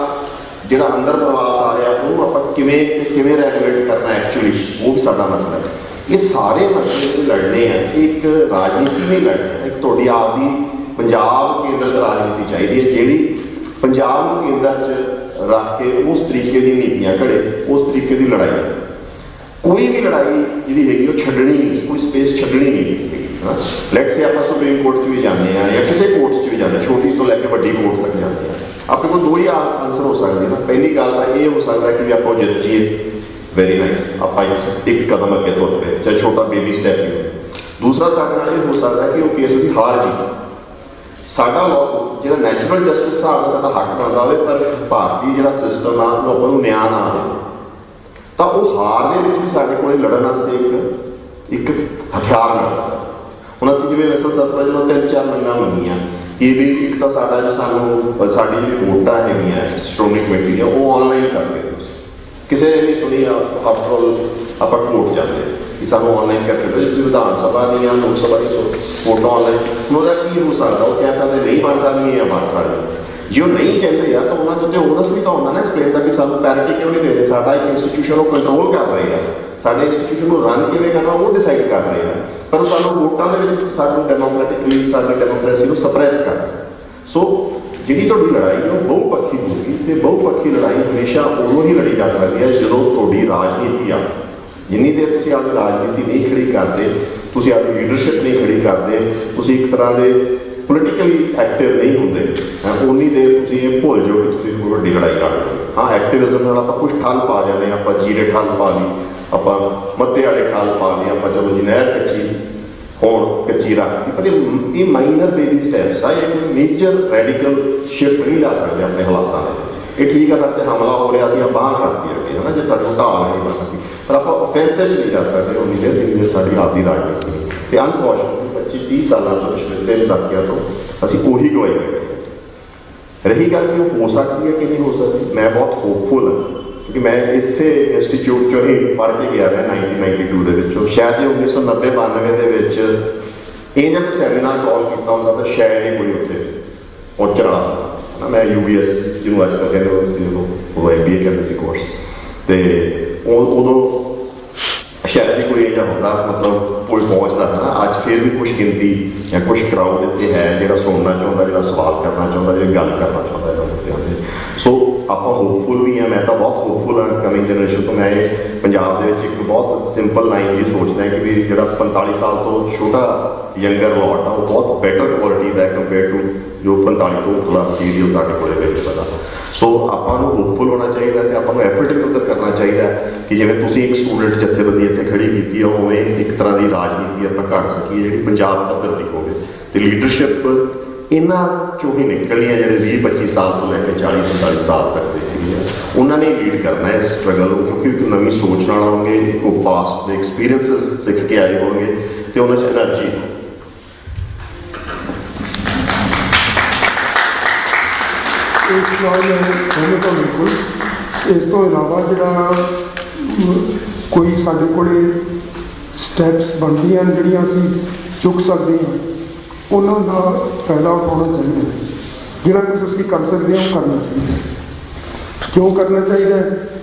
ਜਿਹੜਾ ਅੰਦਰ ਪ੍ਰਵਾਸ ਆ ਰਿਹਾ ਉਹਨੂੰ ਆਪਾਂ ਕਿਵੇਂ ਰੈਗੂਲੇਟ ਕਰਨਾ ਐਕਚੁਅਲੀ ਉਹ ਵੀ ਸਾਡਾ ਮਸਲਾ ਹੈ। ਇਹ ਸਾਰੇ ਮਸਲੇ ਅਸੀਂ ਲੜਨੇ ਆ, ਇੱਕ ਰਾਜਨੀਤੀ ਨਹੀਂ ਲੜਨੀ, ਇੱਕ ਤੁਹਾਡੀ ਆਪ ਦੀ ਪੰਜਾਬ ਕੇਂਦਰਿਤ ਰਾਜਨੀਤੀ ਚਾਹੀਦੀ ਹੈ ਜਿਹੜੀ ਪੰਜਾਬ ਨੂੰ ਕੇਂਦਰ 'ਚ ਰੱਖ ਕੇ ਉਸ ਤਰੀਕੇ ਦੀ ਨੀਤੀਆਂ ਘੜੇ, ਉਸ ਤਰੀਕੇ ਦੀ ਲੜਾਈ। ਕੋਈ ਵੀ ਲੜਾਈ ਜਿਹੜੀ ਹੈਗੀ ਉਹ ਛੱਡਣੀ ਨਹੀਂ, ਕੋਈ ਸਪੇਸ ਛੱਡਣੀ ਨਹੀਂ ਹੈਗੀ। ਲੈਟਸ ਸੇ ਆਪਾਂ ਸੁਪਰੀਮ ਕੋਰਟ 'ਚ ਵੀ ਜਾਂਦੇ ਹਾਂ ਜਾਂ ਕਿਸੇ ਕੋਰਟਸ 'ਚ ਵੀ ਜਾਂਦੇ, ਛੋਟੀ ਤੋਂ ਲੈ ਕੇ ਵੱਡੀ ਕੋਰਟ ਤੱਕ ਜਾਂਦੇ ਹਾਂ, ਆਪਣੇ ਕੋਲ ਦੋ ਹੀ ਆਨਸਰ ਹੋ ਸਕਦੇ ਨਾ। ਪਹਿਲੀ ਗੱਲ ਤਾਂ ਇਹ ਹੋ ਸਕਦਾ ਕਿ ਵੀ ਆਪਾਂ ਜਿੱਤ ਜੀਏ, ਵੈਰੀ ਨਾਈਸ, ਆਪਾਂ ਇੱਕ ਕਦਮ ਅੱਗੇ ਤੁਰ ਪਏ, ਚਾਹੇ ਛੋਟਾ ਬੇਬੀ ਸਟੈਪ ਹੀ ਹੋਵੇ। ਦੂਸਰਾ ਸਾਡੇ ਨਾਲ ਇਹ ਹੋ ਸਕਦਾ ਕਿ ਉਹ ਕੇਸ ਦੀ ਹਾਰ ਜੀ, ਸਾਡਾ ਲੋਕ ਜਿਹੜਾ ਨੈਚੁਰਲ ਜਸਟਿਸ ਹਿਸਾਬ ਸਾਡਾ ਹੱਕ ਬਣਦਾ ਹੋਵੇ, ਪਰ ਭਾਰਤੀ ਜਿਹੜਾ ਸਿਸਟਮ ਆ ਲੋਕਾਂ ਨੂੰ ਨਿਆਂ ਨਾ ਆਵੇ, ਤਾਂ ਉਹ ਹਾਰ ਦੇ ਵਿੱਚ ਵੀ ਸਾਡੇ ਕੋਲ ਲੜਨ ਵਾਸਤੇ ਇੱਕ ਹਥਿਆਰ ਮਿਲਦਾ। ਹੁਣ ਅਸੀਂ ਜਿਵੇਂ ਵੈਸਲ ਸਤਰਾ ਜਦੋਂ 3-4 ਮੰਗਾਂ ਮੰਗੀਆਂ, ਇਹ ਵੀ ਇੱਕ ਤਾਂ ਸਾਡਾ ਸਾਨੂੰ ਸਾਡੀ ਜਿਹੜੀ ਵੋਟਾਂ ਹੈਗੀਆਂ ਸ਼੍ਰੋਮਣੀ ਕਮੇਟੀ ਦੀਆਂ ਉਹ ਔਨਲਾਈਨ ਕਰ ਦਿਓ, ਕਿਸੇ ਨੇ ਨਹੀਂ ਸੁਣੀ। ਆਫਟਰ ਆਪਾਂ ਕੋਰਟ ਜਾਂਦੇ ਕਿ ਸਾਨੂੰ ਔਨਲਾਈਨ ਕਰਕੇ ਦਿਓ, ਵਿਧਾਨ ਸਭਾ ਦੀਆਂ ਲੋਕ ਸਭਾ ਦੀ ਵੋਟਾਂ ਔਨਲਾਈਨ, ਉਹਦਾ ਕੀ ਹੋ ਸਕਦਾ? ਉਹ ਕਹਿ ਸਕਦੇ ਨਹੀਂ ਬਣ ਸਕਦੀਆਂ ਜਾਂ ਬਣ ਸਕਦੀਆਂ, ਜੇ ਉਹ ਨਹੀਂ ਕਹਿੰਦੇ ਆ ਤਾਂ ਉਹਨਾਂ ਦੇ ਉੱਤੇ ਓਨਸ ਵੀ ਤਾਂ ਹੁੰਦਾ ਨਾ ਐਕਸਪਲੇਨ ਦਾ ਕਿ ਸਾਨੂੰ ਪੈਰਿਟੀ ਕਿਉਂ ਨਹੀਂ ਦੇ ਰਹੇ, ਸਾਡਾ ਇੱਕ ਇੰਸਟੀਟਿਊਸ਼ਨ ਉਹ ਕੰਟਰੋਲ ਕਰ ਰਹੇ ਆ, ਸਾਡੇ ਇੰਸਟੀਟਿਊਸ਼ਨ ਨੂੰ ਰਨ ਕਿਵੇਂ ਕਰਨਾ ਉਹ ਡਿਸਾਈਡ ਕਰ ਰਹੇ ਆ, ਪਰ ਸਾਨੂੰ ਵੋਟਾਂ ਦੇ ਵਿੱਚ ਸਾਨੂੰ ਡੈਮੋਕ੍ਰੈਟਿਕਲੀ ਸਾਡੀ ਡੈਮੋਕ੍ਰੇਸੀ ਨੂੰ ਸਪਰੈਸ ਕਰ ਰਹੇ। ਸੋ ਜਿਹੜੀ ਤੁਹਾਡੀ ਲੜਾਈ ਹੈ ਉਹ ਬਹੁਪੱਖੀ ਹੋਊਗੀ, ਤੇ ਬਹੁਪੱਖੀ ਲੜਾਈ ਹਮੇਸ਼ਾ ਉਦੋਂ ਹੀ ਲੜੀ ਜਾ ਸਕਦੀ ਹੈ ਜਦੋਂ ਤੁਹਾਡੀ ਰਾਜਨੀਤੀ ਆ। ਜਿੰਨੀ ਦੇਰ ਤੁਸੀਂ ਆਪਣੀ ਰਾਜਨੀਤੀ ਨਹੀਂ ਖੜੀ ਕਰਦੇ, ਤੁਸੀਂ ਆਪਣੀ ਲੀਡਰਸ਼ਿਪ ਨਹੀਂ ਖੜੀ ਕਰਦੇ, ਤੁਸੀਂ ਇੱਕ ਤਰ੍ਹਾਂ ਦੇ ਪੋਲੀਟੀਕਲੀ ਐਕਟਿਵ ਨਹੀਂ ਹੁੰਦੇ, ਉਨੀ ਦੇਰ ਤੁਸੀਂ ਇਹ ਭੁੱਲ ਜਾਓ ਕਿ ਤੁਸੀਂ ਕੋਈ ਵੱਡੀ ਲੜਾਈ ਲੜ ਰਹੇ ਹੋ। ਹਾਂ, ਐਕਟਿਵਿਜ਼ਮ ਨਾਲ ਆਪਾਂ ਕੁਛ ਠੱਲ ਪਾ ਜਾਂਦੇ ਹਾਂ, ਆਪਾਂ ਜੀਰੇ ਠੱਲ ਪਾ ਲਈ, ਆਪਾਂ ਮੱਤੇ ਵਾਲੇ ਠੱਲ ਪਾ ਲਈ, ਆਪਾਂ ਚਲੋ ਜੀ ਨਹਿਰ ਕੱਚੀ ਹੁਣ ਕੱਚੀ ਰੱਖ ਲਈ, ਪਰ ਇਹ ਮਾਈਨਰ ਬੇਬੀ ਸਟੈਪਸ ਆ, ਇਹ ਕੋਈ ਮੇਜਰ ਰੈਡੀਕਲ ਸ਼ਿਫਟ ਨਹੀਂ ਲਾ ਸਕਦੇ ਆਪਣੇ ਹਾਲਾਤਾਂ ਦੇ। ਇਹ ਠੀਕ ਆ, ਸਾਡੇ 'ਤੇ ਹਮਲਾ ਹੋ ਰਿਹਾ ਸੀ, ਬਾਂਹ ਕਰਤੀ ਅੱਗੇ ਹੈ ਨਾ, ਜੇ ਸਾਡੇ ਢਾਲ ਨਹੀਂ ਬਣ ਸਕਦੀ, ਪਰ ਆਪਾਂ ਓਫੈਂਸਿਵ ਨਹੀਂ ਜਾ ਸਕਦੇ ਉਨੀ ਦੇਰ ਜਿੰਨੀ ਦੇਰ ਸਾਡੀ ਆਪਦੀ ਰਾਜਨੀਤੀ ਨਹੀਂ। ਅਤੇ ਅਨਫੋਰਚੂਨੇਟਲੀ 25-30 ਸਾਲਾਂ ਤੋਂ ਪਿਛਲੇ 3 ਦਹਾਕਿਆਂ ਤੋਂ ਅਸੀਂ ਉਹੀ ਗਵਾਈ ਬੈਠੇ। ਰਹੀ ਗੱਲ ਕਿ ਉਹ ਹੋ ਸਕਦੀ ਹੈ ਕਿ ਨਹੀਂ ਹੋ ਸਕਦੀ, ਮੈਂ ਬਹੁਤ ਹੋਪਫੁਲ ਹਾਂ ਕਿਉਂਕਿ ਮੈਂ ਇਸੇ ਇੰਸਟੀਚਿਊਟ 'ਚੋਂ ਹੀ ਪੜ੍ਹ ਕੇ ਗਿਆ ਮੈਂ 1992 ਦੇ ਵਿੱਚੋਂ। ਸ਼ਾਇਦ ਇਹ 1990-92 ਦੇ ਵਿੱਚ ਇਹ ਜਦ ਸੈਮੀਨਾਰ ਕਾਲ ਕੀਤਾ ਹੁੰਦਾ ਤਾਂ ਸ਼ਾਇਦ ਹੀ ਕੋਈ ਉੱਥੇ ਪਹੁੰਚਣ ਵਾਲਾ ਹੈ ਨਾ। ਮੈਂ UBS ਜਿਹਨੂੰ ਅੱਜ ਕੱਲ੍ਹ ਕਹਿੰਦੇ ਸੀ, ਉਹ MBA ਕਰਦੇ ਸੀ ਕੋਰਸ, ਅਤੇ ਉਦੋਂ ਸ਼ਾਇਦ ਹੀ ਕੋਈ ਇਹ ਜਿਹਾ ਹੁੰਦਾ, ਮਤਲਬ ਕੋਈ ਪਹੁੰਚਦਾ ਹੈ ਨਾ। ਅੱਜ ਫਿਰ ਵੀ ਕੁਛ ਗਿਣਤੀ ਜਾਂ ਕੁਛ ਕਰਾਊਡ ਇੱਥੇ ਹੈ ਜਿਹੜਾ ਸੁਣਨਾ ਚਾਹੁੰਦਾ, ਜਿਹੜਾ ਸਵਾਲ ਕਰਨਾ ਚਾਹੁੰਦਾ, ਜਿਹੜੀ ਗੱਲ ਕਰਨਾ ਚਾਹੁੰਦਾ ਇਹਨਾਂ ਮੁੱਦਿਆਂ 'ਤੇ। ਸੋ ਆਪਾਂ ਹੋਪਫੁਲ ਵੀ ਹਾਂ, ਮੈਂ ਤਾਂ ਬਹੁਤ ਹੋਪਫੁਲ ਹਾਂ ਕਮਿੰਗ ਜਨਰੇਸ਼ਨ ਤੋਂ। ਮੈਂ ਇਹ ਪੰਜਾਬ ਦੇ ਵਿੱਚ ਇੱਕ ਬਹੁਤ ਸਿੰਪਲ ਲਾਈਨ ਜੀ ਸੋਚਦਾ ਕਿ ਵੀ ਜਿਹੜਾ 45 ਸਾਲ ਤੋਂ ਛੋਟਾ ਯੰਗਰ ਲੋਟ ਆ ਉਹ ਬਹੁਤ ਬੈਟਰ ਕੁਆਲਿਟੀ ਦਾ ਕੰਪੇਅਰ ਟੂ ਜੋ 45 ਤੋਂ ਉੱਪਰਲਾ ਮਟੀਰੀਅਲ ਸਾਡੇ ਕੋਲ ਅਵੇਲੇਬਲ ਆ। ਸੋ ਆਪਾਂ ਨੂੰ ਹੋਪਫੁਲ ਹੋਣਾ ਚਾਹੀਦਾ ਅਤੇ ਆਪਾਂ ਨੂੰ ਐਫਰਟ ਵੀ ਉੱਧਰ ਕਰਨਾ ਚਾਹੀਦਾ ਕਿ ਜਿਵੇਂ ਤੁਸੀਂ ਇੱਕ ਸਟੂਡੈਂਟ ਜਥੇਬੰਦੀ ਇੱਥੇ ਖੜੀ ਕੀਤੀ ਆ, ਉਵੇਂ ਇੱਕ ਤਰ੍ਹਾਂ ਦੀ ਰਾਜਨੀਤੀ ਆਪਾਂ ਘੜ ਸਕੀਏ ਜਿਹੜੀ ਪੰਜਾਬ ਪੱਧਰ ਦੀ ਹੋਵੇ, ਅਤੇ ਲੀਡਰਸ਼ਿਪ ਇਹਨਾਂ ਚੋਂ ਹੀ ਨਿਕਲਣੀ ਹੈ ਜਿਹੜੇ 20-25 ਸਾਲ ਤੋਂ ਲੈ ਕੇ 40-45 ਸਾਲ ਤੱਕ ਦੇ ਹੈਗੀ ਆ, ਉਹਨਾਂ ਨੇ ਲੀਡ ਕਰਨਾ ਹੈ ਸਟਰਗਲ ਨੂੰ, ਕਿਉਂਕਿ ਇੱਕ ਨਵੀਂ ਸੋਚ ਨਾਲ ਆਉਣਗੇ, ਉਹ ਪਾਸਟ ਦੇ ਐਕਸਪੀਰੀਅੰਸਿਸ ਸਿੱਖ ਕੇ ਆਏ ਹੋਣਗੇ ਅਤੇ ਉਹਨਾਂ 'ਚ ਐਨਰਜੀ। ਇਸ ਨਾਲ ਮੈਂ ਤਾਂ ਬਿਲਕੁਲ ਇਸ ਤੋਂ ਇਲਾਵਾ ਜਿਹੜਾ ਕੋਈ ਸਾਡੇ ਕੋਲ ਸਟੈਪਸ ਬਣਦੀਆਂ ਨੇ ਜਿਹੜੀਆਂ ਅਸੀਂ ਚੁੱਕ ਸਕਦੇ ਹਾਂ, ਉਹਨਾਂ ਦਾ ਫਾਇਦਾ ਉਠਾਉਣਾ ਚਾਹੀਦਾ। ਜਿਹੜਾ ਕੁਝ ਅਸੀਂ ਕਰ ਸਕਦੇ ਹਾਂ ਉਹ ਕਰਨਾ ਚਾਹੀਦਾ। ਕਿਉਂ ਕਰਨਾ ਚਾਹੀਦਾ?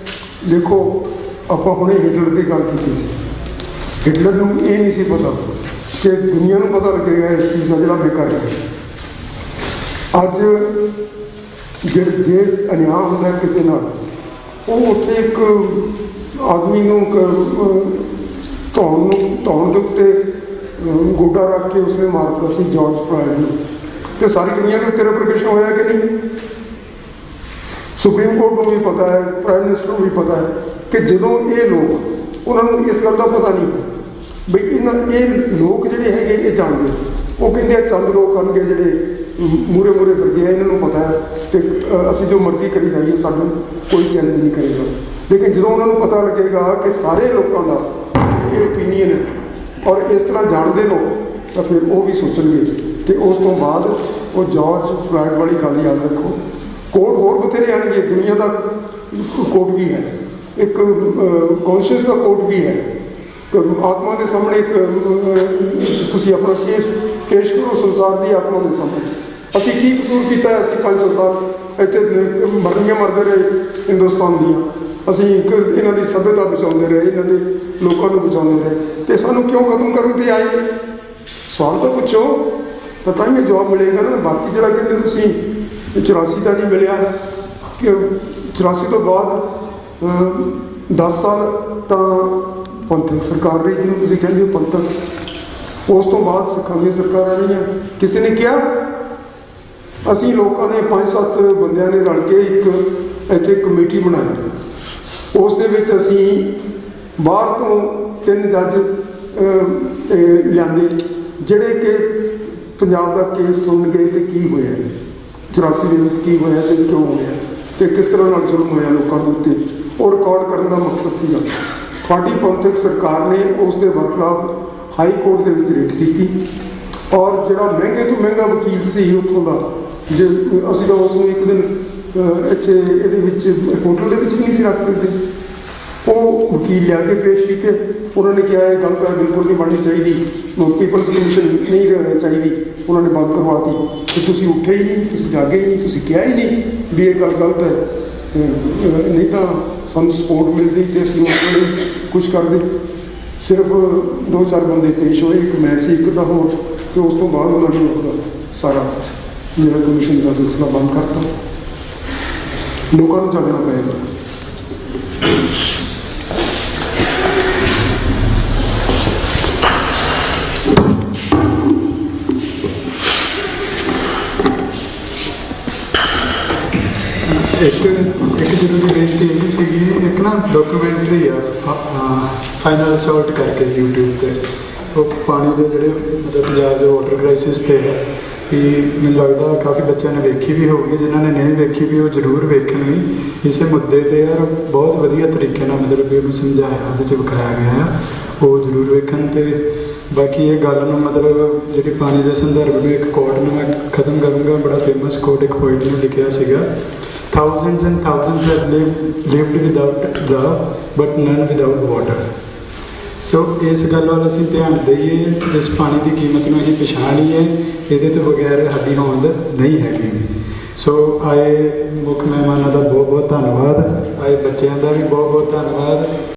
ਦੇਖੋ, ਆਪਾਂ ਹੁਣੇ ਹਿਟਲਰ ਦੀ ਗੱਲ ਕੀਤੀ ਸੀ। ਹਿਟਲਰ ਨੂੰ ਇਹ ਨਹੀਂ ਸੀ ਪਤਾ ਕਿ ਦੁਨੀਆ ਨੂੰ ਪਤਾ ਲੱਗੇਗਾ ਇਸ ਚੀਜ਼ ਦਾ ਜਿਹੜਾ ਮੈਂ ਕਰ ਰਿਹਾ। ਅੱਜ ਜੇ ਅਨਿਆਂ ਹੁੰਦਾ ਕਿਸੇ ਨਾਲ, ਉਹ ਉੱਥੇ ਇੱਕ ਆਦਮੀ ਨੂੰ ਧੌਣ ਦੇ ਉੱਤੇ ਗੋਡਾ ਰੱਖ ਕੇ ਉਸਨੇ ਮਾਰਤਾ ਸੀ, ਜਾਰਜ ਫਲਾਇਡ ਨੂੰ, ਅਤੇ ਸਾਰੀ ਦੁਨੀਆ ਦੇ ਉੱਤੇ ਰੈਪਰਕਸ਼ਨ ਹੋਇਆ ਕਿ ਨਹੀਂ? ਸੁਪਰੀਮ ਕੋਰਟ ਨੂੰ ਵੀ ਪਤਾ ਹੈ, ਪ੍ਰਾਈਮ ਮਿਨਿਸਟਰ ਨੂੰ ਵੀ ਪਤਾ ਹੈ ਕਿ ਜਦੋਂ ਇਹ ਲੋਕ, ਉਹਨਾਂ ਨੂੰ ਇਸ ਗੱਲ ਦਾ ਪਤਾ ਨਹੀਂ ਬਈ ਇਹ ਲੋਕ ਜਿਹੜੇ ਹੈਗੇ ਇਹ ਜਾਣਦੇ, ਉਹ ਕਹਿੰਦੇ ਆ ਚੰਦ ਲੋਕ ਆਉਣਗੇ ਜਿਹੜੇ ਮੂਰੇ ਫਿਰਦੇ ਆ, ਇਹਨਾਂ ਨੂੰ ਪਤਾ ਹੈ ਕਿ ਅਸੀਂ ਜੋ ਮਰਜ਼ੀ ਕਰੀ ਜਾਈਏ, ਸਾਨੂੰ ਕੋਈ ਚੈਲੰਜ ਨਹੀਂ ਕਰੇਗਾ। ਲੇਕਿਨ ਜਦੋਂ ਉਹਨਾਂ ਨੂੰ ਪਤਾ ਲੱਗੇਗਾ ਕਿ ਸਾਰੇ ਲੋਕਾਂ ਦਾ ਇਹ ਓਪੀਨੀਅਨ ਹੈ ਔਰ ਇਸ ਤਰ੍ਹਾਂ ਜਾਣਦੇ ਲੋਕ, ਤਾਂ ਫਿਰ ਉਹ ਵੀ ਸੋਚਣਗੇ। ਅਤੇ ਉਸ ਤੋਂ ਬਾਅਦ ਉਹ ਜਾਰਜ ਫਲਾਇਡ ਵਾਲੀ ਗੱਲ ਯਾਦ ਰੱਖੋ, ਕੋਡ ਹੋਰ ਬਥੇਰੇ ਆਉਣਗੇ, ਦੁਨੀਆ ਦਾ ਕੋਡ ਵੀ ਹੈ, ਇੱਕ ਕੌਨਸ਼ੀਅਸ ਦਾ ਕੋਡ ਵੀ ਹੈ। ਆਤਮਾ ਦੇ ਸਾਹਮਣੇ ਇੱਕ ਤੁਸੀਂ ਆਪਣਾ ਕੇਸ ਪੇਸ਼ ਕਰੋ ਸੰਸਾਰ ਦੀ ਆਤਮਾ ਦੇ ਸਾਹਮਣੇ, ਅਸੀਂ ਕੀ ਕਸੂਰ ਕੀਤਾ ਹੈ? ਅਸੀਂ 500 ਸਾਲ ਇੱਥੇ ਮਰਨੀਆਂ ਮਰਦੇ ਰਹੇ ਹਿੰਦੁਸਤਾਨ ਦੀਆਂ, ਅਸੀਂ ਇਹਨਾਂ ਦੀ ਸੱਭਿਅਤਾ ਬਚਾਉਂਦੇ ਰਹੇ, ਇਹਨਾਂ ਦੇ ਲੋਕਾਂ ਨੂੰ ਬਚਾਉਂਦੇ ਰਹੇ, ਅਤੇ ਸਾਨੂੰ ਕਿਉਂ ਖਤਮ ਕਰਨ 'ਤੇ ਆਏ? ਸਵਾਲ ਤਾਂ ਪੁੱਛੋ, ਤਾਂ ਹੀ ਜਵਾਬ ਮਿਲੇਗਾ ਨਾ। ਬਾਕੀ ਜਿਹੜਾ ਕਹਿੰਦੇ ਤੁਸੀਂ 84 ਦਾ ਨਹੀਂ ਮਿਲਿਆ, ਕਿ 84 ਤੋਂ ਬਾਅਦ 10 ਸਾਲ ਤਾਂ ਪੰਥਕ ਸਰਕਾਰ ਰਹੀ, ਜਿਹਨੂੰ ਤੁਸੀਂ ਕਹਿੰਦੇ ਹੋ ਪੰਥਕ। ਉਸ ਤੋਂ ਬਾਅਦ ਸਿੱਖਾਂ ਦੀਆਂ ਸਰਕਾਰਾਂ ਰਹੀਆਂ। ਕਿਸੇ ਨੇ ਕਿਹਾ? ਅਸੀਂ ਲੋਕਾਂ ਨੇ 5-7 ਬੰਦਿਆਂ ਨੇ ਰਲ ਕੇ ਇੱਕ ਇੱਥੇ ਕਮੇਟੀ ਬਣਾਈ, ਉਸ ਦੇ ਵਿੱਚ ਅਸੀਂ ਬਾਹਰ ਤੋਂ 3 ਜੱਜ ਲਿਆਂਦੇ ਜਿਹੜੇ ਕਿ ਪੰਜਾਬ ਦਾ ਕੇਸ ਸੁਣ ਗਏ ਅਤੇ ਕੀ ਹੋਇਆ 84 ਦੇ ਵਿੱਚ ਕੀ ਹੋਇਆ ਅਤੇ ਕਿਉਂ ਹੋਇਆ ਅਤੇ ਕਿਸ ਤਰ੍ਹਾਂ ਨਾਲ ਜ਼ੁਲਮ ਹੋਇਆ ਲੋਕਾਂ ਦੇ ਉੱਤੇ, ਉਹ ਰਿਕਾਰਡ ਕਰਨ ਦਾ ਮਕਸਦ ਸੀਗਾ। ਤੁਹਾਡੀ ਪੰਥਕ ਸਰਕਾਰ ਨੇ ਉਸ ਦੇ ਬਰਖਲਾਫ ਹਾਈ ਕੋਰਟ ਦੇ ਵਿੱਚ ਰਿਟ ਕੀਤੀ, ਔਰ ਜਿਹੜਾ ਮਹਿੰਗੇ ਤੋਂ ਮਹਿੰਗਾ ਵਕੀਲ ਸੀ ਉੱਥੋਂ ਦਾ, ਜੇ ਅਸੀਂ ਤਾਂ ਉਸ ਨੂੰ ਇੱਕ ਦਿਨ ਇੱਥੇ ਇਹਦੇ ਵਿੱਚ ਹੋਟਲ ਦੇ ਵਿੱਚ ਨਹੀਂ ਸੀ ਰੱਖ ਸਕਦੇ, ਉਹ ਵਕੀਲ ਲਿਆ ਕੇ ਪੇਸ਼ ਕੀਤੇ। ਉਹਨਾਂ ਨੇ ਕਿਹਾ ਇਹ ਗੱਲ ਤਾਂ ਬਿਲਕੁਲ ਨਹੀਂ ਬਣਨੀ ਚਾਹੀਦੀ, ਪੀਪਲਸ ਕਮਿਸ਼ਨ ਨਹੀਂ ਚਾਹੀਦੀ, ਉਹਨਾਂ ਨੇ ਬੰਦ ਕਰਵਾਤੀ ਤੇ ਤੁਸੀਂ ਉੱਠੇ ਹੀ ਨਹੀਂ, ਤੁਸੀਂ ਜਾਗੇ ਹੀ ਨਹੀਂ, ਤੁਸੀਂ ਕਿਹਾ ਹੀ ਨਹੀਂ ਵੀ ਇਹ ਗੱਲ ਗਲਤ ਹੈ। ਨਹੀਂ ਤਾਂ ਸਾਨੂੰ ਸਪੋਰਟ ਮਿਲਦੀ ਤੇ ਅਸੀਂ ਉਸ ਵੇਲੇ ਕੁਛ ਕਰਦੇ। ਸਿਰਫ 2-4 ਬੰਦੇ ਪੇਸ਼ ਹੋਏ, ਇੱਕ ਮੈਂ ਸੀ, ਇੱਕ ਦਾ ਹੋਰ, ਤੇ ਉਸ ਤੋਂ ਬਾਅਦ ਉਹਨਾਂ ਨੇ ਉਹਦਾ ਸਾਰਾ ਜਿਹੜਾ ਕਮਿਸ਼ਨ ਦਾ ਸਿਲਸਿਲਾ ਬੰਦ ਕਰਤਾ। ਲੋਕਾਂ ਨੂੰ ਜਾਗਣਾ ਪਏਗਾ। ਇੱਕ ਜ਼ਰੂਰੀ ਬੇਨਤੀ ਇਹ ਵੀ ਸੀਗੀ, ਇੱਕ ਨਾ ਡਾਕੂਮੈਂਟਰੀ ਆ ਫਾਈਨਲ ਅਸੌਲਟ ਕਰਕੇ YouTube ਤੇ, ਉਹ ਪਾਣੀ ਦੇ ਜਿਹੜੇ ਮਤਲਬ ਪੰਜਾਬ ਦੇ ਵਾਟਰ ਕ੍ਰਾਈਸਿਸ 'ਤੇ ਹੈ ਵੀ ਮੈਨੂੰ ਲੱਗਦਾ ਕਾਫੀ ਬੱਚਿਆਂ ਨੇ ਵੇਖੀ ਵੀ ਹੋਊਗੀ, ਜਿਨ੍ਹਾਂ ਨੇ ਨਹੀਂ ਵੇਖੀ ਵੀ ਉਹ ਜ਼ਰੂਰ ਵੇਖਣਗੇ ਇਸੇ ਮੁੱਦੇ 'ਤੇ। ਯਾਰ ਬਹੁਤ ਵਧੀਆ ਤਰੀਕੇ ਨਾਲ ਮਤਲਬ ਵੀ ਉਹਨੂੰ ਸਮਝਾਇਆ, ਉਹਦੇ 'ਚ ਵਿਖਾਇਆ ਗਿਆ ਆ, ਉਹ ਜ਼ਰੂਰ ਵੇਖਣ। ਤੇ ਬਾਕੀ ਇਹ ਗੱਲ ਨੂੰ ਮਤਲਬ ਜਿਹੜੀ ਪਾਣੀ ਦੇ ਸੰਦਰਭ ਨੂੰ ਇੱਕ ਕੋਟ ਨੂੰ ਮੈਂ ਖਤਮ ਕਰੂੰਗਾ। ਬੜਾ ਫੇਮਸ ਕੋਟ ਇੱਕ ਪੋਇਟ ਨੇ ਲਿਖਿਆ ਸੀਗਾ, thousands and thousands have lived without love but none without water। ਸੋ ਇਸ ਗੱਲ ਵੱਲ ਅਸੀਂ ਧਿਆਨ ਦਈਏ, ਇਸ ਪਾਣੀ ਦੀ ਕੀਮਤ ਨੂੰ ਅਸੀਂ ਪਛਾਣੀਏ, ਇਹਦੇ ਤੋਂ ਬਗੈਰ ਸਾਡੀ ਹੋਂਦ ਨਹੀਂ ਹੈਗੀ। ਸੋ ਆਏ ਮੁੱਖ ਮਹਿਮਾਨਾਂ ਦਾ ਬਹੁਤ ਬਹੁਤ ਧੰਨਵਾਦ, ਆਏ ਬੱਚਿਆਂ ਦਾ ਵੀ ਬਹੁਤ ਬਹੁਤ ਧੰਨਵਾਦ।